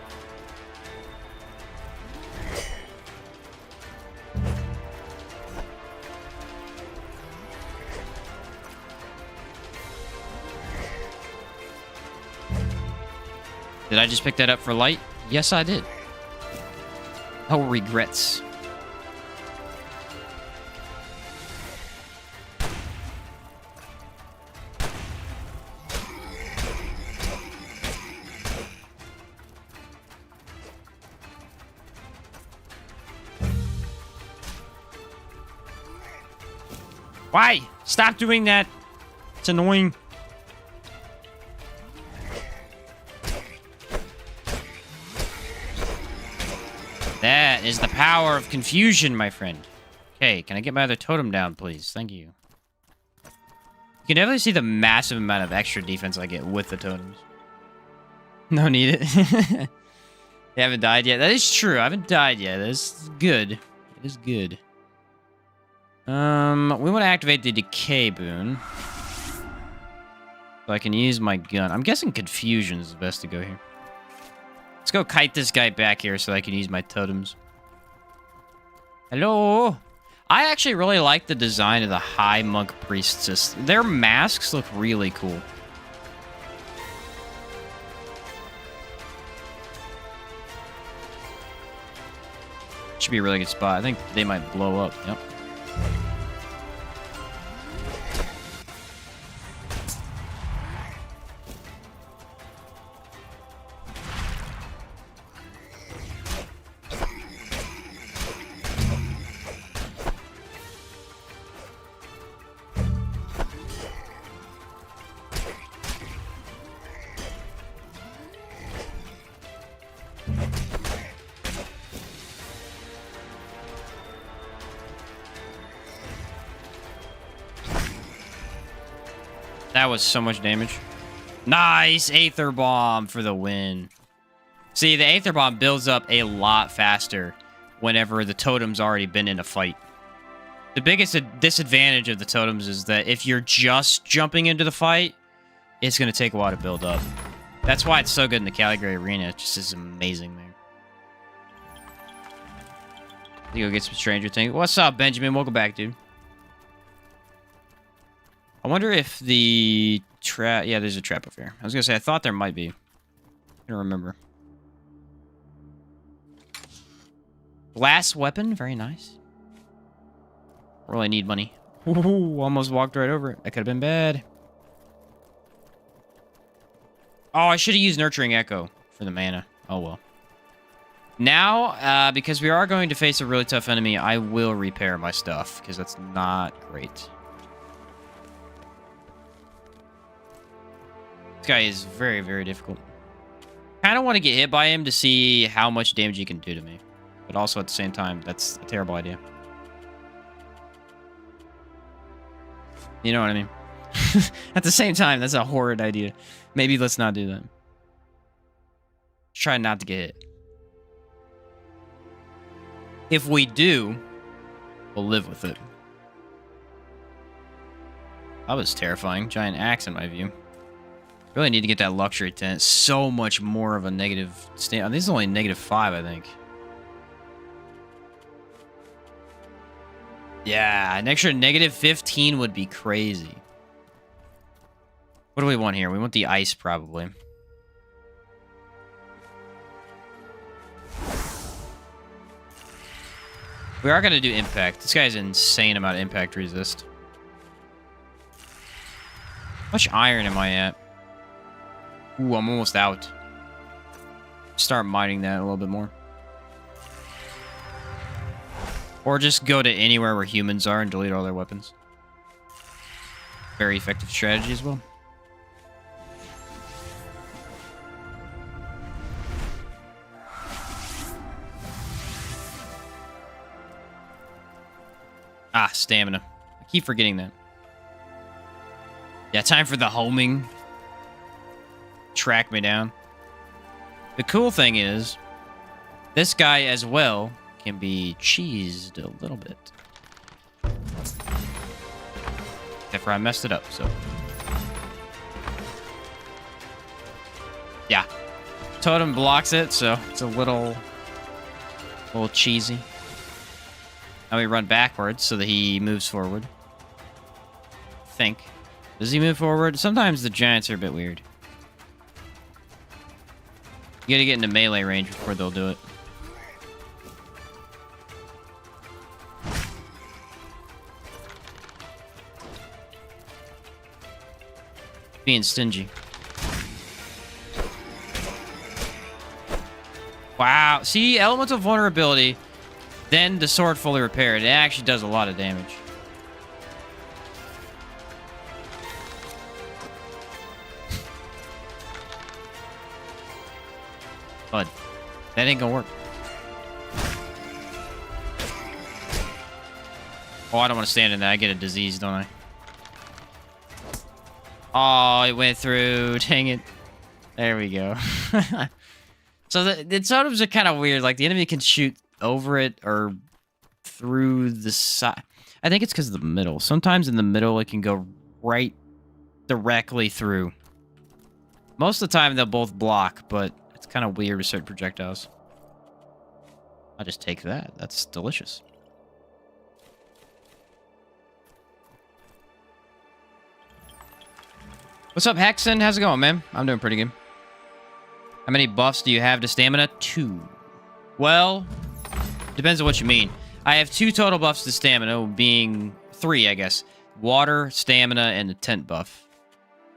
Speaker 1: Did I just pick that up for light? Yes, I did. Oh, regrets. Why? Stop doing that. It's annoying. That is the power of confusion, my friend. Okay, can I get my other totem down, please? Thank you. You can definitely see the massive amount of extra defense I get with the totems. No need it. They haven't died yet. That is true. I haven't died yet. That's good. It is good. We want to activate the decay boon. So I can use my gun. I'm guessing confusion is the best to go here. Let's go kite this guy back here so I can use my totems. Hello? I actually really like the design of the High Monk Priestess. Their masks look really cool. Should be a really good spot. I think they might blow up. Yep. That was so much damage. Nice! Aether Bomb for the win. See, the Aether Bomb builds up a lot faster whenever the totem's already been in a fight. The biggest disadvantage of the totems is that if you're just jumping into the fight, it's going to take a while to build up. That's why it's so good in the Caligari Arena. It just is amazing there. Let's go get some Stranger Things. What's up, Benjamin? Welcome back, dude. I wonder if the trap... Yeah, there's a trap up here. I was going to say, I thought there might be. I don't remember. Glass weapon. Very nice. Really need money. Ooh, almost walked right over it. That could have been bad. Oh, I should have used Nurturing Echo for the mana. Oh, well. Now, because we are going to face a really tough enemy, I will repair my stuff, because that's not great. This guy is very, very difficult. Kind of want to get hit by him to see how much damage he can do to me. But also at the same time, that's a terrible idea. You know what I mean? At the same time, that's a horrid idea. Maybe let's not do that. Try not to get hit. If we do, we'll live with it. That was terrifying. Giant axe in my view. Really need to get that luxury tent. So much more of a negative stand. This is only -5, I think. Yeah, an extra -15 would be crazy. What do we want here? We want the ice, probably. We are going to do impact. This guy has an insane amount of impact resist. How much iron am I at? Ooh, I'm almost out. Start mining that a little bit more. Or just go to anywhere where humans are and delete all their weapons. Very effective strategy as well. Ah, stamina. I keep forgetting that. Yeah, time for the homing. Track me down. The cool thing is, this guy as well can be cheesed a little bit. Except for I messed it up, so. Yeah. Totem blocks it, so it's a little cheesy. Now we run backwards so that he moves forward. I think. Does he move forward? Sometimes the giants are a bit weird. You gotta get into melee range before they'll do it. Being stingy. Wow. See, elemental vulnerability, then the sword fully repaired. It actually does a lot of damage. Bud, that ain't gonna work. Oh, I don't want to stand in that. I get a disease, don't I? Oh, it went through. Dang it. There we go. So the totems are kind of weird. Like, the enemy can shoot over it or through the side. I think it's because of the middle. Sometimes in the middle, it can go right directly through. Most of the time, they'll both block, but it's kind of weird with certain projectiles. I'll just take that. That's delicious. What's up, Hexen? How's it going, man? I'm doing pretty good. How many buffs do you have to stamina? 2. Well, depends on what you mean. I have 2 total buffs to stamina, being 3, I guess. Water, stamina, and a tent buff.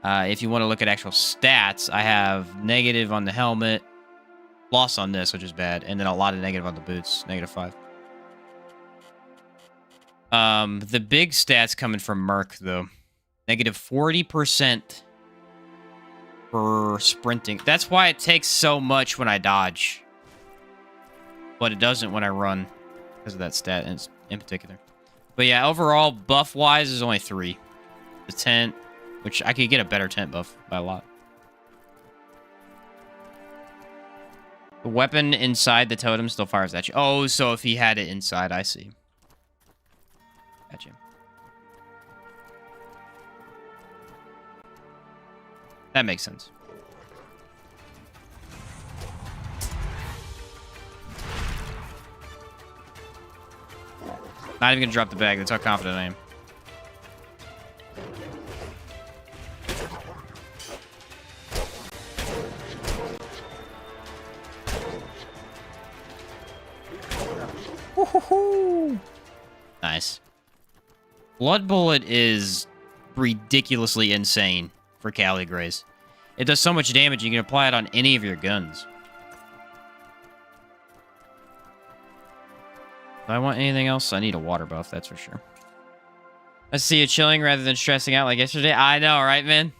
Speaker 1: If you want to look at actual stats, I have negative on the helmet, loss on this, which is bad, and then a lot of negative on the boots, -5. The big stats coming from Merc, though. -40% for sprinting. That's why it takes so much when I dodge. But it doesn't when I run, because of that stat in particular. But yeah, overall, buff-wise, is only 3. The tent, which I could get a better tent buff by a lot. The weapon inside the totem still fires at you. Oh, so if he had it inside, I see. Gotcha. That makes sense. Not even gonna drop the bag. That's how confident I am. Woo-hoo-hoo. Nice. Blood Bullet is ridiculously insane for Cali Grays. It does so much damage, you can apply it on any of your guns. Do I want anything else? I need a water buff, that's for sure. I see you chilling rather than stressing out like yesterday. I know, right, man?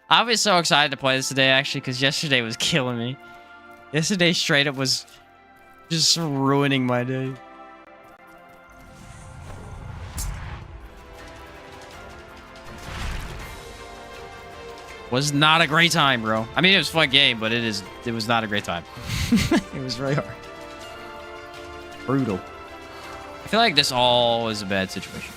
Speaker 1: I was so excited to play this today, actually, because yesterday was killing me. Yesterday straight up was just ruining my day. Was not a great time, bro. I mean, it was a fun game, but it was not a great time. It was really hard. Brutal. I feel like this all is a bad situation.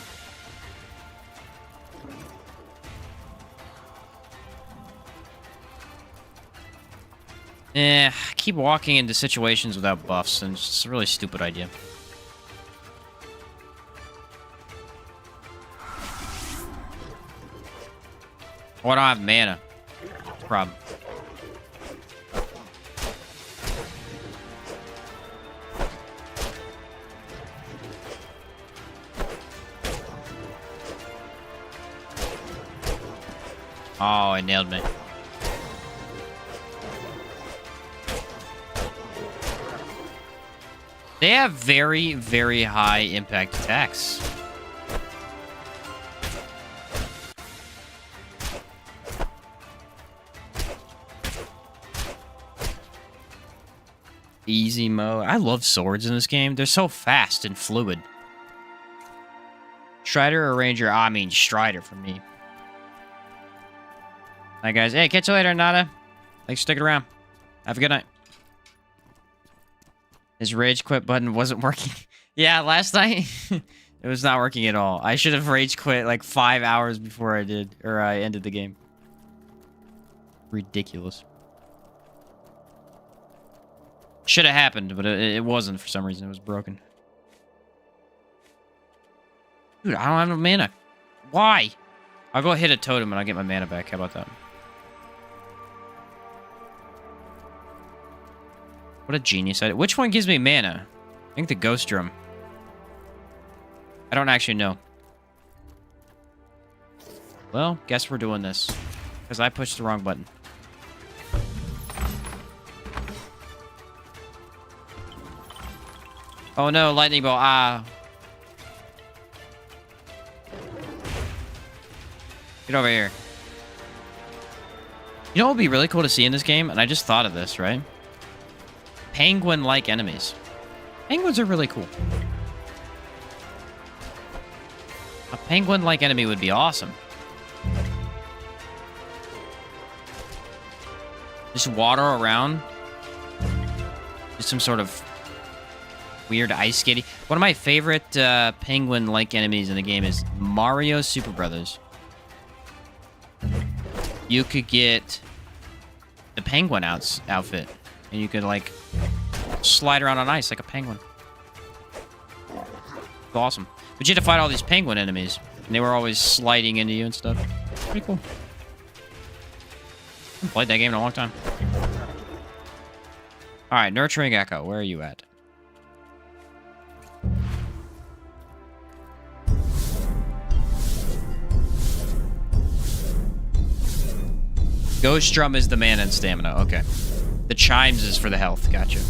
Speaker 1: Keep walking into situations without buffs, and it's just a really stupid idea. Oh, I don't have mana. That's a problem. Oh, it nailed me. They have very, very high impact attacks. Easy mode. I love swords in this game. They're so fast and fluid. Strider or Ranger? I mean, Strider for me. Alright, guys. Hey, catch you later, Nada. Thanks for sticking around. Have a good night. His rage quit button wasn't working. Yeah, last night, it was not working at all. I should have rage quit like 5 hours before I did, or I ended the game. Ridiculous. Should have happened, but it wasn't for some reason. It was broken. Dude, I don't have no mana. Why? I'll go hit a totem and I'll get my mana back. How about that? What a genius idea. Which one gives me mana? I think the Ghost Drum. I don't actually know. Well, guess we're doing this. Because I pushed the wrong button. Oh no, lightning bolt. Ah. Get over here. You know what would be really cool to see in this game? And I just thought of this, right? Penguin-like enemies. Penguins are really cool. A penguin-like enemy would be awesome. Just water around. Just some sort of weird ice skating. One of my favorite penguin-like enemies in the game is Mario Super Brothers. You could get the penguin outfit, and you could, like, slide around on ice like a penguin. It's awesome. But you had to fight all these penguin enemies, and they were always sliding into you and stuff. Pretty cool. I haven't played that game in a long time. Alright, Nurturing Echo, where are you at? Ghost Drum is the mana and stamina, okay. The Chimes is for the health, gotcha.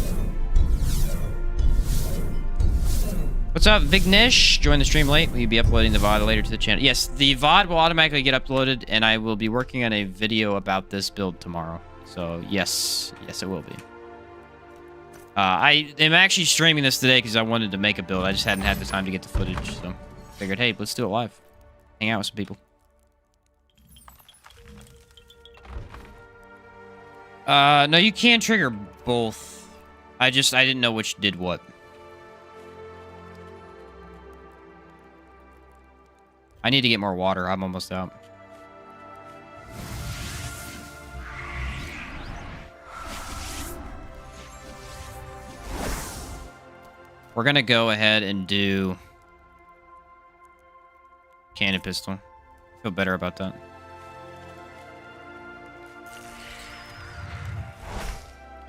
Speaker 1: What's up, Vignesh? Join the stream late. Will you be uploading the VOD later to the channel? Yes, the VOD will automatically get uploaded, and I will be working on a video about this build tomorrow. So, yes. Yes, it will be. I am actually streaming this today because I wanted to make a build. I just hadn't had the time to get the footage, so figured, hey, let's do it live. Hang out with some people. No, you can trigger both. I didn't know which did what. I need to get more water. I'm almost out. We're gonna go ahead and do cannon pistol. I feel better about that.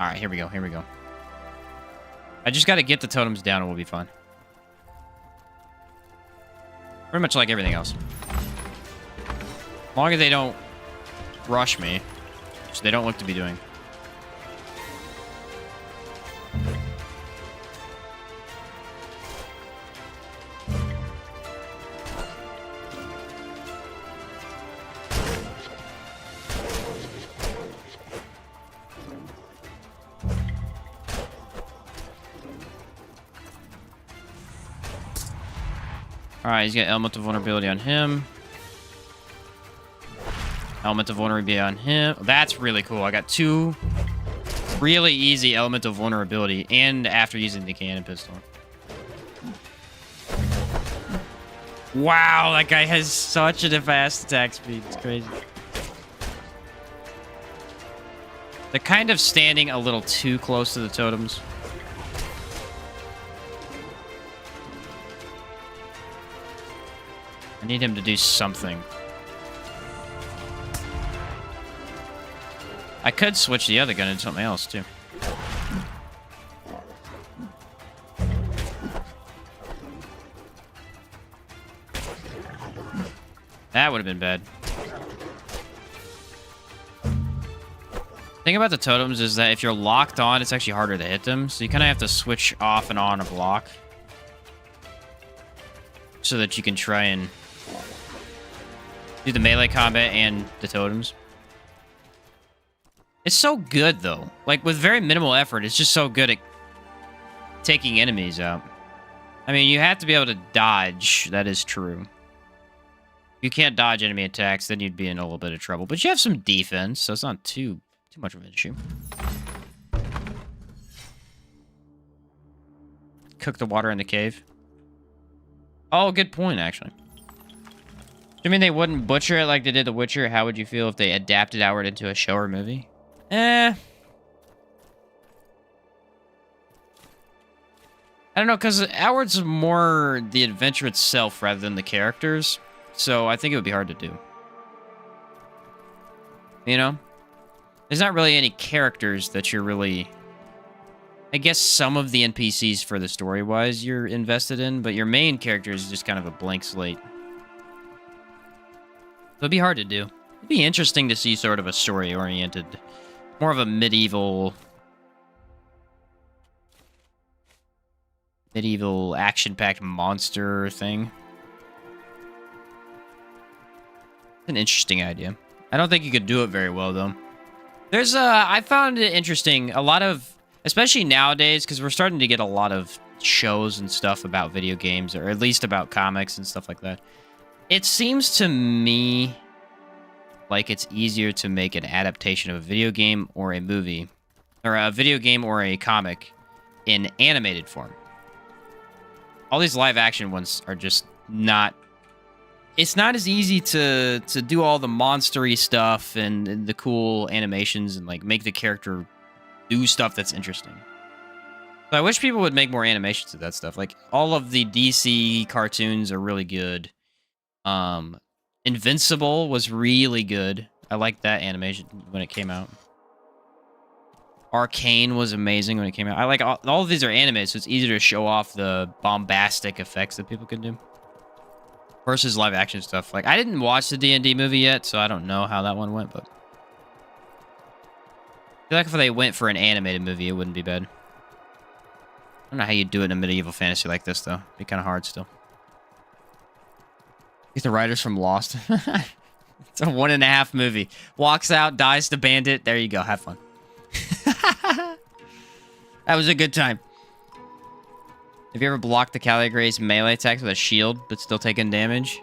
Speaker 1: Alright, here we go, here we go. I just gotta get the totems down and we'll be fine. Pretty much like everything else. As long as they don't rush me, which they don't look to be doing. Alright, he's got Element of Vulnerability on him. Element of Vulnerability on him. That's really cool. I got 2 really easy Element of Vulnerability, and after using the cannon pistol. Wow, that guy has such a fast attack speed. It's crazy. They're kind of standing a little too close to the totems. I need him to do something. I could switch the other gun into something else, too. That would have been bad. The thing about the totems is that if you're locked on, it's actually harder to hit them. So you kind of have to switch off and on a block. So that you can try and do the melee combat and the totems. It's so good, though. Like, with very minimal effort, it's just so good at taking enemies out. I mean, you have to be able to dodge. That is true. If you can't dodge enemy attacks, then you'd be in a little bit of trouble. But you have some defense, so it's not too much of an issue. Cook the water in the cave. Oh, good point, actually. You mean they wouldn't butcher it like they did The Witcher? How would you feel if they adapted Outward into a show or movie? I don't know, because Outward's more the adventure itself rather than the characters. So I think it would be hard to do. You know? There's not really any characters that you're really... I guess some of the NPCs for the story-wise you're invested in, but your main character is just kind of a blank slate. It'd be hard to do. It'd be interesting to see sort of a story-oriented, more of a medieval action-packed monster thing. It's an interesting idea. I don't think you could do it very well, though. There's I found it interesting. A lot of, especially nowadays, because we're starting to get a lot of shows and stuff about video games, or at least about comics and stuff like that. It seems to me like it's easier to make an adaptation of a video game or a movie, or a video game or a comic in animated form. All these live action ones are just not... It's not as easy to do all the monstery stuff and the cool animations and like make the character do stuff that's interesting. So I wish people would make more animations of that stuff. Like all of the DC cartoons are really good. Invincible was really good. I liked that animation when it came out. Arcane was amazing when it came out. I like all of these are animated, so it's easier to show off the bombastic effects that people can do. Versus live action stuff. Like, I didn't watch the D&D movie yet, so I don't know how that one went, but... I feel like if they went for an animated movie, it wouldn't be bad. I don't know how you do it in a medieval fantasy like this, though. It'd be kind of hard still. Get the writers from Lost. It's a 1.5 movie. Walks out, dies the bandit. There you go. Have fun. That was a good time. Have you ever blocked the Caligray's melee attacks with a shield, but still taking damage?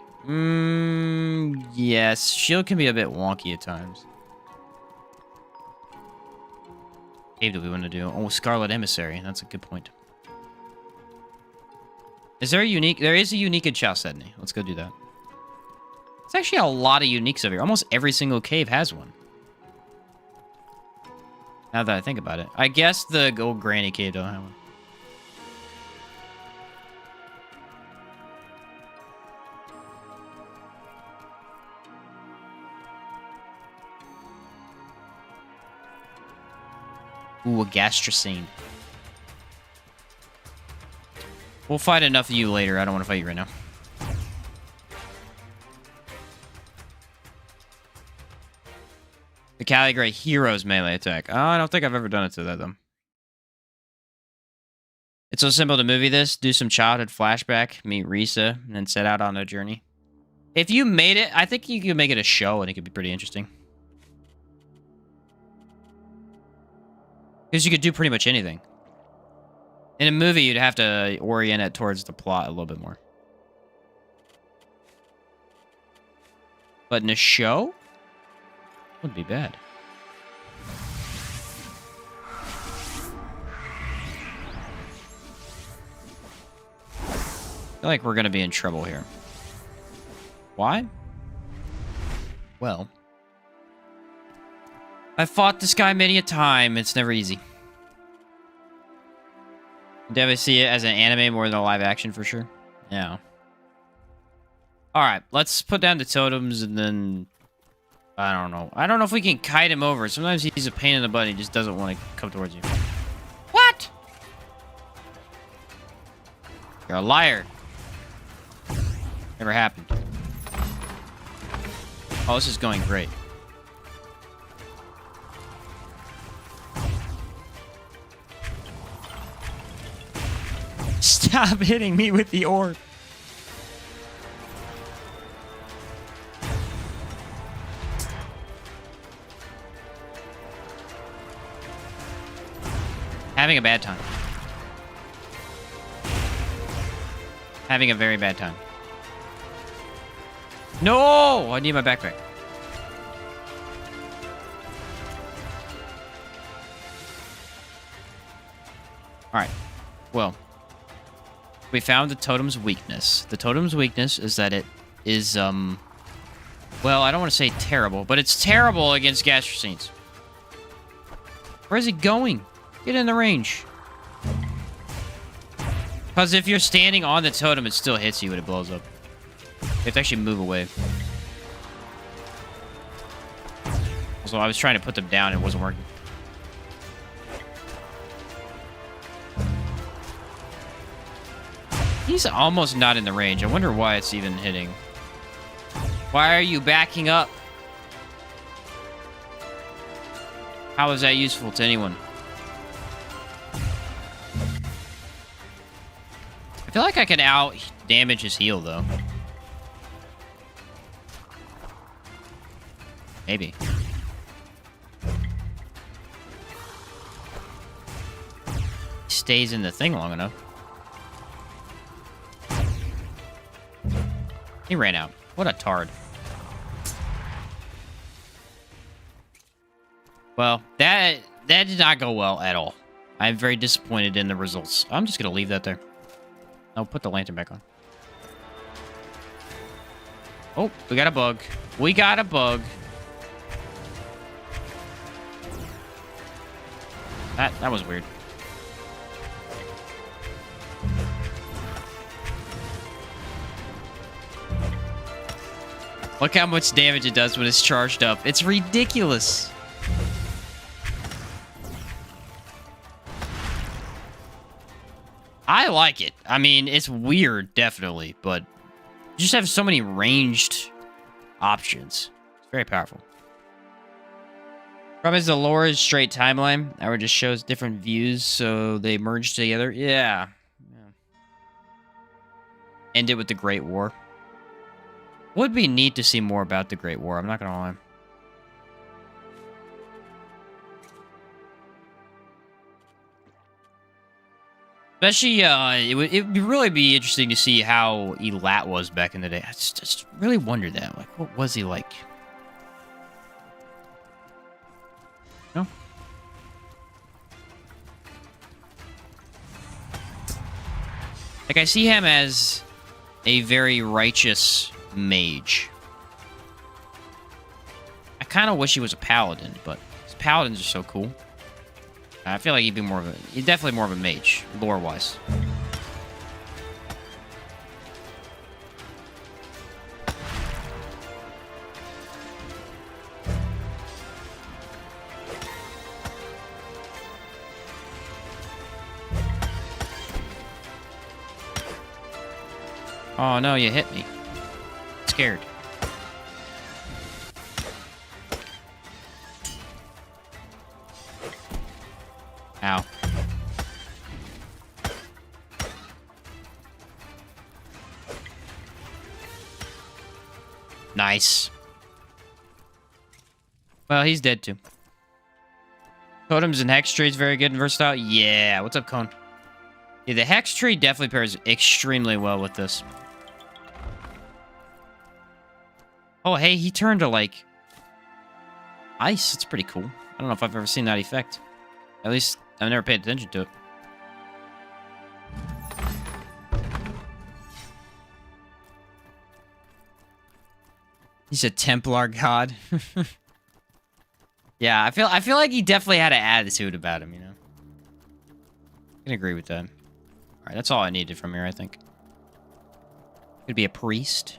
Speaker 1: Yes. Shield can be a bit wonky at times. Cave do we want to do? Oh, Scarlet Emissary. That's a good point. Is there a unique? There is a unique in Chalcedony. Let's go do that. It's actually a lot of uniques over here. Almost every single cave has one. Now that I think about it. I guess the old Granny Cave don't have one. Ooh, a gastrocene. We'll fight enough of you later. I don't want to fight you right now. The Caligray Hero's melee attack. Oh, I don't think I've ever done it to that, though. It's so simple to movie this. Do some childhood flashback, meet Risa, and then set out on a journey. If you made it, I think you could make it a show, and it could be pretty interesting. Because you could do pretty much anything. In a movie, you'd have to orient it towards the plot a little bit more. But in a show? Wouldn't be bad. I feel like we're going to be in trouble here. Why? Well... I fought this guy many a time. It's never easy. Definitely see it as an anime more than a live action for sure. Yeah. Alright, let's put down the totems and then... I don't know. I don't know if we can kite him over. Sometimes he's a pain in the butt. He just doesn't want to come towards you. What? You're a liar. Never happened. Oh, this is going great. Stop hitting me with the orb. Having a bad time. Having a very bad time. No! I need my backpack. Alright. Well. We found the totem's weakness. The totem's weakness is that it is, well, I don't want to say terrible, but it's terrible against gastrocenes. Where is he going? Get in the range. Because if you're standing on the totem, it still hits you when it blows up. You have to actually move away. So I was trying to put them down, it wasn't working. He's almost not in the range. I wonder why it's even hitting. Why are you backing up? How is that useful to anyone? I feel like I can out-damage his heal, though. Maybe. Stays in the thing long enough. He ran out. What a tard. Well, that did not go well at all. I'm very disappointed in the results. I'm just going to leave that there. I'll put the lantern back on. Oh, we got a bug. We got a bug. That was weird. Look how much damage it does when it's charged up. It's ridiculous. I like it. I mean, it's weird, definitely, but you just have so many ranged options. It's very powerful. Problem is the lore is straight timeline. Or it just shows different views, so they merge together. Yeah. End it with the Great War. Would be neat to see more about the Great War. I'm not gonna lie. Especially, it would really be interesting to see how Elat was back in the day. I just really wondered that. Like, what was he like? No? Like, I see him as a very righteous mage. I kind of wish he was a paladin, but his paladins are so cool. I feel like he'd be he's definitely more of a mage, lore-wise. Oh no, you hit me. Scared. Ow. Nice. Well, he's dead too. Totems and Hex Tree is very good and versatile. Yeah, what's up, Cone? Yeah, the Hex Tree definitely pairs extremely well with this. Oh, hey, he turned to, like, ice. It's pretty cool. I don't know if I've ever seen that effect. At least, I've never paid attention to it. He's a Templar god. Yeah, I feel like he definitely had an attitude about him, you know? I can agree with that. Alright, that's all I needed from here, I think. Could be a priest.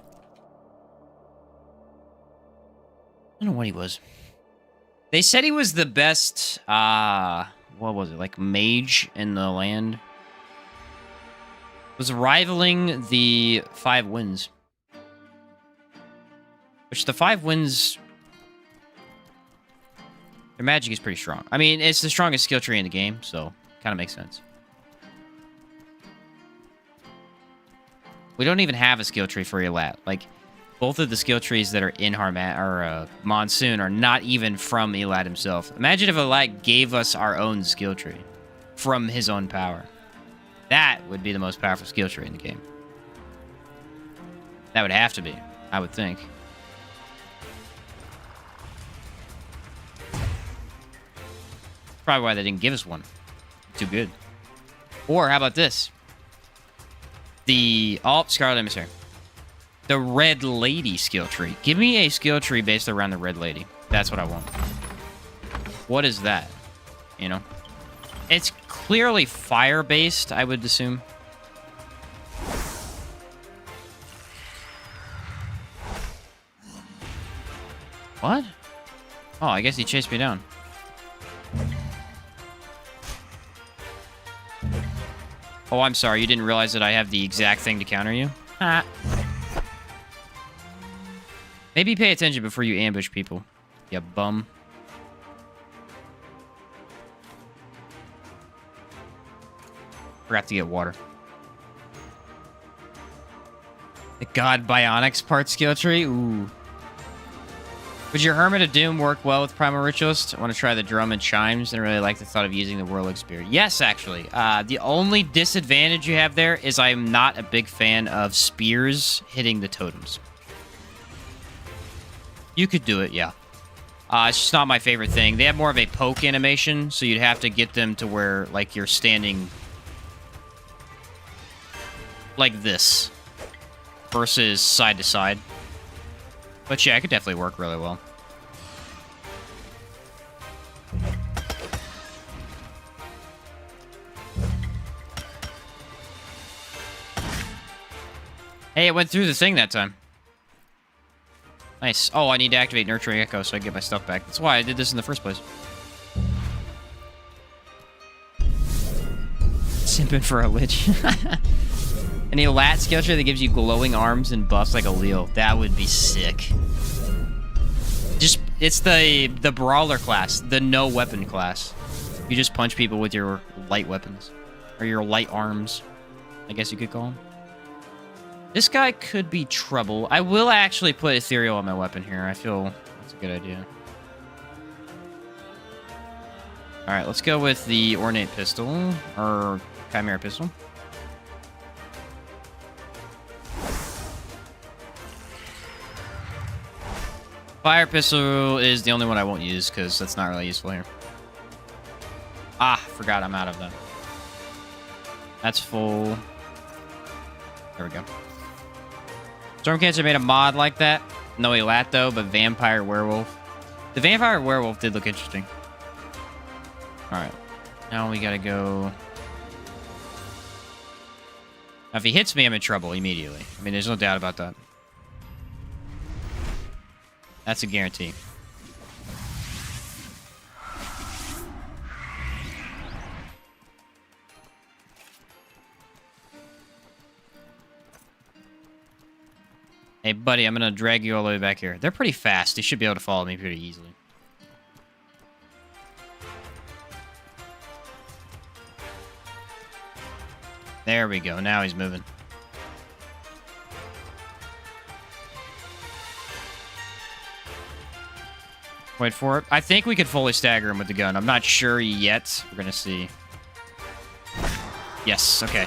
Speaker 1: I don't know what he was. They said he was the best, what was it, like mage in the land? Was rivaling the 5 Winds. Which the 5 Winds, their magic is pretty strong. I mean, it's the strongest skill tree in the game, so kind of makes sense. We don't even have a skill tree for Elat. Like, both of the skill trees that are in Monsoon are not even from Elat himself. Imagine if Elat gave us our own skill tree from his own power. That would be the most powerful skill tree in the game. That would have to be, I would think. Probably why they didn't give us one. Too good. Or how about this? The Scarlet Emissary. The Red Lady skill tree. Give me a skill tree based around the Red Lady. That's what I want. What is that? You know? It's clearly fire-based, I would assume. What? Oh, I guess he chased me down. Oh, I'm sorry. You didn't realize that I have the exact thing to counter you? Ah. Maybe pay attention before you ambush people. You bum. Forgot to get water. The God Bionics part skill tree? Ooh. Would your Hermit of Doom work well with Primal Ritualist? I want to try the drum and chimes and really like the thought of using the Warlock Spear. Yes, actually. The only disadvantage you have there is I'm not a big fan of spears hitting the totems. You could do it, yeah. It's just not my favorite thing. They have more of a poke animation, so you'd have to get them to where, like, you're standing like this versus side to side. But yeah, it could definitely work really well. Hey, it went through the thing that time. Nice. Oh, I need to activate Nurturing Echo so I can get my stuff back. That's why I did this in the first place. Simping for a Lich. An Elat skill tree that gives you glowing arms and buffs like a Leo. That would be sick. Just, it's the Brawler class, the no weapon class. You just punch people with your light weapons. Or your light arms, I guess you could call them. This guy could be trouble. I will actually put Ethereal on my weapon here. I feel that's a good idea. Alright, let's go with the Ornate Pistol, or Chimera Pistol. Fire Pistol is the only one I won't use, because that's not really useful here. Ah, forgot I'm out of that. That's full. There we go. Stormcancer made a mod like that. No Elat, though, but Vampire Werewolf. The Vampire Werewolf did look interesting. Alright. Now we gotta go... Now, if he hits me, I'm in trouble immediately. I mean, there's no doubt about that. That's a guarantee. Hey, buddy, I'm gonna drag you all the way back here. They're pretty fast. They should be able to follow me pretty easily. There we go. Now he's moving. Wait for it. I think we could fully stagger him with the gun. I'm not sure yet. We're gonna see. Yes, okay.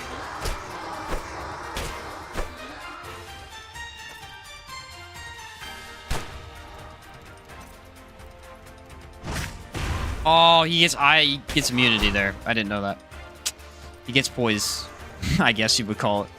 Speaker 1: Oh, he gets immunity there. I didn't know that. He gets poise, I guess you would call it.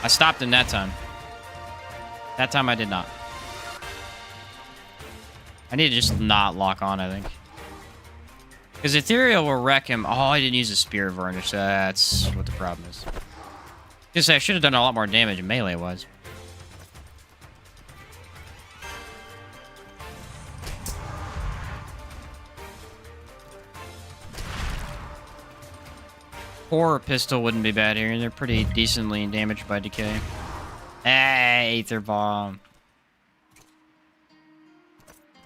Speaker 1: I stopped him that time. That time I did not. I need to just not lock on, I think. Because Ethereal will wreck him. Oh, I didn't use a Spear of Varnish. That's what the problem is. Just I should have done a lot more damage melee-wise. Horror Pistol wouldn't be bad here. They're pretty decently damaged by decay. Hey, Aether Bomb.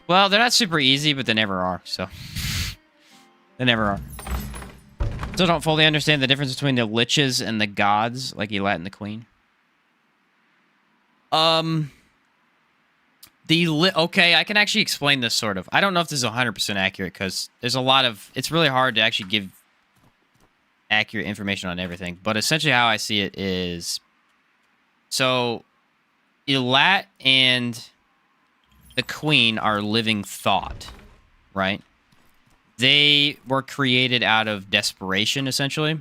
Speaker 1: Well, they're not super easy, but they never are, so... They never are. Still don't fully understand the difference between the Liches and the gods, like Elat and the Queen. Okay, I can actually explain this sort of. I don't know if this is 100% accurate, because there's a lot of... It's really hard to actually give accurate information on everything. But essentially how I see it is... So, Elat and the Queen are living thought, right? They were created out of desperation, essentially.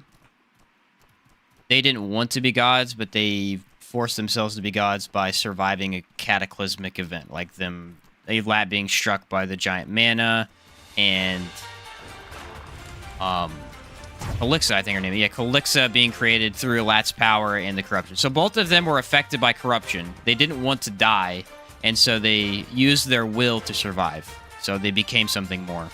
Speaker 1: They didn't want to be gods, but they forced themselves to be gods by surviving a cataclysmic event, like them, Elat being struck by the giant mana, and Calixa, I think her name. Yeah, Calixa being created through Elat's power and the corruption. So both of them were affected by corruption. They didn't want to die, and so they used their will to survive. So they became something more.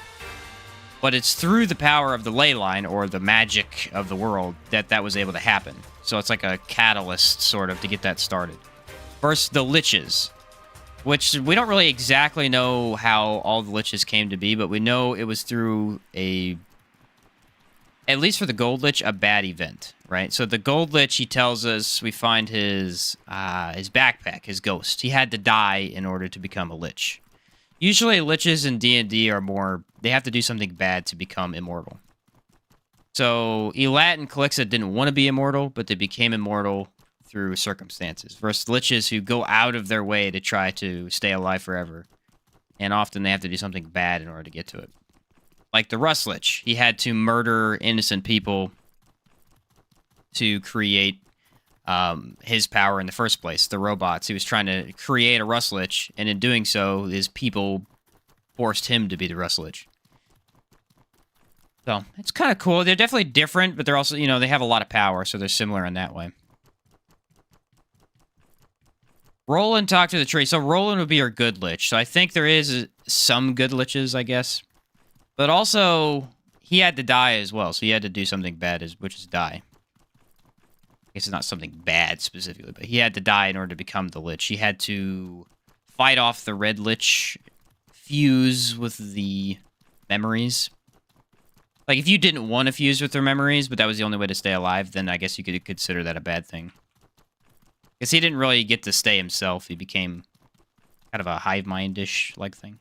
Speaker 1: But it's through the power of the ley line, or the magic of the world, that was able to happen. So it's like a catalyst, sort of, to get that started. Versus the Liches, which we don't really exactly know how all the Liches came to be, but we know it was through a... At least for the Gold Lich, a bad event, right? So the Gold Lich, he tells us, we find his backpack, his ghost. He had to die in order to become a Lich. Usually liches in D&D are more... They have to do something bad to become immortal. So, Elat and Calixa didn't want to be immortal, but they became immortal through circumstances. Versus liches who go out of their way to try to stay alive forever. And often they have to do something bad in order to get to it. Like the Rust Lich. He had to murder innocent people to create his power in the first place. The robots. He was trying to create a Rust Lich, and in doing so, his people forced him to be the Rust Lich. So, it's kind of cool. They're definitely different, but they're also, you know, they have a lot of power, so they're similar in that way. Roland talked to the tree. So Roland would be your good lich. So I think there is some good liches, I guess. But also, he had to die as well. So he had to do something bad, which is die. I guess it's not something bad specifically, but he had to die in order to become the lich. He had to fight off the red lich, fuse with the memories. Like, if you didn't want to fuse with their memories, but that was the only way to stay alive, then I guess you could consider that a bad thing. Because he didn't really get to stay himself. He became kind of a hive mind-ish like thing.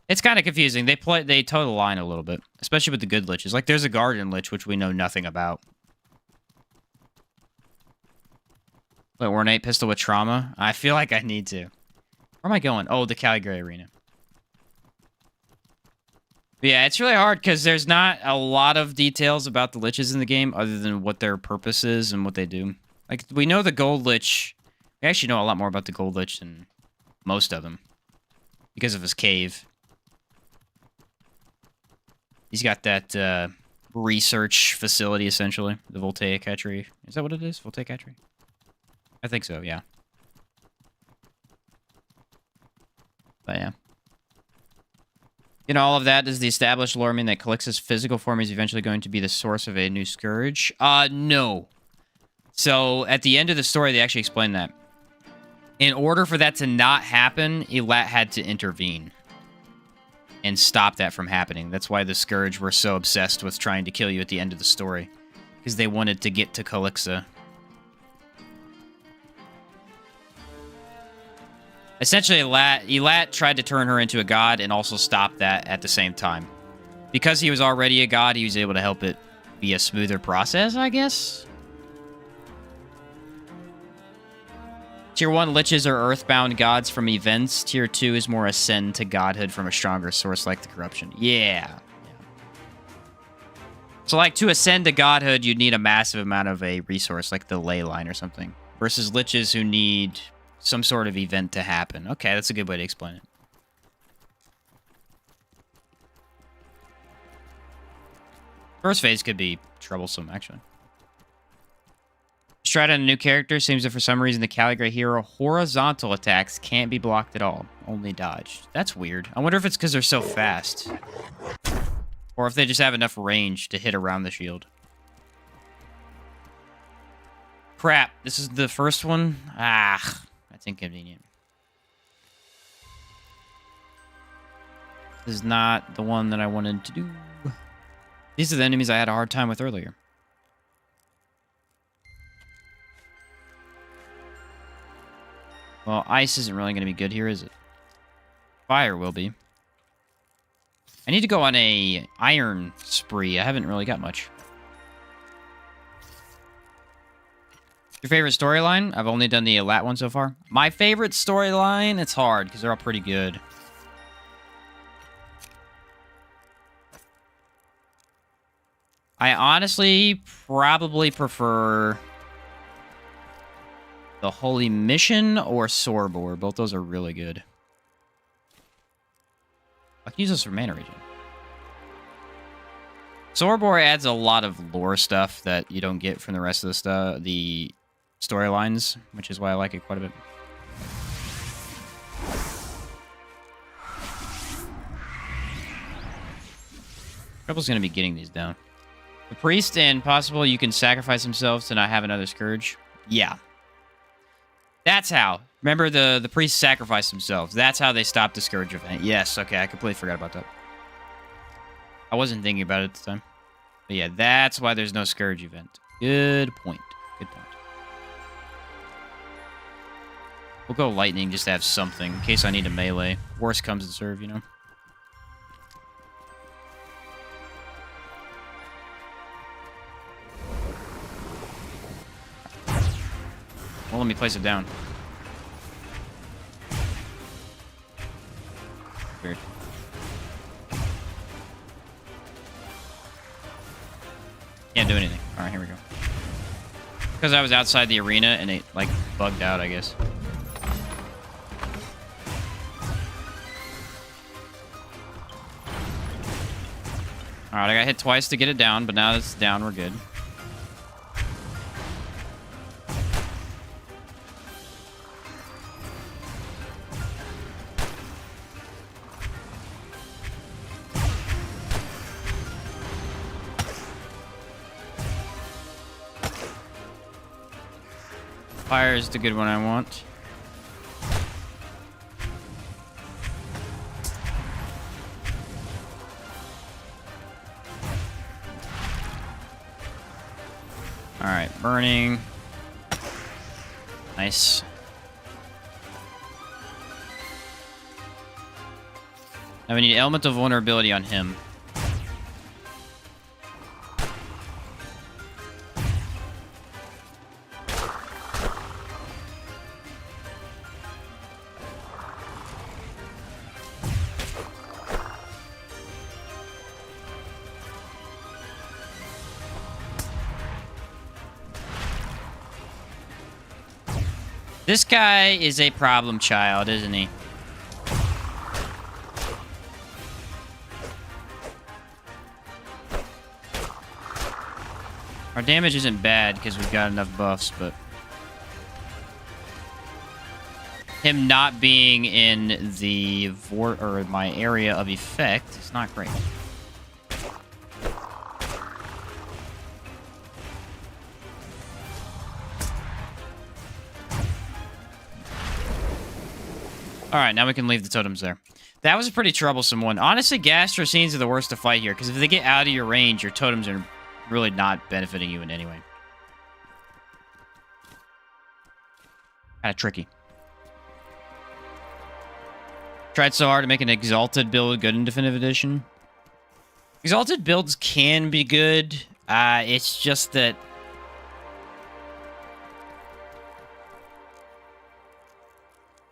Speaker 1: It's kind of confusing. They toe the line a little bit, especially with the good liches. Like, there's a garden lich, which we know nothing about. Wait, ornate pistol with trauma? I feel like I need to. Where am I going? Oh, the Calgary Arena. But yeah, it's really hard because there's not a lot of details about the liches in the game other than what their purpose is and what they do. Like, we know the gold lich. We actually know a lot more about the gold lich than most of them because of his cave. He's got that research facility, essentially. The Voltaic Hatchery. Is that what it is? Voltaic Hatchery? I think so, yeah. But yeah. You know, all of that, does the established lore mean that Calix's physical form is eventually going to be the source of a new scourge? No. So, at the end of the story, they actually explain that. In order for that to not happen, Elat had to intervene. And stop that from happening. That's why the Scourge were so obsessed with trying to kill you at the end of the story. Because they wanted to get to Calixa. Essentially, Elat tried to turn her into a god and also stop that at the same time. Because he was already a god, he was able to help it be a smoother process, I guess? Tier 1 liches are earthbound gods from events. Tier 2 is more ascend to godhood from a stronger source like the corruption. Yeah. So, like, to ascend to godhood, you'd need a massive amount of a resource, like the ley line or something. Versus liches who need some sort of event to happen. Okay, that's a good way to explain it. First phase could be troublesome, actually. Strat on a new character. Seems that for some reason the Calgary hero horizontal attacks can't be blocked at all. Only dodged. That's weird. I wonder if it's because they're so fast. Or if they just have enough range to hit around the shield. Crap. This is the first one? Ah, that's inconvenient. This is not the one that I wanted to do. These are the enemies I had a hard time with earlier. Well, ice isn't really going to be good here, is it? Fire will be. I need to go on a iron spree. I haven't really got much. Your favorite storyline? I've only done the Elat one so far. My favorite storyline? It's hard, because they're all pretty good. I honestly probably prefer the Holy Mission or Sorbor. Both those are really good. I can use this for mana regen. Sorbor adds a lot of lore stuff that you don't get from the rest of the storylines, which is why I like it quite a bit. Trouble's going to be getting these down. The priest and possible you can sacrifice themselves to not have another scourge. Yeah. That's how. Remember the priests sacrificed themselves. That's how they stopped the scourge event. Yes, okay, I completely forgot about that. I wasn't thinking about it at the time. But yeah, that's why there's no scourge event. Good point. Good point. We'll go lightning just to have something in case I need a melee. Worst comes to serve, you know. Well, let me place it down. Weird. Can't do anything. All right, here we go. Because I was outside the arena and it, like, bugged out, I guess. Alright, I got hit twice to get it down, but now it's down, we're good. Fire is the good one I want. Alright, burning. Nice. Now we need element of vulnerability on him. This guy is a problem child, isn't he? Our damage isn't bad because we've got enough buffs, but him not being in the my area of effect is not great. Alright, now we can leave the totems there. That was a pretty troublesome one. Honestly, Gastroscenes are the worst to fight here, because if they get out of your range, your totems are really not benefiting you in any way. Kind of tricky. Tried so hard to make an Exalted build good in Definitive Edition. Exalted builds can be good. It's just that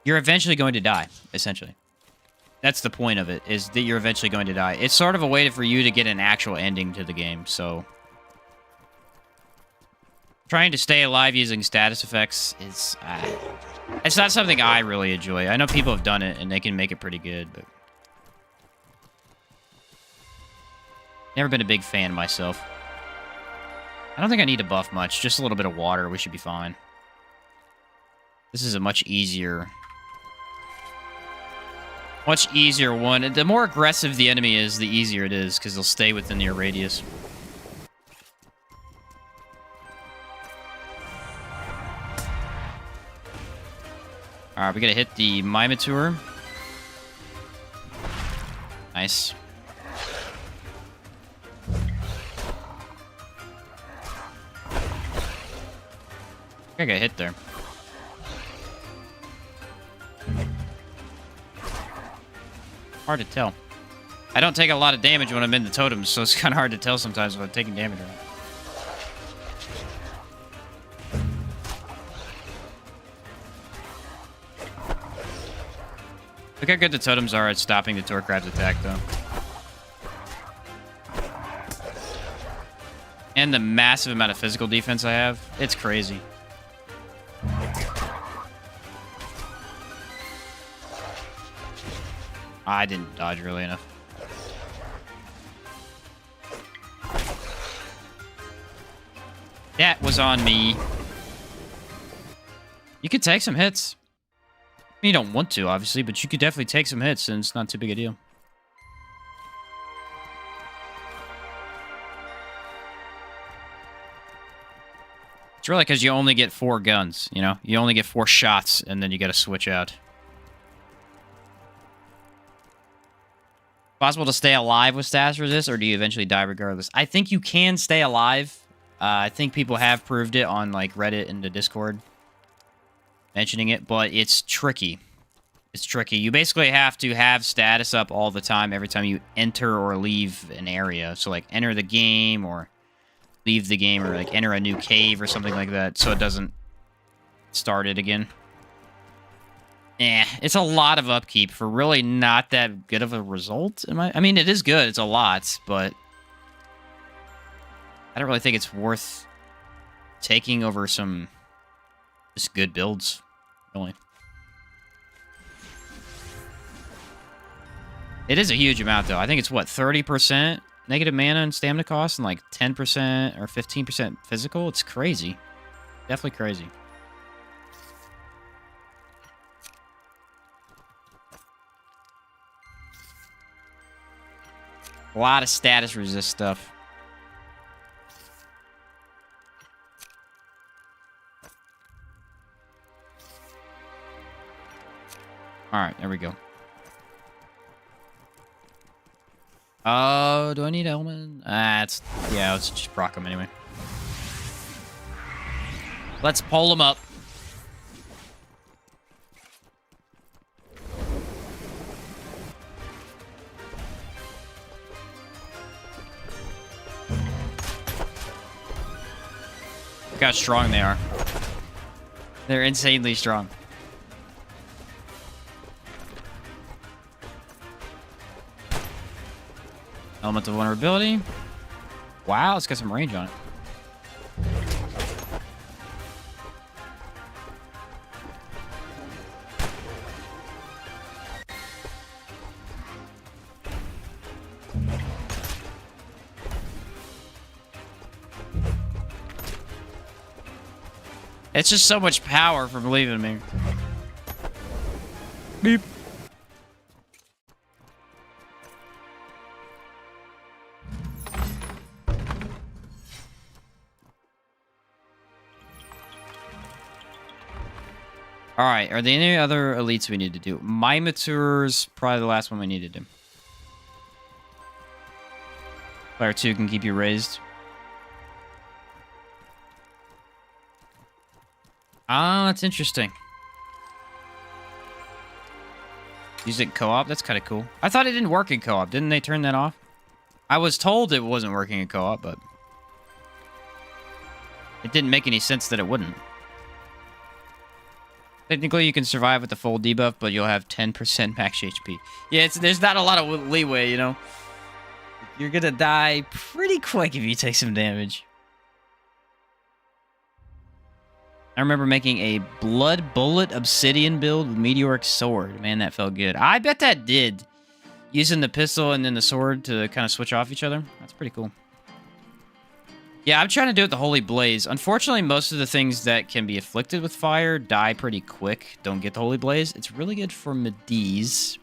Speaker 1: you're eventually going to die, essentially. That's the point of it, is that you're eventually going to die. It's sort of a way for you to get an actual ending to the game, so trying to stay alive using status effects is... it's not something I really enjoy. I know people have done it, and they can make it pretty good, but never been a big fan myself. I don't think I need to buff much. Just a little bit of water. We should be fine. This is a much easier one. The more aggressive the enemy is, the easier it is, because they'll stay within your radius. Alright, we gotta hit the Mimitur. Nice. I got hit there. Hard to tell. I don't take a lot of damage when I'm in the totems, so it's kind of hard to tell sometimes if I'm taking damage or not. Look how good the totems are at stopping the Tor Crab's attack, though. And the massive amount of physical defense I have. It's crazy. I didn't dodge really enough. That was on me. You could take some hits. You don't want to, obviously, but you could definitely take some hits, and it's not too big a deal. It's really because you only get 4 guns, you know? You only get 4 shots, and then you gotta switch out. Possible to stay alive with status resist, or do you eventually die regardless? I think you can stay alive. I think people have proved it on like Reddit and the Discord. mentioning it, but it's tricky. It's tricky. You basically have to have status up all the time every time you enter or leave an area. So, like, enter the game or leave the game or, like, enter a new cave or something like that so it doesn't start it again. It's a lot of upkeep for really not that good of a result. I mean, it is good. It's a lot, but I don't really think it's worth taking over some just good builds, really. It is a huge amount, though. I think it's, what, 30% negative mana and stamina cost and, like, 10% or 15% physical? It's crazy. Definitely crazy. A lot of status resist stuff. Alright, there we go. Oh, do I need element? Yeah, let's just proc him anyway. Let's pull him up. Look how strong they are. They're insanely strong. Element of vulnerability. Wow, it's got some range on it. It's just so much power from leaving me. Beep. Alright, are there any other elites we need to do? Mimitur's probably the last one we need to do. Player 2 can keep you raised. Ah, that's interesting. Use it co-op? That's kind of cool. I thought it didn't work in co-op. Didn't they turn that off? I was told it wasn't working in co-op, but it didn't make any sense that it wouldn't. Technically, you can survive with the full debuff, but you'll have 10% max HP. Yeah, there's not a lot of leeway, you know? You're gonna die pretty quick if you take some damage. I remember making a Blood Bullet Obsidian build with Meteoric Sword. Man, that felt good. I bet that did. Using the pistol and then the sword to kind of switch off each other. That's pretty cool. Yeah, I'm trying to do it the Holy Blaze. Unfortunately, most of the things that can be afflicted with fire die pretty quick. Don't get the Holy Blaze. It's really good for Mediz.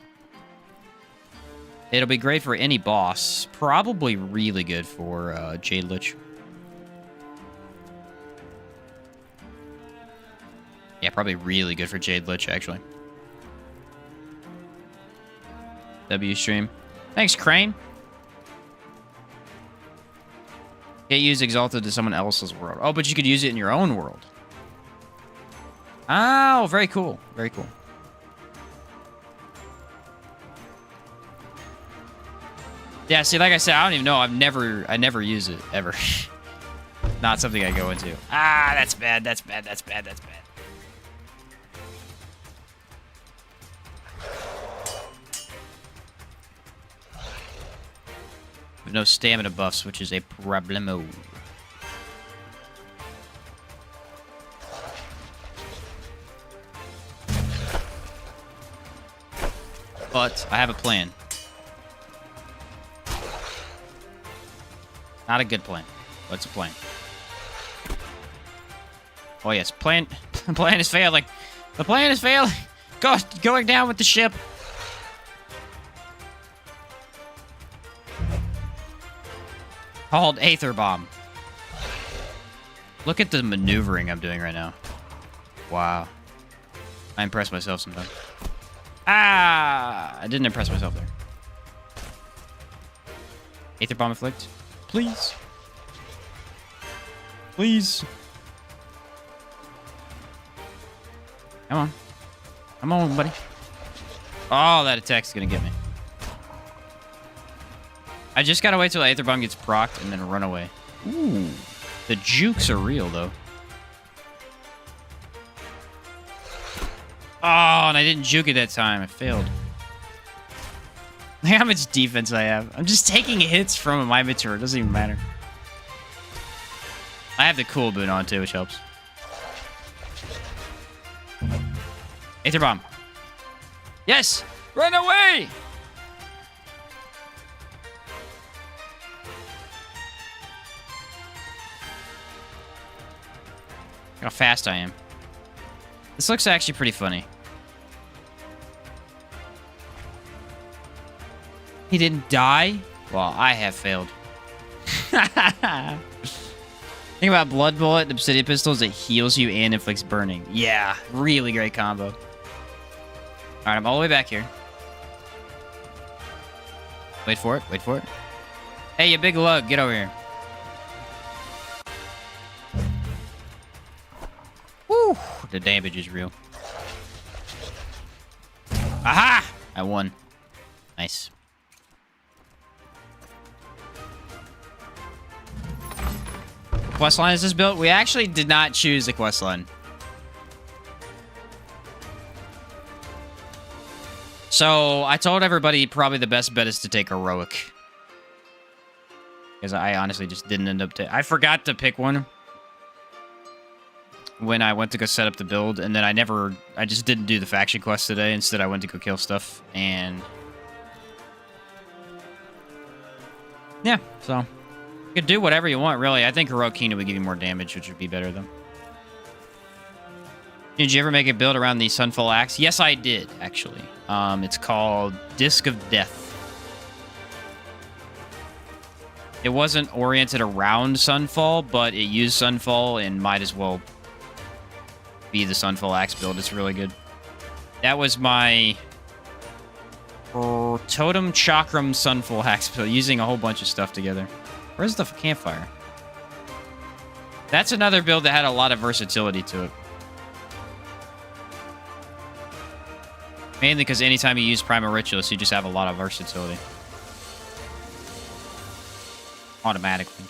Speaker 1: It'll be great for any boss. Probably really good for Jade Lich. Yeah, probably really good for Jade Lich, actually. W stream. Thanks, Crane. Can't use Exalted to someone else's world. Oh, but you could use it in your own world. Oh, very cool. Very cool. Yeah, see, like I said, I don't even know. I never use it, ever. Not something I go into. Ah, that's bad, that's bad, that's bad, that's bad. With no stamina buffs, which is a problemo. But I have a plan. Not a good plan. What's a plan? Oh yes, plan is failing. The plan is failing. Going down with the ship. Called Aether Bomb. Look at the maneuvering I'm doing right now. Wow. I impress myself sometimes. Ah! I didn't impress myself there. Aether Bomb Afflict. Please. Please. Come on. Come on, buddy. Oh, that attack's gonna get me. I just gotta wait till Aether Bomb gets procced and then run away. Ooh. The jukes are real, though. Oh, and I didn't juke it that time. I failed. Look how much defense I have. I'm just taking hits from my inventory. It doesn't even matter. I have the cool boon on, too, which helps. Aether Bomb. Yes! Run away! Look how fast I am. This looks actually pretty funny. He didn't die? Well, I have failed. Think about Blood Bullet and Obsidian Pistols. It heals you and inflicts burning. Yeah, really great combo. All right, I'm all the way back here. Wait for it. Wait for it. Hey, you big lug. Get over here. Woo! The damage is real. Aha! I won. Nice. Quest line is this built? We actually did not choose a quest line. So I told everybody probably the best bet is to take heroic. Because I honestly just didn't end up I forgot to pick one when I went to go set up the build, and then I just didn't do the faction quest today. Instead, I went to go kill stuff, and yeah, so you could do whatever you want, really. I think Heroic Kingdom would give you more damage, which would be better, though. Did you ever make a build around the Sunfall Axe? Yes, I did, actually. It's called Disc of Death. It wasn't oriented around Sunfall, but it used Sunfall and might as well be the Sunfall Axe build. It's really good. That was my Totem Chakram Sunfall Axe build, using a whole bunch of stuff together. Where's the campfire? That's another build that had a lot of versatility to it. Mainly because anytime you use Primal Ritualist, you just have a lot of versatility. Automatically.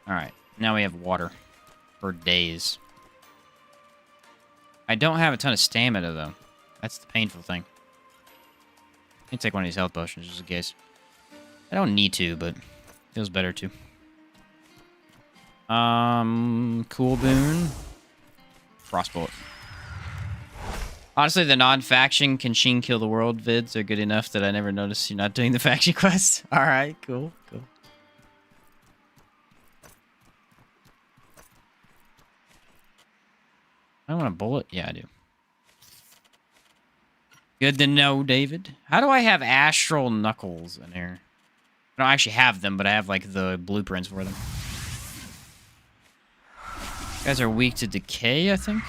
Speaker 1: Alright, now we have water. For days. I don't have a ton of stamina, though. That's the painful thing. I can take one of these health potions just in case. I don't need to, but feels better to. Cool boon. Frostbolt. Honestly, the non-faction can Sheen kill the world vids are good enough that I never noticed you're not doing the faction quest. Alright, cool, cool. I want a bullet? Yeah, I do. Good to know, David. How do I have astral knuckles in here? I don't actually have them, but I have, like, the blueprints for them. You guys are weak to decay, I think.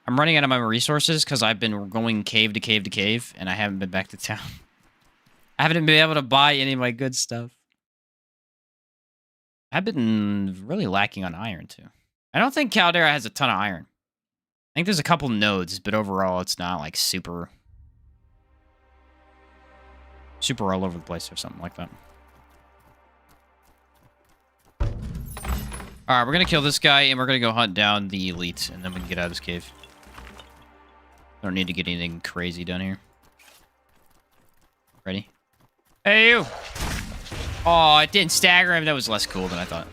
Speaker 1: I'm running out of my resources because I've been going cave to cave to cave, and I haven't been back to town. I haven't been able to buy any of my good stuff. I've been really lacking on iron, too. I don't think Caldera has a ton of iron. I think there's a couple nodes, but overall it's not like super all over the place or something like that. Alright, we're going to kill this guy, and we're going to go hunt down the elite, and then we can get out of this cave. Don't need to get anything crazy done here. Ready? Hey, you! Oh, it didn't stagger him. That was less cool than I thought.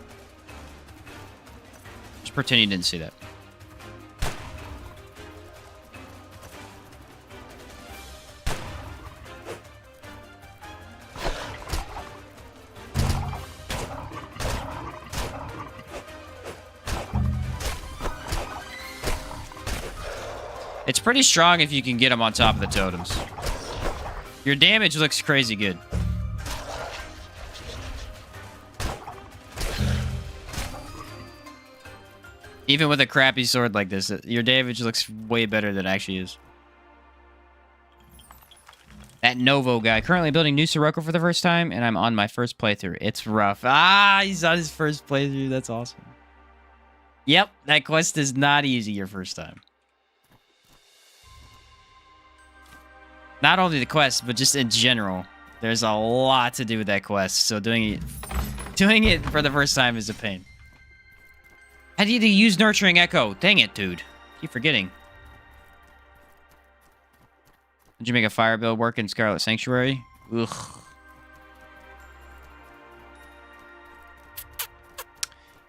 Speaker 1: Just pretend you didn't see that. It's pretty strong if you can get them on top of the totems. Your damage looks crazy good. Even with a crappy sword like this, your damage looks way better than it actually is. That Novo guy. Currently building new Sirocco for the first time, and I'm on my first playthrough. It's rough. Ah, he's on his first playthrough. That's awesome. Yep, that quest is not easy your first time. Not only the quest, but just in general. There's a lot to do with that quest, so doing it for the first time is a pain. I need to use Nurturing Echo. Dang it, dude. Keep forgetting. Did you make a fire build work in Scarlet Sanctuary? Ugh.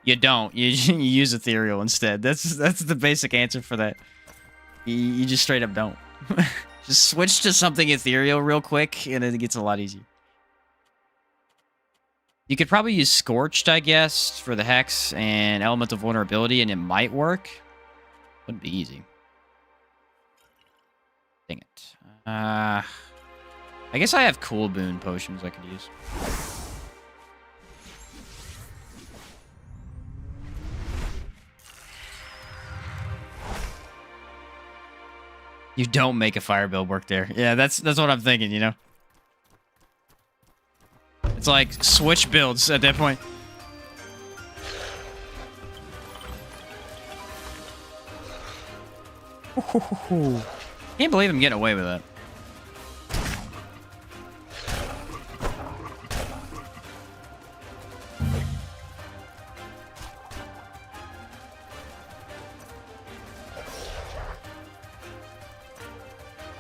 Speaker 1: You don't. You use Ethereal instead. That's the basic answer for that. You just straight up don't. Just switch to something ethereal real quick, and it gets a lot easier. You could probably use Scorched, I guess, for the Hex and Elemental Vulnerability, and it might work. Wouldn't be easy. Dang it. I guess I have Cool Boon potions I could use. You don't make a fire build work there. Yeah, that's what I'm thinking, you know? It's like switch builds at that point. Can't believe I'm getting away with that.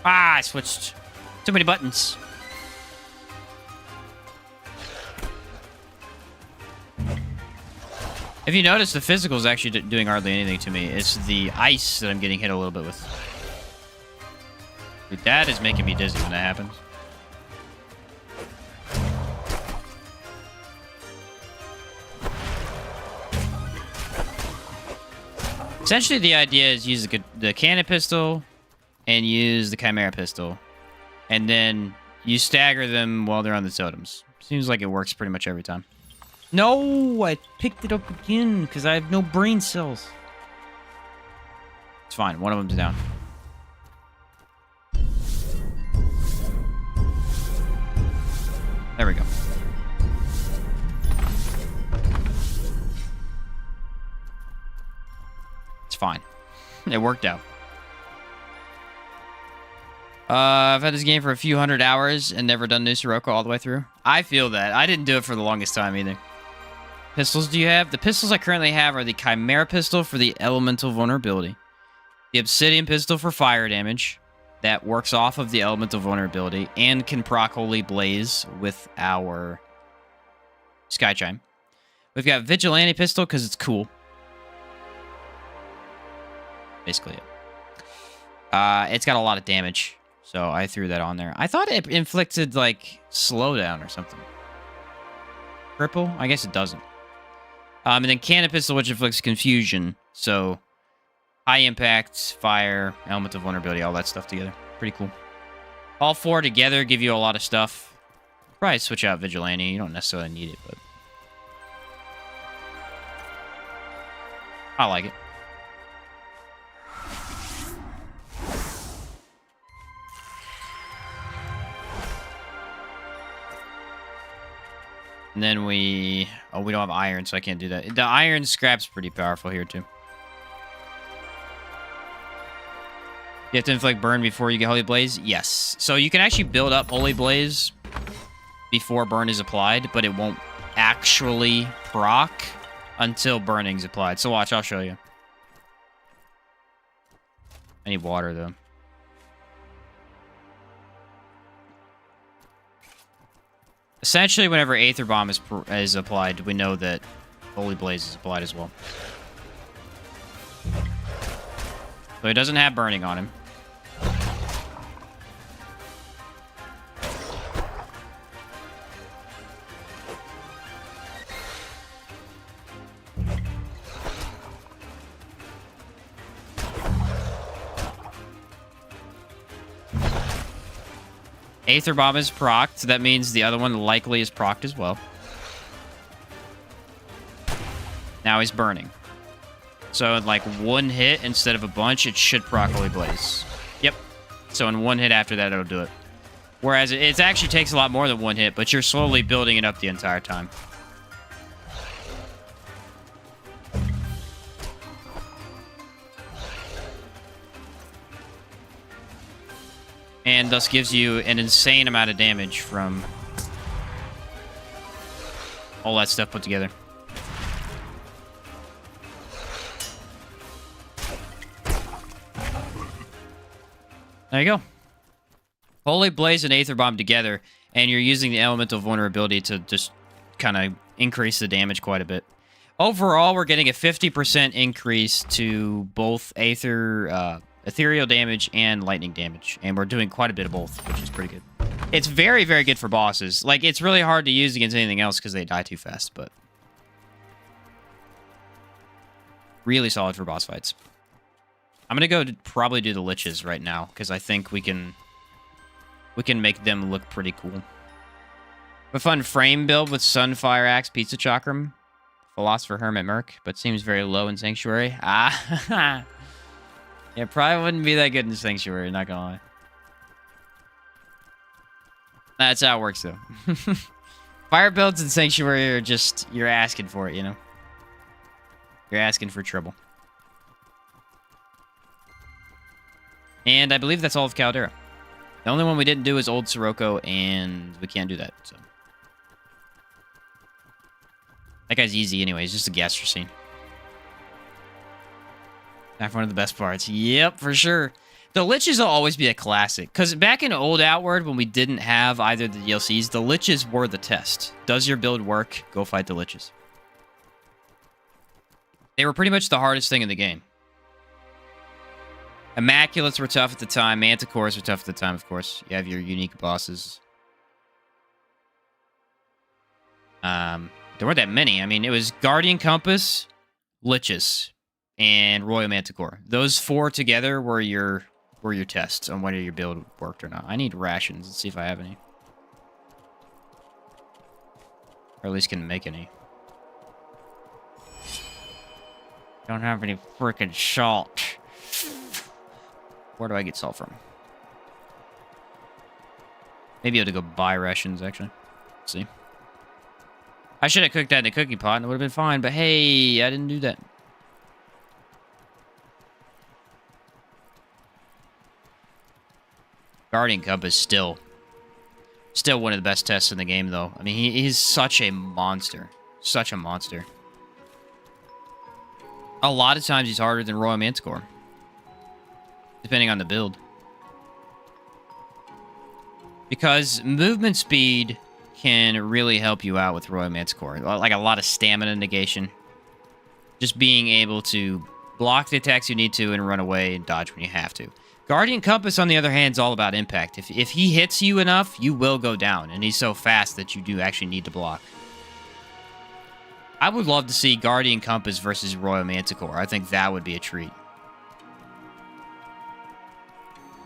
Speaker 1: Ah, I switched. Too many buttons. If you notice, the physical is actually doing hardly anything to me. It's the ice that I'm getting hit a little bit with. Dude, that is making me dizzy when that happens. Essentially, the idea is use the cannon pistol and use the chimera pistol, and then you stagger them while they're on the totems. Seems like it works pretty much every time. No, I picked it up again because I have no brain cells. It's fine. One of them's down. There we go. It's fine. It worked out. I've had this game for a few hundred hours and never done New Sirocco all the way through. I feel that. I didn't do it for the longest time either. Pistols do you have? The pistols I currently have are the Chimera Pistol for the Elemental Vulnerability. The Obsidian Pistol for fire damage. That works off of the Elemental Vulnerability and can proc Holy Blaze with our Sky Chime. We've got Vigilante Pistol because it's cool. Basically it. It's got a lot of damage. So I threw that on there. I thought it inflicted, like, slowdown or something. Cripple? I guess it doesn't. And then Cannon Pistol, which inflicts confusion. So, high impact, fire, elemental vulnerability, all that stuff together. Pretty cool. All four together give you a lot of stuff. Probably switch out Vigilante. You don't necessarily need it, but... I like it. And then we... Oh, we don't have iron, so I can't do that. The iron scrap's pretty powerful here, too. You have to inflict burn before you get Holy Blaze? Yes. So you can actually build up Holy Blaze before burn is applied, but it won't actually proc until burning's applied. So watch, I'll show you. I need water, though. Essentially, whenever Aether Bomb is applied, we know that Holy Blaze is applied as well. So he doesn't have burning on him. Aether Bomb is procced, so that means the other one likely is procced as well. Now he's burning. So in like one hit instead of a bunch, it should proc Holy Blaze. Yep. So in one hit after that, it'll do it. Whereas it actually takes a lot more than one hit, but you're slowly building it up the entire time. And thus gives you an insane amount of damage from all that stuff put together. There you go. Holy Blaze and Aether Bomb together, and you're using the Elemental Vulnerability to just kind of increase the damage quite a bit. Overall, we're getting a 50% increase to both ethereal damage and lightning damage, and we're doing quite a bit of both, which is pretty good. It's very, very good for bosses. Like, it's really hard to use against anything else because they die too fast, but really solid for boss fights. I'm gonna go probably do the Liches right now because I think we can make them look pretty cool. A fun frame build with Sunfire Axe, Pizza Chakram, Philosopher Hermit Merc, but seems very low in Sanctuary. Ah, yeah, probably wouldn't be that good in Sanctuary, not gonna lie. That's how it works, though. Fire builds in Sanctuary are just, you're asking for it, you know? You're asking for trouble. And I believe that's all of Caldera. The only one we didn't do is Old Sirocco, and we can't do that, so. That guy's easy anyway, he's just a Gaster scene. Not one of the best parts. Yep, for sure. The Liches will always be a classic, because back in Old Outward, when we didn't have either the DLCs, the Liches were the test. Does your build work? Go fight the Liches. They were pretty much the hardest thing in the game. Immaculates were tough at the time. Manticores were tough at the time, of course. You have your unique bosses. There weren't that many. I mean, it was Guardian Compass, Liches, and Royal Manticore. Those four together were your tests on whether your build worked or not. I need rations. Let's see if I have any. Or at least can make any. Don't have any freaking salt. Where do I get salt from? Maybe I have to go buy rations, actually. Let's see. I should have cooked that in a cookie pot and it would have been fine, but hey, I didn't do that. Guardian Compass still one of the best tests in the game, though. I mean, he's such a monster. Such a monster. A lot of times he's harder than Royal Manticore. Depending on the build. Because movement speed can really help you out with Royal Manticore. Like a lot of stamina negation. Just being able to block the attacks you need to and run away and dodge when you have to. Guardian Compass, on the other hand, is all about impact. If he hits you enough, you will go down. And he's so fast that you do actually need to block. I would love to see Guardian Compass versus Royal Manticore. I think that would be a treat.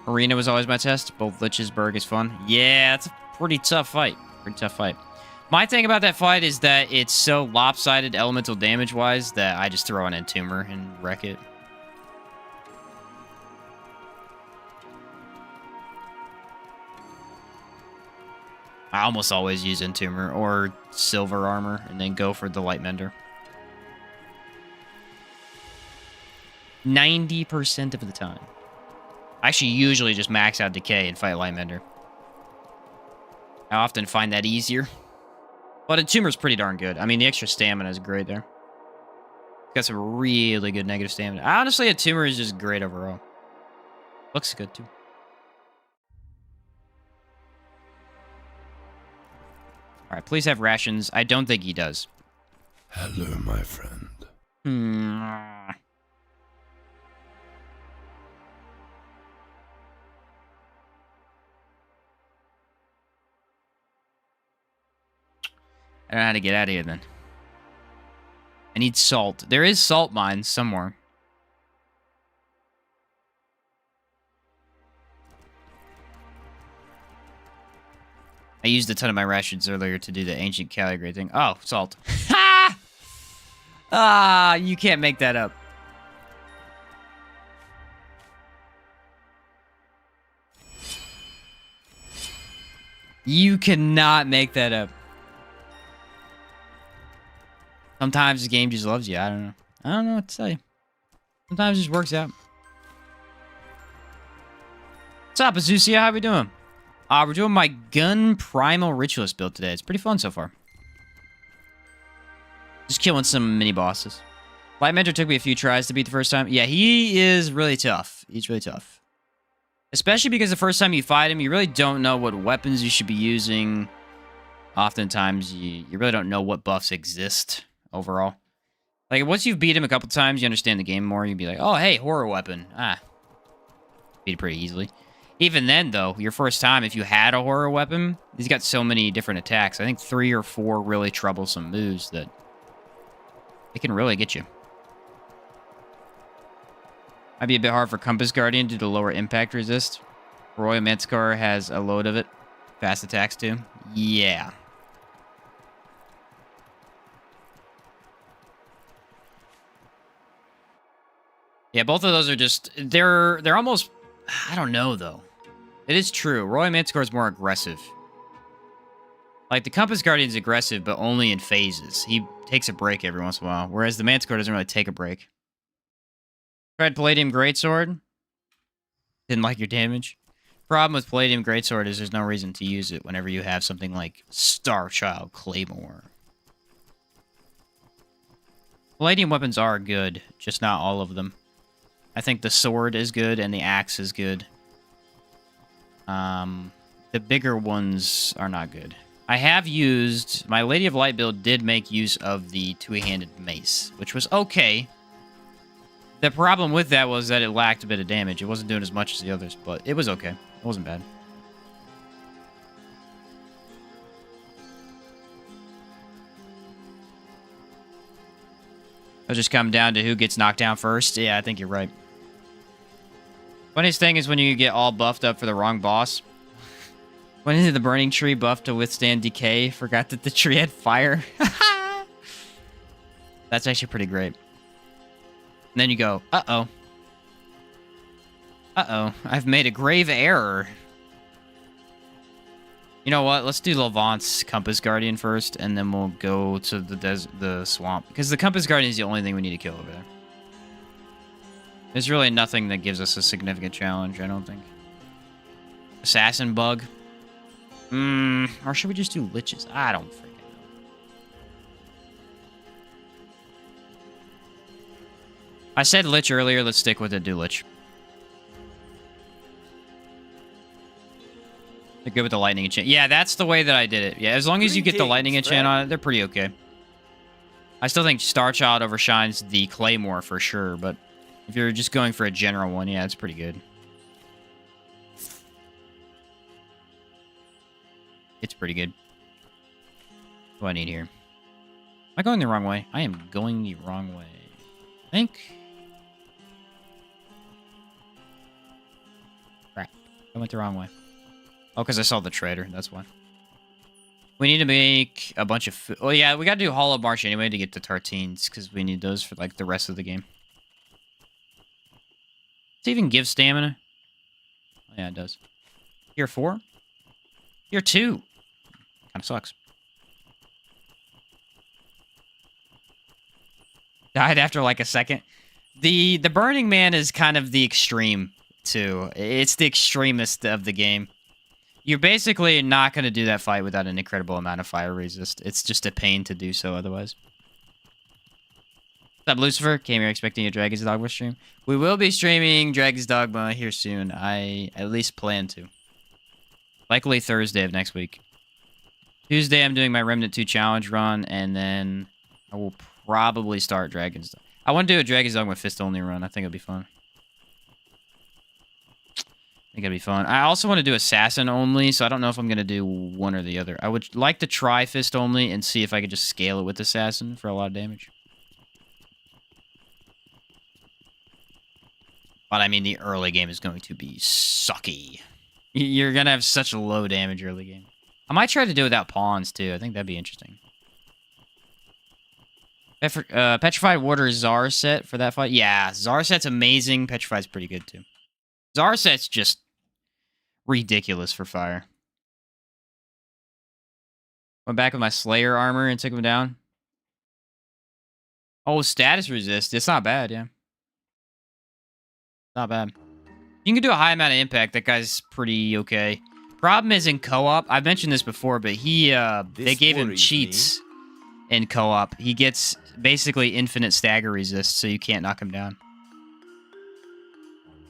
Speaker 1: Arena was always my test. Both Lichesburg is fun. Yeah, it's a pretty tough fight. Pretty tough fight. My thing about that fight is that it's so lopsided elemental damage-wise that I just throw an Entomber and wreck it. I almost always use Entomber or Silver Armor and then go for the Light Mender. 90% of the time. I actually usually just max out Decay and fight Light Mender. I often find that easier. But Entomber's pretty darn good. I mean, the extra stamina is great there. Got some really good negative stamina. Honestly, Entomber is just great overall. Looks good, too. Alright, please have rations. I don't think he does.
Speaker 4: Hello, my friend.
Speaker 1: I don't know how to get out of here, then. I need salt. There is salt mines somewhere. I used a ton of my rations earlier to do the ancient Caligrade thing. Oh, salt. Ha! Ah, you can't make that up. You cannot make that up. Sometimes the game just loves you. I don't know. I don't know what to tell you. Sometimes it just works out. What's up, Azusia? How we doing? We're doing my Gun Primal Ritualist build today. It's pretty fun so far. Just killing some mini-bosses. Light Mentor took me a few tries to beat the first time. Yeah, he is really tough. He's really tough. Especially because the first time you fight him, you really don't know what weapons you should be using. Oftentimes, you really don't know what buffs exist overall. Like, once you've beat him a couple times, you understand the game more. You'd be like, oh, hey, horror weapon. Beat it pretty easily. Even then, though, your first time, if you had a horror weapon, he's got so many different attacks. I think 3 or 4 really troublesome moves that it can really get you. Might be a bit hard for Compass Guardian due to lower impact resist. Royal Manticore has a load of it. Fast attacks, too. Yeah. Yeah, both of those are just... They're almost... I don't know, though. It is true. Royal Manticore is more aggressive. Like, the Compass Guardian's aggressive, but only in phases. He takes a break every once in a while, whereas the Manticore doesn't really take a break. Tried Palladium Greatsword. Didn't like your damage. Problem with Palladium Greatsword is there's no reason to use it whenever you have something like Starchild Claymore. Palladium weapons are good, just not all of them. I think the sword is good and the axe is good. The bigger ones are not good. I have used... My Lady of Light build did make use of the two-handed mace, which was okay. The problem with that was that it lacked a bit of damage. It wasn't doing as much as the others, but it was okay. It wasn't bad. It'll just come down to who gets knocked down first. Yeah, I think you're right. Funniest thing is when you get all buffed up for the wrong boss. Went into the burning tree buff to withstand decay. Forgot that the tree had fire. That's actually pretty great. And then you go, uh-oh. Uh-oh, I've made a grave error. You know what? Let's do Levant's Compass Guardian first, and then we'll go to the swamp. Because the Compass Guardian is the only thing we need to kill over there. There's really nothing that gives us a significant challenge, I don't think. Assassin Bug. Or should we just do Liches? I don't freaking know. I said Lich earlier, let's stick with it, do Lich. They're good with the lightning enchant. Yeah, that's the way that I did it. Yeah, as long as you get the lightning enchant on it, they're pretty okay. I still think Starchild overshines the Claymore for sure, but if you're just going for a general one, yeah, it's pretty good. It's pretty good. What do I need here? Am I going the wrong way? I am going the wrong way. I think. Crap. I went the wrong way. Oh, because I saw the trader. That's why. We need to make a bunch of food. Oh, yeah, we got to do Hollow March anyway to get the tartines, because we need those for, like, the rest of the game. Does it even give stamina? Oh, yeah, it does. Tier 4? Tier 2. Kind of sucks. Died after, like, a second. The Burning Man is kind of the extreme, too. It's the extremist of the game. You're basically not going to do that fight without an incredible amount of fire resist. It's just a pain to do so otherwise. What's up, Lucifer? Came here expecting a Dragon's Dogma stream. We will be streaming Dragon's Dogma here soon. I at least plan to. Likely Thursday of next week. Tuesday, I'm doing my Remnant 2 challenge run, and then I will probably start Dragon's Dogma. I want to do a Dragon's Dogma fist-only run. I think it'll be fun. I think it'll be fun. I also want to do Assassin only, so I don't know if I'm going to do one or the other. I would like to try Fist only and see if I could just scale it with Assassin for a lot of damage. But I mean, the early game is going to be sucky. You're going to have such a low damage early game. I might try to do it without pawns, too. I think that'd be interesting. Petrified Water Czar set for that fight? Yeah, Czar set's amazing. Petrified's pretty good, too. Czar set's just ridiculous for fire. Went back with my Slayer armor and took him down. Oh, status resist. It's not bad, yeah. Not bad. You can do a high amount of impact. That guy's pretty okay. Problem is in co-op. I've mentioned this before, but they gave him cheats in co-op. He gets basically infinite stagger resist, so you can't knock him down.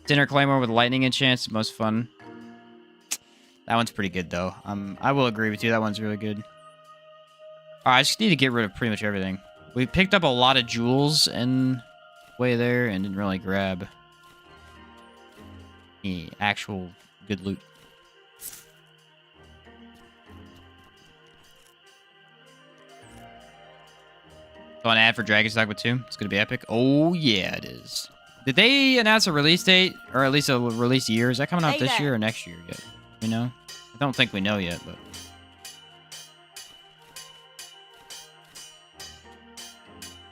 Speaker 1: Dinner Claymore with lightning enchants, most fun. That one's pretty good, though. I will agree with you. That one's really good. All right, I just need to get rid of pretty much everything. We picked up a lot of jewels in way there and didn't really grab any actual good loot. So an ad for Dragon's Dogma 2. It's going to be epic. Oh, yeah, it is. Did they announce a release date? Or at least a release year? Is that coming out this year or next year yet? You know? I don't think we know yet, but...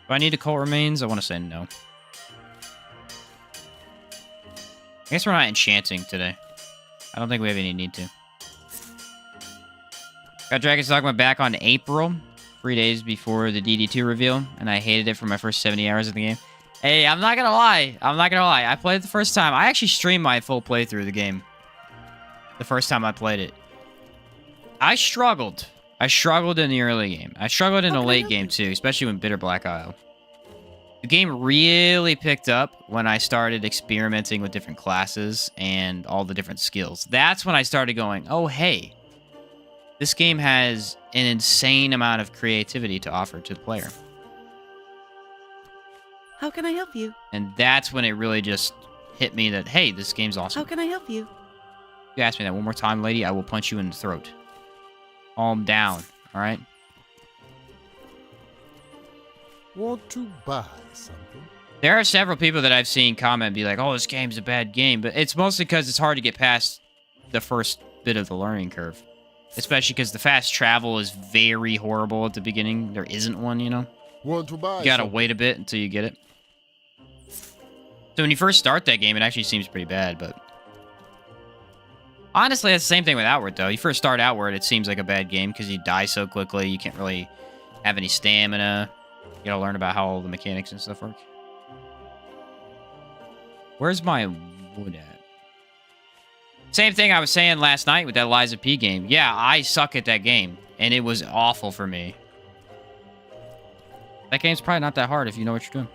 Speaker 1: Do I need to cult remains? I want to say no. I guess we're not enchanting today. I don't think we have any need to. Got Dragon's Dogma back on April. 3 days before the DD2 reveal. And I hated it for my first 70 hours of the game. Hey, I'm not gonna lie. I played it the first time. I actually streamed my full playthrough of the game. The first time I played it. I struggled. I struggled in the early game. I struggled in the late game too, especially when Bitter Black Isle. The game really picked up when I started experimenting with different classes and all the different skills. That's when I started going, oh, hey. This game has an insane amount of creativity to offer to the player.
Speaker 3: How can I help you?
Speaker 1: And that's when it really just hit me that, hey, this game's awesome.
Speaker 3: How can I help you?
Speaker 1: If you ask me that one more time, lady, I will punch you in the throat. Calm down, all right?
Speaker 4: Want to buy something?
Speaker 1: There are several people that I've seen comment be like, oh, this game's a bad game. But it's mostly because it's hard to get past the first bit of the learning curve. Especially because the fast travel is very horrible at the beginning. There isn't one, you know?
Speaker 4: Want to buy
Speaker 1: You gotta
Speaker 4: something?
Speaker 1: wait a bit until you get it. So when you first start that game, it actually seems pretty bad, but... Honestly, that's the same thing with Outward, though. You first start Outward, it seems like a bad game because you die so quickly, you can't really have any stamina. You gotta learn about how all the mechanics and stuff work. Where's my wood at? Same thing I was saying last night with that Liza P game. Yeah, I suck at that game, and it was awful for me. That game's probably not that hard if you know what you're doing.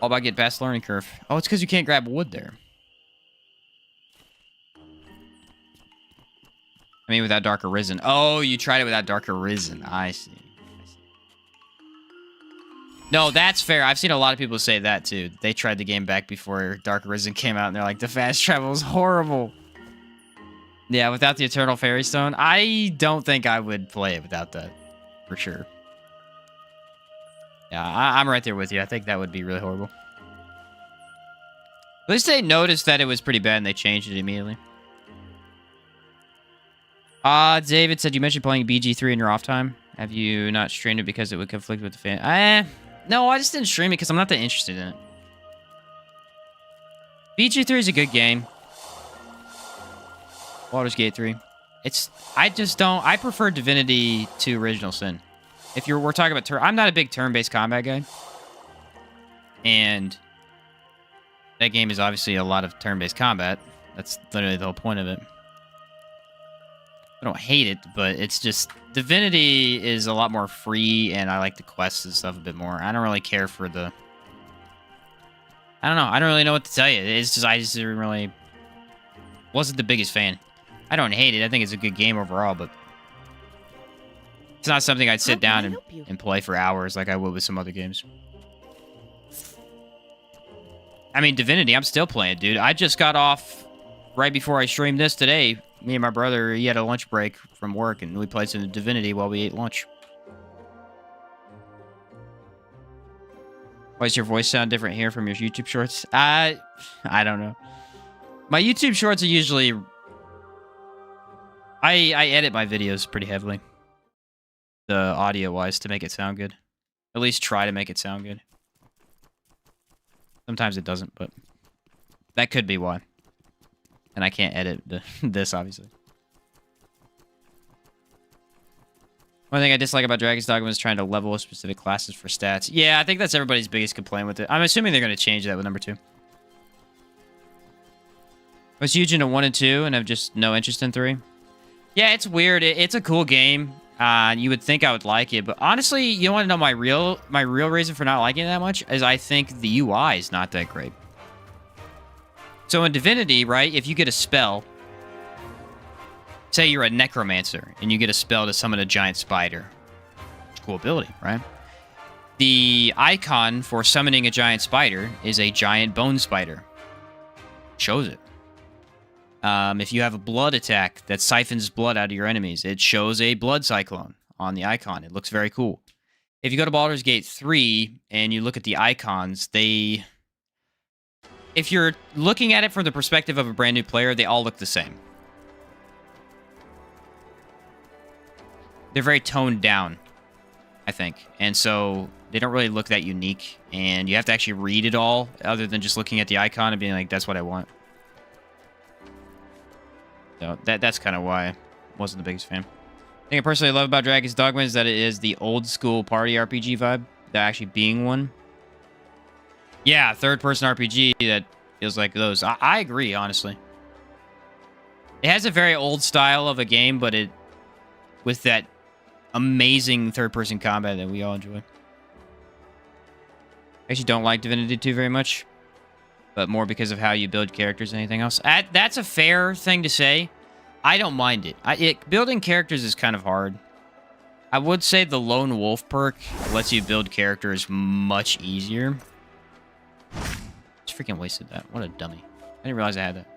Speaker 1: All about get past learning curve. Oh, it's because you can't grab wood there. I mean, without Dark Arisen. Oh, you tried it without Dark Arisen. I see. No, that's fair. I've seen a lot of people say that, too. They tried the game back before Dark Arisen came out, and they're like, the fast travel is horrible. Yeah, without the Eternal Fairy Stone, I don't think I would play it without that. For sure. Yeah, I'm right there with you. I think that would be really horrible. At least they noticed that it was pretty bad, and they changed it immediately. David said you mentioned playing BG3 in your off time. Have you not streamed it because it would conflict with the fan? No, I just didn't stream it because I'm not that interested in it. BG3 is a good game. Baldur's Gate 3. I prefer Divinity to Original Sin. If we're talking about I'm not a big turn-based combat guy. And that game is obviously a lot of turn-based combat. That's literally the whole point of it. I don't hate it, but it's just... Divinity is a lot more free, and I like the quests and stuff a bit more. I don't really care for the... I don't know. I don't really know what to tell you. It's just... I just didn't really... Wasn't the biggest fan. I don't hate it. I think it's a good game overall, but... It's not something I'd sit down and play for hours like I would with some other games. I mean, Divinity, I'm still playing, dude. I just got off right before I streamed this today. Me and my brother, he had a lunch break from work, and we played some Divinity while we ate lunch. Why does your voice sound different here from your YouTube shorts? I don't know. My YouTube shorts are usually... I edit my videos pretty heavily. The audio-wise, to make it sound good. At least try to make it sound good. Sometimes it doesn't, but... That could be why. And I can't edit this, obviously. One thing I dislike about Dragon's Dogma is trying to level specific classes for stats. Yeah, I think that's everybody's biggest complaint with it. I'm assuming they're going to change that with number 2. I was huge into 1 and 2 and have just no interest in 3. Yeah, it's weird. It's a cool game. You would think I would like it, but honestly, you want to know my real reason for not liking it that much is I think the UI is not that great. So in Divinity, right, if you get a spell, say you're a necromancer and you get a spell to summon a giant spider. It's a cool ability, right? The icon for summoning a giant spider is a giant bone spider. Shows it. If you have a blood attack that siphons blood out of your enemies, it shows a blood cyclone on the icon. It looks very cool. If you go to Baldur's Gate 3 and you look at the icons, if you're looking at it from the perspective of a brand new player, they all look the same. They're very toned down, I think. And so they don't really look that unique. And you have to actually read it all other than just looking at the icon and being like, that's what I want. So that's kind of why I wasn't the biggest fan. The thing I personally love about Dragon's Dogma is that it is the old school party RPG vibe, that actually being one. Yeah, third-person RPG that feels like those. I agree, honestly. It has a very old style of a game, but it with that amazing third-person combat that we all enjoy. I actually don't like Divinity 2 very much, but more because of how you build characters than anything else. That's a fair thing to say. I don't mind it. Building characters is kind of hard. I would say the Lone Wolf perk lets you build characters much easier. Just freaking wasted that. What a dummy. I didn't realize I had that.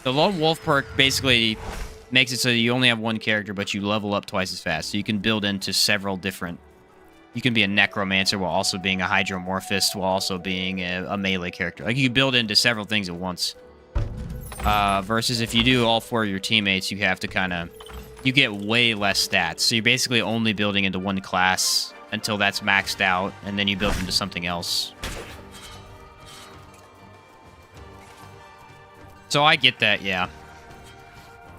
Speaker 1: The Lone Wolf perk basically makes it so you only have one character, but you level up twice as fast. So you can build into several different... You can be a necromancer while also being a hydromorphist, while also being a melee character. Like, you can build into several things at once. Versus if you do all 4 of your teammates, you have to kind of... You get way less stats. So you're basically only building into one class until that's maxed out, and then you build into something else. So I get that, yeah.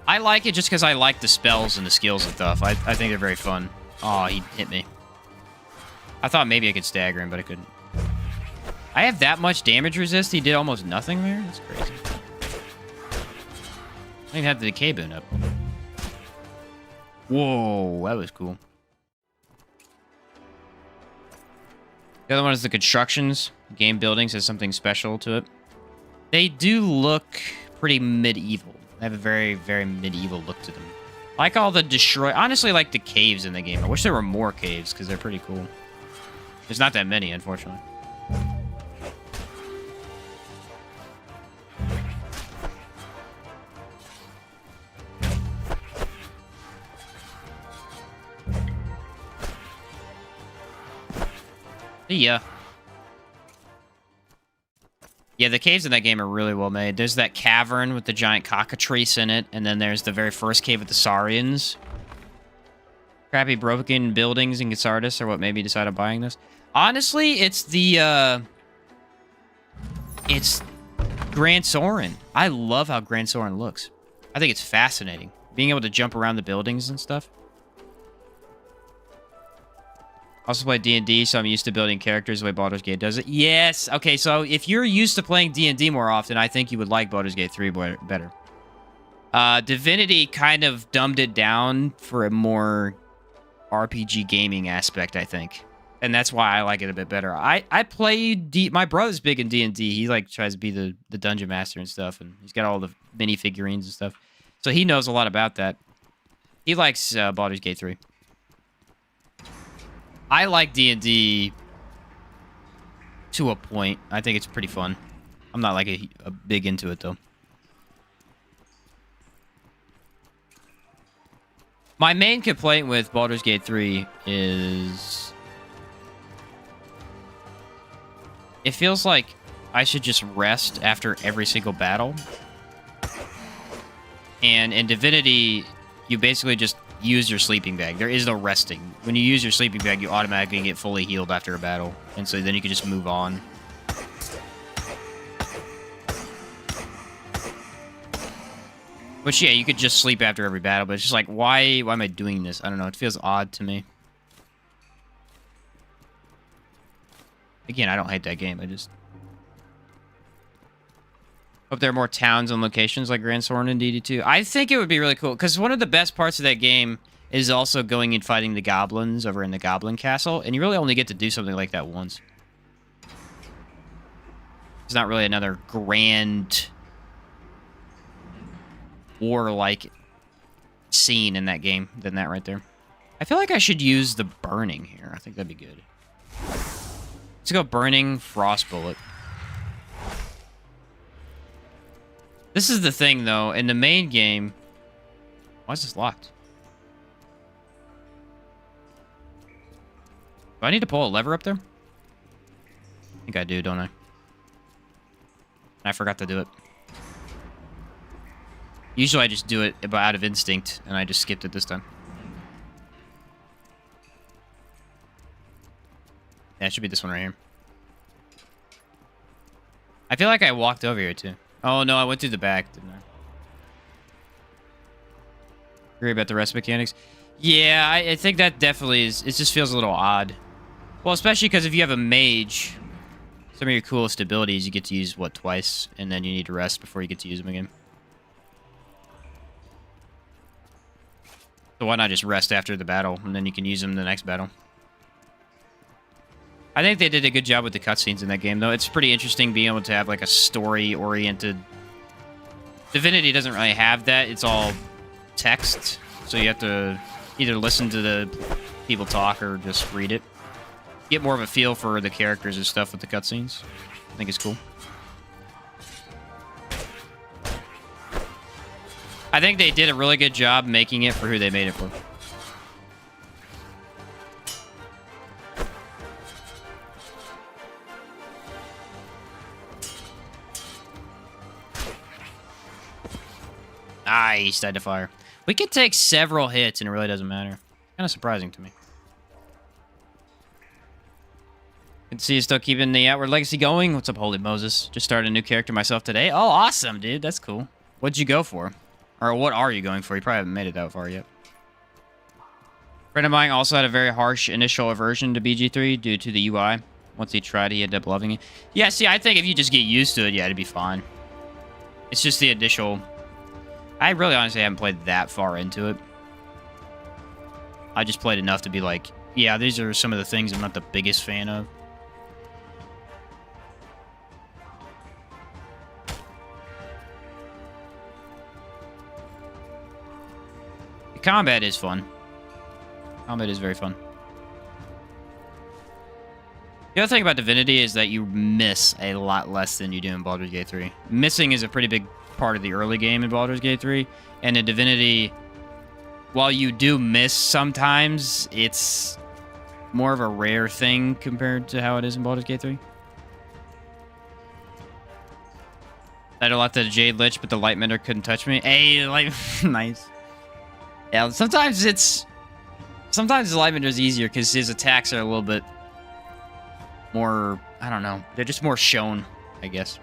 Speaker 1: I like it just because I like the spells and the skills and stuff. I think they're very fun. Oh, he hit me. I thought maybe I could stagger him, but I couldn't. I have that much damage resist. He did almost nothing there? That's crazy. I even have the decay boon up. Whoa, that was cool. The other one is the constructions. Game buildings has something special to it. They do look pretty medieval. They have a very, very medieval look to them. I like all the destroy... Honestly, like the caves in the game. I wish there were more caves, because they're pretty cool. There's not that many, unfortunately. Yeah. Yeah, the caves in that game are really well made. There's that cavern with the giant cockatrice in it, and then there's the very first cave with the Saurians. Crappy broken buildings in Githardis are what made me decide on buying this. Honestly, it's the, it's Grand Soren. I love how Grand Soren looks. I think it's fascinating. Being able to jump around the buildings and stuff. Also play D&D, so I'm used to building characters the way Baldur's Gate does it. Yes! Okay, so if you're used to playing D&D more often, I think you would like Baldur's Gate 3 better. Divinity kind of dumbed it down for a more RPG gaming aspect, I think. And that's why I like it a bit better. I play my brother's big in D&D. He like tries to be the dungeon master and stuff, and he's got all the mini figurines and stuff. So he knows a lot about that. He likes Baldur's Gate 3. I like D&D to a point. I think it's pretty fun. I'm not like a big into it though. My main complaint with Baldur's Gate 3 is it feels like I should just rest after every single battle. And in Divinity, you basically just use your sleeping bag. There is no resting. When you use your sleeping bag, you automatically get fully healed after a battle. And so then you can just move on. Which, yeah, you could just sleep after every battle, but it's just like, why am I doing this? I don't know. It feels odd to me. Again, I don't hate that game. I just... Hope there are more towns and locations like Grand Soren and DD2. I think it would be really cool, because one of the best parts of that game is also going and fighting the goblins over in the Goblin Castle, and you really only get to do something like that once. There's not really another grand war-like scene in that game than that right there. I feel like I should use the burning here. I think that'd be good. Let's go burning frost bullet. This is the thing, though. In the main game... Why is this locked? Do I need to pull a lever up there? I think I do, don't I? I forgot to do it. Usually I just do it out of instinct, and I just skipped it this time. Yeah, it should be this one right here. I feel like I walked over here, too. Oh, no, I went through the back, didn't I? Agree about the rest mechanics. Yeah, I think that definitely is... It just feels a little odd. Well, especially because if you have a mage, some of your coolest abilities you get to use, what, twice? And then you need to rest before you get to use them again. So why not just rest after the battle, and then you can use them in the next battle? I think they did a good job with the cutscenes in that game, though. It's pretty interesting being able to have, like, a story-oriented... Divinity doesn't really have that. It's all text, so you have to either listen to the people talk or just read it. Get more of a feel for the characters and stuff with the cutscenes. I think it's cool. I think they did a really good job making it for who they made it for. Nice, died to fire. We could take several hits and it really doesn't matter. Kind of surprising to me. Good to see you still keeping the Outward Legacy going. What's up, Holy Moses? Just started a new character myself today. Oh, awesome, dude. That's cool. What'd you go for? Or what are you going for? You probably haven't made it that far yet. A friend of mine also had a very harsh initial aversion to BG3 due to the UI. Once he tried, he ended up loving it. Yeah, see, I think if you just get used to it, yeah, it'd be fine. It's just the initial... I really honestly haven't played that far into it. I just played enough to be like, yeah, these are some of the things I'm not the biggest fan of. The combat is fun. Combat is very fun. The other thing about Divinity is that you miss a lot less than you do in Baldur's Gate 3. Missing is a pretty big part of the early game in Baldur's Gate 3, and in Divinity, while you do miss sometimes, it's more of a rare thing compared to how it is in Baldur's Gate 3. I had a lot to the Jade Lich, but the Lightmender couldn't touch me. Hey, nice. Yeah, sometimes the Lightmender is easier because his attacks are a little bit more, I don't know, they're just more shown, I guess.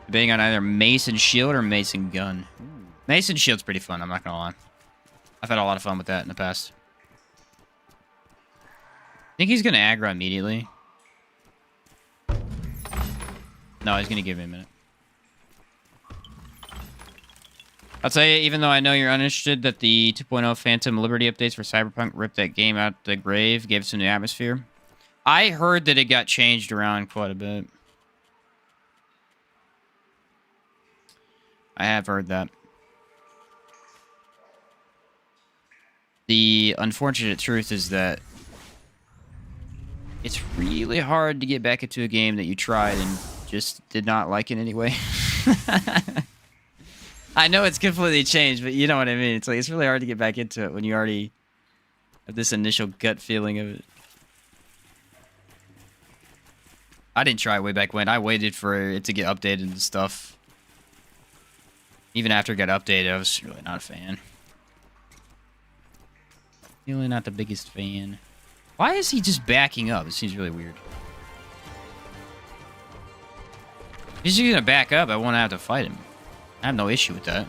Speaker 1: Debating on either mace and shield or mace and gun. Mace and shield's pretty fun, I'm not gonna lie. I've had a lot of fun with that in the past. I think he's gonna aggro immediately. No, he's gonna give me a minute. I'll tell you, even though I know you're uninterested, that the 2.0 Phantom Liberty updates for Cyberpunk ripped that game out the grave, gave it some new atmosphere. I heard that it got changed around quite a bit. I have heard that. The unfortunate truth is that it's really hard to get back into a game that you tried and just did not like in any way. I know it's completely changed, but you know what I mean. It's like it's really hard to get back into it when you already have this initial gut feeling of it. I didn't try it way back when. I waited for it to get updated and stuff. Even after it got updated, I was really not a fan. Really not the biggest fan. Why is he just backing up? It seems really weird. If he's just gonna back up, I won't have to fight him. I have no issue with that.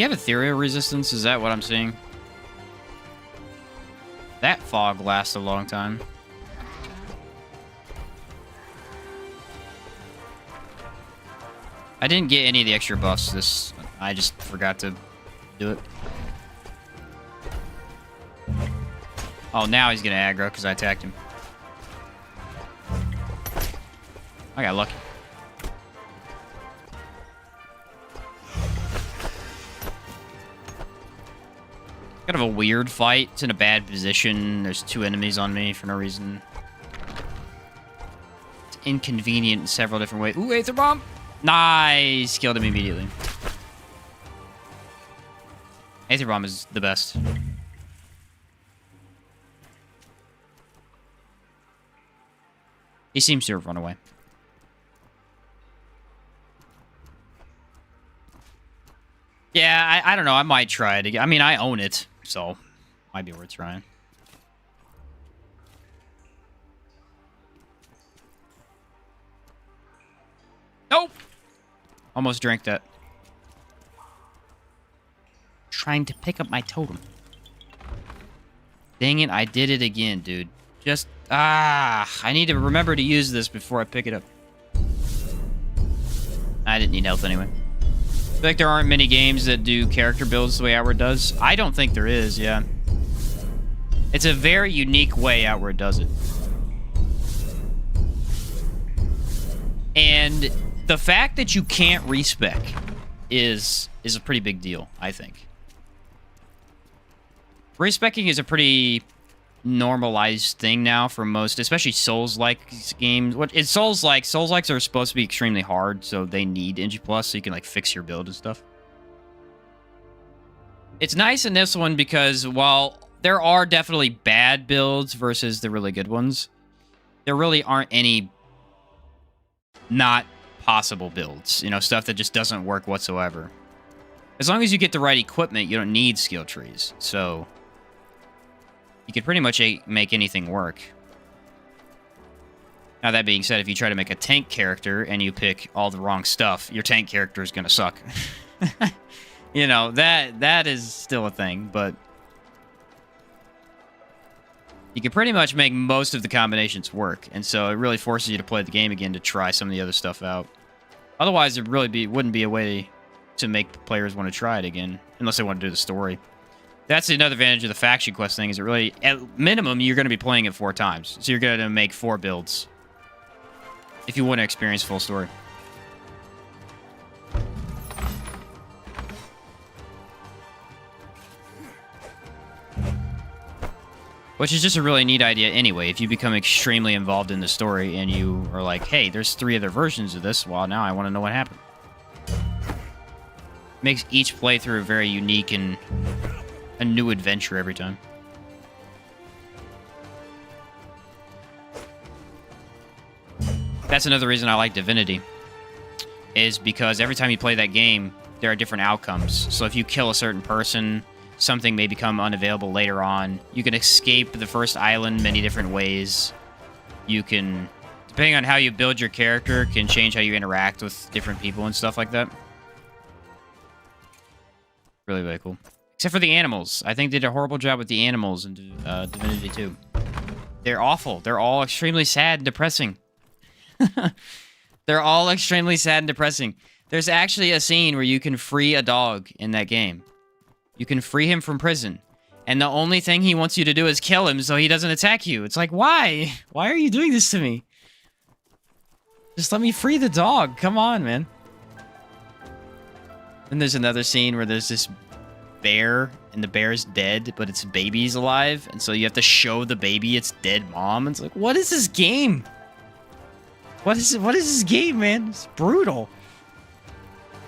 Speaker 1: you have ethereal resistance? Is that what I'm seeing? That fog lasts a long time. I didn't get any of the extra buffs this... I just forgot to do it. Oh, now he's gonna aggro because I attacked him. I got lucky. Kind of a weird fight. It's in a bad position. There's 2 enemies on me for no reason. It's inconvenient in several different ways. Ooh, Aether Bomb! Nice! Killed him immediately. Aether Bomb is the best. He seems to have run away. Yeah, I don't know. I might try it again. I mean, I own it, so might be worth trying. Nope! Almost drank that. Trying to pick up my totem. Dang it, I did it again, dude. Just, I need to remember to use this before I pick it up. I didn't need health anyway. I feel like there aren't many games that do character builds the way Outward does. I don't think there is, yeah. It's a very unique way Outward does it. And the fact that you can't respec is a pretty big deal, I think. Respecking is a pretty normalized thing now for most, especially Souls-like games. What is Souls-like? Souls-likes are supposed to be extremely hard, so they need NG+, so you can like fix your build and stuff. It's nice in this one because while there are definitely bad builds versus the really good ones, there really aren't any not possible builds. You know, stuff that just doesn't work whatsoever. As long as you get the right equipment, you don't need skill trees, so you could pretty much make anything work. Now, that being said, if you try to make a tank character and you pick all the wrong stuff, your tank character is going to suck. You know, that is still a thing, but you can pretty much make most of the combinations work, and so it really forces you to play the game again to try some of the other stuff out. Otherwise, it really wouldn't be a way to make players want to try it again, unless they want to do the story. That's another advantage of the faction quest thing, is it really, at minimum, you're going to be playing it 4 times. So you're going to make 4 builds if you want to experience full story. Which is just a really neat idea anyway. If you become extremely involved in the story and you are like, hey, there's 3 other versions of this, well, now I want to know what happened. Makes each playthrough very unique and a new adventure every time. That's another reason I like Divinity, is because every time you play that game, there are different outcomes. So if you kill a certain person, something may become unavailable later on. You can escape the first island many different ways. You can, depending on how you build your character, can change how you interact with different people and stuff like that. Really, really cool. Except for the animals. I think they did a horrible job with the animals in Divinity 2. They're awful. They're all extremely sad and depressing. They're all extremely sad and depressing. There's actually a scene where you can free a dog in that game. You can free him from prison. And the only thing he wants you to do is kill him so he doesn't attack you. It's like, why? Why are you doing this to me? Just let me free the dog. Come on, man. And there's another scene where there's this bear, and the bear's dead, but its baby's alive, and so you have to show the baby its dead mom. And it's like, what is this game? What is this game, man? It's brutal.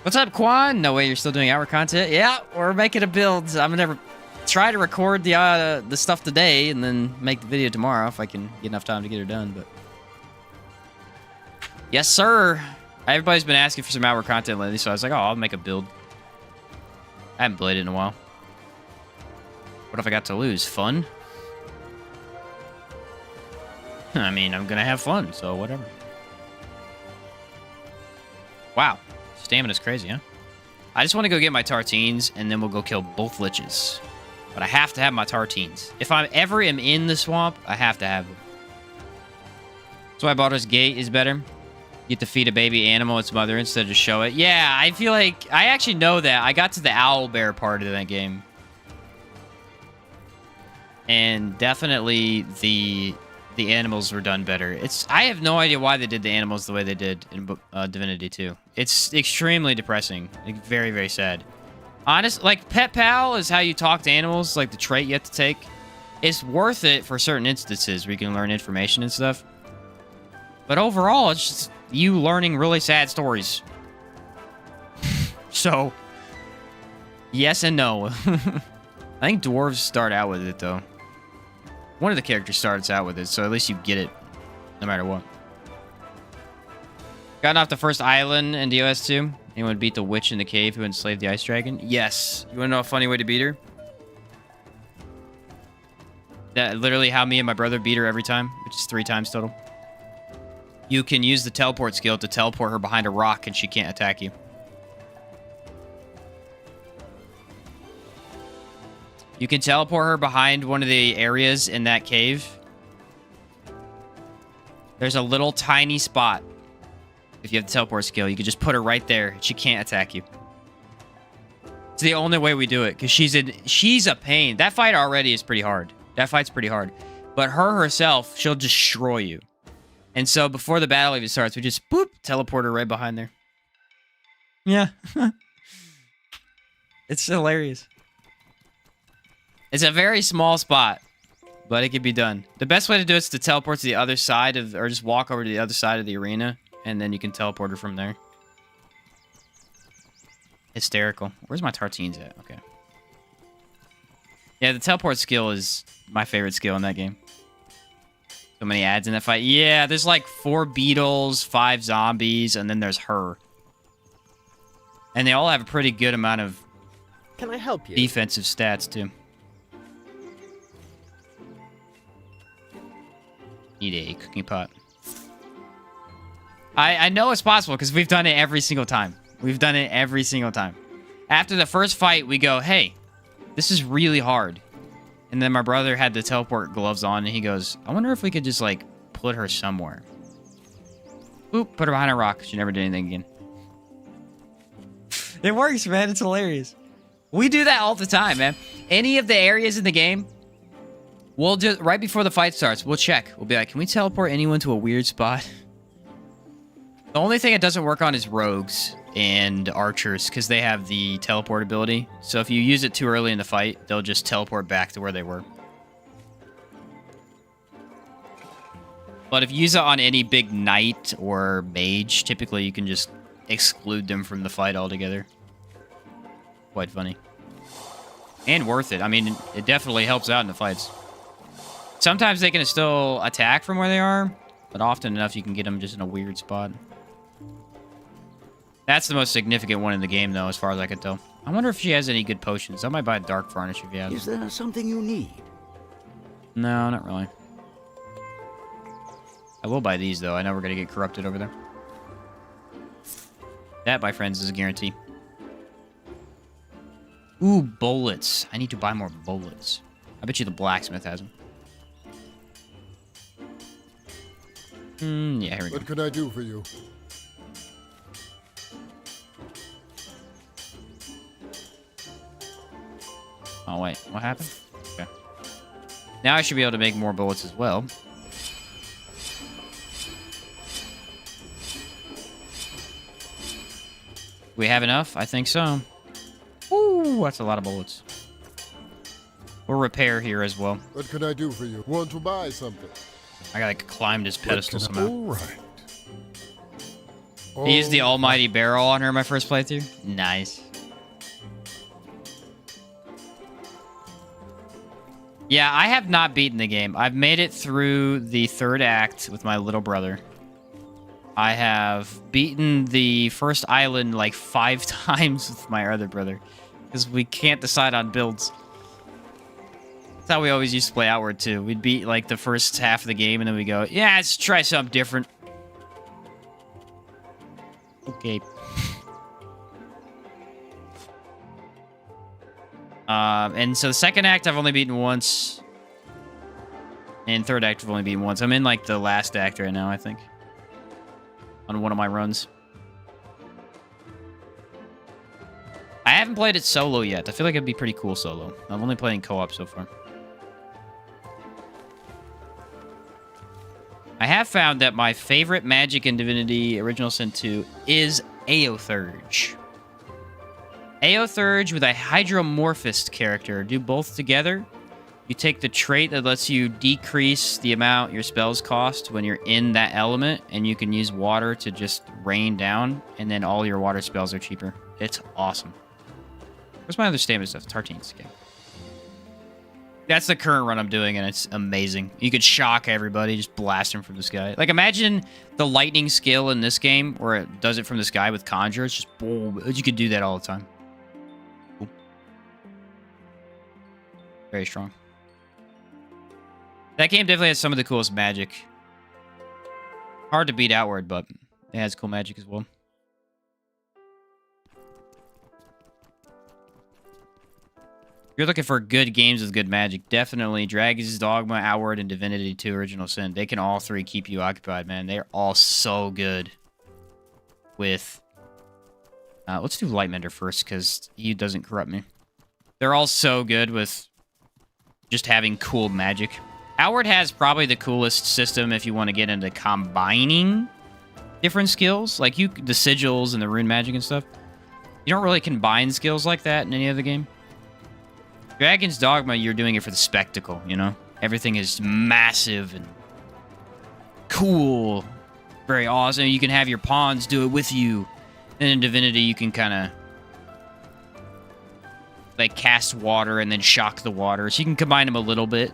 Speaker 1: What's up, Quan? No way you're still doing hour content? Yeah, we're making a build. I'm gonna try to record the stuff today, and then make the video tomorrow if I can get enough time to get it done. But yes, sir. Everybody's been asking for some hour content lately, so I was like, oh, I'll make a build. I haven't played it in a while. What if I got to lose? Fun? I mean, I'm gonna have fun, so whatever. Wow. Stamina's crazy, huh? I just want to go get my tartines, and then we'll go kill both liches. But I have to have my tartines. If I ever am in the swamp, I have to have them. That's why Baldur's Gate is better. You get to feed a baby animal its mother instead of just show it. Yeah, I feel like... I actually know that. I got to the owlbear part of that game. And definitely the animals were done better. I have no idea why they did the animals the way they did in Divinity 2. It's extremely depressing. Like, very, very sad. Honest, like, Pet Pal is how you talk to animals, like the trait you have to take. It's worth it for certain instances where you can learn information and stuff. But overall, it's just you learning really sad stories. So, yes and no. I think dwarves start out with it, though. One of the characters starts out with it, so at least you get it no matter what. Gotten off the first island in DOS 2. Anyone beat the witch in the cave who enslaved the ice dragon? Yes. You want to know a funny way to beat her? That literally how me and my brother beat her every time, which is 3 times total. You can use the teleport skill to teleport her behind a rock and she can't attack you. You can teleport her behind one of the areas in that cave. There's a little tiny spot. If you have the teleport skill, you can just put her right there. She can't attack you. It's the only way we do it, because she's a pain. That fight already is pretty hard. That fight's pretty hard. But her herself, she'll destroy you. And so before the battle even starts, we just, boop, teleport her right behind there. Yeah. It's hilarious. It's a very small spot, but it can be done. The best way to do it is to teleport to the other side of, or just walk over to the other side of the arena, and then you can teleport her from there. Hysterical. Where's my tartines at? Okay. Yeah, the teleport skill is my favorite skill in that game. So many ads in that fight. Yeah, there's like 4 beetles, 5 zombies, and then there's her. And they all have a pretty good amount of
Speaker 5: Can I help you?
Speaker 1: defensive stats, too. Need a cooking pot. I know it's possible because we've done it every single time. We've done it every single time. After the first fight, we go, hey, this is really hard. And then my brother had the teleport gloves on, and he goes, I wonder if we could just, like, put her somewhere. Oop, put her behind a rock. She never did anything again. It works, man. It's hilarious. We do that all the time, man. Any of the areas in the game, we'll just, right before the fight starts, we'll check. We'll be like, can we teleport anyone to a weird spot? The only thing it doesn't work on is rogues and archers, because they have the teleport ability. So if you use it too early in the fight, they'll just teleport back to where they were. But if you use it on any big knight or mage, typically you can just exclude them from the fight altogether. Quite funny. And worth it. I mean, it definitely helps out in the fights. Sometimes they can still attack from where they are, but often enough you can get them just in a weird spot. That's the most significant one in the game, though, as far as I can tell. I wonder if she has any good potions. I might buy Dark Varnish if she has.
Speaker 5: Is there something you need?
Speaker 1: No, not really. I will buy these, though. I know we're going to get corrupted over there. That, my friends, is a guarantee. Ooh, bullets. I need to buy more bullets. I bet you the blacksmith has them. Yeah, here we go.
Speaker 4: What can I do for you?
Speaker 1: Oh, wait. What happened? Okay. Now I should be able to make more bullets as well. We have enough? I think so. Ooh, that's a lot of bullets. We'll repair here as well.
Speaker 4: What can I do for you? Want to buy something?
Speaker 1: I gotta climb this pedestal somehow.
Speaker 4: All right.
Speaker 1: He used the almighty barrel on her in my first playthrough. Nice. Yeah, I have not beaten the game. I've made it through the 3rd act with my little brother. I have beaten the first island like 5 times with my other brother. Because we can't decide on builds. That's how we always used to play Outward, too. We'd beat like the first half of the game, and then we go, yeah, let's try something different. Okay. And so the second act I've only beaten once. And third act I've only beaten once. I'm in like the last act right now, I think. On one of my runs. I haven't played it solo yet. I feel like it'd be pretty cool solo. I'm only playing co-op so far. I have found that my favorite magic in Divinity Original Sin 2 is Aothurge. Aothurge with a Hydromorphist character. Do both together. You take the trait that lets you decrease the amount your spells cost when you're in that element, and you can use water to just rain down, and then all your water spells are cheaper. It's awesome. Where's my other stamina stuff? Tartane's game. That's the current run I'm doing, and it's amazing. You could shock everybody, just blast them from the sky. Like, imagine the lightning skill in this game, where it does it from the sky with Conjure. It's just boom. You could do that all the time. Cool. Very strong. That game definitely has some of the coolest magic. Hard to beat Outward, but it has cool magic as well. If you're looking for good games with good magic, definitely Dragon's Dogma, Outward, and Divinity 2 Original Sin. They can all three keep you occupied, man. They're all so good with... let's do Lightmender first, because he doesn't corrupt me. They're all so good with just having cool magic. Outward has probably the coolest system if you want to get into combining different skills. Like the sigils and the rune magic and stuff. You don't really combine skills like that in any other game. Dragon's Dogma, you're doing it for the spectacle, you know? Everything is massive and cool. Very awesome. You can have your pawns do it with you. And in Divinity, you can kind of like cast water and then shock the water. So you can combine them a little bit.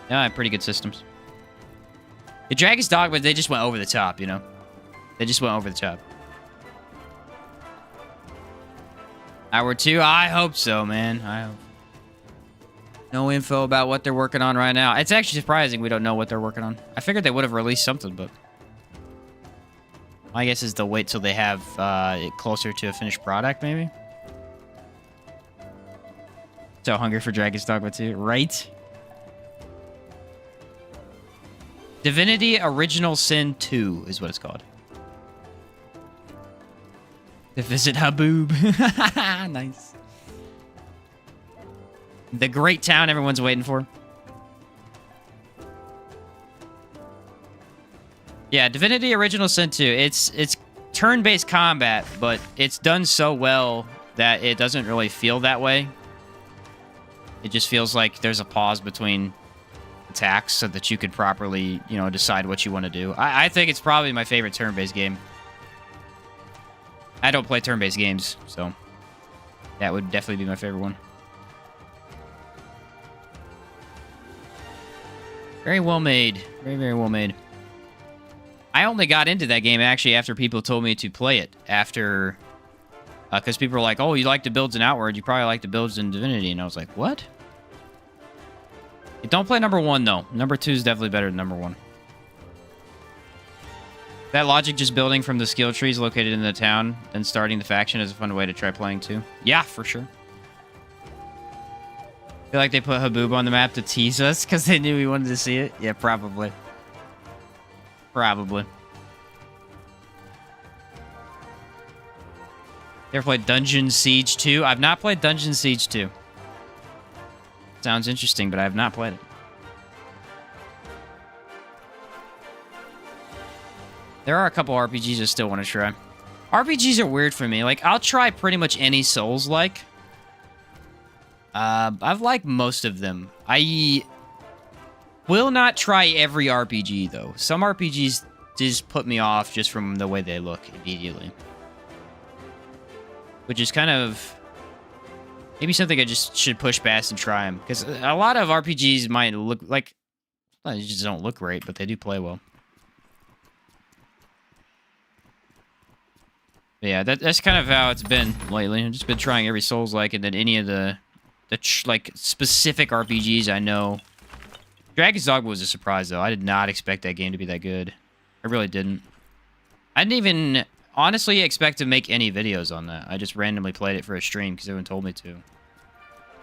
Speaker 1: Yeah, pretty good systems. The Dragon's Dogma, they just went over the top, you know? They just went over the top. Outward 2? I hope so, man. I hope. No info about what they're working on right now. It's actually surprising we don't know what they're working on. I figured they would have released something, but... my guess is they'll wait till they have it closer to a finished product, maybe? So hungry for Dragon's Dogma 2, right? Divinity Original Sin 2 is what it's called. To visit Haboob. Nice. The great town everyone's waiting for. Yeah, Divinity Original Sin 2. It's turn-based combat, but it's done so well that it doesn't really feel that way. It just feels like there's a pause between attacks so that you could properly, you know, decide what you want to do. I think it's probably my favorite turn-based game. I don't play turn-based games, so that would definitely be my favorite one. Very well made. Very, very well made. I only got into that game, actually, after people told me to play it. After... because people were like, oh, you like the builds in Outward, you probably like the builds in Divinity. And I was like, what? Don't play number 1, though. Number 2 is definitely better than number 1. That logic just building from the skill trees located in the town, then starting the faction is a fun way to try playing, too. Yeah, for sure. Feel like they put Haboob on the map to tease us because they knew we wanted to see it? Yeah, probably. Probably. You ever played Dungeon Siege 2? I've not played Dungeon Siege 2. Sounds interesting, but I have not played it. There are a couple RPGs I still want to try. RPGs are weird for me. Like, I'll try pretty much any Souls-like. I've liked most of them. I will not try every RPG, though. Some RPGs just put me off just from the way they look immediately. Which is kind of... maybe something I just should push past and try them. Because a lot of RPGs might look like... they just don't look great, but they do play well. But yeah, that's kind of how it's been lately. I've just been trying every Souls-like, and then any of the like, specific RPGs I know. Dragon's Dogma was a surprise, though. I did not expect that game to be that good. I really didn't. I didn't even honestly expect to make any videos on that. I just randomly played it for a stream because everyone told me to.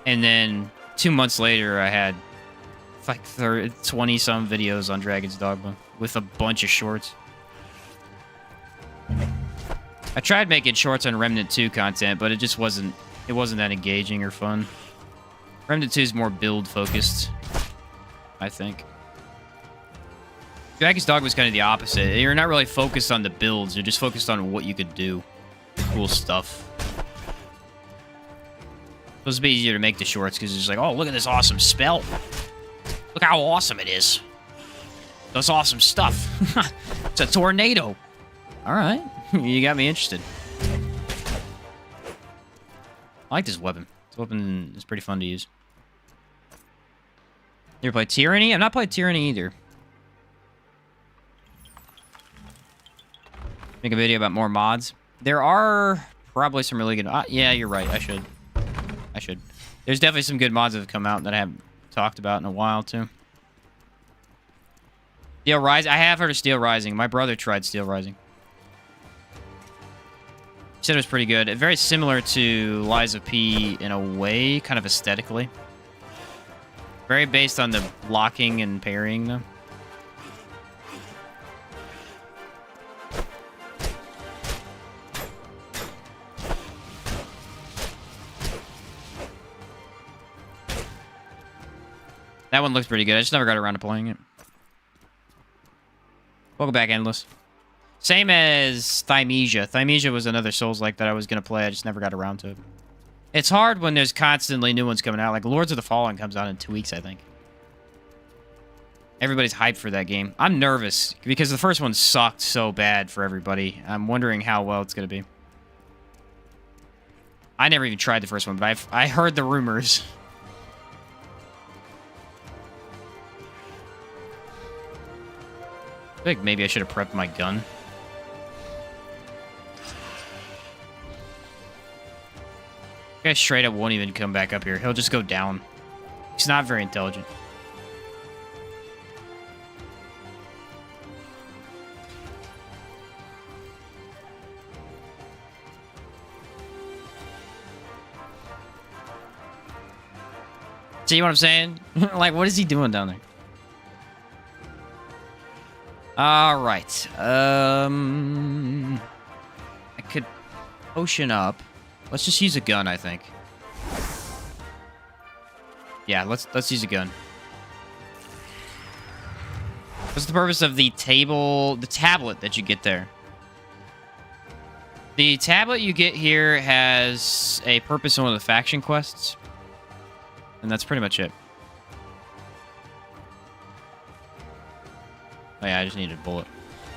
Speaker 1: And then 2 months later, I had like 20-some videos on Dragon's Dogma with a bunch of shorts. I tried making shorts on Remnant 2 content, but it just wasn't that engaging or fun. Remnant 2 is more build-focused, I think. Dragon's Dogma was kind of the opposite. You're not really focused on the builds, you're just focused on what you could do. Cool stuff. It was a bit easier to make the shorts because it's just like, oh, look at this awesome spell. Look how awesome it is. Does awesome stuff. It's a tornado. All right. You got me interested. I like this weapon. This weapon is pretty fun to use. You ever play Tyranny? I've not played Tyranny either. Make a video about more mods. There are probably some really good... yeah, you're right. I should. There's definitely some good mods that have come out that I haven't talked about in a while, too. Steel Rising. I have heard of Steel Rising. My brother tried Steel Rising. He said it was pretty good. Very similar to Lies of P in a way, kind of aesthetically. Very based on the blocking and parrying, though. That one looks pretty good. I just never got around to playing it. Welcome back, Endless. Same as Thymesia. Thymesia was another Souls-like that I was going to play. I just never got around to it. It's hard when there's constantly new ones coming out. Like, Lords of the Fallen comes out in 2 weeks, I think. Everybody's hyped for that game. I'm nervous because the first one sucked so bad for everybody. I'm wondering how well it's going to be. I never even tried the first one, but I heard the rumors. I think maybe I should have prepped my gun. This guy straight up won't even come back up here. He'll just go down. He's not very intelligent. See what I'm saying? Like, what is he doing down there? All right. I could potion up. Let's just use a gun, I think. Yeah, let's use a gun. What's the purpose of the tablet that you get there? The tablet you get here has a purpose in one of the faction quests. And that's pretty much it. Oh yeah, I just needed a bullet.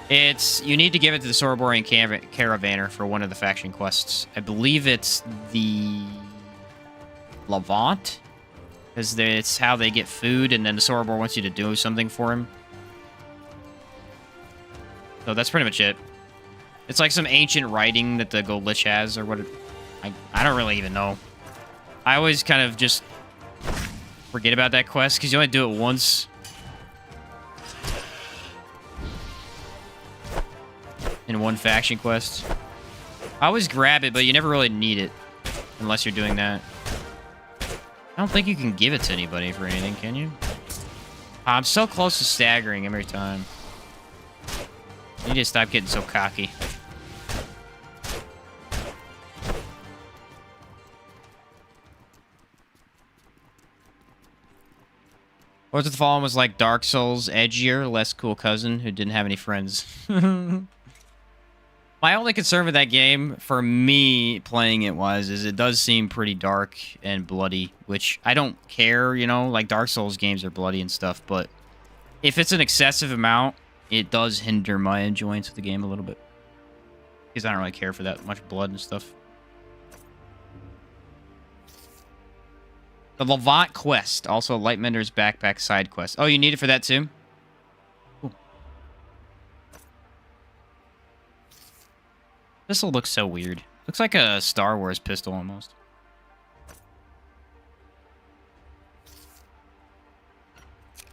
Speaker 1: You need to give it to the Soroborian Caravaner for one of the faction quests. I believe it's the Levant. Because it's how they get food, and then the Sorobor wants you to do something for him. So that's pretty much it. It's like some ancient writing that the Gold Lich has, or what... I don't really even know. I always kind of just forget about that quest, because you only do it once. In one faction quest. I always grab it, but you never really need it. Unless you're doing that. I don't think you can give it to anybody for anything, can you? I'm so close to staggering every time. You need to stop getting so cocky. Lords of the Fallen was like Dark Souls, edgier, less cool cousin who didn't have any friends. My only concern with that game, for me playing it is it does seem pretty dark and bloody, which I don't care, you know, like Dark Souls games are bloody and stuff, but if it's an excessive amount, it does hinder my enjoyance of the game a little bit. Because I don't really care for that much blood and stuff. The Levant quest, also Lightmender's backpack side quest. Oh, you need it for that too? Pistol looks so weird. Looks like a Star Wars pistol almost.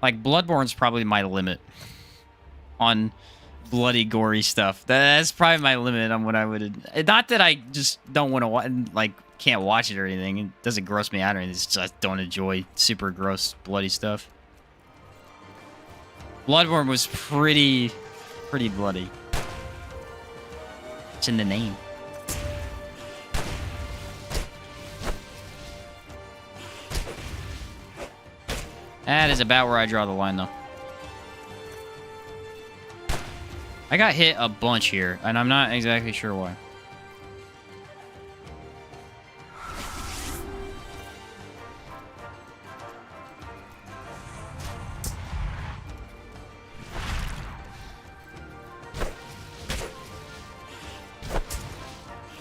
Speaker 1: Like, Bloodborne's probably my limit on bloody, gory stuff. That's probably my limit on what I would... Not that I just don't want to, like, can't watch it or anything. It doesn't gross me out or anything. It's just I don't enjoy super gross, bloody stuff. Bloodborne was pretty bloody. It's in the name. That is about where I draw the line, though. I got hit a bunch here, and I'm not exactly sure why.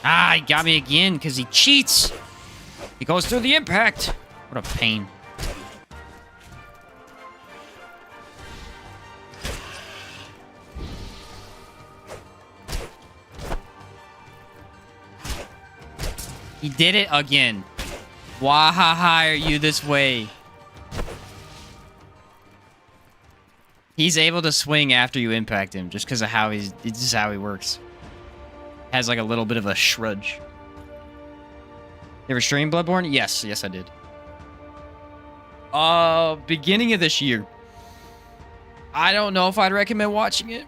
Speaker 1: Ah, he got me again because he cheats. He goes through the impact. What a pain. He did it again. Why are you this way? He's able to swing after you impact him just because of how it's just how he works. Has like a little bit of a shrudge. You ever stream Bloodborne? Yes, I did. Beginning of this year. I don't know if I'd recommend watching it.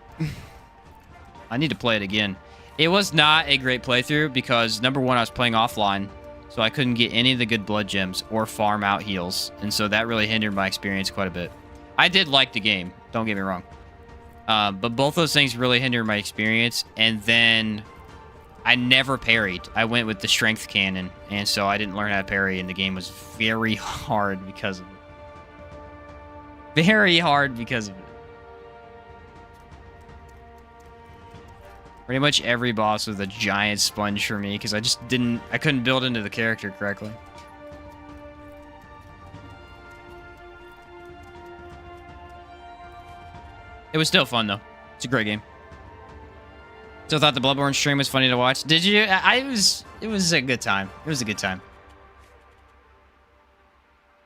Speaker 1: I need to play it again. It was not a great playthrough because, number one, I was playing offline, so I couldn't get any of the good blood gems or farm out heals, and so that really hindered my experience quite a bit. I did like the game, don't get me wrong. But both those things really hindered my experience, and then I never parried. I went with the strength cannon, and so I didn't learn how to parry, and the game was very hard because of it. Very hard because of it. Pretty much every boss was a giant sponge for me because I couldn't build into the character correctly. It was still fun though. It's a great game. Still thought the Bloodborne stream was funny to watch. Did you? It was a good time. It was a good time.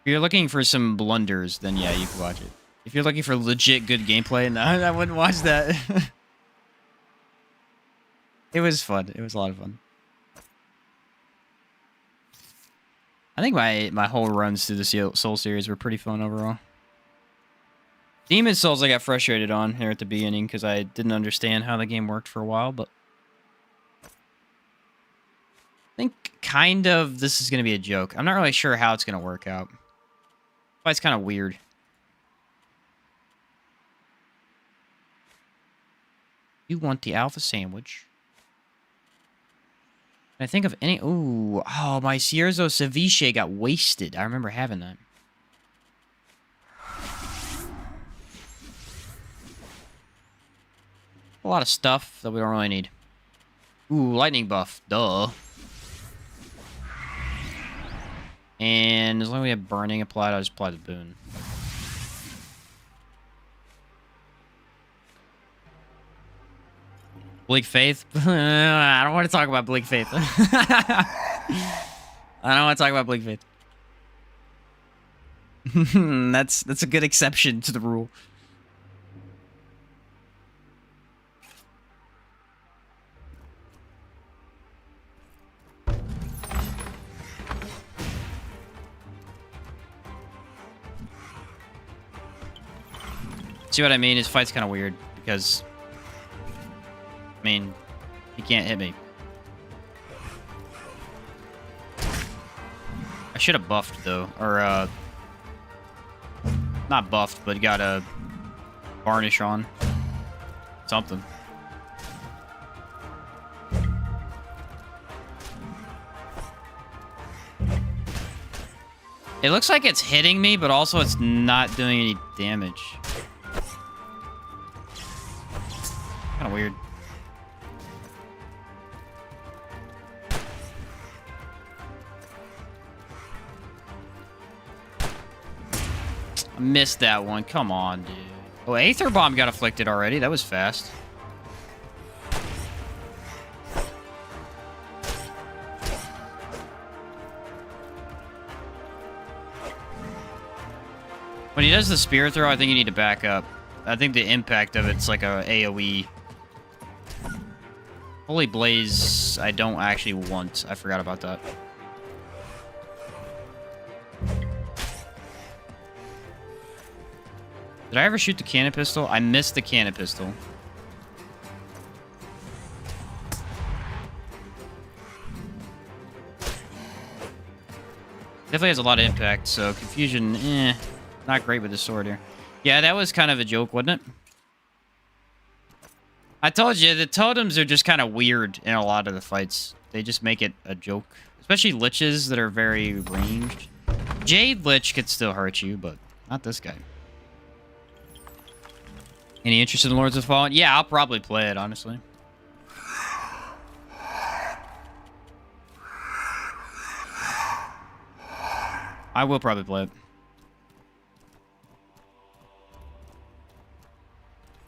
Speaker 1: If you're looking for some blunders, then yeah, you can watch it. If you're looking for legit good gameplay, no, I wouldn't watch that. It was fun. It was a lot of fun. I think my whole runs through the Soul series were pretty fun overall. Demon Souls I got frustrated on here at the beginning because I didn't understand how the game worked for a while, but I think kind of this is going to be a joke. I'm not really sure how it's going to work out. But it's kind of weird. You want the alpha sandwich. Can I think of any... Ooh. Oh, my Cierzo Ceviche got wasted. I remember having that. A lot of stuff that we don't really need. Ooh, lightning buff. Duh. And as long as we have burning applied, I'll just apply the boon. Bleak Faith? I don't want to talk about Bleak Faith. I don't want to talk about Bleak Faith. That's a good exception to the rule. See what I mean? His fight's kind of weird because... I mean, he can't hit me. I should have buffed, though. Or, not buffed, but got a varnish on. Something. It looks like it's hitting me, but also it's not doing any damage. Kind of weird. I missed that one. Come on, dude. Oh, Aether Bomb got afflicted already. That was fast. When he does the spear throw, I think you need to back up. I think the impact of it's like a AoE Holy Blaze, I don't actually want. I forgot about that. Did I ever shoot the cannon pistol? I missed the cannon pistol. Definitely has a lot of impact, so confusion, not great with the sword here. Yeah, that was kind of a joke, wasn't it? I told you, the totems are just kind of weird in a lot of the fights. They just make it a joke. Especially liches that are very ranged. Jade Lich could still hurt you, but not this guy. Any interest in Lords of the Fallen? Yeah, I'll probably play it, honestly. I will probably play it.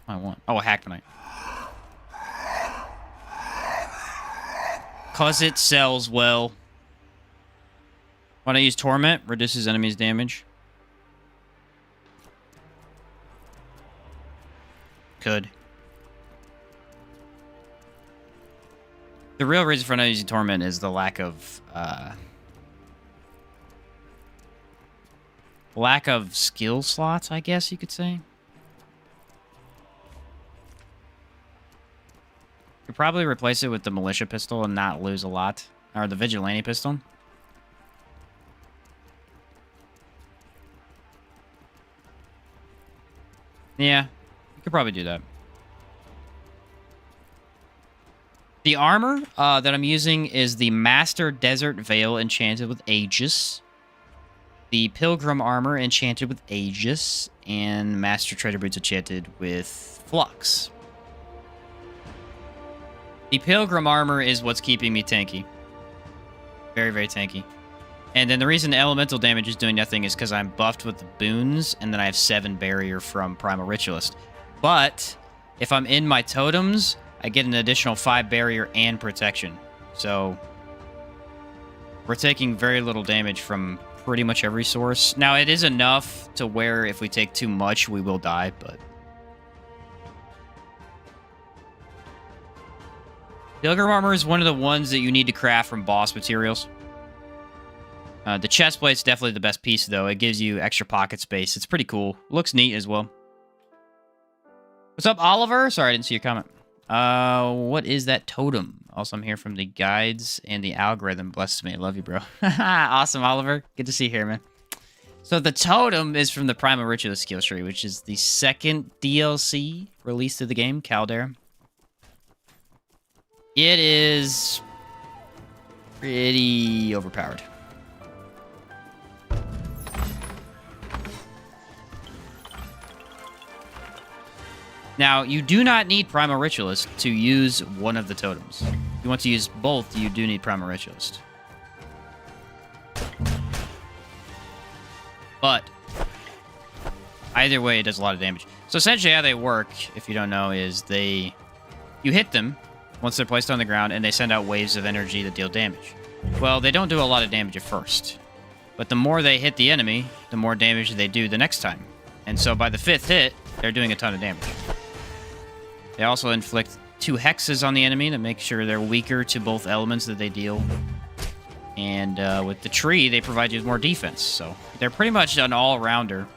Speaker 1: I want. Oh, a Hackmanite. Cause it sells well. When I use Torment, reduces enemies' damage. Could. The real reason for not using Torment is the lack of skill slots, I guess you could say. Could probably replace it with the Militia Pistol and not lose a lot. Or the Vigilante Pistol. Yeah, you could probably do that. The armor that I'm using is the Master Desert Veil enchanted with Aegis. The Pilgrim Armor enchanted with Aegis. And Master Treasure Boots enchanted with Flux. The Pilgrim Armor is what's keeping me tanky. Very, very tanky. And then the reason the elemental damage is doing nothing is because I'm buffed with the boons, and then I have 7 barrier from Primal Ritualist. But if I'm in my totems, I get an additional 5 barrier and protection. So we're taking very little damage from pretty much every source. Now, it is enough to where if we take too much, we will die, but... Pilgrim Armor is one of the ones that you need to craft from boss materials. The chest plate's definitely the best piece, though. It gives you extra pocket space. It's pretty cool. Looks neat as well. What's up, Oliver? Sorry, I didn't see your comment. What is that totem? Also, I'm here from the guides and the algorithm. Bless me. I love you, bro. Awesome, Oliver. Good to see you here, man. So the totem is from the Primal Ritualist skill tree, which is the second DLC released to the game, Caldera. It is pretty overpowered. Now, you do not need Primal Ritualist to use one of the totems. If you want to use both, you do need Primal Ritualist. But either way, it does a lot of damage. So essentially how they work, if you don't know, is you hit them once they're placed on the ground, and they send out waves of energy that deal damage. Well, they don't do a lot of damage at first. But the more they hit the enemy, the more damage they do the next time. And so by the 5th hit, they're doing a ton of damage. They also inflict 2 hexes on the enemy to make sure they're weaker to both elements that they deal. And with the tree, they provide you with more defense. So they're pretty much an all-rounder.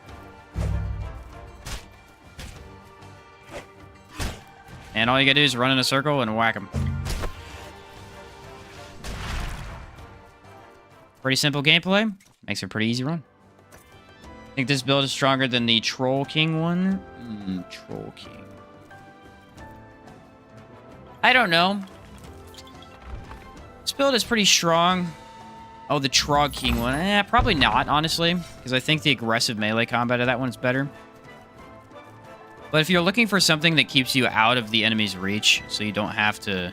Speaker 1: And all you gotta do is run in a circle and whack them. Pretty simple gameplay. Makes it a pretty easy run. I think this build is stronger than the Troll King one. Troll King. I don't know. This build is pretty strong. Oh, the Trog King one. Probably not, honestly. Because I think the aggressive melee combat of that one is better. But if you're looking for something that keeps you out of the enemy's reach, so you don't have to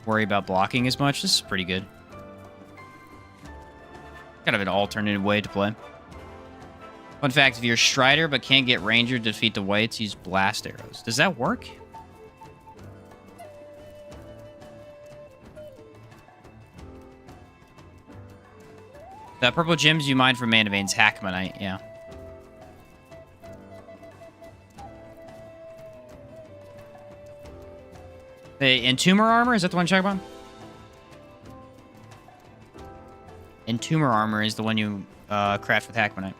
Speaker 1: worry about blocking as much, this is pretty good. Kind of an alternative way to play. Fun fact, if you're Strider but can't get Ranger to defeat the Whites, use Blast Arrows. Does that work? The purple gems you mine from Mana Veins, Hackmanite, yeah. The Entomber armor, is that the one you're talking about? Entomber armor is the one you craft with Hackmanite.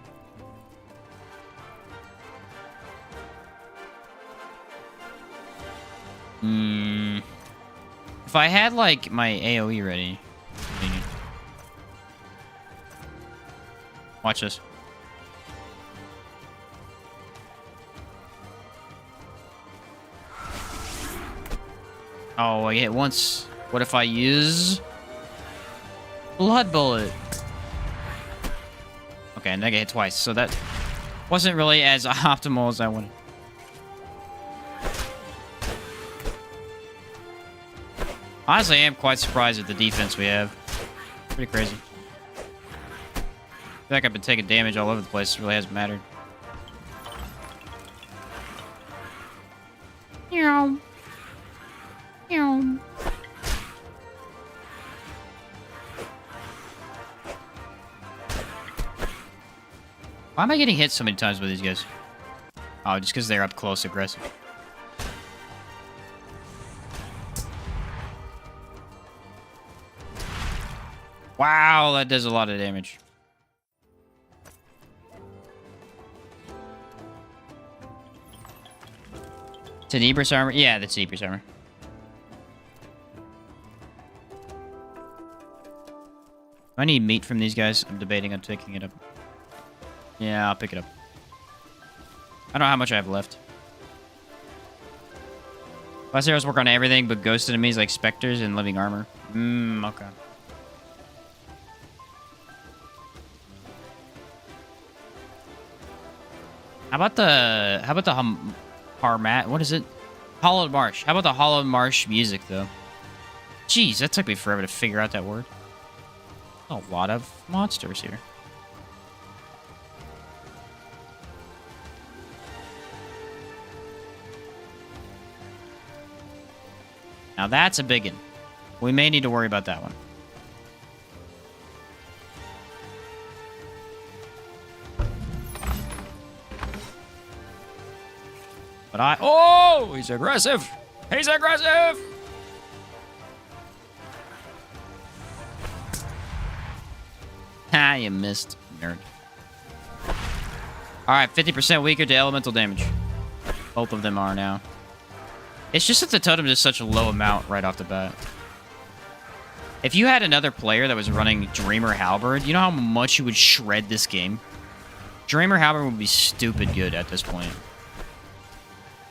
Speaker 1: If I had, like, my AoE ready... Watch this. Oh, I hit once. What if I use... Blood Bullet? Okay, and I get hit twice, so that wasn't really as optimal as I wanted. Honestly, I am quite surprised at the defense we have. Pretty crazy. I feel like I've been taking damage all over the place. It really hasn't mattered. Meow. Meow. Why am I getting hit so many times with these guys? Oh, just because they're up close aggressive. Wow, that does a lot of damage. Tenebris armor? Yeah, that's Tenebris armor. Do I need meat from these guys? I'm debating on picking it up. Yeah, I'll pick it up. I don't know how much I have left. Last arrows work on everything but ghost enemies like specters and living armor. Okay. How about the Harmat? What is it? Hollowed Marsh. How about the Hollowed Marsh music though? Jeez, that took me forever to figure out that word. A lot of monsters here. Now that's a big one. We may need to worry about that one. But oh, he's aggressive. He's aggressive. Ha, you missed, nerd. All right, 50% weaker to elemental damage. Both of them are now. It's just that the totem is such a low amount right off the bat. If you had another player that was running Dreamer Halberd, you know how much you would shred this game? Dreamer Halberd would be stupid good at this point.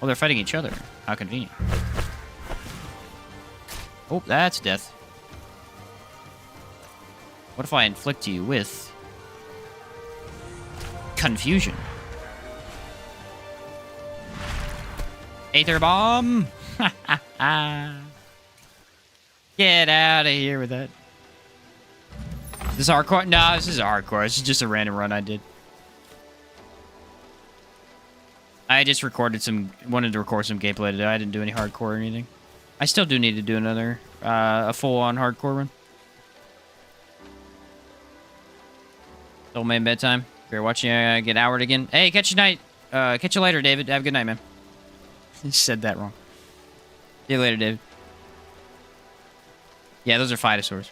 Speaker 1: Oh, they're fighting each other. How convenient. Oh, that's death. What if I inflict you with... confusion? Aether Bomb! Get out of here with that. This is hardcore? No, this is hardcore. This is just a random run I did. I just wanted to record some gameplay today. I didn't do any hardcore or anything. I still do need to do another, a full-on hardcore run. Old man bedtime. If you're watching, get houred again. Hey, catch you later, David. Have a good night, man. You said that wrong. See you later, David. Yeah, those are Phytosaurs.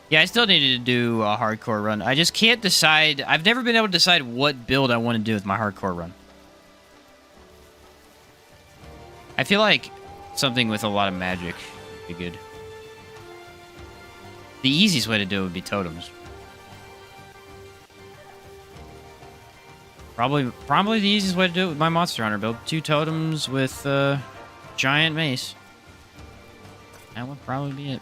Speaker 1: Yeah, I still needed to do a hardcore run. I just can't decide. I've never been able to decide what build I want to do with my hardcore run. I feel like something with a lot of magic would be good. The easiest way to do it would be totems. Probably the easiest way to do it with my Monster Hunter build. 2 totems with giant mace. That would probably be it.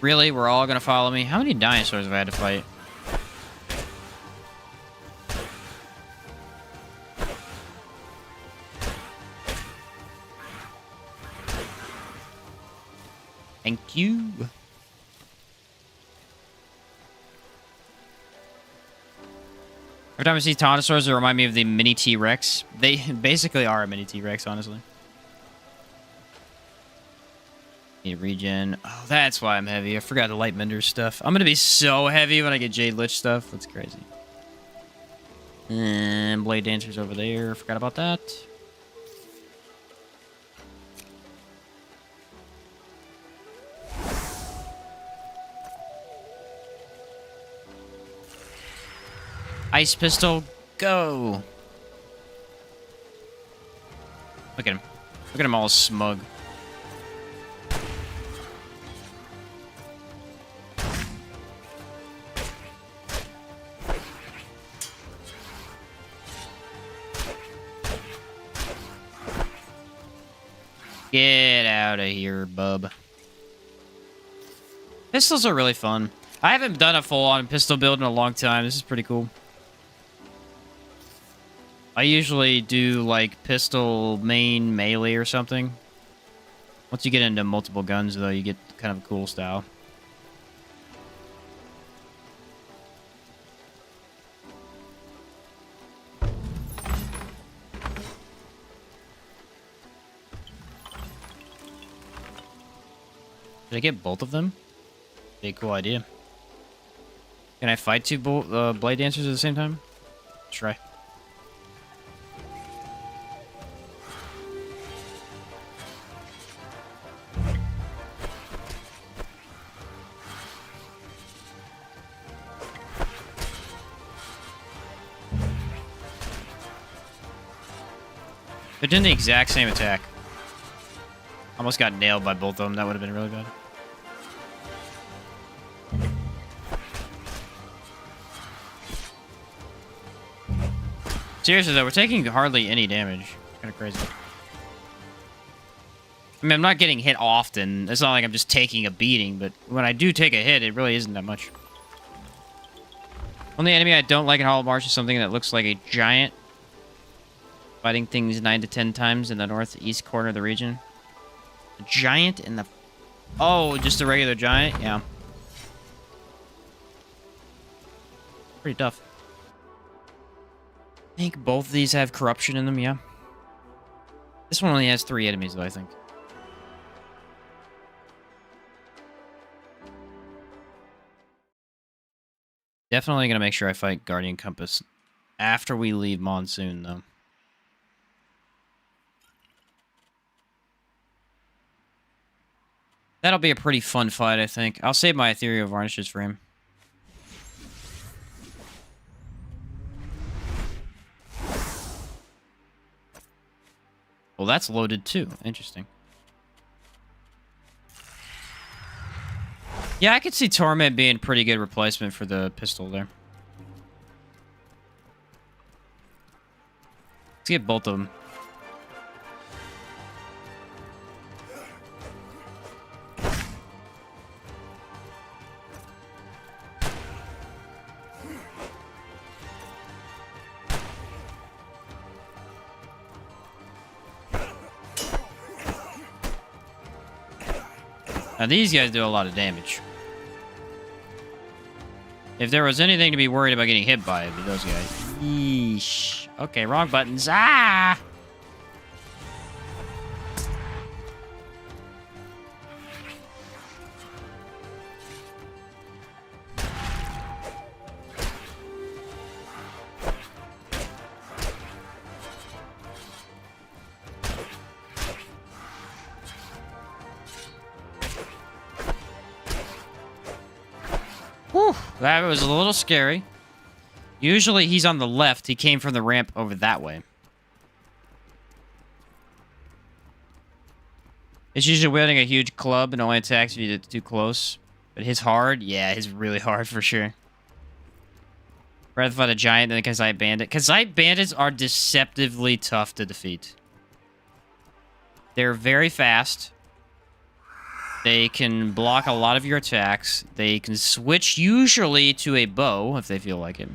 Speaker 1: Really? We're all gonna follow me? How many dinosaurs have I had to fight? Thank you. Every time I see Taunosaurs, it reminds me of the mini T-Rex. They basically are a mini T-Rex, honestly. Need regen. Oh, that's why I'm heavy. I forgot the light mender stuff. I'm gonna be so heavy when I get Jade Lich stuff. That's crazy. And Blade Dancer's over there. Forgot about that. Ice Pistol, go! Look at him. Look at him all smug. Get out of here, bub. Pistols are really fun. I haven't done a full-on pistol build in a long time. This is pretty cool. I usually do, like, pistol main melee or something. Once you get into multiple guns, though, you get kind of a cool style. Did I get both of them? Be a cool idea. Can I fight two Blade Dancers at the same time? Let's try. They're doing the exact same attack. Almost got nailed by both of them. That would have been really bad. Seriously, though, we're taking hardly any damage. Kind of crazy. I mean, I'm not getting hit often. It's not like I'm just taking a beating, but when I do take a hit, it really isn't that much. Only enemy I don't like in Hollow Marsh is something that looks like a giant. Fighting things 9 to 10 times in the northeast corner of the region. A giant in the... Oh, just a regular giant? Yeah. Pretty tough. I think both of these have corruption in them, yeah. This one only has 3 enemies, though, I think. Definitely gonna make sure I fight Guardian Compass after we leave Monsoon, though. That'll be a pretty fun fight, I think. I'll save my Ethereal Varnishes for him. Well, that's loaded too. Interesting. Yeah, I could see Torment being a pretty good replacement for the pistol there. Let's get both of them. Now, these guys do a lot of damage. If there was anything to be worried about getting hit by, it'd be those guys. Yeesh. Okay, wrong buttons. Ah! Whew, that was a little scary. Usually he's on the left. He came from the ramp over that way. It's usually wielding a huge club and only attacks if you get too close. But his hard? Yeah, his really hard for sure. Rather fight a giant than a Kazite bandit. Kazite bandits are deceptively tough to defeat. They're very fast. They can block a lot of your attacks. They can switch usually to a bow if they feel like it.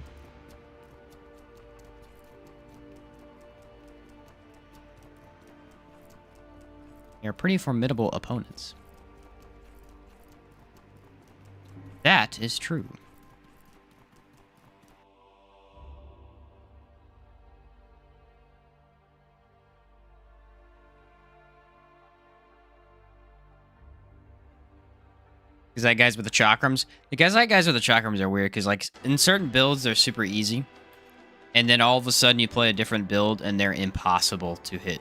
Speaker 1: They're pretty formidable opponents. That is true. Is that guys with the chakrams? The guys with the chakrams are weird because, like, in certain builds, they're super easy. And then all of a sudden, you play a different build, and they're impossible to hit.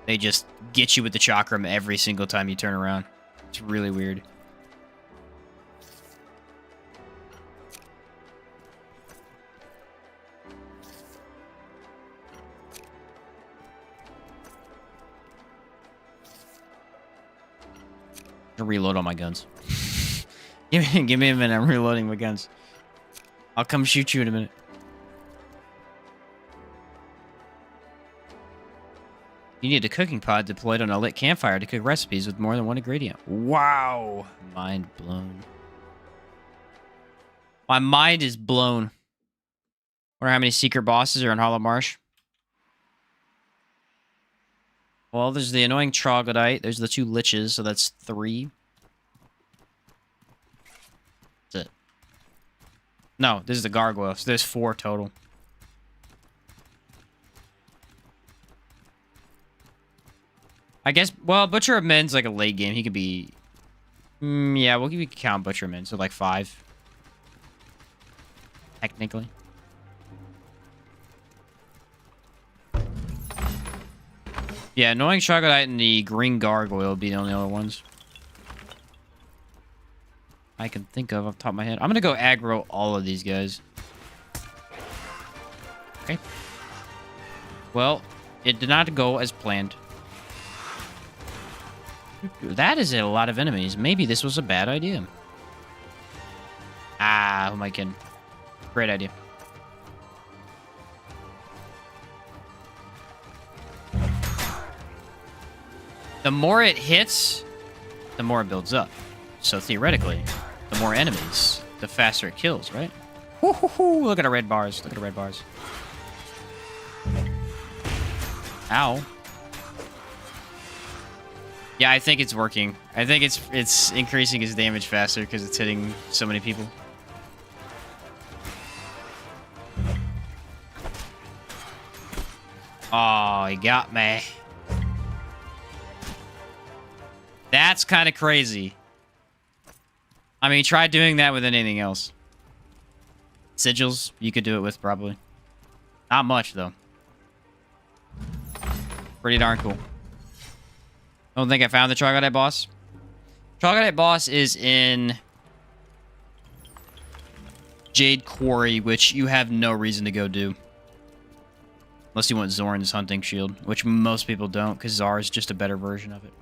Speaker 1: They just get you with the chakram every single time you turn around. It's really weird. To reload all my guns. give me a minute. I'm reloading my guns. I'll come shoot you in a minute. You need a cooking pod deployed on a lit campfire to cook recipes with more than one ingredient. Wow. Mind blown. My mind is blown. Wonder how many secret bosses are in Hollow Marsh. Well, there's the annoying troglodyte. There's the 2 liches, so that's 3. That's it. No, this is the gargoyle, so there's 4 total. I guess, well, Butcher of Men's like a late game. He could be... yeah, we can count Butcher of Men, so like 5. Technically. Yeah, annoying troglodyte and the green gargoyle will be the only other ones I can think of off the top of my head. I'm gonna go aggro all of these guys. Okay. Well, it did not go as planned. That is a lot of enemies. Maybe this was a bad idea. Ah, who am I kidding? Great idea. The more it hits, the more it builds up. So theoretically, the more enemies, the faster it kills, right? Woo-hoo-hoo. Look at the red bars. Look at the red bars. Ow. Yeah, I think it's working. I think it's increasing his damage faster because it's hitting so many people. Oh, he got me. That's kind of crazy. I mean, try doing that with anything else. Sigils, you could do it with, probably. Not much, though. Pretty darn cool. Don't think I found the troglodyte boss. Troglodyte boss is in Jade Quarry, which you have no reason to go do. Unless you want Zorn's hunting shield, which most people don't, because Tsar is just a better version of it.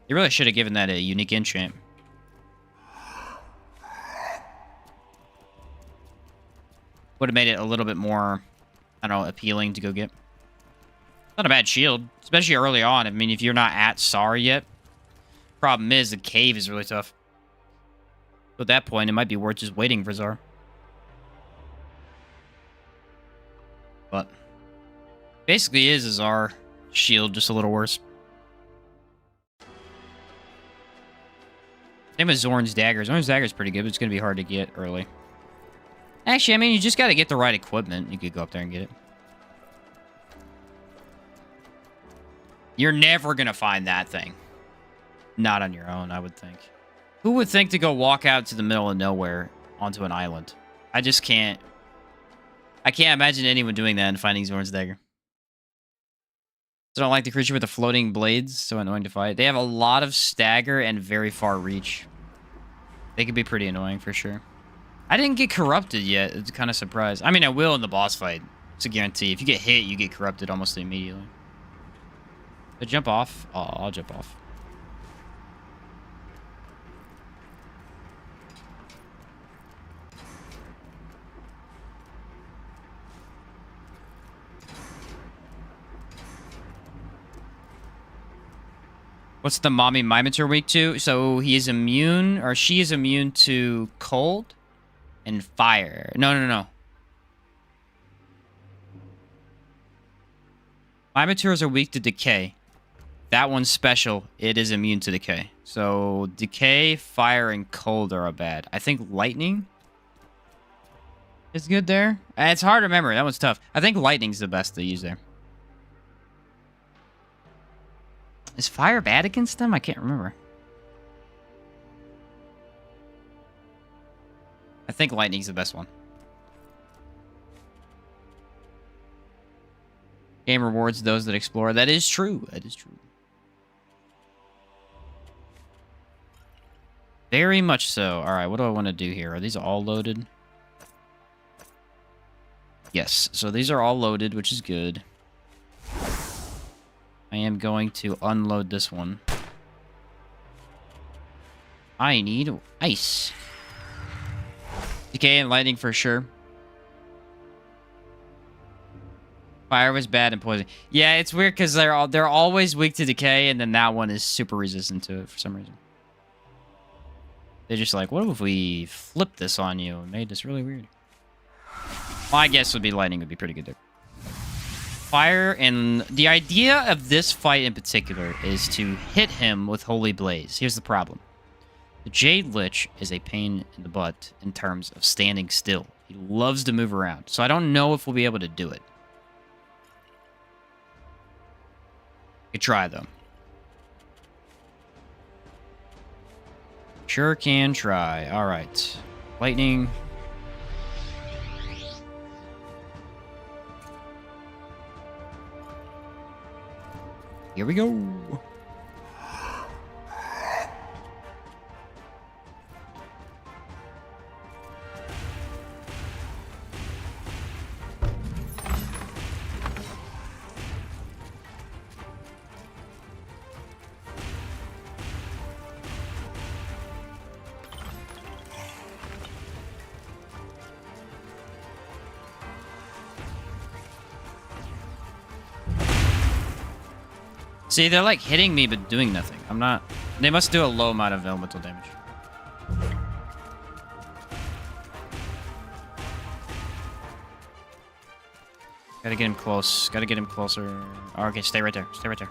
Speaker 1: You really should have given that a unique enchant. Would have made it a little bit more, I don't know, appealing to go get. Not a bad shield, especially early on. I mean, if you're not at Tsar yet. Problem is, the cave is really tough. So at that point, it might be worth just waiting for Tsar. But basically is a Tsar shield, just a little worse. Same with Zorn's dagger. Zorn's dagger is pretty good, but it's going to be hard to get early. Actually, I mean, you just got to get the right equipment. You could go up there and get it. You're never going to find that thing. Not on your own, I would think. Who would think to go walk out to the middle of nowhere onto an island? I just can't. I can't imagine anyone doing that and finding Zorn's dagger. I don't like the creature with the floating blades. So annoying to fight. They have a lot of stagger and very far reach. They could be pretty annoying for sure. I didn't get corrupted yet. It's kind of surprised. I mean, I will in the boss fight. It's a guarantee. If you get hit, you get corrupted almost immediately. But jump off. Oh, I'll jump off. What's the mommy Mimitor weak to? So he is immune, or she is immune to cold and fire. No. Mimitors are weak to decay. That one's special. It is immune to decay. So decay, fire, and cold are bad. I think lightning is good there. It's hard to remember. That one's tough. I think lightning's the best to use there. Is fire bad against them? I can't remember. I think lightning's the best one. Game rewards those that explore. That is true. That is true. Very much so. All right, what do I want to do here? Are these all loaded? Yes, so these are all loaded, which is good. I am going to unload this one. I need ice. Decay and lightning for sure. Fire was bad and poison. Yeah, it's weird because they're always weak to decay, and then that one is super resistant to it for some reason. They're just like, what if we flipped this on you and made this really weird? My guess would be lightning would be pretty good there. Fire, and the idea of this fight in particular is to hit him with Holy Blaze. Here's the problem. The Jade Lich is a pain in the butt in terms of standing still. He loves to move around, so I don't know if we'll be able to do it. Could try, though. Sure can try. All right. Lightning. Here we go. See, they're like hitting me but doing nothing. I'm not... They must do a low amount of elemental damage. Gotta get him close. Gotta get him closer. Oh, okay, stay right there. Stay right there.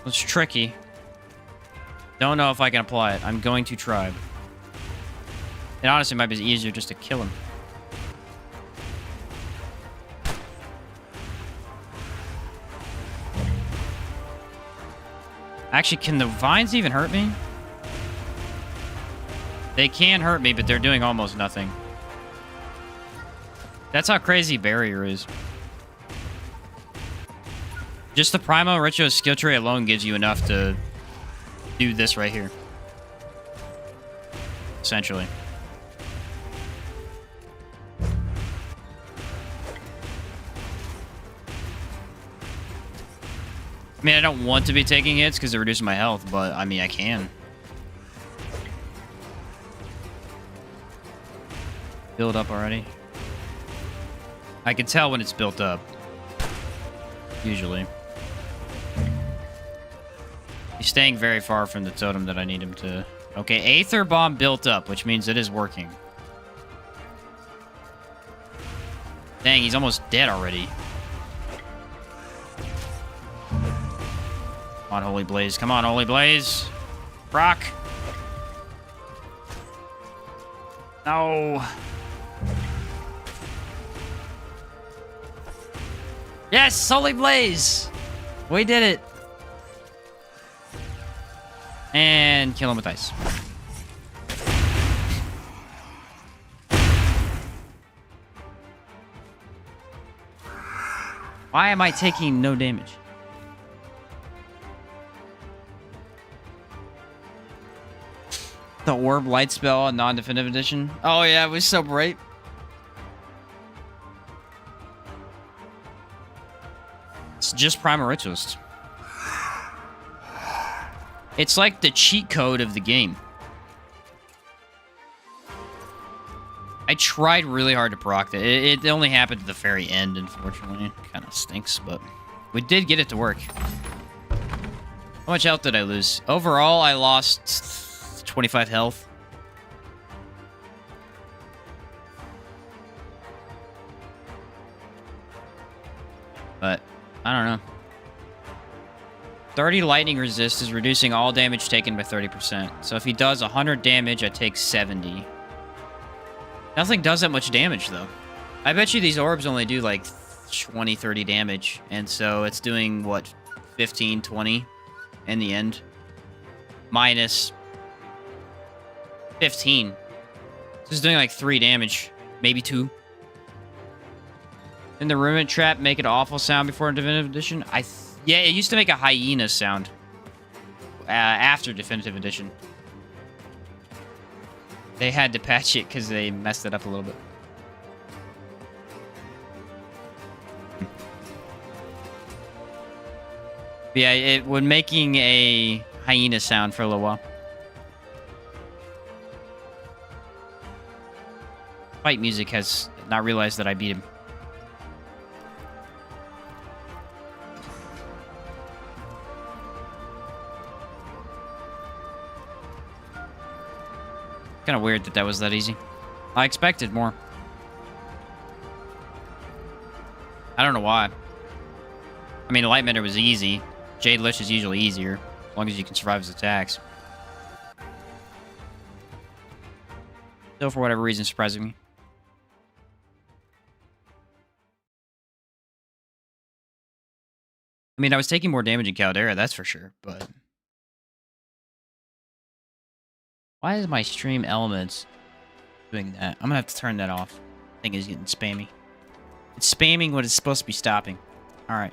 Speaker 1: It's tricky. Don't know if I can apply it. I'm going to try. It honestly might be easier just to kill him. Actually, can the vines even hurt me? They can hurt me, but they're doing almost nothing. That's how crazy Barrier is. Just the Primo Ritual skill tree alone gives you enough to do this right here. Essentially. I mean, I don't want to be taking hits because they're reducing my health, but I mean, I can. Build up already. I can tell when it's built up. Usually. He's staying very far from the totem that I need him to... Okay, Aether Bomb built up, which means it is working. Dang, he's almost dead already. Come on, Holy Blaze. Come on, Holy Blaze. Rock. No. Yes, Holy Blaze. We did it. And kill him with ice. Why am I taking no damage? The Orb Light Spell on non-definitive edition. Oh yeah, it was so bright. It's just Primal Ritualist. It's like the cheat code of the game. I tried really hard to proc it. It only happened at the very end, unfortunately. Kind of stinks, but we did get it to work. How much health did I lose? Overall, I lost 25 health. But, I don't know. 30 lightning resist is reducing all damage taken by 30%. So if he does 100 damage, I take 70. Nothing does that much damage, though. I bet you these orbs only do, like, 20, 30 damage. And so it's doing, what, 15, 20? in the end. Minus 15. This is doing like 3 damage. Maybe 2. Didn't the Ruinant Trap make an awful sound before Definitive Edition? Yeah, it used to make a hyena sound. After Definitive Edition. They had to patch it because they messed it up a little bit. Yeah, it was making a hyena sound for a little while. Fight music has not realized that I beat him. Kind of weird that that was that easy. I expected more. I don't know why. I mean, Lightmender was easy. Jade Lich is usually easier, as long as you can survive his attacks. Still, for whatever reason, surprising me. I mean, I was taking more damage in Caldera, that's for sure, but... Why is my stream elements doing that? I'm gonna have to turn that off. I think it's getting spammy. It's spamming what it's supposed to be stopping. Alright.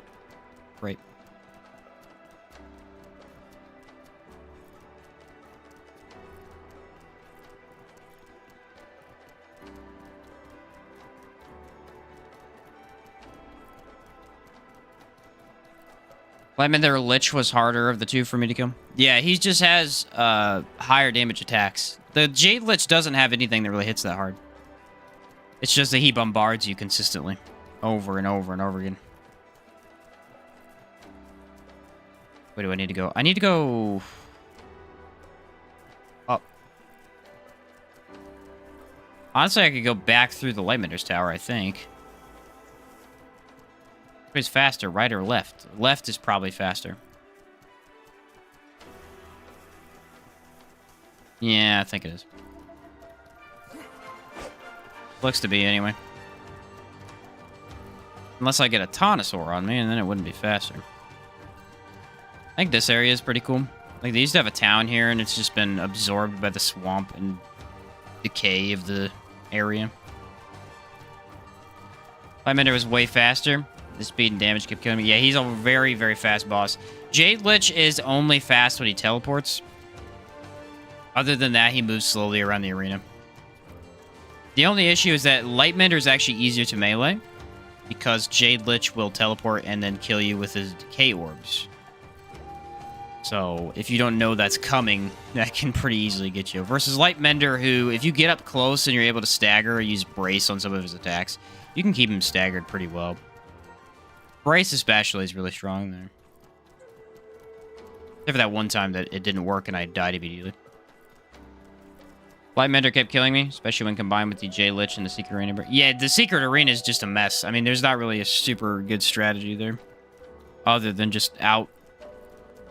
Speaker 1: Great. Lightmender Lich was harder of the two for me to kill. Yeah, he just has higher damage attacks. The Jade Lich doesn't have anything that really hits that hard. It's just that he bombards you consistently. Over and over and over again. Where do I need to go? I need to go... up. Honestly, I could go back through the Lightmender's tower, I think. Which is faster, right or left? Left is probably faster. Yeah, I think it is. Looks to be, anyway. Unless I get a Tonosaur on me, and then it wouldn't be faster. I think this area is pretty cool. Like, they used to have a town here, and it's just been absorbed by the swamp and decay of the area. Lightmender was way faster. The speed and damage kept killing me. Yeah, he's a very, very fast boss. Jade Lich is only fast when he teleports. Other than that, he moves slowly around the arena. The only issue is that Lightmender is actually easier to melee, because Jade Lich will teleport and then kill you with his decay orbs. So, if you don't know that's coming, that can pretty easily get you. Versus Lightmender, who, if you get up close and you're able to stagger or use Brace on some of his attacks, you can keep him staggered pretty well. Brace especially is really strong there. Except for that one time that it didn't work and I died immediately. Lightmender kept killing me, especially when combined with the Jade Lich and the Secret Arena. Yeah, the Secret Arena is just a mess. I mean, there's not really a super good strategy there. Other than just out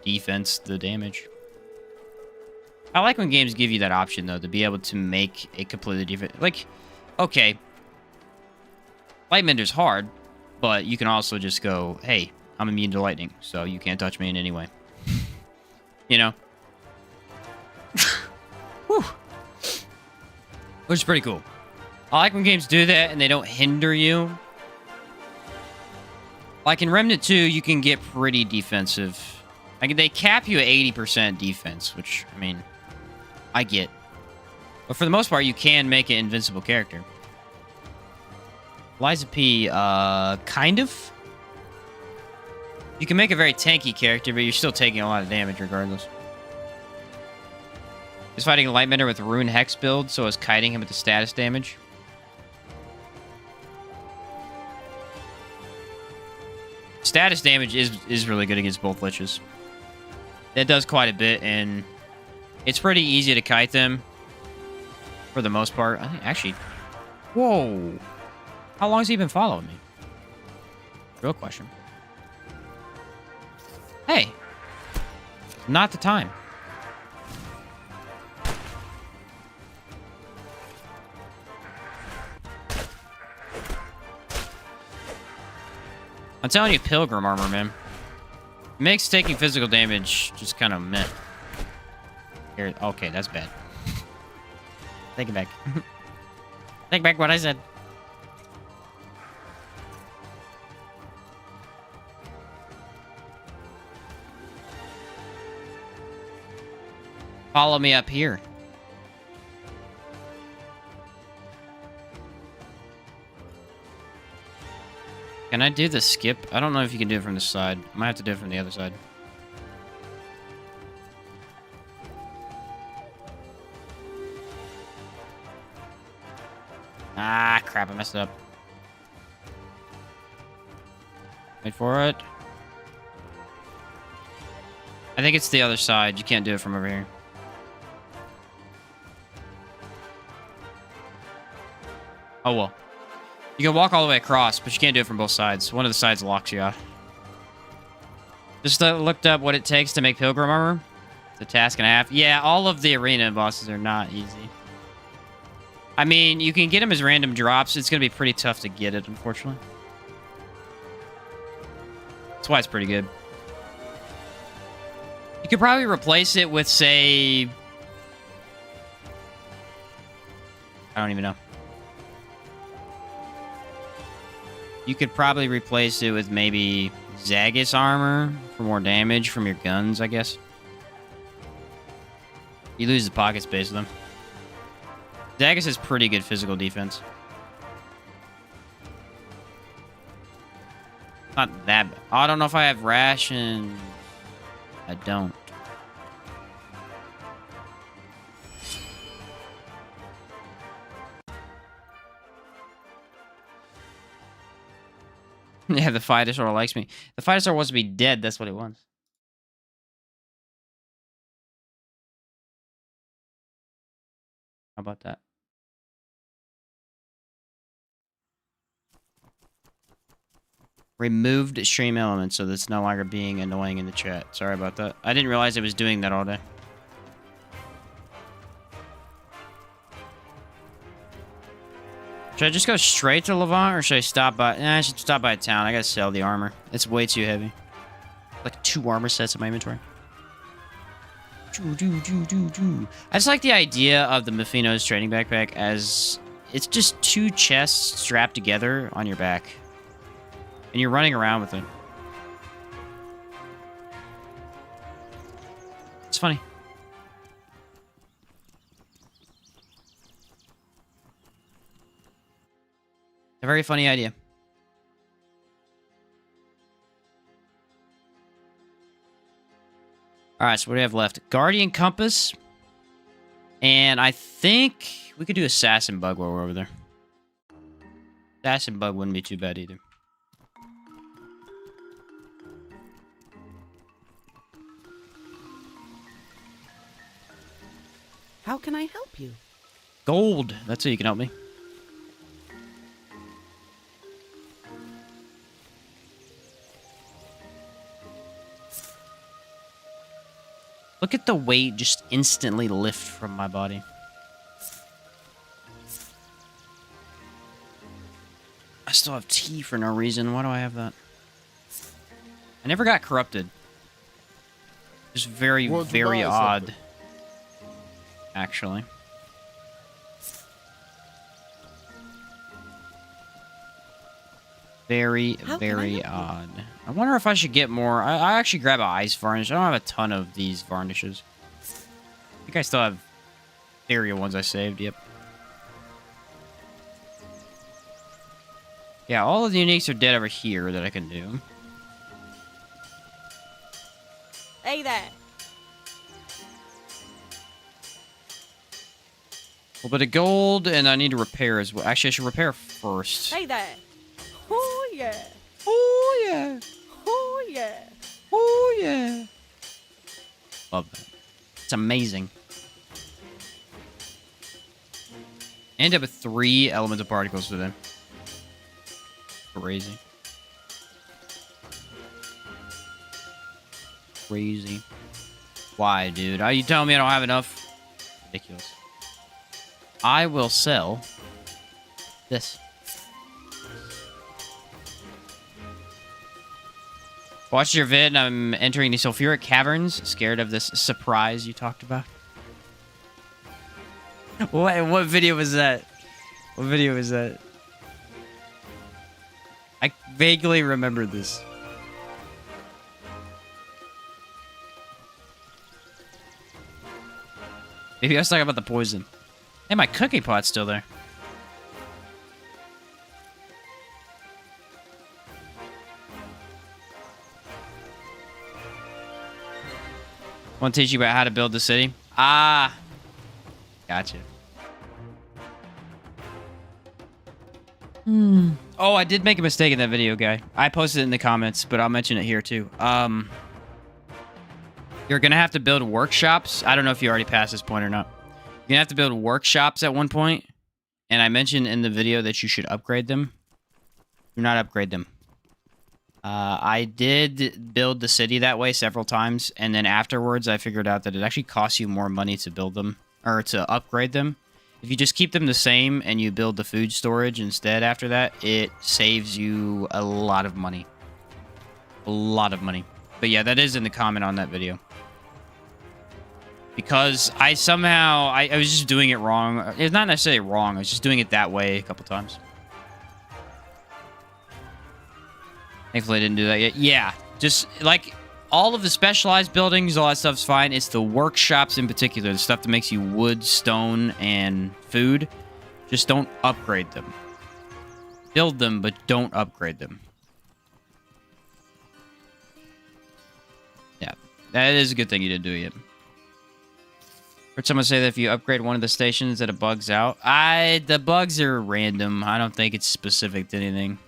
Speaker 1: defense the damage. I like when games give you that option, though, to be able to make a completely different... Like, okay. Lightmender's hard, but you can also just go, hey, I'm immune to lightning, so you can't touch me in any way. You know? Whew. Which is pretty cool. I like when games do that and they don't hinder you. Like in Remnant 2, you can get pretty defensive. Like they cap you at 80% defense, which, I mean, I get. But for the most part, you can make an invincible character. Liza P, kind of. You can make a very tanky character, but you're still taking a lot of damage regardless. He's fighting a Lightmender with Rune Hex build, so is kiting him with the status damage. Status damage is really good against both Liches. That does quite a bit, and it's pretty easy to kite them for the most part. I think, actually... Whoa! How long has he been following me? Real question. Hey! Not the time. I'm telling you, Pilgrim armor, man. Makes taking physical damage just kind of meh. Here, okay, that's bad. Take it back. Take back what I said. Follow me up here. Can I do the skip? I don't know if you can do it from the side. I might have to do it from the other side. Ah, crap, I messed it up. Wait for it. I think it's the other side. You can't do it from over here. Oh, well. You can walk all the way across, but you can't do it from both sides. One of the sides locks you out. Just looked up what it takes to make Pilgrim Armor. It's a task and a half. Yeah, all of the arena bosses are not easy. I mean, you can get them as random drops. It's going to be pretty tough to get it, unfortunately. That's why it's pretty good. You could probably replace it with, say... I don't even know. You could probably replace it with maybe Zagus armor for more damage from your guns, I guess. You lose the pocket space with them. Zagus has pretty good physical defense. Not that bad. I don't know if I have ration. I don't. Yeah, the Phytosaur likes me. The Phytosaur wants to be dead. That's what it wants. How about that? Removed stream element, so that's no longer being annoying in the chat. Sorry about that. I didn't realize it was doing that all day. Should I just go straight to Levant, or should I stop by... I should stop by a town. I gotta sell the armor. It's way too heavy. Like 2 armor sets in my inventory. I just like the idea of the Mephinos trading backpack as... It's just 2 chests strapped together on your back. And you're running around with it. It's funny. A very funny idea. Alright, so what do we have left? Guardian Compass. And I think we could do Assassin Bug while we're over there. Assassin Bug wouldn't be too bad either.
Speaker 3: How can I help you?
Speaker 1: Gold. That's how you can help me. Look at the weight just instantly lift from my body. I still have tea for no reason. Why do I have that? I never got corrupted. Just very, very odd. Actually. Very, very odd. I wonder if I should get more. I actually grab an ice varnish. I don't have a ton of these varnishes. I think I still have area ones I saved. Yep. Yeah, all of the uniques are dead over here that I can do.
Speaker 3: Hey there.
Speaker 1: A little bit of gold, and I need to repair as well. Actually, I should repair first.
Speaker 3: Hey there. Oh yeah.
Speaker 1: Oh, yeah.
Speaker 3: Oh yeah.
Speaker 1: Oh, yeah. Love that. It's amazing. End up with 3 elemental particles today. Crazy. Crazy. Why, dude? Are you telling me I don't have enough? Ridiculous. I will sell this. Watched your vid, and I'm entering the sulfuric caverns. Scared of this surprise you talked about. What video was that? What video was that? I vaguely remember this. Maybe I was talking about the poison. Hey, my cookie pot's still there. Want to teach you about how to build the city? Ah. Gotcha. Oh, I did make a mistake in that video, guy. I posted it in the comments, but I'll mention it here, too. You're going to have to build workshops. I don't know if you already passed this point or not. You're going to have to build workshops at one point. And I mentioned in the video that you should upgrade them. Do not upgrade them. I did build the city that way several times. And then afterwards, I figured out that it actually costs you more money to build them. Or to upgrade them. If you just keep them the same and you build the food storage instead after that, it saves you a lot of money. A lot of money. But yeah, that is in the comment on that video. Because I somehow... I was just doing it wrong. It's not necessarily wrong. I was just doing it that way a couple times. Thankfully, I didn't do that yet. Yeah, just like all of the specialized buildings, all that stuff's fine. It's the workshops in particular, the stuff that makes you wood, stone, and food. Just don't upgrade them. Build them, but don't upgrade them. Yeah, that is a good thing you didn't do it yet. Heard someone say that if you upgrade one of the stations that it bugs out. The bugs are random. I don't think it's specific to anything.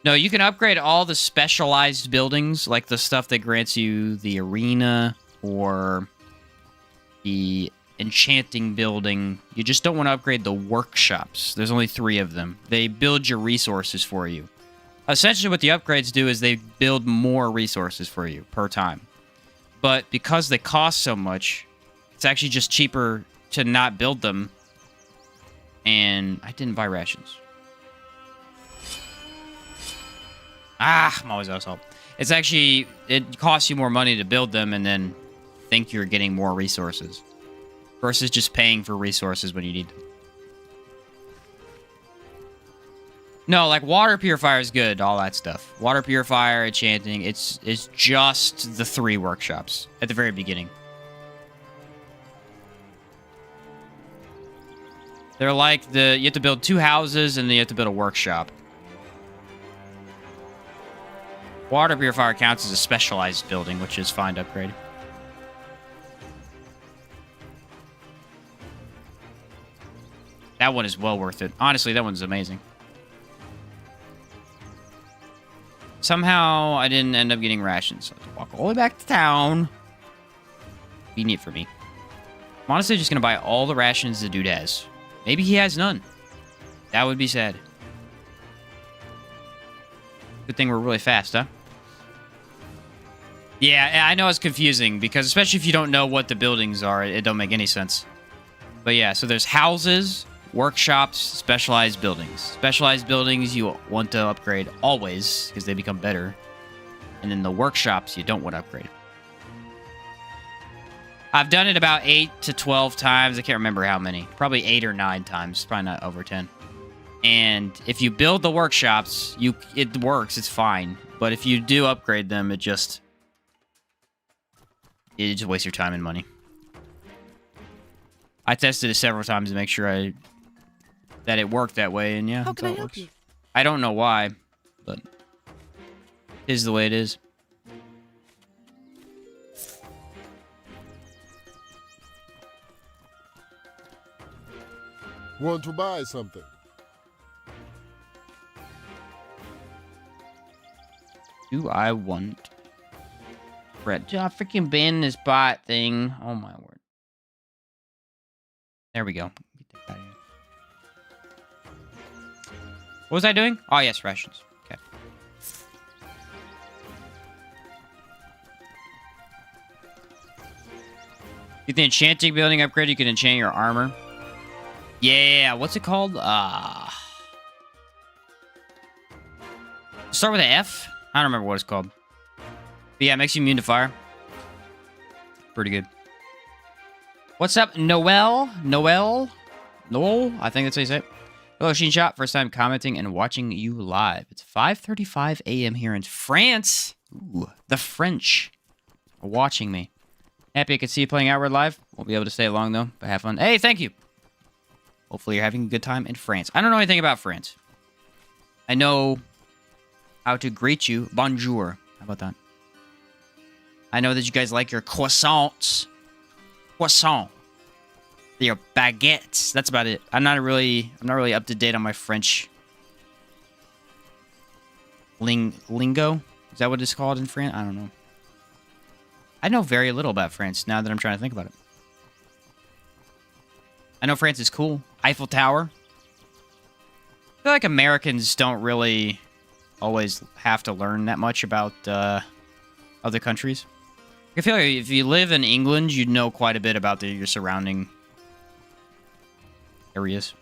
Speaker 1: No, you can upgrade all the specialized buildings, like the stuff that grants you the arena or the enchanting building. You just don't want to upgrade the workshops. There's only 3 of them. They build your resources for you. Essentially, what the upgrades do is they build more resources for you per time. But because they cost so much, it's actually just cheaper to not build them. And I didn't buy rations. I'm always out of salt. It's actually, it costs you more money to build them and then think you're getting more resources. Versus just paying for resources when you need them. No, like water purifier is good, all that stuff. Water purifier, enchanting, it's just the 3 workshops at the very beginning. They're like you have to build 2 houses and then you have to build a workshop. Water purifier counts as a specialized building, which is fine to upgrade. That one is well worth it. Honestly, that one's amazing. Somehow, I didn't end up getting rations. So I have to walk all the way back to town. Be neat for me. I'm honestly just going to buy all the rations the dude has. Maybe he has none. That would be sad. Good thing we're really fast, huh? Yeah, I know it's confusing, because especially if you don't know what the buildings are, it don't make any sense. But yeah, so there's houses, workshops, specialized buildings. Specialized buildings you want to upgrade always, because they become better. And then the workshops you don't want to upgrade. I've done it about 8 to 12 times. I can't remember how many. Probably 8 or 9 times. Probably not over 10. And if you build the workshops, it works. It's fine. But if you do upgrade them, it just wastes your time and money. I tested it several times to make sure that it worked that way, and yeah,
Speaker 3: How
Speaker 1: that's
Speaker 3: can
Speaker 1: how
Speaker 3: I
Speaker 1: it
Speaker 3: help
Speaker 1: works.
Speaker 3: you?
Speaker 1: I don't know why, but it is the way it is.
Speaker 4: Want to buy something?
Speaker 1: Do I want bread? Dude, I freaking ban this bot thing. Oh my word. There we go. Get that out of here. What was I doing? Oh, yes, rations. Okay. Get the enchanting building upgrade. You can enchant your armor. Yeah, what's it called? Start with an F? I don't remember what it's called. But yeah, it makes you immune to fire. Pretty good. What's up, Noel? Noel, I think that's how you say it. Hello, Sheen Shop. First time commenting and watching you live. It's 5:35 a.m. here in France. Ooh, the French are watching me. Happy I could see you playing Outward live. Won't be able to stay long, though, but have fun. Hey, thank you. Hopefully you're having a good time in France. I don't know anything about France. I know how to greet you. Bonjour. How about that? I know that you guys like your croissants. Croissant. Your baguettes. That's about it. I'm not really up to date on my French lingo. Is that what it's called in France? I don't know. I know very little about France now that I'm trying to think about it. I know France is cool. Eiffel Tower. I feel like Americans don't really always have to learn that much about other countries. I feel like if you live in England, you'd know quite a bit about your surrounding areas.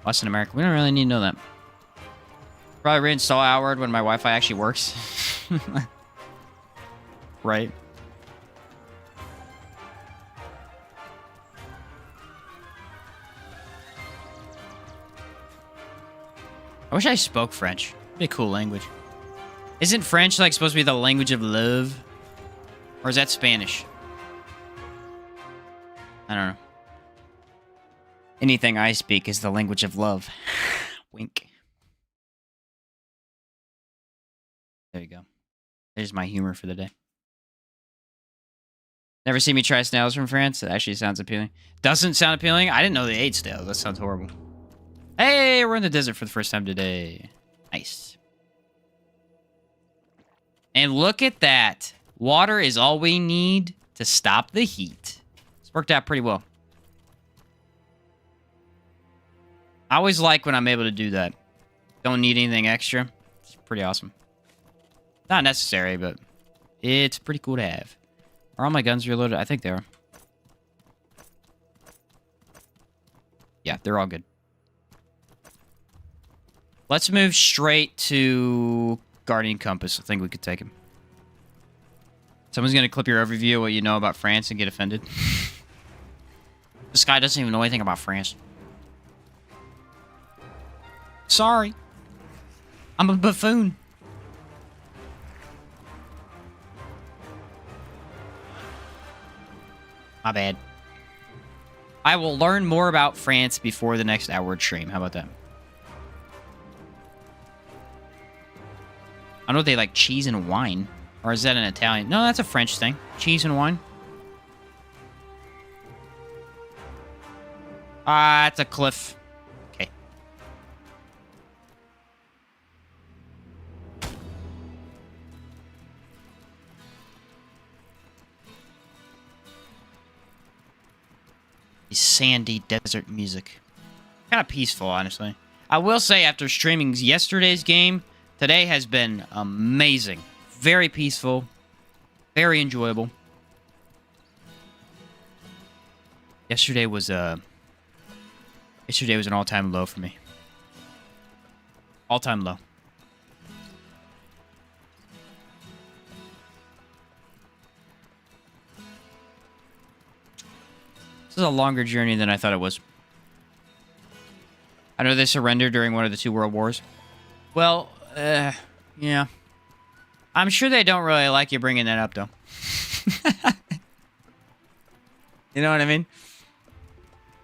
Speaker 1: Us in America, we don't really need to know that. Probably reinstall Outward when my Wi-Fi actually works. Right. I wish I spoke French. It'd be a cool language. Isn't French like supposed to be the language of love? Or is that Spanish? I don't know. Anything I speak is the language of love. Wink. There you go. There's my humor for the day. Never see me try snails from France? It actually sounds appealing. Doesn't sound appealing? I didn't know they ate snails. That sounds horrible. Hey, we're in the desert for the first time today. Nice. And look at that. Water is all we need to stop the heat. It's worked out pretty well. I always like when I'm able to do that. Don't need anything extra. It's pretty awesome. Not necessary, but it's pretty cool to have. Are all my guns reloaded? I think they are. Yeah, they're all good. Let's move straight to Guardian Compass. I think we could take him. Someone's going to clip your overview of what you know about France and get offended. This guy doesn't even know anything about France. Sorry. I'm a buffoon. My bad. I will learn more about France before the next Outward stream. How about that? I know they like cheese and wine. Or is that an Italian? No, that's a French thing. Cheese and wine. Ah, it's a cliff. Okay. Sandy desert music. Kind of peaceful, honestly. I will say, after streaming yesterday's game, today has been amazing. Very peaceful. Very enjoyable. Yesterday was an all-time low for me. All-time low. This is a longer journey than I thought it was. I know they surrendered during one of the 2 world wars. Well, yeah. I'm sure they don't really like you bringing that up, though. You know what I mean?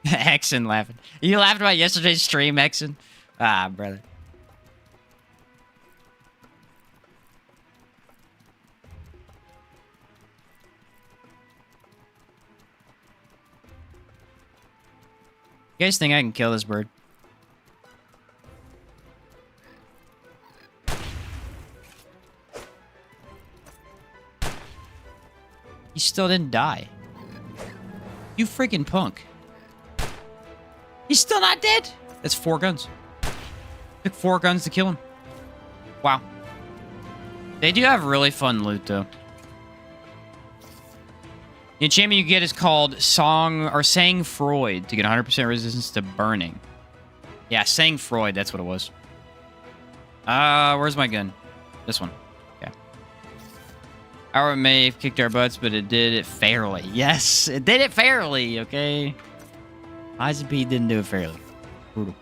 Speaker 1: Exon laughing. You laughed about yesterday's stream, Exon? Ah, brother. You guys think I can kill this bird? He still didn't die. You freaking punk. He's still not dead? That's 4 guns. Took 4 guns to kill him. Wow. They do have really fun loot, though. The enchantment you get is called Sang Freud to get 100% resistance to burning. Yeah, Sang Freud, that's what it was. Where's my gun? This one. Okay. Our may have kicked our butts, but it did it fairly. Yes, it did it fairly, okay? Isaac P didn't do it fairly. Brutal.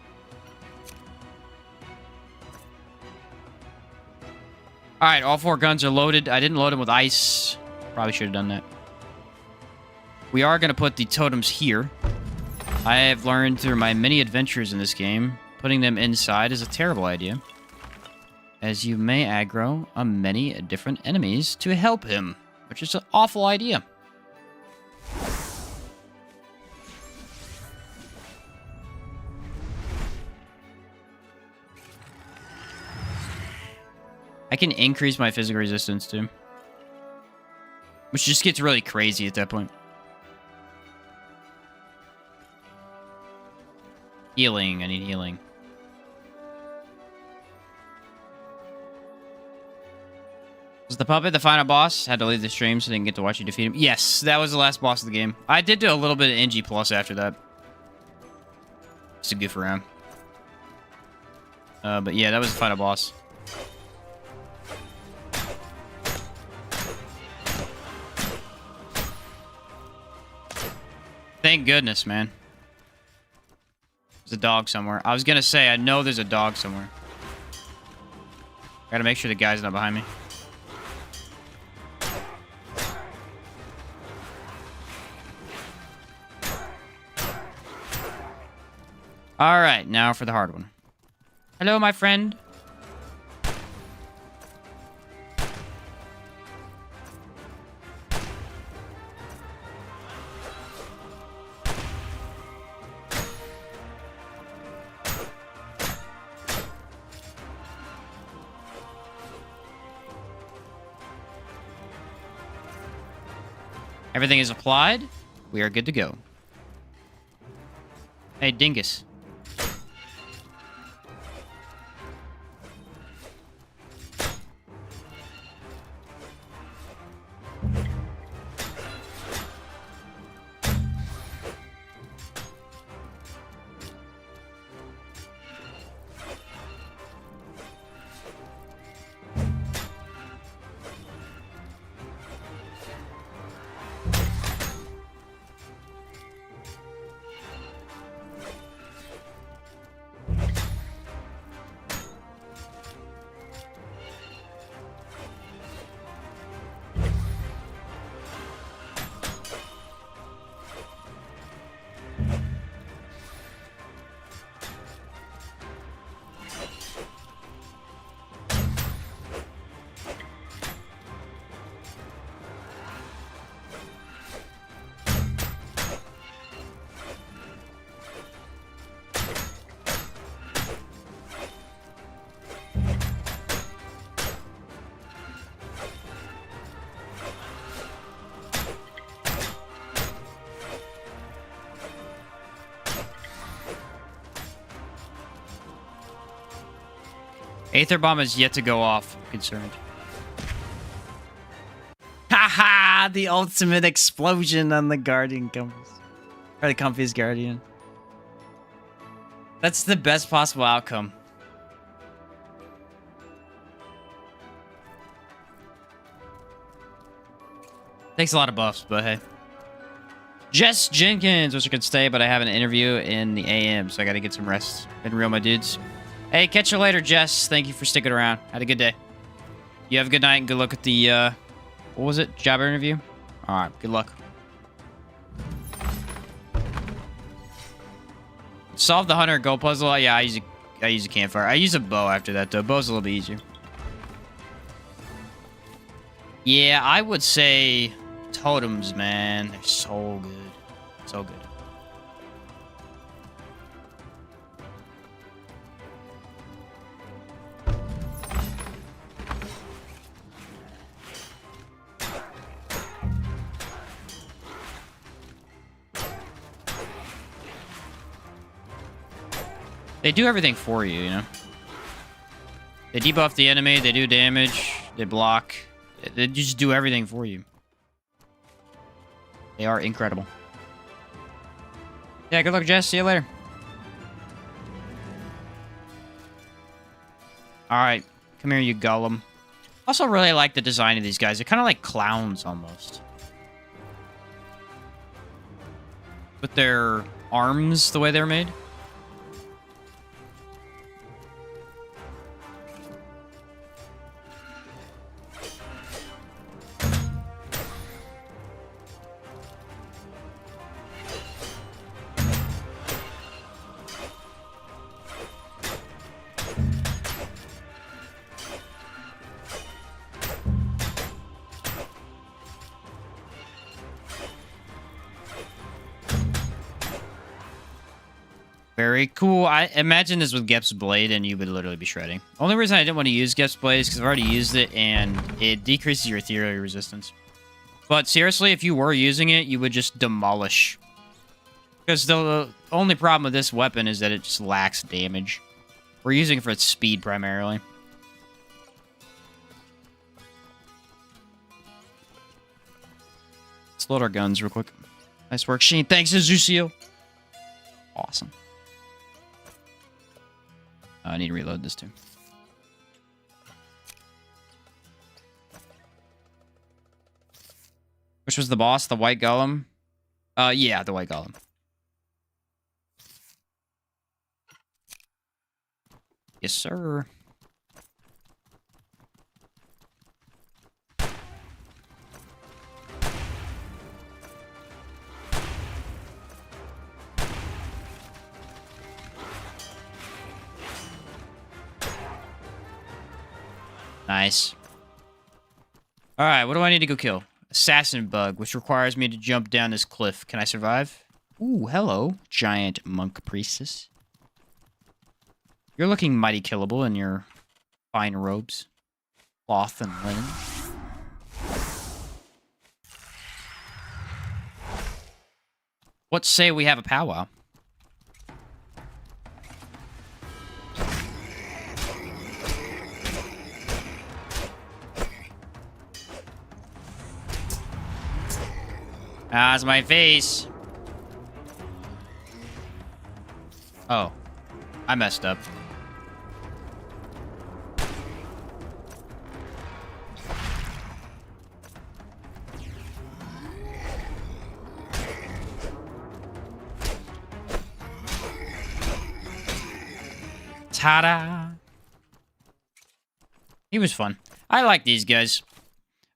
Speaker 1: Alright, all 4 guns are loaded. I didn't load them with ice. Probably should have done that. We are going to put the totems here. I have learned through my many adventures in this game, putting them inside is a terrible idea, as you may aggro on many different enemies to help him, which is an awful idea. I can increase my physical resistance too, which just gets really crazy at that point. Healing. I need healing. Was the puppet the final boss? Had to leave the stream so they didn't get to watch you defeat him. Yes, that was the last boss of the game. I did do a little bit of NG plus after that. Just to goof around. But yeah, that was the final boss. Thank goodness, man. There's a dog somewhere. I was gonna say, I know there's a dog somewhere. Gotta make sure the guy's not behind me. Alright, now for the hard one. Hello, my friend. Everything is applied. We are good to go. Hey, dingus. Aether Bomb is yet to go off. I'm concerned. Haha! The ultimate explosion on the Guardian Compass. Or the Comfy's Guardian. That's the best possible outcome. Takes a lot of buffs, but hey. Jess Jenkins, wish I could stay, but I have an interview in the AM, so I gotta get some rest. Been real, my dudes. Hey, catch you later, Jess. Thank you for sticking around. Had a good day. You have a good night and good luck at the, what was it? Job interview? Alright, good luck. Solve the hunter goal puzzle. Yeah, I use a campfire. I use a bow after that, though. Bow's a little bit easier. Yeah, I would say totems, man. They're so good. So good. They do everything for you, you know? They debuff the enemy, they do damage, they block. They just do everything for you. They are incredible. Yeah, good luck, Jess. See you later. Alright. Come here, you golem. Also really like the design of these guys. They're kind of like clowns, almost. With their arms, the way they're made. Very cool. I imagine this with Gep's Blade, and you would literally be shredding. Only reason I didn't want to use Gep's Blade is because I've already used it, and it decreases your ethereal resistance. But seriously, if you were using it, you would just demolish. Because the only problem with this weapon is that it just lacks damage. We're using it for its speed, primarily. Let's load our guns real quick. Nice work, Sheen. Thanks, Azucio. Awesome. I need to reload this too. Which was the boss? The white golem? Yeah, the white golem. Yes, sir. Nice. Alright, what do I need to go kill? Assassin bug, which requires me to jump down this cliff. Can I survive? Ooh, hello, giant monk priestess. You're looking mighty killable in your fine robes. Cloth and linen. What say we have a powwow? Ah, it's my face. Oh. I messed up. Ta-da! He was fun. I like these guys.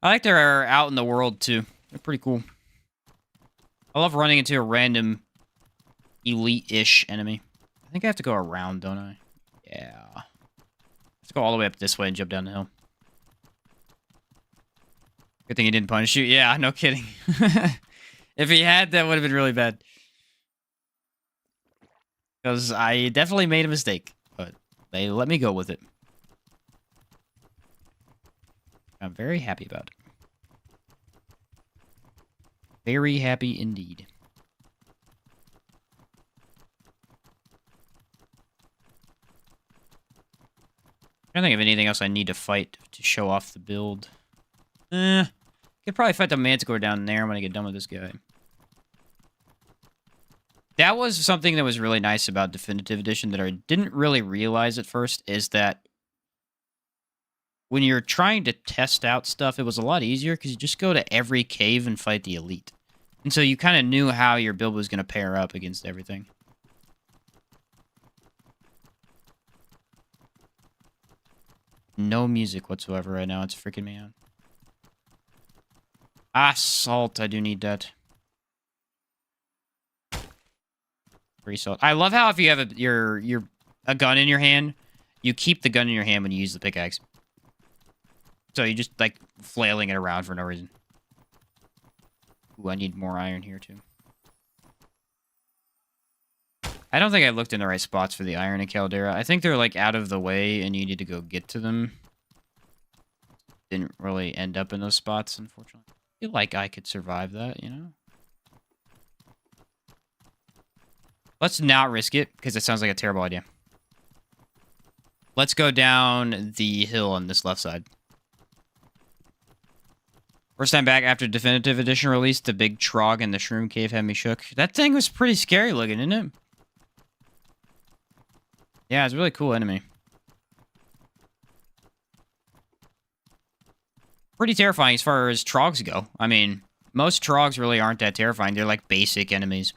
Speaker 1: I like they're out in the world, too. They're pretty cool. I love running into a random elite-ish enemy. I think I have to go around, don't I? Yeah. Let's go all the way up this way and jump down the hill. Good thing he didn't punish you. Yeah, no kidding. If he had, that would have been really bad. Because I definitely made a mistake. But they let me go with it. I'm very happy about it. Very happy indeed. I don't think of anything else I need to fight to show off the build. Could probably fight the Manticore down there when I get done with this guy. That was something that was really nice about Definitive Edition that I didn't really realize at first, is that when you're trying to test out stuff, it was a lot easier because you just go to every cave and fight the elite. And so you kind of knew how your build was going to pair up against everything. No music whatsoever right now. It's freaking me out. Ah, salt. I do need that. Free salt. I love how if you have a gun in your hand, you keep the gun in your hand when you use the pickaxe. So you're just, like, flailing it around for no reason. Ooh, I need more iron here, too. I don't think I looked in the right spots for the iron in Caldera. I think they're, like, out of the way, and you need to go get to them. Didn't really end up in those spots, unfortunately. I feel like I could survive that, you know? Let's not risk it, because it sounds like a terrible idea. Let's go down the hill on this left side. First time back after Definitive Edition release, the big Trog in the Shroom Cave had me shook. That thing was pretty scary looking, isn't it? Yeah, it's a really cool enemy. Pretty terrifying as far as Trogs go. I mean, most Trogs really aren't that terrifying. They're like basic enemies.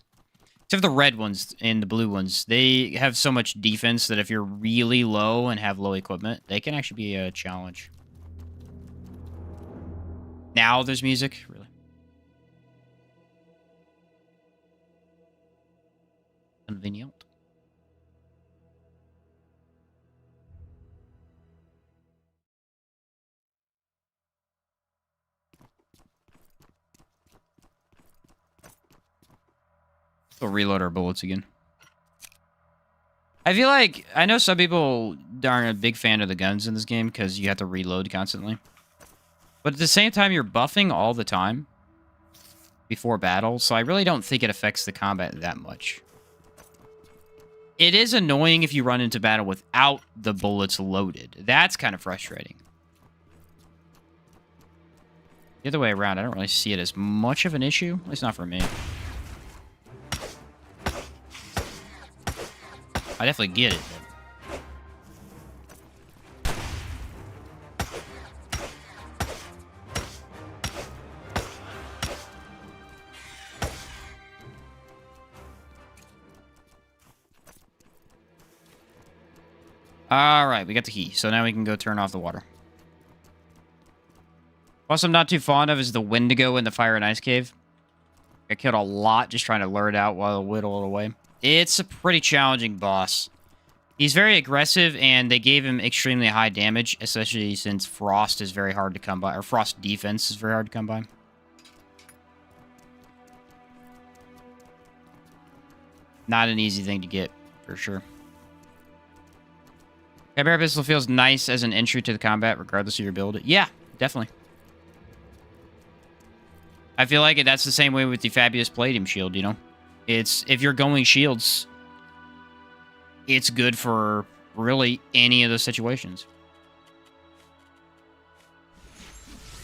Speaker 1: Except for the red ones and the blue ones. They have so much defense that if you're really low and have low equipment, they can actually be a challenge. Now there's music? Really? Convenient. We'll reload our bullets again. I feel like, I know some people aren't a big fan of the guns in this game because you have to reload constantly. But at the same time, you're buffing all the time before battle, so I really don't think it affects the combat that much. It is annoying if you run into battle without the bullets loaded. That's kind of frustrating. The other way around, I don't really see it as much of an issue. At least not for me. I definitely get it. Alright, we got the key. So now we can go turn off the water. Also, I'm not too fond of is the Wendigo in the Fire and Ice Cave. I killed a lot just trying to lure it out while I whittle it away. It's a pretty challenging boss. He's very aggressive, and they gave him extremely high damage, especially since Frost is very hard to come by, or Frost defense is very hard to come by. Not an easy thing to get, for sure. Chimera Pistol feels nice as an entry to the combat, regardless of your build. Yeah, definitely. I feel like that's the same way with the Fabius Palladium Shield, you know? It's, if you're going shields, it's good for really any of those situations.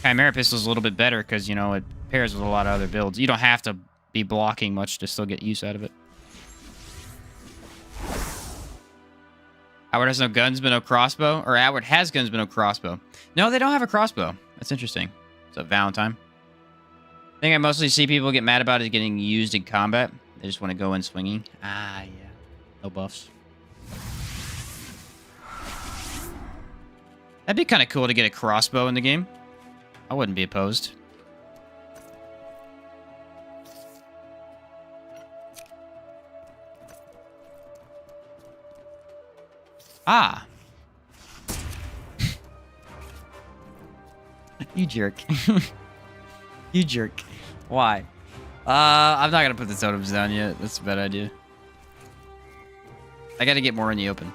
Speaker 1: Chimera Pistol's a little bit better because, you know, it pairs with a lot of other builds. You don't have to be blocking much to still get use out of it. Outward has no guns, but no crossbow? Or Outward has guns, but no crossbow. No, they don't have a crossbow. That's interesting. So, Valentine. The thing I mostly see people get mad about is getting used in combat. They just want to go in swinging. Ah, yeah. No buffs. That'd be kind of cool to get a crossbow in the game. I wouldn't be opposed. Ah. You jerk. You jerk. Why? I'm not gonna put the totems down yet. That's a bad idea. I gotta get more in the open.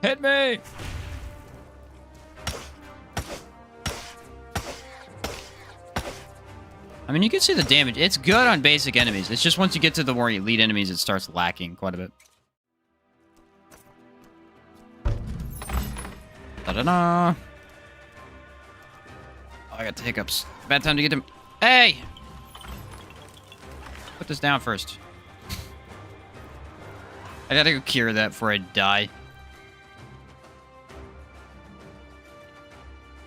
Speaker 1: Hit me! I mean, you can see the damage. It's good on basic enemies. It's just once you get to the more elite enemies, it starts lacking quite a bit. Da-da-da! Oh, I got the hiccups. Bad time to get him. Hey! Put this down first. I gotta go cure that before I die.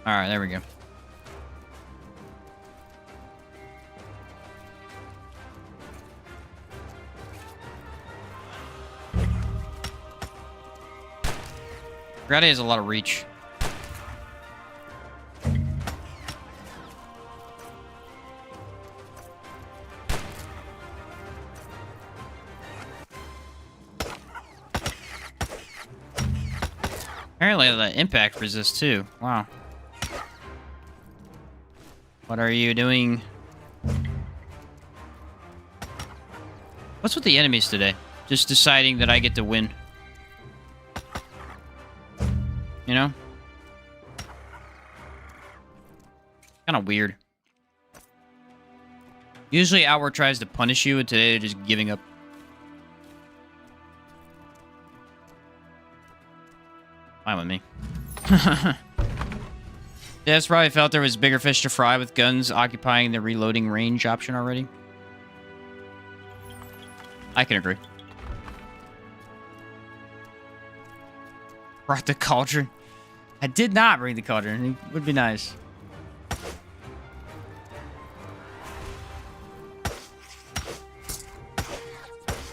Speaker 1: Alright, there we go. Grady has a lot of reach. Apparently the impact resists too. Wow. What are you doing? What's with the enemies today? Just deciding that I get to win. You know? Kind of weird. Usually Outward tries to punish you, and today they're just giving up. Fine with me. Devs probably felt there was bigger fish to fry with guns occupying the reloading range option already. I can agree. Brought the cauldron. I did not bring the cauldron. It would be nice.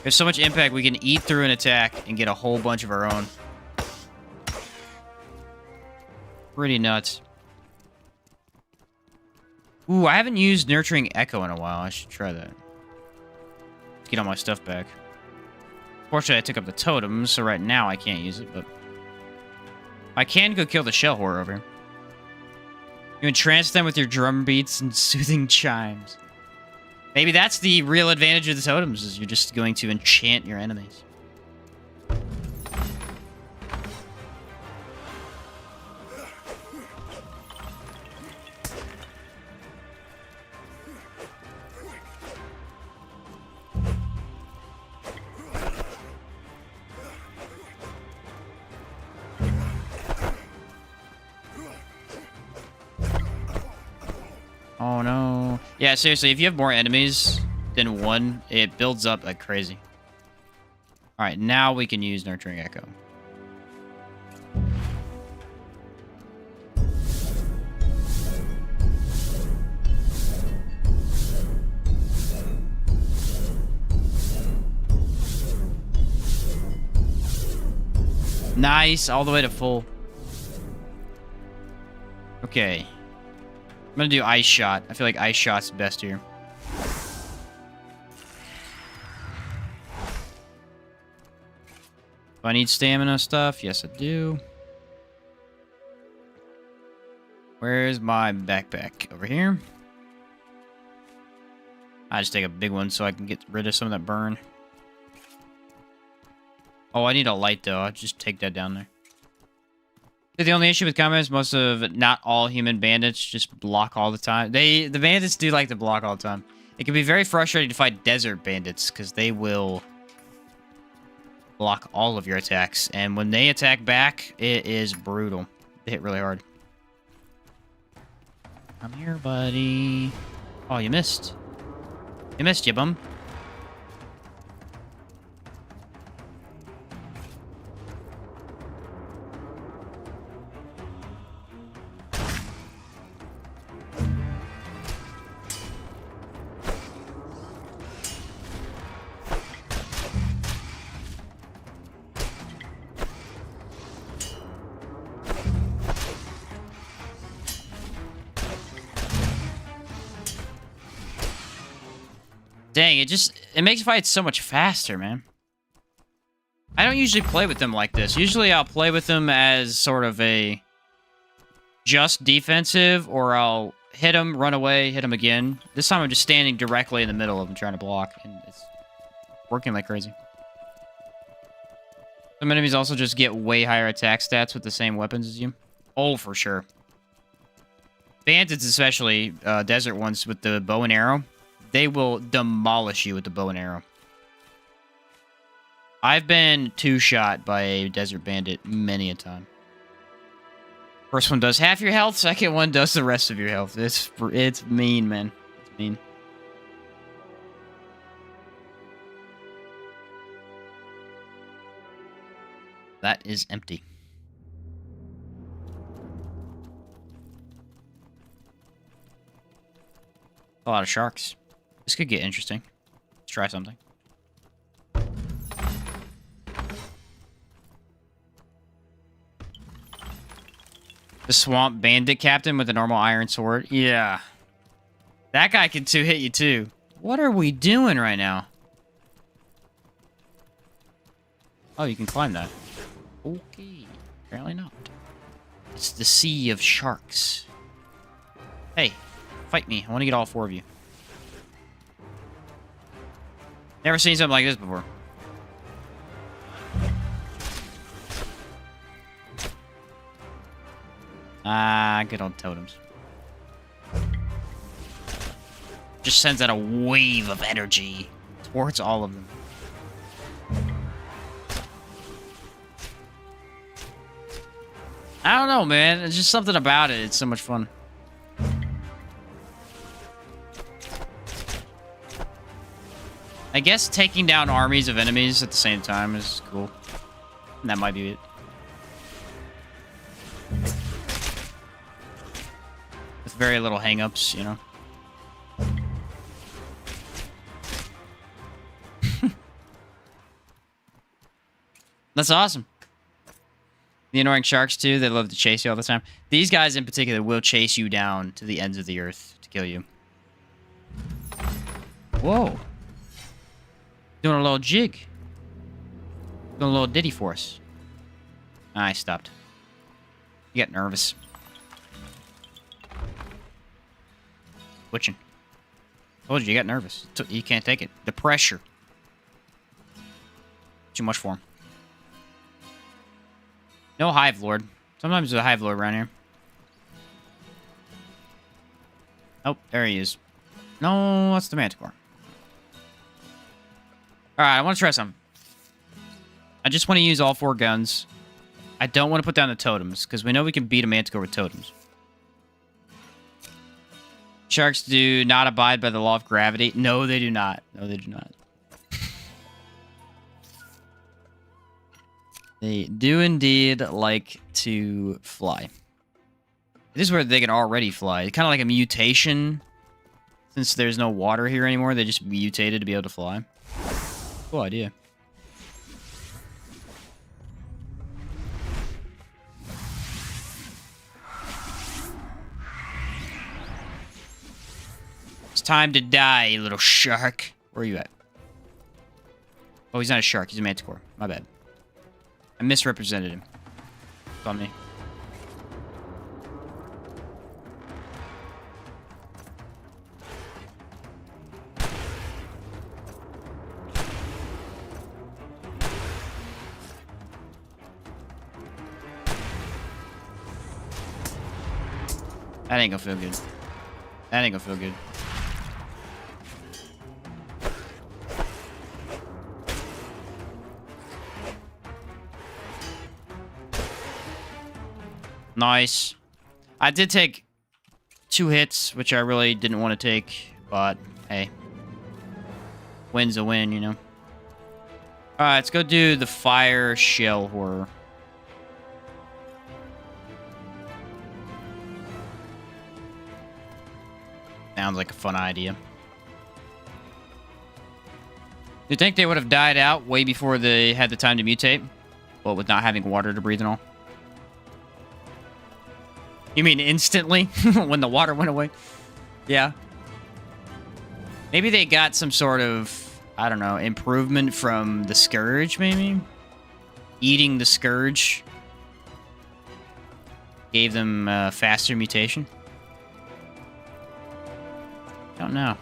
Speaker 1: There's so much impact, we can eat through an attack and get a whole bunch of our own. Pretty nuts. Ooh, I haven't used Nurturing Echo in a while. I should try that. Let's get all my stuff back. Fortunately, I took up the totems, so right now I can't use it, but... I can go kill the shell horror over here. You entrance them with your drum beats and soothing chimes. Maybe that's the real advantage of the totems, is you're just going to enchant your enemies. Oh no. Yeah, seriously, if you have more enemies than one, it builds up like crazy. Alright, now we can use Nurturing Echo. Nice, all the way to full. Okay. I'm gonna do Ice Shot. I feel like Ice Shot's best here. Do I need stamina stuff? Yes, I do. Where's my backpack? Over here. I just take a big one so I can get rid of some of that burn. Oh, I need a light though. I'll just take that down there. The only issue with combat is most of not all human bandits just block all the time. The bandits do like to block all the time. It can be very frustrating to fight desert bandits because they will block all of your attacks. And when they attack back, it is brutal. They hit really hard. Come here, buddy. Oh, you missed. You missed, you bum. Dang, it makes fights so much faster, man. I don't usually play with them like this. Usually I'll play with them as sort of a just defensive, or I'll hit them, run away, hit them again. This time I'm just standing directly in the middle of them trying to block, and it's working like crazy. Some enemies also just get way higher attack stats with the same weapons as you. Oh, for sure. Bandits especially, desert ones with the bow and arrow. They will demolish you with the bow and arrow. I've been two-shot by a desert bandit many a time. First one does half your health, second one does the rest of your health. It's mean, man. It's mean. That is empty. A lot of sharks. This could get interesting. Let's try something. The swamp bandit captain with a normal iron sword. Yeah. That guy can two-hit you too. What are we doing right now? Oh, you can climb that. Okay. Apparently not. It's the sea of sharks. Hey, fight me. I want to get all four of you. Never seen something like this before. Ah, good old totems. Just sends out a wave of energy towards all of them. I don't know, man. It's just something about it. It's so much fun. I guess taking down armies of enemies at the same time is cool. And that might be it. With very little hang-ups, you know. That's awesome. The annoying sharks, too, they love to chase you all the time. These guys, in particular, will chase you down to the ends of the earth to kill you. Whoa. Doing a little jig. Doing a little ditty for us. I stopped. You got nervous. Twitching. Told you got nervous. You can't take it. The pressure. Too much for him. No Hive Lord. Sometimes there's a Hive Lord around here. Oh, there he is. No, that's the Manticore. Alright, I want to try something. I just want to use all 4 guns. I don't want to put down the totems, because we know we can beat a Manticore with totems. Sharks do not abide by the law of gravity. No, they do not. No, they do not. They do indeed like to fly. It is where they can already fly. It's kind of like a mutation. Since there's no water here anymore, they just mutated to be able to fly. Cool idea. It's time to die, you little shark. Where are you at? Oh, he's not a shark. He's a manticore. My bad. I misrepresented him. It's on me. That ain't gonna feel good. That ain't gonna feel good. Nice. I did take 2 hits, which I really didn't want to take, but hey. Win's a win, you know. Alright, let's go do the fire shell horror. Sounds like a fun idea. You think they would have died out way before they had the time to mutate? Well, with not having water to breathe and all. You mean instantly? When the water went away? Yeah. Maybe they got some sort of, I don't know, improvement from the Scourge, maybe? Eating the Scourge gave them faster mutation? Don't know.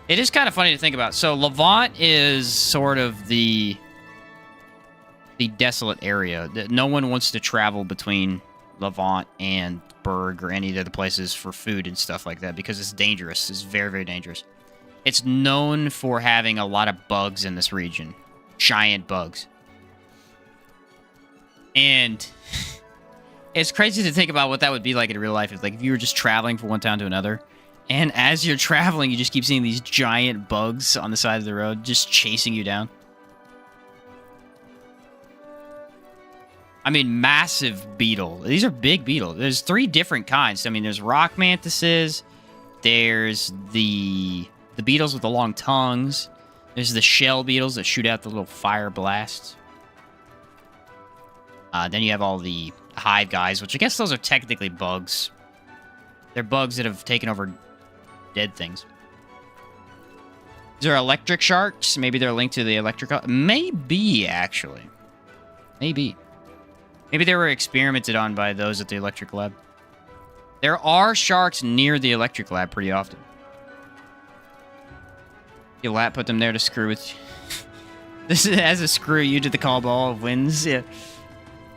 Speaker 1: It is kind of funny to think about. So Levant is sort of the desolate area. No one wants to travel between Levant and Berg or any of the other places for food and stuff like that because it's dangerous. It's very, very dangerous. It's known for having a lot of bugs in this region. Giant bugs. And it's crazy to think about what that would be like in real life. If, like, if you were just traveling from one town to another, and as you're traveling, you just keep seeing these giant bugs on the side of the road just chasing you down. I mean, massive beetle. These are big beetle. There's 3 different kinds. I mean, there's rock mantises. There's the beetles with the long tongues. There's the shell beetles that shoot out the little fire blasts. Then you have all the hive guys, which I guess those are technically bugs. They're bugs that have taken over dead things. These are electric sharks. Maybe they're linked to the electric... Maybe, actually. Maybe. Maybe they were experimented on by those at the electric lab. There are sharks near the electric lab pretty often. Your lab put them there to screw with you. This is as a screw you to the call ball of winds. Yeah.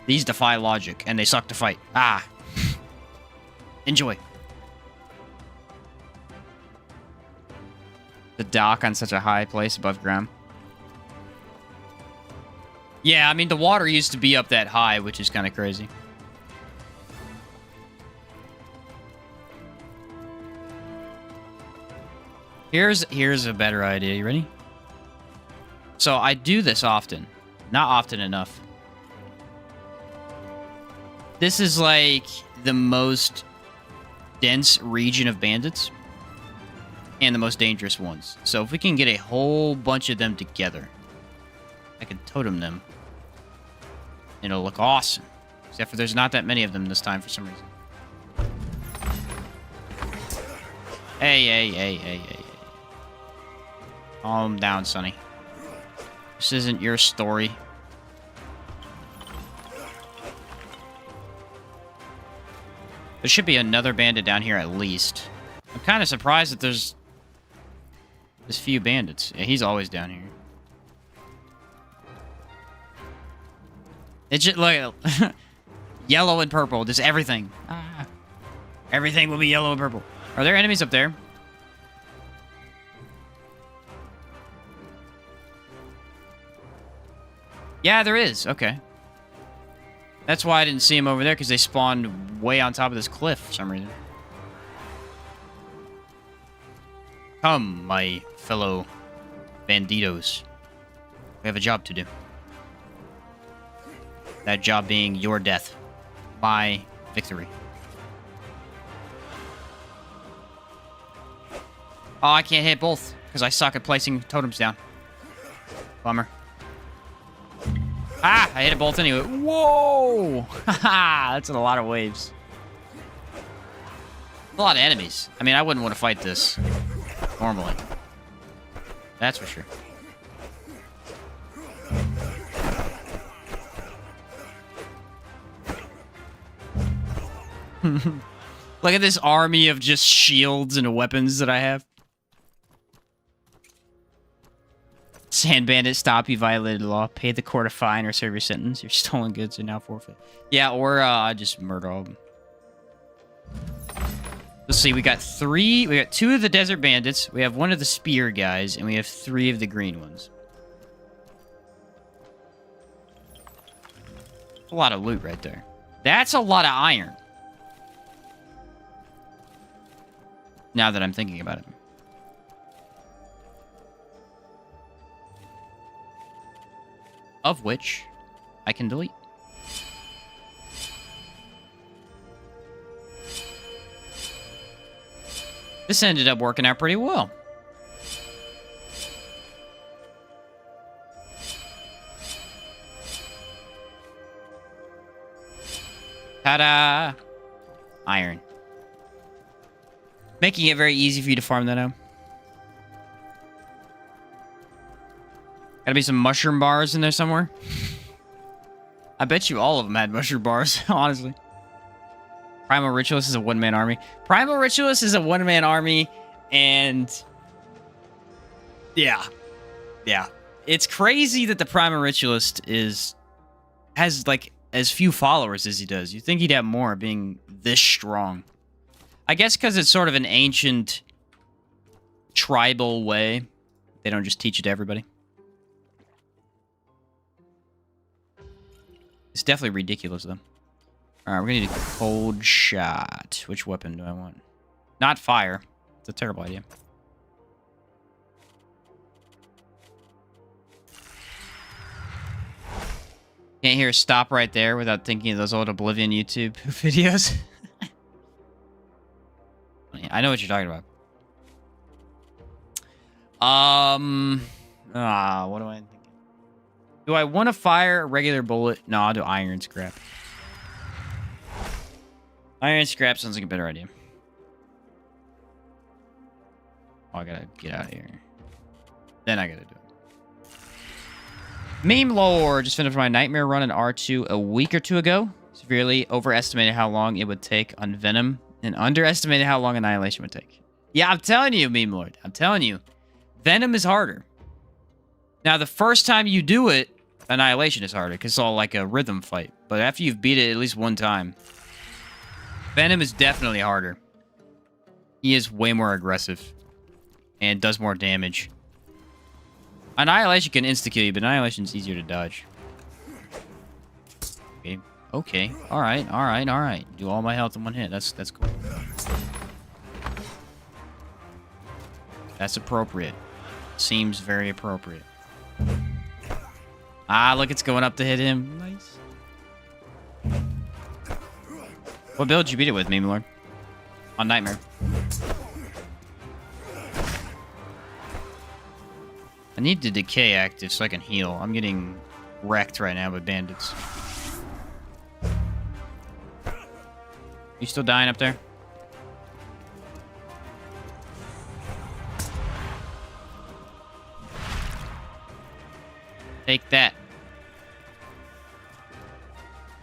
Speaker 1: These defy logic, and they suck to fight. Ah. Enjoy. The dock on such a high place above ground. Yeah, I mean, the water used to be up that high, which is kind of crazy. Here's a better idea. You ready? So I do this often. Not often enough. This is like the most dense region of bandits. And the most dangerous ones. So if we can get a whole bunch of them together, I can totem them. It'll look awesome. Except for there's not that many of them this time for some reason. Hey. Calm down, Sonny. This isn't your story. There should be another bandit down here at least. I'm kind of surprised that there's few bandits. Yeah, he's always down here. It's just like yellow and purple, just everything. Everything will be yellow and purple. Are there enemies up there? Yeah, there is. Okay. That's why I didn't see him over there, because they spawned way on top of this cliff for some reason. Come, my fellow banditos. We have a job to do. That job being your death. My victory. Oh, I can't hit both, because I suck at placing totems down. Bummer. Ah, I hit it both anyway. Whoa! Haha, that's a lot of waves. A lot of enemies. I mean, I wouldn't want to fight this normally. That's for sure. Look at this army of just shields and weapons that I have. Sand bandit, stop, you violated the law. Pay the court a fine or serve your sentence. Your stolen goods are now forfeit. Yeah, or just murder all of them. Let's see, we got 2 of the desert bandits, we have 1 of the spear guys, and we have 3 of the green ones. A lot of loot right there. That's a lot of iron. Now that I'm thinking about it. Of which I can delete. This ended up working out pretty well. Ta-da! Iron. Making it very easy for you to farm that out. Gotta be some mushroom bars in there somewhere. I bet you all of them had mushroom bars, honestly. Primal Ritualist is a one-man army. Primal Ritualist is a one-man army, and... Yeah. It's crazy that the Primal Ritualist has, like, as few followers as he does. You'd think he'd have more, being this strong. I guess because it's sort of an ancient, tribal way. They don't just teach it to everybody. It's definitely ridiculous, though. Alright, we're gonna need a cold shot. Which weapon do I want? Not fire. It's a terrible idea. Can't hear a stop right there without thinking of those old Oblivion YouTube videos. I know what you're talking about. What am I thinking? Do I want to fire a regular bullet? No, I'll do iron scrap. Iron scrap sounds like a better idea. Oh, I gotta get out of here. Then I gotta do it. Meme lore. Just finished my nightmare run in R2 a week or 2 ago. Severely overestimated how long it would take on Venom and underestimated how long Annihilation would take. Yeah, I'm telling you, Meme Lord. I'm telling you. Venom is harder. Now, the first time you do it, Annihilation is harder because it's all like a rhythm fight. But after you've beat it at least one time, Venom is definitely harder. He is way more aggressive and does more damage. Annihilation can insta-kill you, but Annihilation is easier to dodge. Okay. Okay. All right. All right. All right. Do all my health in one hit. That's cool. That's appropriate. Seems very appropriate. Ah, look, it's going up to hit him. Nice. What build did you beat it with, Meme Lord? On Nightmare. I need the decay active so I can heal. I'm getting wrecked right now with bandits. You still dying up there? Take that.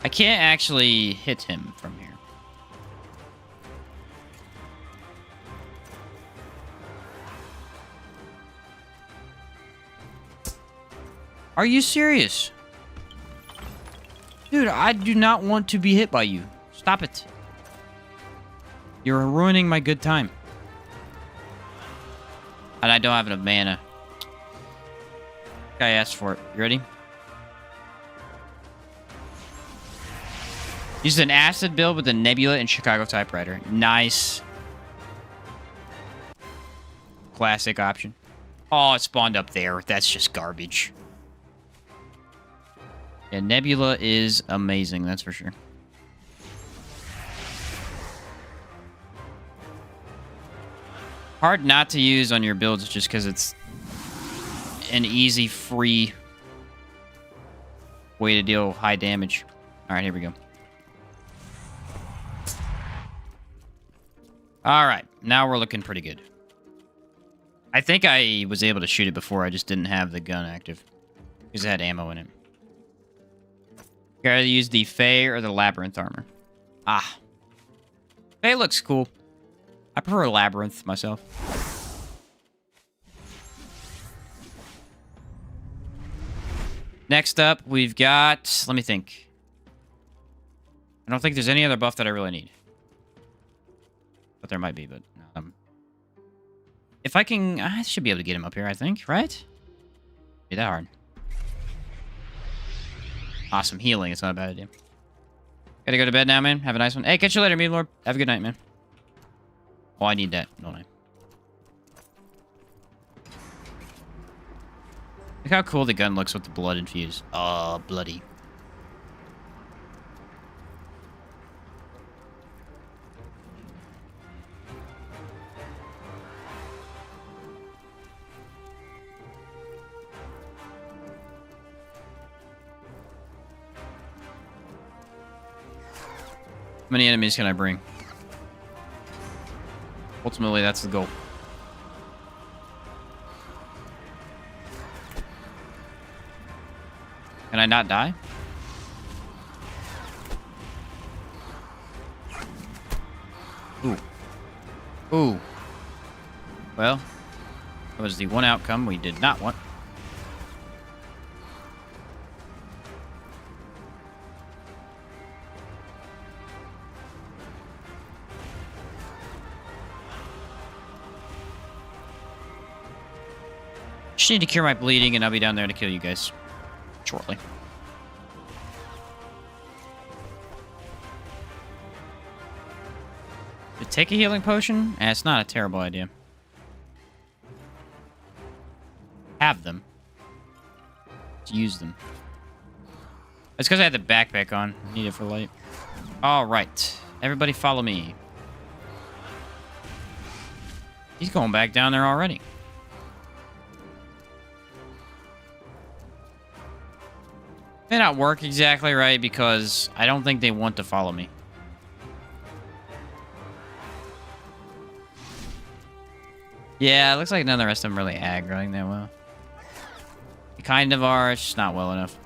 Speaker 1: I can't actually hit him from here. Are you serious? Dude, I do not want to be hit by you. Stop it. You're ruining my good time. And I don't have enough mana. Guy asked for it. You ready? Use an acid build with a Nebula and Chicago typewriter. Nice. Classic option. Oh, it spawned up there. That's just garbage. Yeah, Nebula is amazing, that's for sure. Hard not to use on your builds just because it's an easy, free way to deal high damage. Alright, here we go. Alright, now we're looking pretty good. I think I was able to shoot it before, I just didn't have the gun active. Because it had ammo in it. Gotta use the Fey or the Labyrinth armor. Ah. Fey looks cool. I prefer Labyrinth myself. Next up, we've got... Let me think. I don't think there's any other buff that I really need. But there might be, but... if I can... I should be able to get him up here, I think, right? Be that hard. Awesome healing. It's not a bad idea. Gotta go to bed now, man. Have a nice one. Hey, catch you later, Meme Lord. Have a good night, man. Oh, I need that, don't I? Look how cool the gun looks with the blood infused. Oh, bloody. How many enemies can I bring? Ultimately, that's the goal. Can I not die? Ooh. Ooh. Well, that was the one outcome we did not want. Just need to cure my bleeding, and I'll be down there to kill you guys shortly. To take a healing potion? It's not a terrible idea. Have them. To use them. It's because I had the backpack on. I need it for light. Alright. Everybody follow me. He's going back down there already. May not work exactly right because I don't think they want to follow me. Yeah, it looks like none of the rest of them really aggroing that well. They kind of are, it's just not well enough.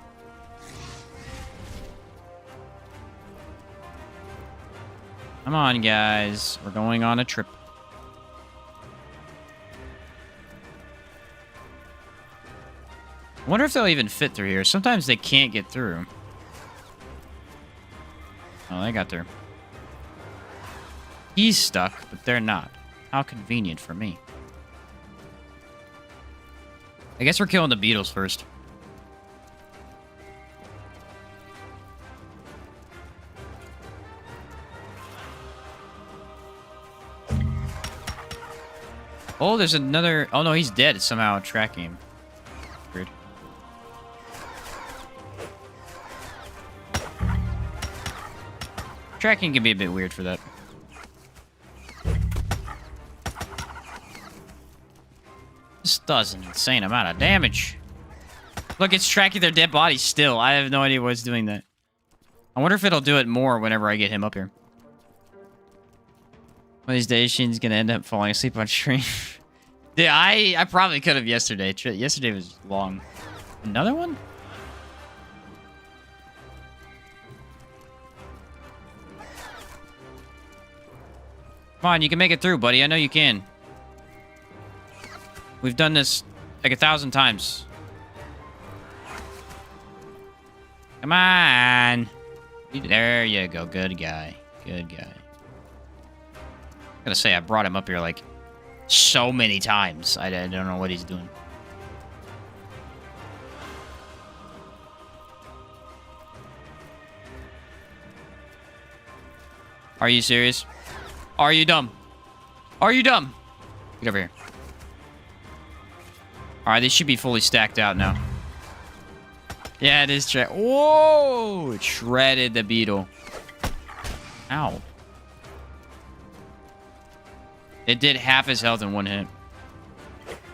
Speaker 1: Come on, guys. We're going on a trip. I wonder if they'll even fit through here. Sometimes they can't get through. Oh, they got through. He's stuck, but they're not. How convenient for me. I guess we're killing the beetles first. Oh, there's another... Oh, no, he's dead. It's somehow tracking him. Weird. Tracking can be a bit weird for that. This does an insane amount of damage. Look, it's tracking their dead bodies still. I have no idea why it's doing that. I wonder if it'll do it more whenever I get him up here. One of these days, Sheen's gonna end up falling asleep on stream. Yeah, I probably could have yesterday. Yesterday was long. Another one? Come on, you can make it through, buddy. I know you can. We've done this like 1,000 times. Come on. There you go. Good guy. Good guy. I'm gonna say I brought him up here like so many times. I don't know what he's doing. Are you serious? Are you dumb? Are you dumb? Get over here. Alright, they should be fully stacked out now. Yeah, it is whoa! It shredded the beetle. Ow. It did half his health in one hit. If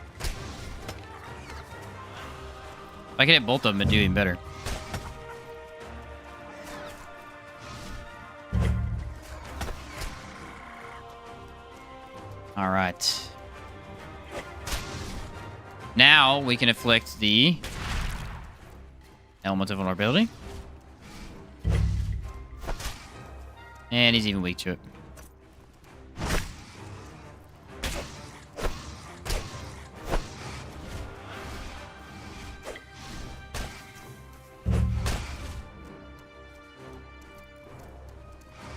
Speaker 1: I could hit both of them, it'd do even better. Alright. Now we can inflict the element of vulnerability. And he's even weak to it.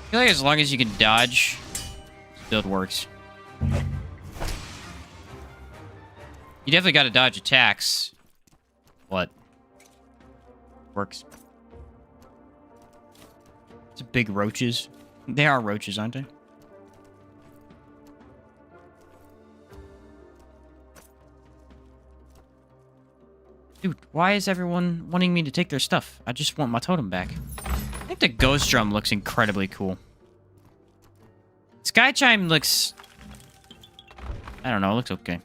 Speaker 1: I feel like as long as you can dodge, this build works. You definitely got to dodge attacks. What? Works. It's big roaches. They are roaches, aren't they? Dude, why is everyone wanting me to take their stuff? I just want my totem back. I think the ghost drum looks incredibly cool. Sky chime looks... I don't know, it looks okay.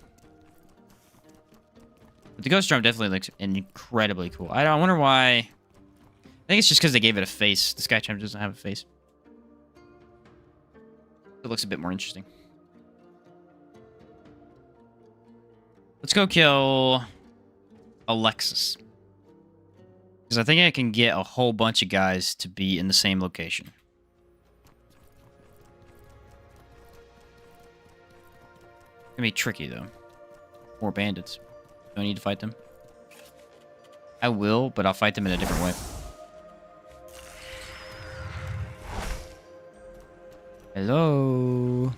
Speaker 1: But the ghost drum definitely looks incredibly cool. I wonder why... I think it's just because they gave it a face. The sky chime doesn't have a face. It looks a bit more interesting. Let's go kill Alexis. Because I think I can get a whole bunch of guys to be in the same location. It's gonna be tricky, though. More bandits. Do I need to fight them? I will, but I'll fight them in a different way. Hello?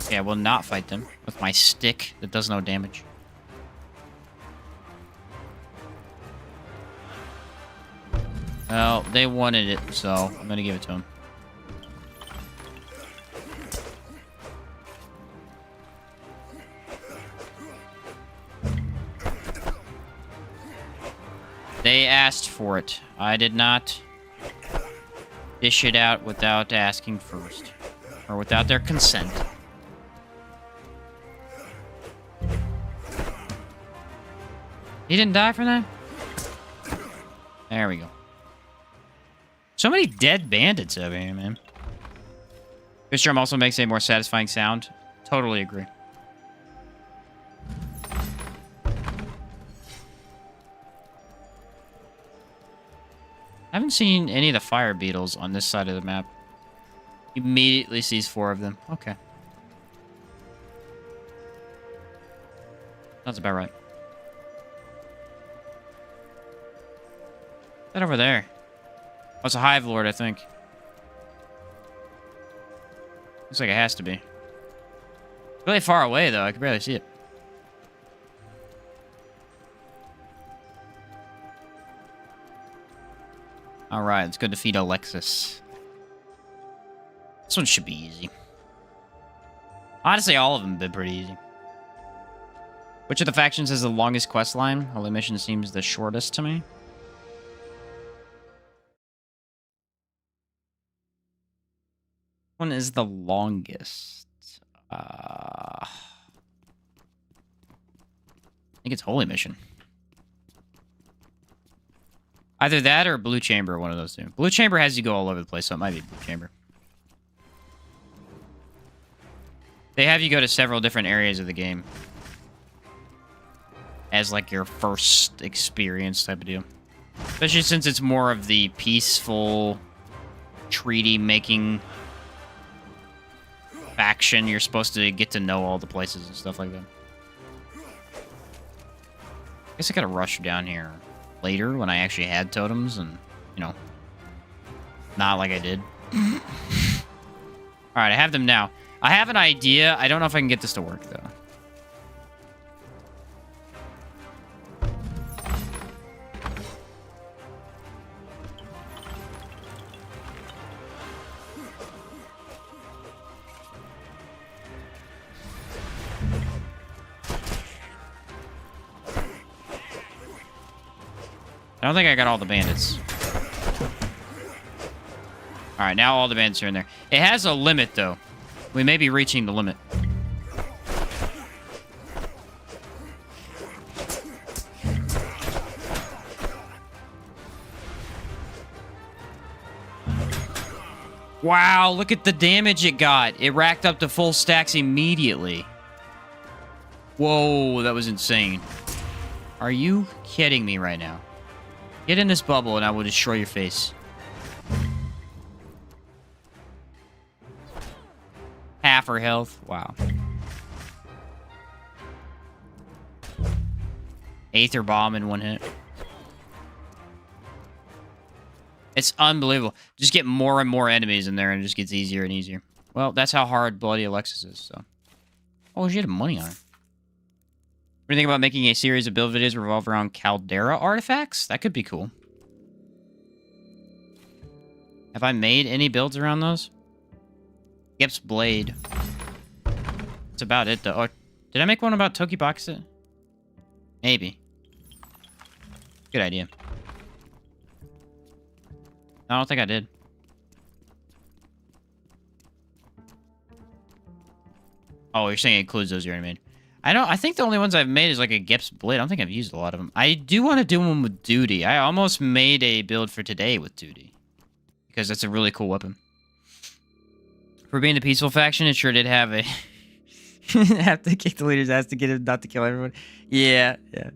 Speaker 1: Okay, I will not fight them with my stick that does no damage. Well, they wanted it, so I'm gonna give it to them. They asked for it. I did not dish it out without asking first. Or without their consent. He didn't die from that? There we go. So many dead bandits over here, man. This drum also makes a more satisfying sound. Totally agree. I haven't seen any of the fire beetles on this side of the map. Immediately sees 4 of them. Okay. That's about right. That over there. Oh, it's a hive lord, I think. Looks like it has to be. Really far away, though. I can barely see it. Alright, let's go defeat Alexis. This one should be easy. Honestly, all of them have been pretty easy. Which of the factions has the longest quest line? Holy Mission seems the shortest to me. One is the longest. I think it's Holy Mission. Either that or Blue Chamber, one of those two. Blue Chamber has you go all over the place, so it might be Blue Chamber. They have you go to several different areas of the game. As, like, your first experience type of deal. Especially since it's more of the peaceful, treaty-making faction. You're supposed to get to know all the places and stuff like that. I guess I gotta rush down here later when I actually had totems and, you know, not like I did. Alright, I have them now. I have an idea. I don't know if I can get this to work, though. I don't think I got all the bandits. Alright, now all the bandits are in there. It has a limit, though. We may be reaching the limit. Wow, look at the damage it got. It racked up to full stacks immediately. Whoa, that was insane. Are you kidding me right now? Get in this bubble and I will destroy your face. Half her health. Wow. Aether bomb in one hit. It's unbelievable. Just get more and more enemies in there and it just gets easier and easier. Well, that's how hard Bloody Alexis is, so. Oh, she had money on her. What do you think about making a series of build videos revolve around Caldera artifacts? That could be cool. Have I made any builds around those? Gep's Blade. That's about it, though. Oh, did I make one about Toki Bakasa? Maybe. Good idea. I don't think I did. Oh, you're saying it includes those you already made. I think the only ones I've made is like a Gep's Blade. I don't think I've used a lot of them. I do want to do one with Duty. I almost made a build for today with Duty. Because that's a really cool weapon. For being the peaceful faction, it sure did have a... have to kick the leader's ass to get him not to kill everyone. Yeah, yeah.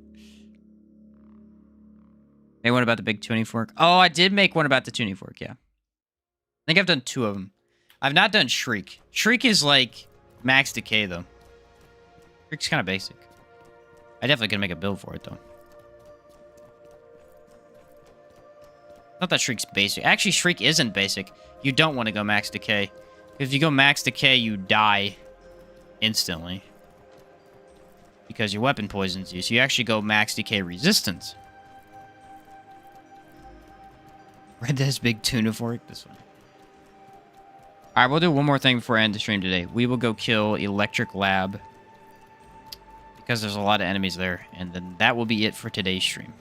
Speaker 1: Made one about the big tuning fork. Oh, I did make one about the tuning fork, yeah. I think I've done 2 of them. I've not done Shriek. Shriek is like max decay, though. Shriek's kind of basic. I definitely could make a build for it, though. Not that Shriek's basic. Actually, Shriek isn't basic. You don't want to go max decay. If you go max decay, you die instantly. Because your weapon poisons you. So you actually go max decay resistance. Red Dead's big tuna fork. This one. Alright, we'll do one more thing before I end the stream today. We will go kill Electric Lab. Because there's a lot of enemies there. And then that will be it for today's stream.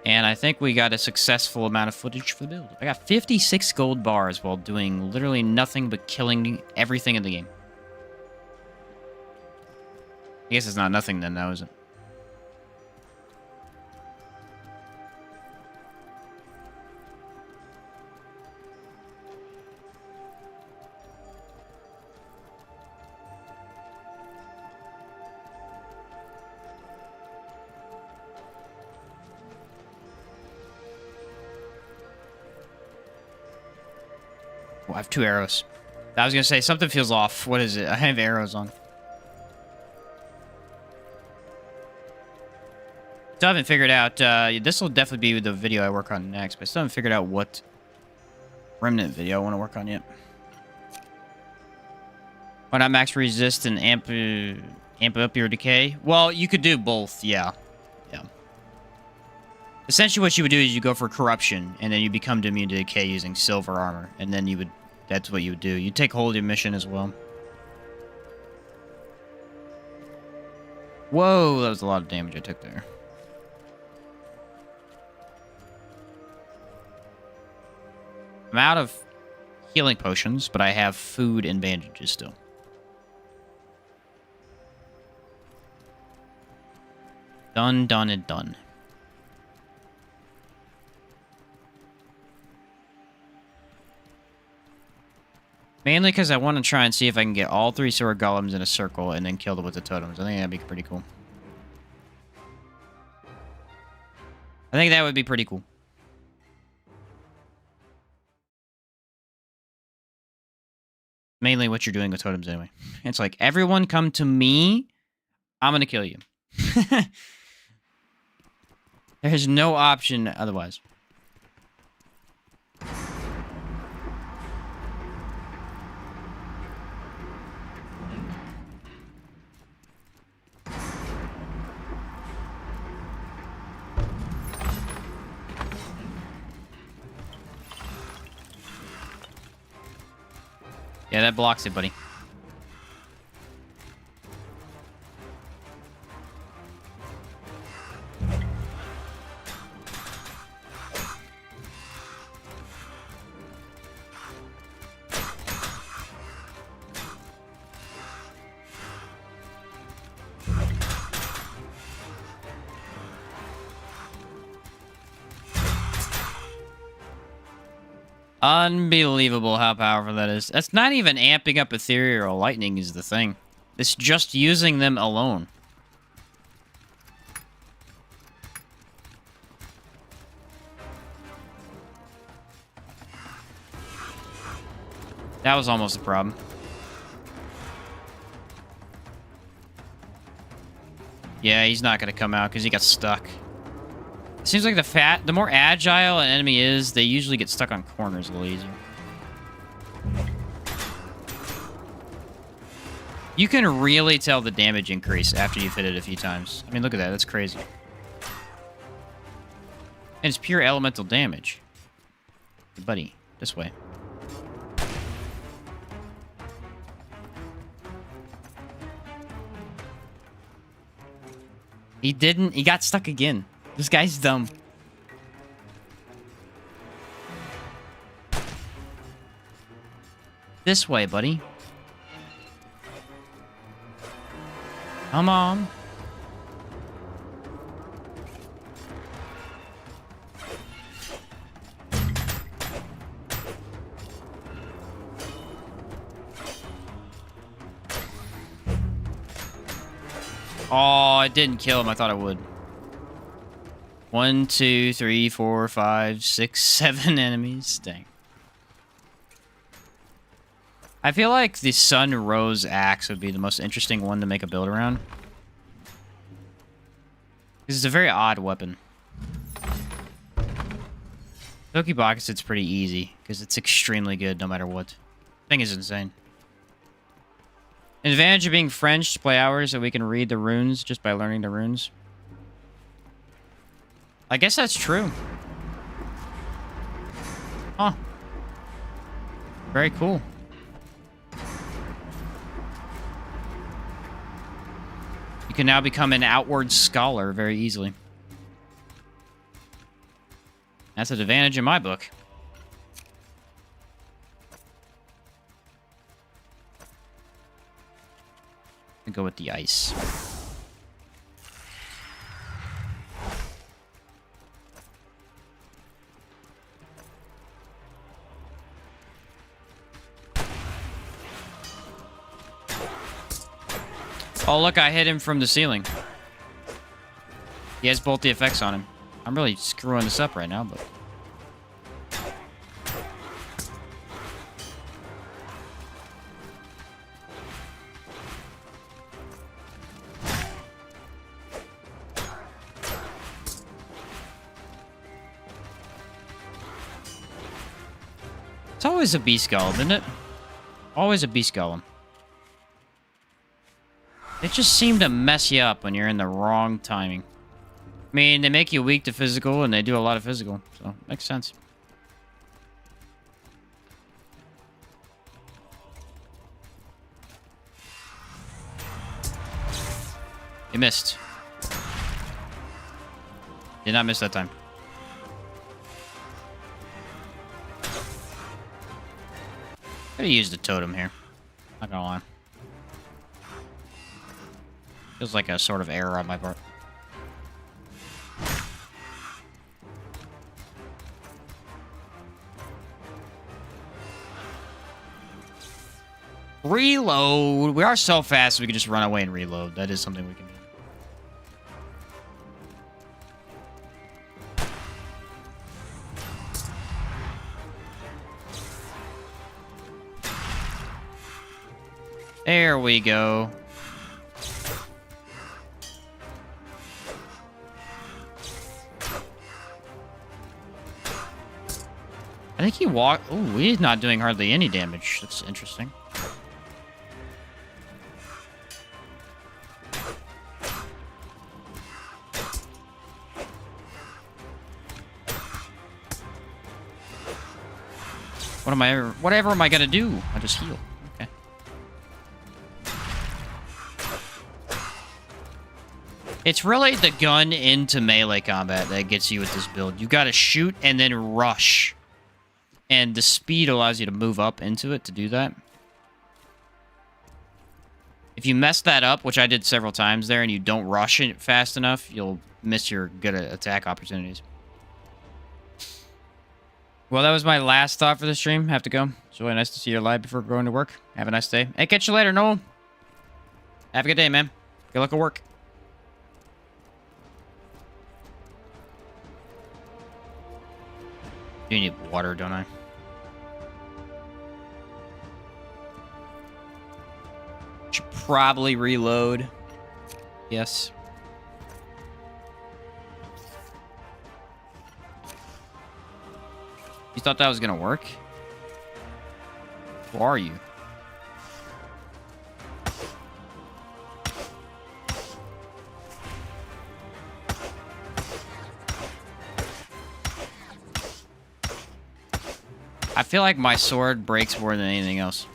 Speaker 1: And I think we got a successful amount of footage for the build. I got 56 gold bars while doing literally nothing but killing everything in the game. I guess it's not nothing then, now, is it? Oh, I have 2 arrows. I was going to say, something feels off. What is it? I have arrows on. Still haven't figured out, this will definitely be the video I work on next, but I still haven't figured out what remnant video I want to work on yet. Why not max resist and amp up your decay? Well, you could do both, yeah. Yeah. Essentially, what you would do is you go for corruption, and then you become immune to decay using silver armor, and then you would. That's what you would do. You take holy mission as well. Whoa, that was a lot of damage I took there. I'm out of healing potions, but I have food and bandages still. Done, done, and done. Mainly because I want to try and see if I can get all 3 sword golems in a circle and then kill them with the totems. I think that'd be pretty cool. I think that would be pretty cool. Mainly what you're doing with totems anyway. It's like, everyone come to me, I'm going to kill you. There's no option otherwise. Yeah, that blocks it, buddy. Unbelievable how powerful that is. That's not even amping up ethereal lightning is the thing. It's just using them alone. That was almost a problem. Yeah, he's not going to come out because he got stuck. It seems like the more agile an enemy is, they usually get stuck on corners a little easier. You can really tell the damage increase after you've hit it a few times. I mean, look at that. That's crazy. And it's pure elemental damage. Hey, buddy, this way. He got stuck again. This guy's dumb. This way, buddy. Come on. Oh, it didn't kill him. I thought it would. 1, 2, 3, 4, 5, 6, 7 enemies. Dang. I feel like the Sun Rose Axe would be the most interesting one to make a build around. Because it's a very odd weapon. Tokibakuset's pretty easy, because it's extremely good no matter what. Thing is insane. An advantage of being French to play hours that we can read the runes just by learning the runes. I guess that's true. Huh. Very cool. You can now become an outward scholar very easily. That's an advantage in my book. And go with the ice. Oh, look, I hit him from the ceiling. He has both the effects on him. I'm really screwing this up right now, but... It's always a beast golem, isn't it? Always a beast golem. They just seem to mess you up when you're in the wrong timing. I mean, they make you weak to physical, and they do a lot of physical, so makes sense. You missed. Did not miss that time. Could have used the totem here. Not gonna lie. Feels like a sort of error on my part. Reload. We are so fast we can just run away and reload. That is something we can do. There we go. I think he walked... Oh, he's not doing hardly any damage. That's interesting. Whatever am I gonna do? I just heal. Okay. It's really the gun into melee combat that gets you with this build. You gotta shoot and then rush. And the speed allows you to move up into it to do that. If you mess that up, which I did several times there, and you don't rush it fast enough, you'll miss your good attack opportunities. Well, that was my last thought for the stream. Have to go. It's really nice to see you live before going to work. Have a nice day. Hey, catch you later, Noel. Have a good day, man. Good luck at work. You need water, don't I? Should probably reload. Yes. You thought that was gonna work? Who are you? I feel like my sword breaks more than anything else.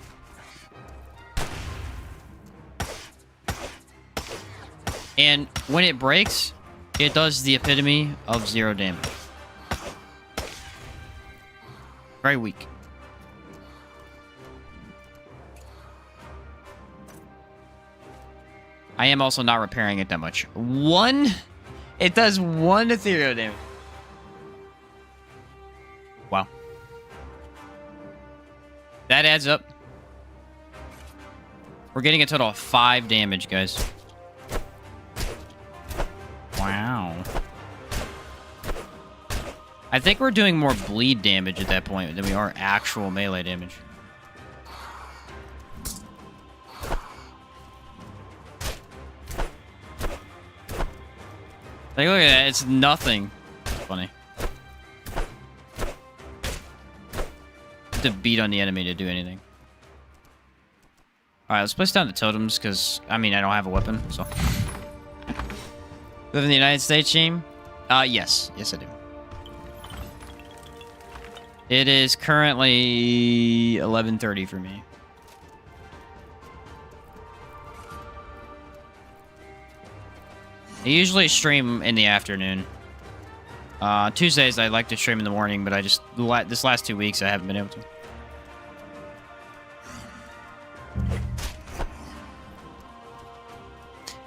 Speaker 1: And when it breaks, it does the epitome of 0 damage. Very weak. I am also not repairing it that much. 1? It does 1 ethereal damage. Wow. That adds up. We're getting a total of 5 damage, guys. Wow. I think we're doing more bleed damage at that point than we are actual melee damage. Like, look at that. It's nothing. Funny. To beat on the enemy to do anything. Alright, let's place down the totems, because, I mean, I don't have a weapon, so. Live in the United States, team? Yes. Yes, I do. It is currently 11:30 for me. I usually stream in the afternoon. Tuesdays, I like to stream in the morning, but I just... This last 2 weeks, I haven't been able to.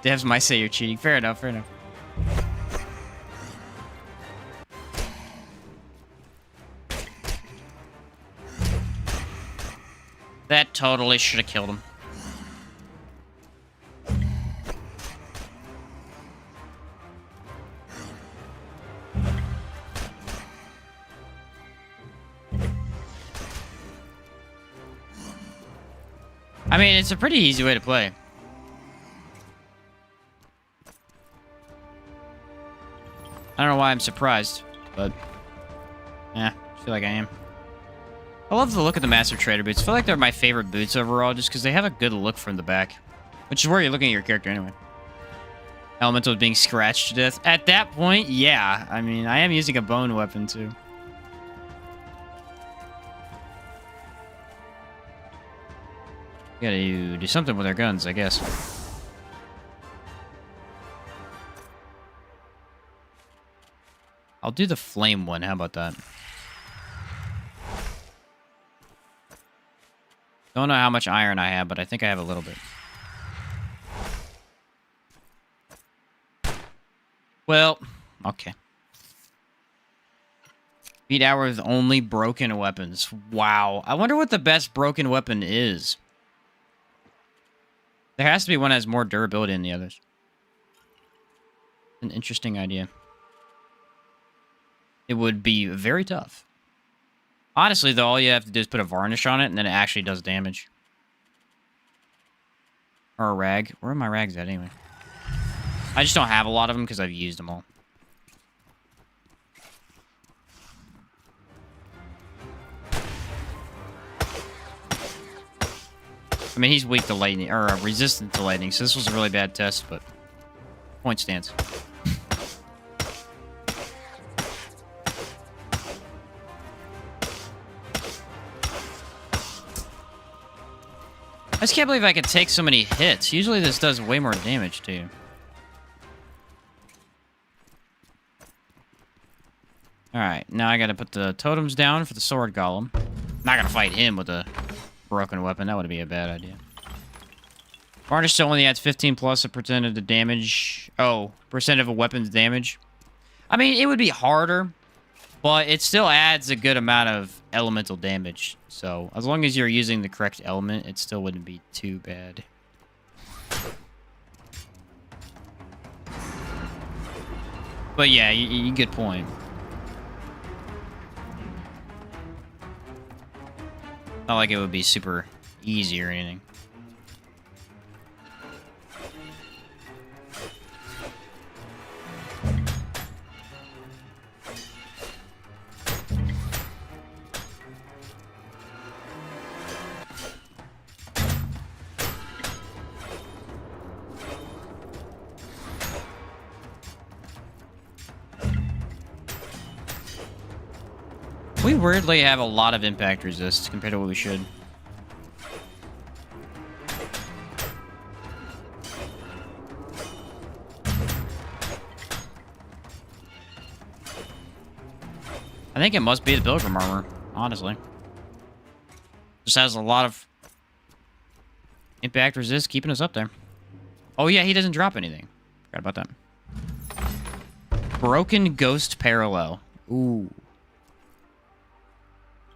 Speaker 1: Devs might say you're cheating. Fair enough, fair enough. That totally should have killed him. I mean, it's a pretty easy way to play. I don't know why I'm surprised, but... yeah, I feel like I am. I love the look of the Master Trader boots. I feel like they're my favorite boots overall, just because they have a good look from the back. Which is where you're looking at your character anyway. Elemental is being scratched to death. At that point, yeah. I mean, I am using a bone weapon, too. Gotta do something with our guns, I guess. I'll do the flame one. How about that? Don't know how much iron I have, but I think I have a little bit. Well, okay. Beat hour with only broken weapons. Wow. I wonder what the best broken weapon is. There has to be one that has more durability than the others. An interesting idea. It would be very tough. Honestly, though, all you have to do is put a varnish on it, and then it actually does damage. Or a rag. Where are my rags at, anyway? I just don't have a lot of them because I've used them all. I mean, he's weak to lightning, or resistant to lightning, so this was a really bad test, but point stands. I just can't believe I could take so many hits. Usually this does way more damage to you. Alright, now I gotta put the totems down for the sword golem. Not gonna fight him with a broken weapon. That would be a bad idea. Varnish only adds 15 plus a percent of the damage. Oh, percent of a weapon's damage. I mean, it would be harder, but it still adds a good amount of elemental damage. So, as long as you're using the correct element, it still wouldn't be too bad. But yeah, good point. Not like it would be super easy or anything. We weirdly have a lot of impact resist compared to what we should. I think it must be the Pilgrim armor, honestly. Just has a lot of impact resist keeping us up there. Oh yeah, he doesn't drop anything. Forgot about that. Broken Ghost Parallel. Ooh.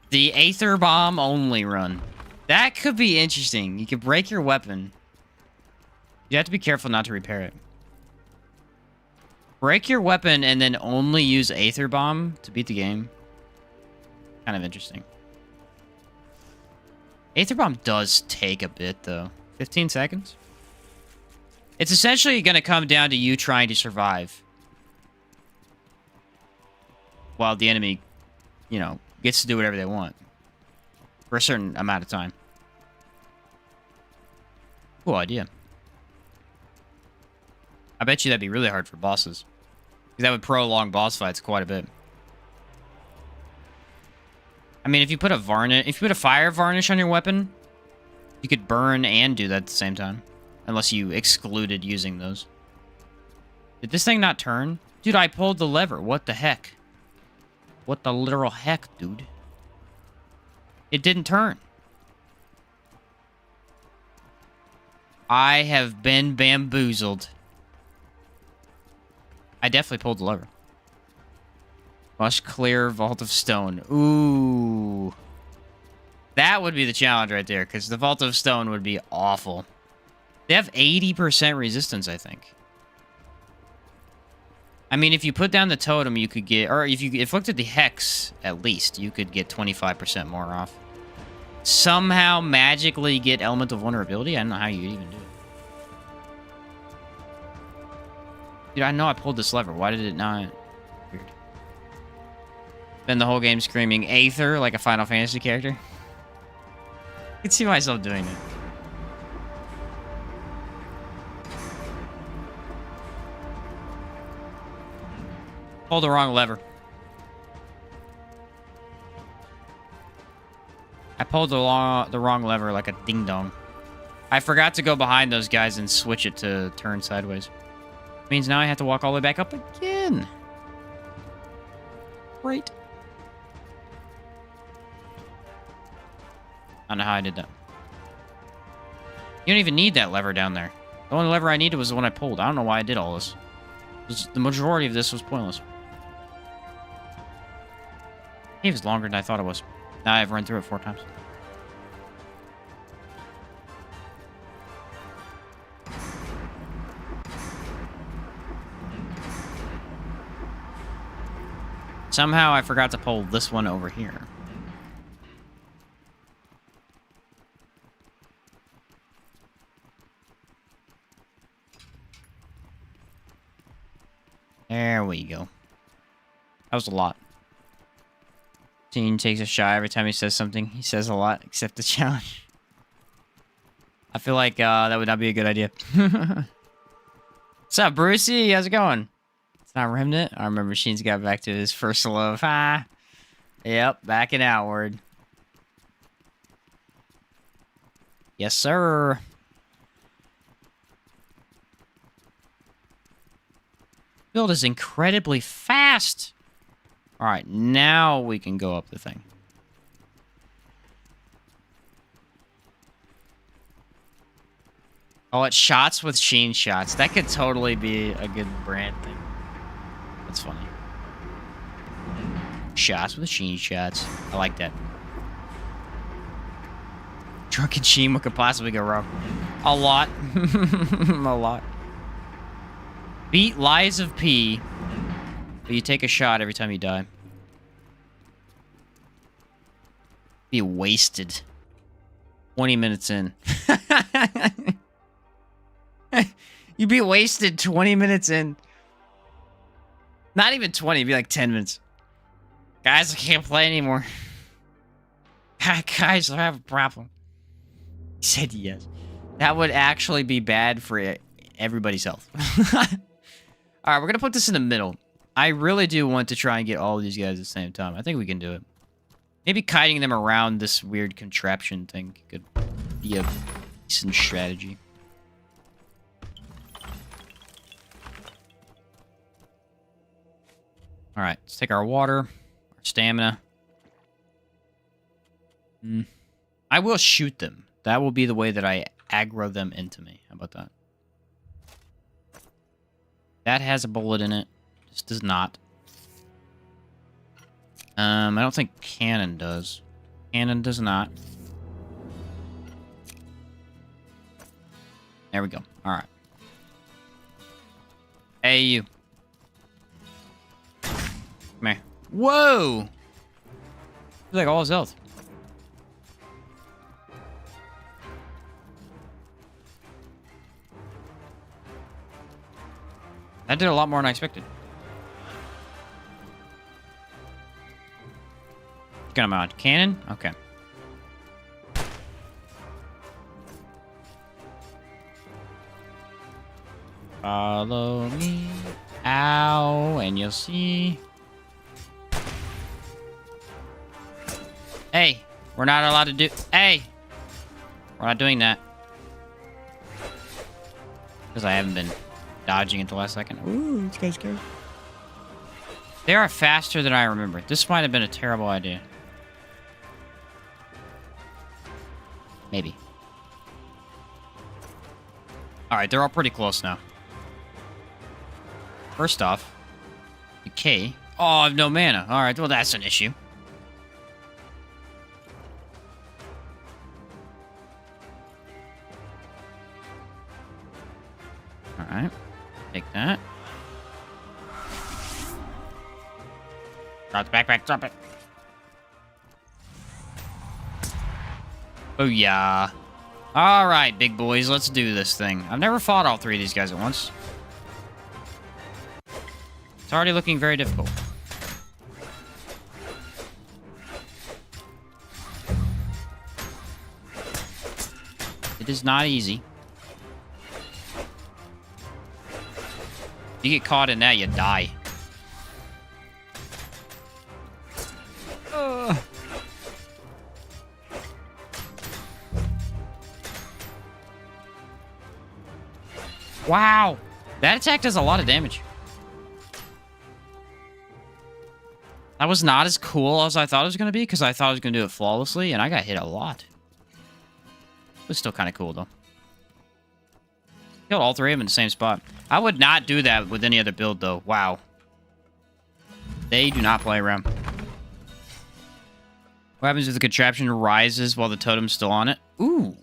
Speaker 1: The Aether Bomb only run. That could be interesting. You could break your weapon. You have to be careful not to repair it. Break your weapon and then only use Aether Bomb to beat the game. Kind of interesting. Aether Bomb does take a bit, though. 15 seconds? It's essentially going to come down to you trying to survive. While the enemy, you know, gets to do whatever they want. For a certain amount of time. Cool idea. I bet you that'd be really hard for bosses. Because that would prolong boss fights quite a bit. I mean, if you put a fire varnish on your weapon, you could burn and do that at the same time. Unless you excluded using those. Did this thing not turn? Dude, I pulled the lever. What the heck? What the literal heck, dude? It didn't turn. I have been bamboozled. I definitely pulled the lever. Must clear Vault of Stone. Ooh. That would be the challenge right there, because the Vault of Stone would be awful. They have 80% resistance, I think. I mean, if you put down the totem, you could get... Or if you inflicted the hex, at least, you could get 25% more off. Somehow magically get elemental vulnerability? I don't know how you even do it. Dude, I know I pulled this lever. Why did it not? Weird. Spend the whole game screaming Aether like a Final Fantasy character. I can see myself doing it. Pulled the wrong lever. I pulled the wrong lever like a ding-dong. I forgot to go behind those guys and switch it to turn sideways. Means now I have to walk all the way back up again. Great. I don't know how I did that. You don't even need that lever down there. The only lever I needed was the one I pulled. I don't know why I did all this. The majority of this was pointless. It was longer than I thought it was. Now I've run through it 4 times. Somehow I forgot to pull this one over here. There we go. That was a lot. Teen takes a shot every time he says something. He says a lot, except the challenge. I feel like that would not be a good idea. What's up, Brucey? How's it going? It's not Remnant. I remember Sheen's got back to his first love. Ah. Yep, back and outward. Yes, sir. Build is incredibly fast. All right, now we can go up the thing. Oh, it's shots with Sheen shots. That could totally be a good brand thing. That's funny. Shots with Sheen shots. I like that. Drunken Sheen, what could possibly go wrong? A lot. A lot. Beat Lies of P. But you take a shot every time you die. Be wasted. 20 minutes in. You'd be wasted 20 minutes in. Not even 20, it'd be like 10 minutes. Guys, I can't play anymore. Guys, I have a problem. He said yes. That would actually be bad for everybody's health. Alright, we're gonna put this in the middle. I really do want to try and get all of these guys at the same time. I think we can do it. Maybe kiting them around this weird contraption thing could be a decent strategy. Alright, let's take our water, our stamina. I will shoot them. That will be the way that I aggro them into me. How about that? That has a bullet in it. This does not. I don't think cannon does. Cannon does not. There we go. Alright. Hey, you. Come here. Whoa! He's like all his health. That did a lot more than I expected. Got him out. Cannon? Okay. Follow me. Ow, and you'll see. Hey, we're not allowed to do... Hey! We're not doing that. Because I haven't been dodging it the last second. Ooh, this guy's scared. They are faster than I remember. This might have been a terrible idea. Maybe. Alright, they're all pretty close now. First off, decay. Oh, I have no mana. Alright, well, that's an issue. Alright. Take that. Drop the backpack, drop it. Oh, yeah. Alright, big boys, let's do this thing. I've never fought all 3 of these guys at once. It's already looking very difficult. It is not easy. If you get caught in that, you die. Wow. That attack does a lot of damage. That was not as cool as I thought it was going to be, because I thought I was going to do it flawlessly, and I got hit a lot. It was still kind of cool, though. Killed all three of them in the same spot. I would not do that with any other build, though. Wow. They do not play around. What happens if the contraption rises while the totem's still on it? Ooh.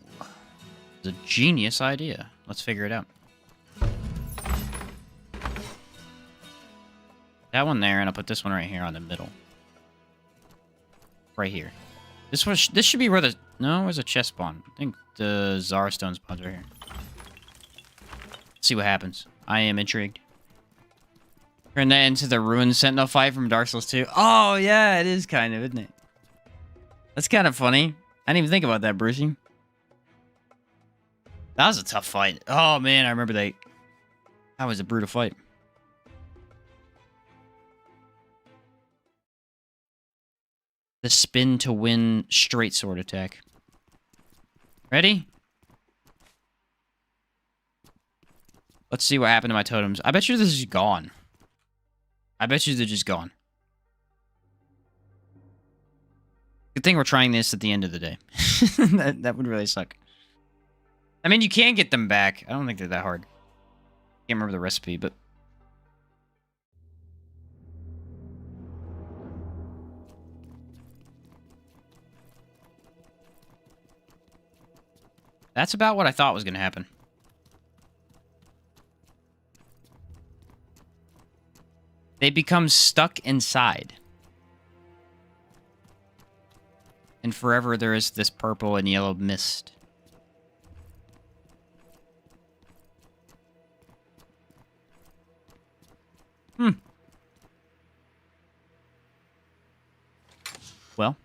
Speaker 1: It's a genius idea. Let's figure it out. That one there, and I'll put this one right here on the middle. Right here. This should be where the... No, where's the chest spawn? I think the Tsar stone spawns right here. Let's see what happens. I am intrigued. Turn that into the Ruined Sentinel fight from Dark Souls 2. Oh, yeah, it is kind of, isn't it? That's kind of funny. I didn't even think about that, Brucey. That was a tough fight. Oh, man, I remember that. That was a brutal fight. The spin to win straight sword attack. Ready? Let's see what happened to my totems. I bet you this is gone. I bet you they're just gone. Good thing we're trying this at the end of the day. that would really suck. I mean, you can get them back. I don't think they're that hard. Can't remember the recipe, but... That's about what I thought was going to happen. They become stuck inside. And forever there is this purple and yellow mist. Well.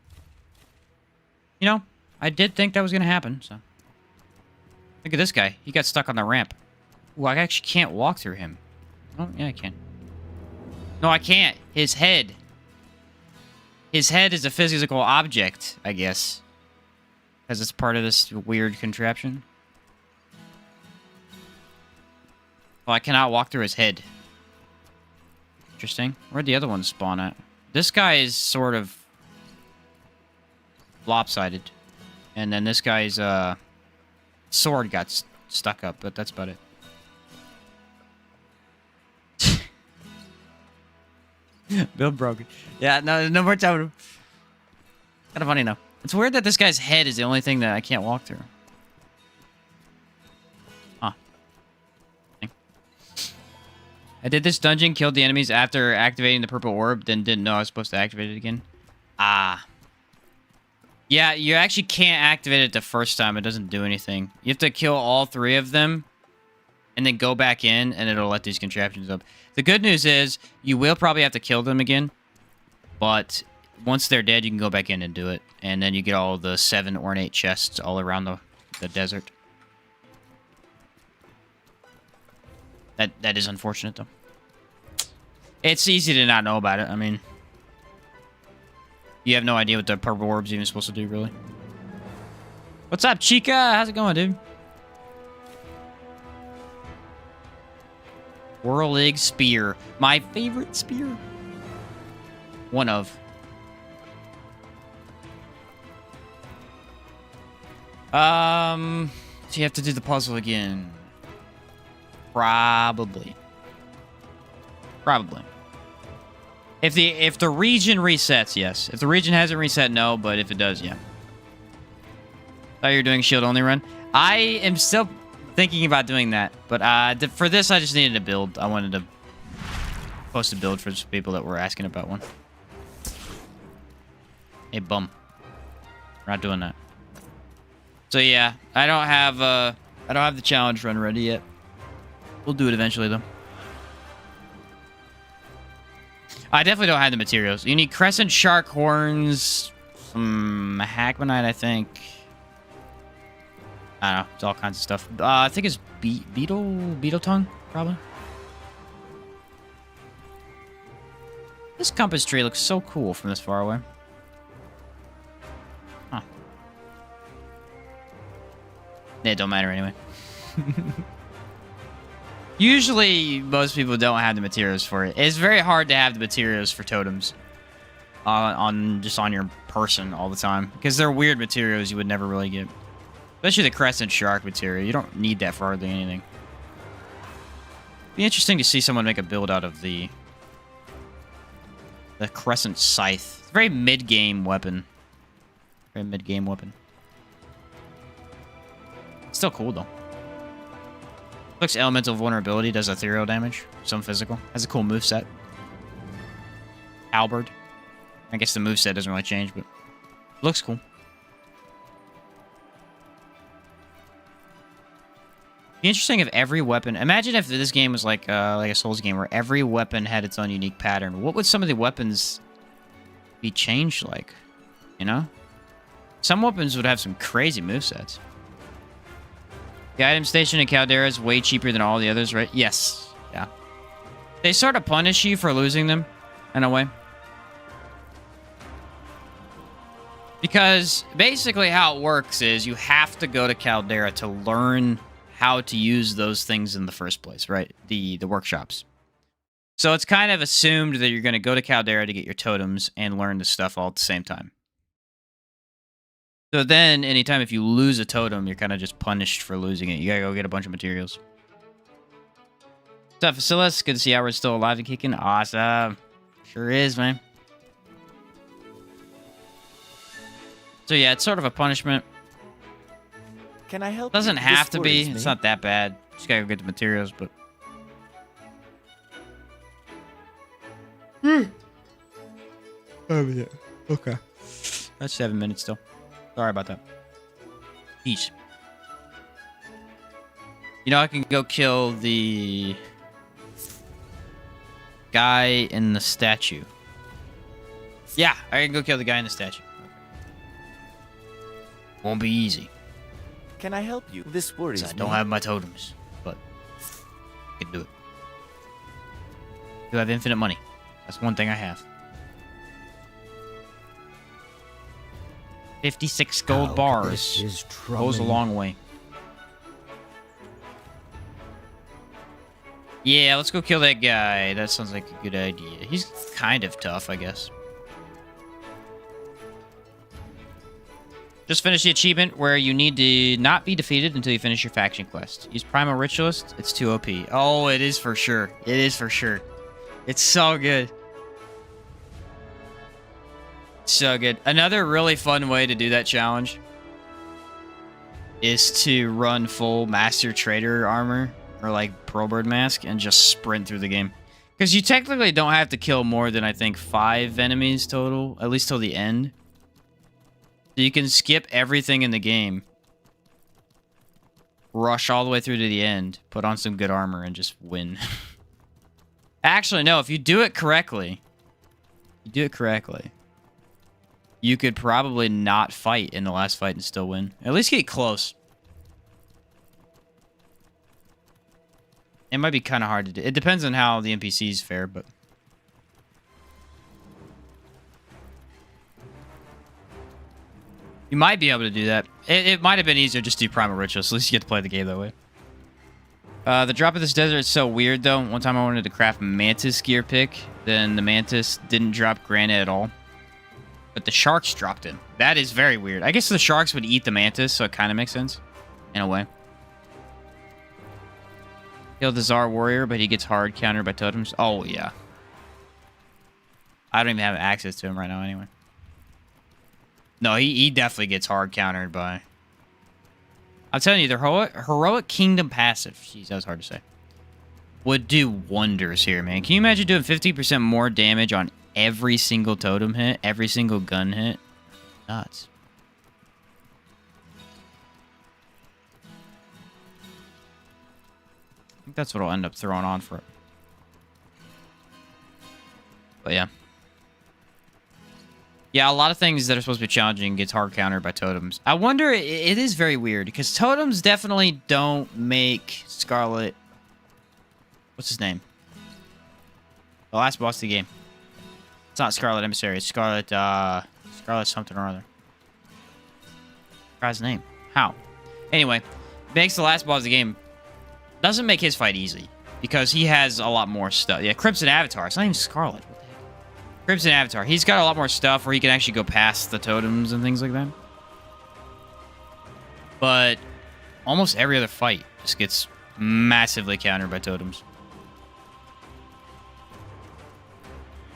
Speaker 1: You know, I did think that was going to happen, so... Look at this guy. He got stuck on the ramp. Ooh, I actually can't walk through him. Oh, yeah, I can. No, I can't. His head. His head is a physical object, I guess. Because it's part of this weird contraption. Well, I cannot walk through his head. Interesting. Where'd the other ones spawn at? This guy is sort of... lopsided. And then this guy's, sword got stuck up, but that's about it. Build broken. Yeah, no more totem. Kind of funny, though. It's weird that this guy's head is the only thing that I can't walk through. Huh. I did this dungeon, killed the enemies after activating the purple orb, then didn't know I was supposed to activate it again. Ah. Yeah, you actually can't activate it the first time. It doesn't do anything. You have to kill all three of them, and then go back in, and it'll let these contraptions up. The good news is, you will probably have to kill them again, but once they're dead, you can go back in and do it, and then you get all the 7 ornate chests all around the desert. That is unfortunate, though. It's easy to not know about it. I mean... You have no idea what the purple orb's even supposed to do, really. What's up, Chica? How's it going, dude? Whirlig Spear. My favorite spear. One of. So you have to do the puzzle again. Probably. If the region resets, yes. If the region hasn't reset, no. But if it does, yeah. Thought you were doing shield only run. I am still thinking about doing that. But for this, I just needed a build. I wanted to post a build for some people that were asking about one. Hey, bum. We're not doing that. So yeah, I don't have the challenge run ready yet. We'll do it eventually, though. I definitely don't have the materials. You need crescent shark horns, some hackmanite, I think. I don't know. It's all kinds of stuff. I think it's beetle tongue, probably. This compass tree looks so cool from this far away. Huh. It don't matter anyway. Usually, most people don't have the materials for it. It's very hard to have the materials for totems just on your person all the time because they're weird materials you would never really get. Especially the crescent shark material. You don't need that for hardly anything. Be interesting to see someone make a build out of the crescent scythe. It's a very mid-game weapon. Very mid-game weapon. Still cool though. Looks elemental vulnerability, does ethereal damage, some physical. Has a cool moveset. Halberd. I guess the moveset doesn't really change, but looks cool. Be interesting if every weapon. Imagine if this game was like a Souls game where every weapon had its own unique pattern. What would some of the weapons be changed like? You know? Some weapons would have some crazy movesets. The item station in Caldera is way cheaper than all the others, right? Yes. Yeah. They sort of punish you for losing them, in a way. Because basically how it works is you have to go to Caldera to learn how to use those things in the first place, right? The workshops. So it's kind of assumed that you're going to go to Caldera to get your totems and learn the stuff all at the same time. So then, anytime if you lose a totem, you're kind of just punished for losing it. You gotta go get a bunch of materials. What's up, Facilis? Good to see Howard's still alive and kicking. Awesome. Sure is, man. So yeah, it's sort of a punishment.
Speaker 5: Can I help?
Speaker 1: Doesn't
Speaker 5: you?
Speaker 1: have
Speaker 5: This
Speaker 1: to be.
Speaker 5: worries me.
Speaker 1: It's not that bad. Just gotta go get the materials, but...
Speaker 5: Oh, yeah. Okay.
Speaker 1: That's 7 minutes still. Sorry about that. Peace. You know, I can go kill the guy in the statue. Yeah, I can go kill the guy in the statue. Won't be easy.
Speaker 5: Can I help you? This worries
Speaker 1: 'Cause I
Speaker 5: me.
Speaker 1: don't have my totems, but I can do it. Do have infinite money. That's one thing I have. 56 gold
Speaker 5: Oh,
Speaker 1: bars.
Speaker 5: This is
Speaker 1: Goes a long way. Yeah, let's go kill that guy. That sounds like a good idea. He's kind of tough, I guess. Just finish the achievement where you need to not be defeated until you finish your faction quest. Use Primal Ritualist. It's too OP. Oh, it is for sure. It is for sure. It's so good. So good. Another really fun way to do that challenge is to run full Master Trader armor or like Pearlbird mask and just sprint through the game. Because you technically don't have to kill more than I think 5 enemies total, at least till the end. So you can skip everything in the game, rush all the way through to the end, put on some good armor, and just win. Actually, no, if you do it correctly, you could probably not fight in the last fight and still win. At least get close. It might be kind of hard to do. It depends on how the NPCs fare, but... You might be able to do that. It might have been easier just to do Primal Rituals. At least you get to play the game that way. The drop of this desert is so weird, though. One time I wanted to craft Mantis gear pick. Then the Mantis didn't drop granite at all. But the sharks dropped it. That is very weird. I guess the sharks would eat the Mantis, so it kind of makes sense. In a way. Killed the Tsar warrior, but he gets hard countered by totems. Oh, yeah. I don't even have access to him right now anyway. No, he definitely gets hard countered by... I'm telling you, the heroic kingdom passive, jeez, that was hard to say, would do wonders here, man. Can you imagine doing 50% more damage on every single totem hit, every single gun hit? Nuts. I think that's what I'll end up throwing on for it. But yeah. Yeah, a lot of things that are supposed to be challenging gets hard countered by totems. I wonder, it is very weird, because totems definitely don't make Scarlet... What's his name? The last boss of the game. It's not Scarlet Emissary, it's Scarlet, Scarlet something or other. Guy's name. How? Anyway, makes the last boss of the game... Doesn't make his fight easy. because he has a lot more stuff. Yeah, Crimson Avatar. It's not even Scarlet. What the heck? Crimson Avatar. He's got a lot more stuff where he can actually go past the totems and things like that. But almost every other fight just gets massively countered by totems.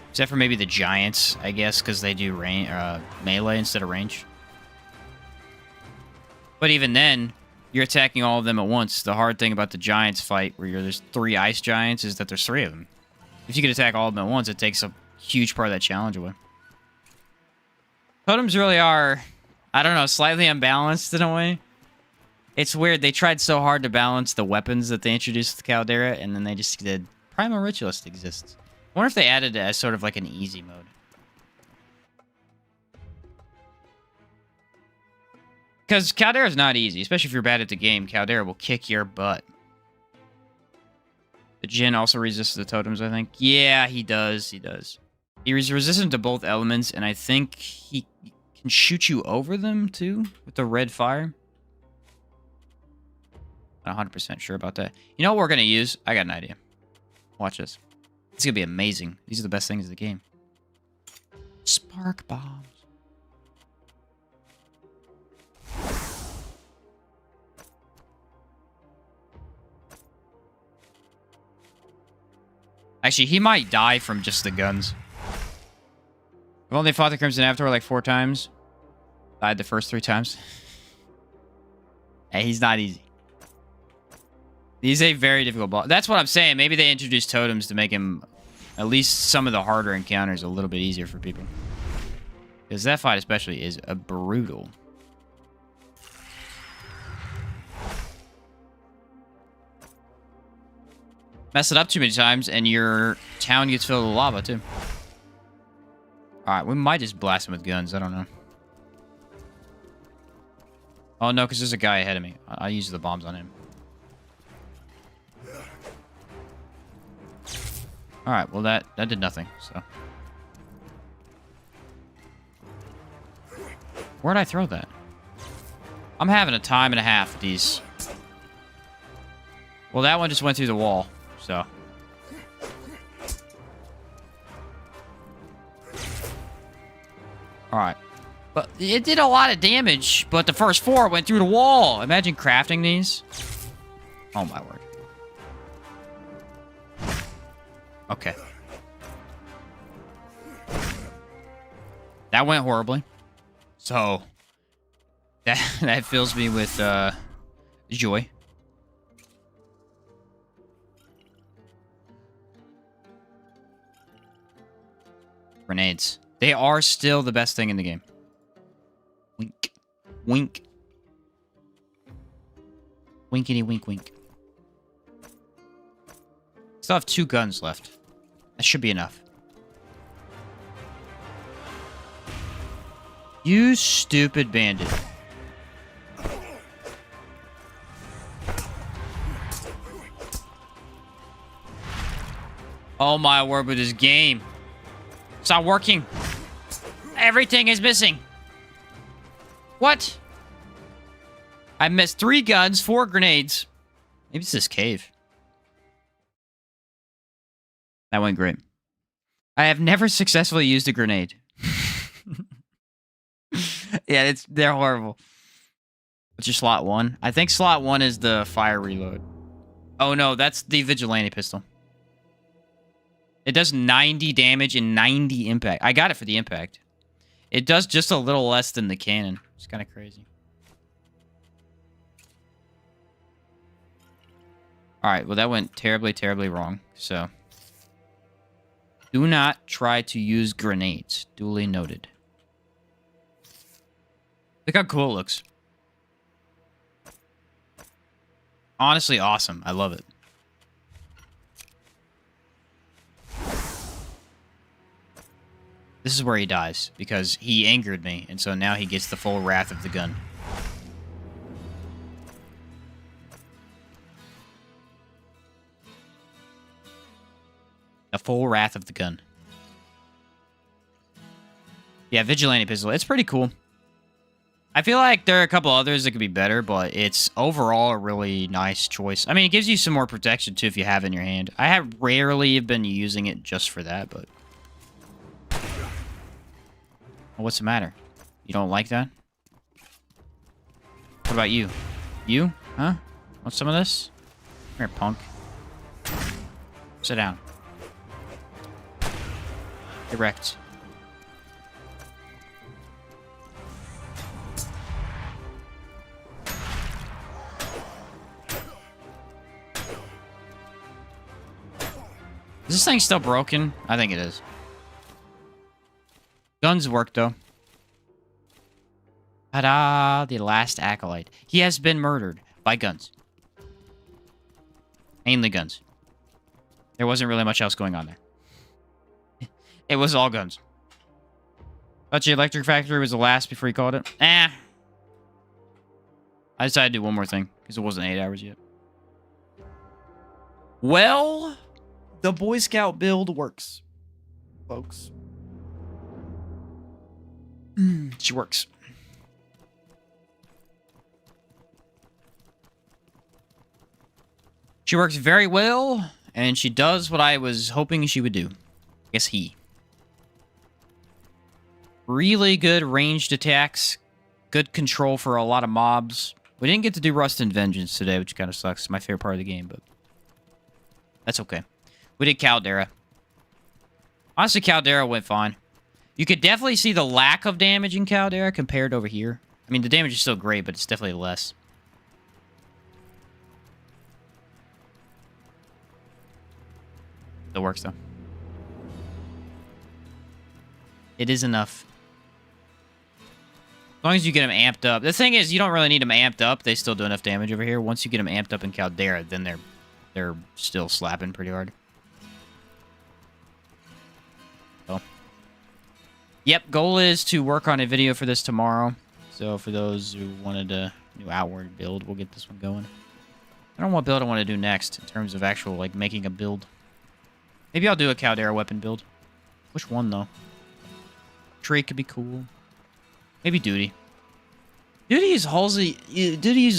Speaker 1: Except for maybe the giants, I guess, because they do melee instead of range. But even then, you're attacking all of them at once. The hard thing about the giants fight, where there's 3 ice giants, is that there's 3 of them. If you can attack all of them at once, it takes a huge part of that challenge away. Totems really are, I don't know, slightly unbalanced in a way. It's weird. They tried so hard to balance the weapons that they introduced with Caldera, and then they just did Primal Ritualist exists. I wonder if they added it as sort of like an easy mode. Because Caldera's not easy, especially if you're bad at the game. Caldera will kick your butt. The Jinn also resists the totems, I think. Yeah, he does. He does. He's resistant to both elements, and I think he can shoot you over them, too, with the red fire. Not 100% sure about that. You know what we're going to use? I got an idea. Watch this. It's going to be amazing. These are the best things in the game. Spark bombs. Actually, he might die from just the guns. I've only fought the Crimson Avatar like 4 times. Died the first 3 times. Hey, he's not easy. He's a very difficult boss. That's what I'm saying. Maybe they introduced totems to make him at least some of the harder encounters a little bit easier for people. Because that fight especially is brutal. Mess it up too many times and your town gets filled with lava too. Alright, we might just blast him with guns. I don't know. Oh no, because there's a guy ahead of me. I'll use the bombs on him. Alright, well that did nothing, so. Where'd I throw that? I'm having a time and a half with these. Well, that one just went through the wall, so. Alright. But it did a lot of damage, but the first 4 went through the wall. Imagine crafting these. Oh my word. Okay. That went horribly. So that fills me with joy. Grenades. They are still the best thing in the game. Wink. Wink. Winkety wink wink. Still have 2 guns left. That should be enough. You stupid bandit. Oh my word with this game. It's not working. Everything is missing. What? I missed 3 guns, 4 grenades. Maybe it's this cave. That went great. I have never successfully used a grenade. Yeah, they're horrible. What's your slot 1? I think slot 1 is the fire reload. Oh no, that's the vigilante pistol. It does 90 damage and 90 impact. I got it for the impact. It does just a little less than the cannon. It's kind of crazy. Alright, well that went terribly, terribly wrong. So, do not try to use grenades. Duly noted. Look how cool it looks. Honestly awesome. I love it. This is where he dies, because he angered me, and so now he gets the full wrath of the gun. The full wrath of the gun. Yeah, vigilante pistol. It's pretty cool. I feel like there are a couple others that could be better, but it's overall a really nice choice. I mean, it gives you some more protection, too, if you have it in your hand. I have rarely been using it just for that, but... Well, what's the matter? You don't like that? What about you? You? Huh? Want some of this? Come here, punk. Sit down. Erect. Is this thing still broken? I think it is. Guns work, though. Ta-da! The last acolyte. He has been murdered by guns. Mainly guns. There wasn't really much else going on there. It was all guns. Thought the electric factory was the last before you called it. I decided to do one more thing, because it wasn't 8 hours yet. Well... the Boy Scout build works, folks. She works. She works very well, and she does what I was hoping she would do. I guess he. Really good ranged attacks. Good control for a lot of mobs. We didn't get to do Rust and Vengeance today, which kind of sucks. It's my favorite part of the game, but... that's okay. We did Caldera. Honestly, Caldera went fine. You could definitely see the lack of damage in Caldera compared over here. I mean, the damage is still great, but it's definitely less. Still works, though. It is enough. As long as you get them amped up. The thing is, you don't really need them amped up. They still do enough damage over here. Once you get them amped up in Caldera, then they're still slapping pretty hard. So. Yep, goal is to work on a video for this tomorrow. So for those who wanted a new outward build, we'll get this one going. I don't know what build I want to do next in terms of actual, like, making a build. Maybe I'll do a Caldera weapon build. Which one, though? Tree could be cool. Maybe Duty. Duty uses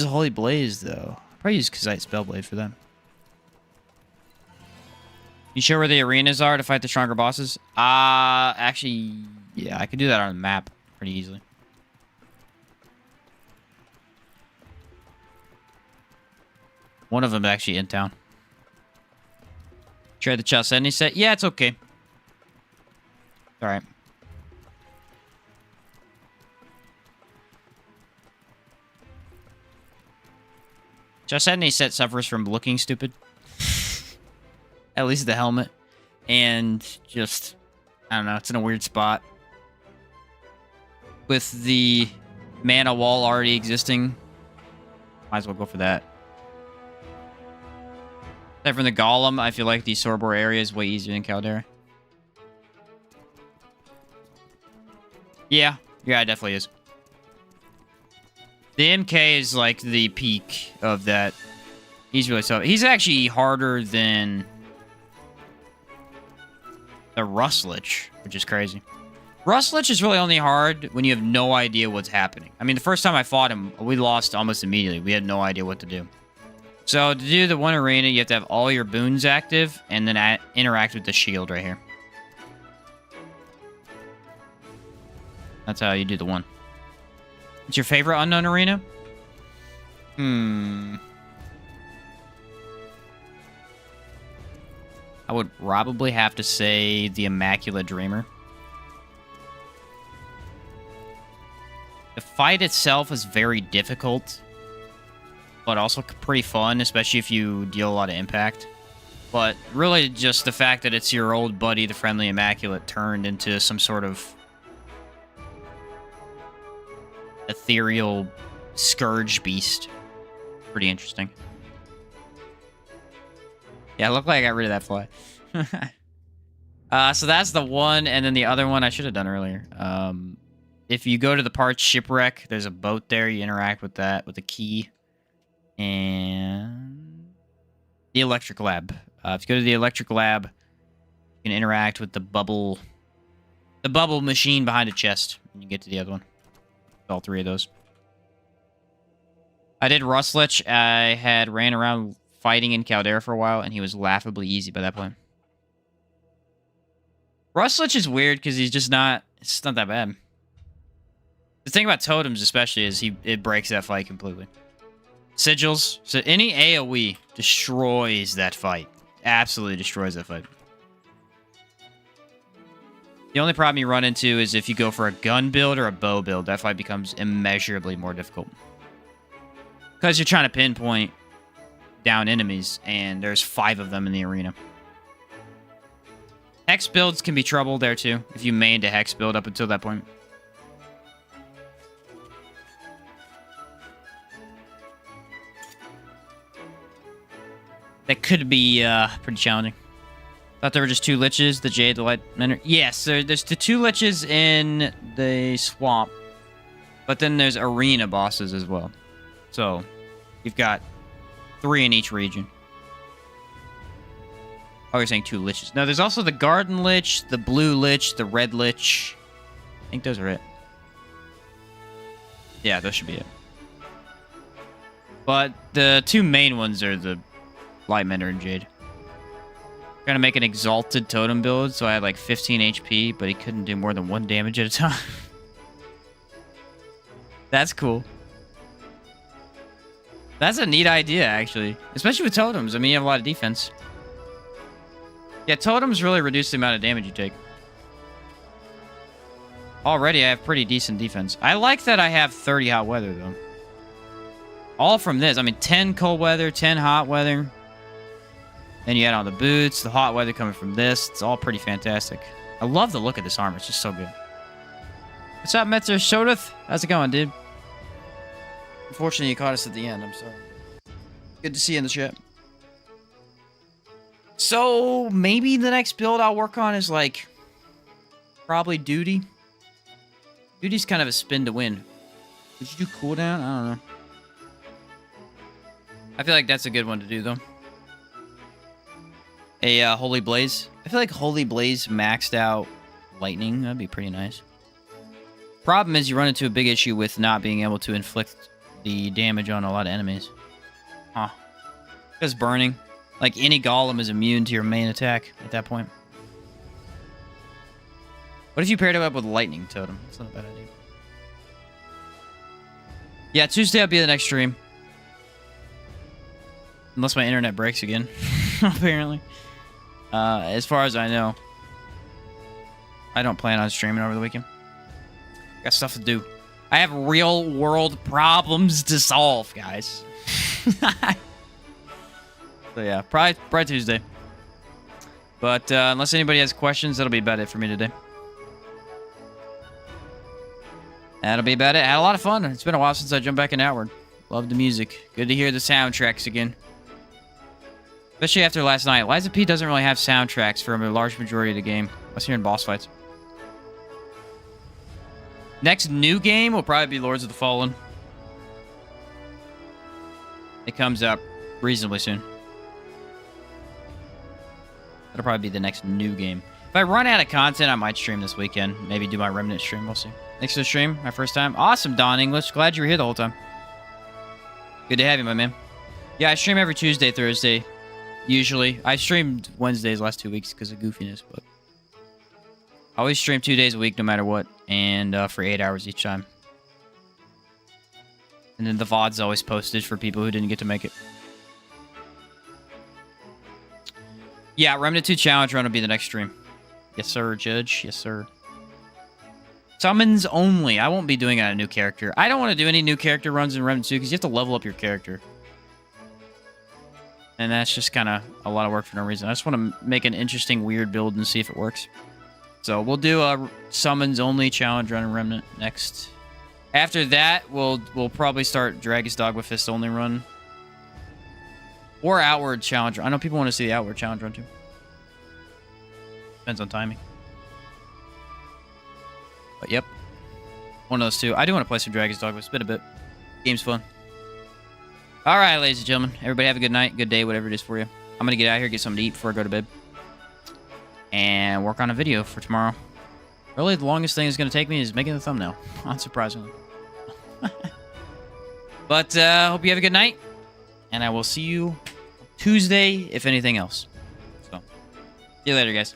Speaker 1: Holy Blaze, though. I'll probably use Kazite Spellblade for them. You sure where the arenas are to fight the stronger bosses? Actually, yeah, I could do that on the map pretty easily. One of them actually in town. Trade the Chalcedony set? Yeah, it's okay. Alright. Chalcedony set suffers from looking stupid. At least the helmet. And just, I don't know, it's in a weird spot. With the mana wall already existing, might as well go for that. Aside from the Golem, I feel like the Sorbor area is way easier than Caldera. Yeah, it definitely is. The MK is like the peak of that. He's really tough. He's actually harder than the Lich, which is crazy. Lich is really only hard when you have no idea what's happening. I mean, the first time I fought him, we lost almost immediately. We had no idea what to do. So to do the one arena, you have to have all your boons active and then interact with the shield right here. That's how you do the one. What's your favorite unknown arena? I would probably have to say the Immaculate Dreamer. The fight itself is very difficult, but also pretty fun, especially if you deal a lot of impact. But really just the fact that it's your old buddy, the Friendly Immaculate, turned into some sort of ethereal scourge beast. Pretty interesting. Yeah, it looked like I got rid of that fly. So that's the one, and then the other one I should have done earlier. If you go to the Parched Shipwreck, there's a boat there. You interact with that with a key. And the Electric Lab. If you go to the Electric Lab, you can interact with the bubble machine behind a chest. And you get to the other one. All three of those. I did Rust Lich. I had ran around fighting in Caldera for a while, and he was laughably easy by that point. Rust Lich is weird because he's just not... It's not that bad. The thing about Totems especially is it breaks that fight completely. Sigils. So any AoE destroys that fight. Absolutely destroys that fight. The only problem you run into is if you go for a gun build or a bow build. That fight becomes immeasurably more difficult. Because you're trying to pinpoint down enemies, and there's 5 of them in the arena. Hex builds can be trouble there too, if you mained a Hex build up until that point. That could be pretty challenging. Thought there were just 2 Liches, the Jade, the Light... Yes, there's the 2 Liches in the swamp. But then there's arena bosses as well. So, you've got 3 in each region. Oh, you're saying 2 Liches. No, there's also the Garden Lich, the Blue Lich, the Red Lich. I think those are it. Yeah, those should be it. But the 2 main ones are the Lightmender and Jade. Gonna make an Exalted Totem build, so I had like 15 HP, but he couldn't do more than 1 damage at a time. That's cool. That's a neat idea, actually. Especially with Totems. I mean, you have a lot of defense. Yeah, Totems really reduce the amount of damage you take. Already, I have pretty decent defense. I like that I have 30 hot weather, though. All from this. I mean, 10 cold weather, 10 hot weather. Then you add on the boots, the hot weather coming from this. It's all pretty fantastic. I love the look of this armor. It's just so good. What's up, Metzer Shodath? How's it going, dude? Unfortunately, you caught us at the end. I'm sorry. Good to see you in the chat. So, maybe the next build I'll work on is, like, probably Duty. Duty's kind of a spin to win. Did you do cooldown? I don't know. I feel like that's a good one to do, though. A Holy Blaze. I feel like Holy Blaze maxed out Lightning. That'd be pretty nice. Problem is you run into a big issue with not being able to inflict the damage on a lot of enemies. Huh. Because burning. Like, any golem is immune to your main attack at that point. What if you paired it up with Lightning Totem? That's not a bad idea. Yeah, Tuesday will be the next stream. Unless my internet breaks again. Apparently. As far as I know. I don't plan on streaming over the weekend. Got stuff to do. I have real world problems to solve, guys. So yeah, probably Tuesday. But unless anybody has questions, that'll be about it for me today. That'll be about it. I had a lot of fun. It's been a while since I jumped back in Outward. Love the music. Good to hear the soundtracks again. Especially after last night. Liza P doesn't really have soundtracks for a large majority of the game. I was hearing boss fights. Next new game will probably be Lords of the Fallen. It comes up reasonably soon. That'll probably be the next new game. If I run out of content, I might stream this weekend. Maybe do my Remnant stream. We'll see. Thanks for the stream. My first time. Awesome, Don English. Glad you were here the whole time. Good to have you, my man. Yeah, I stream every Tuesday, Thursday. Usually. I streamed Wednesdays last 2 weeks because of goofiness, but I always stream 2 days a week no matter what, and for 8 hours each time. And then the VOD's always posted for people who didn't get to make it. Yeah, Remnant 2 Challenge Run will be the next stream. Yes, sir, Judge. Yes, sir. Summons only. I won't be doing a new character. I don't want to do any new character runs in Remnant 2 because you have to level up your character. And that's just kind of a lot of work for no reason. I just want to make an interesting, weird build and see if it works. So we'll do a summons only challenge run in Remnant next. After that, we'll probably start Dragon's Dogma Fist only run. Or Outward challenge. I know people want to see the Outward challenge run too. Depends on timing. But yep. One of those two. I do want to play some Dragon's Dogma. It's been a bit. Game's fun. Alright, ladies and gentlemen. Everybody have a good night, good day, whatever it is for you. I'm going to get out here, get something to eat before I go to bed. And work on a video for tomorrow. Really, the longest thing it's going to take me is making the thumbnail. Unsurprisingly. But hope you have a good night, and I will see you Tuesday if anything else. So, see you later, guys.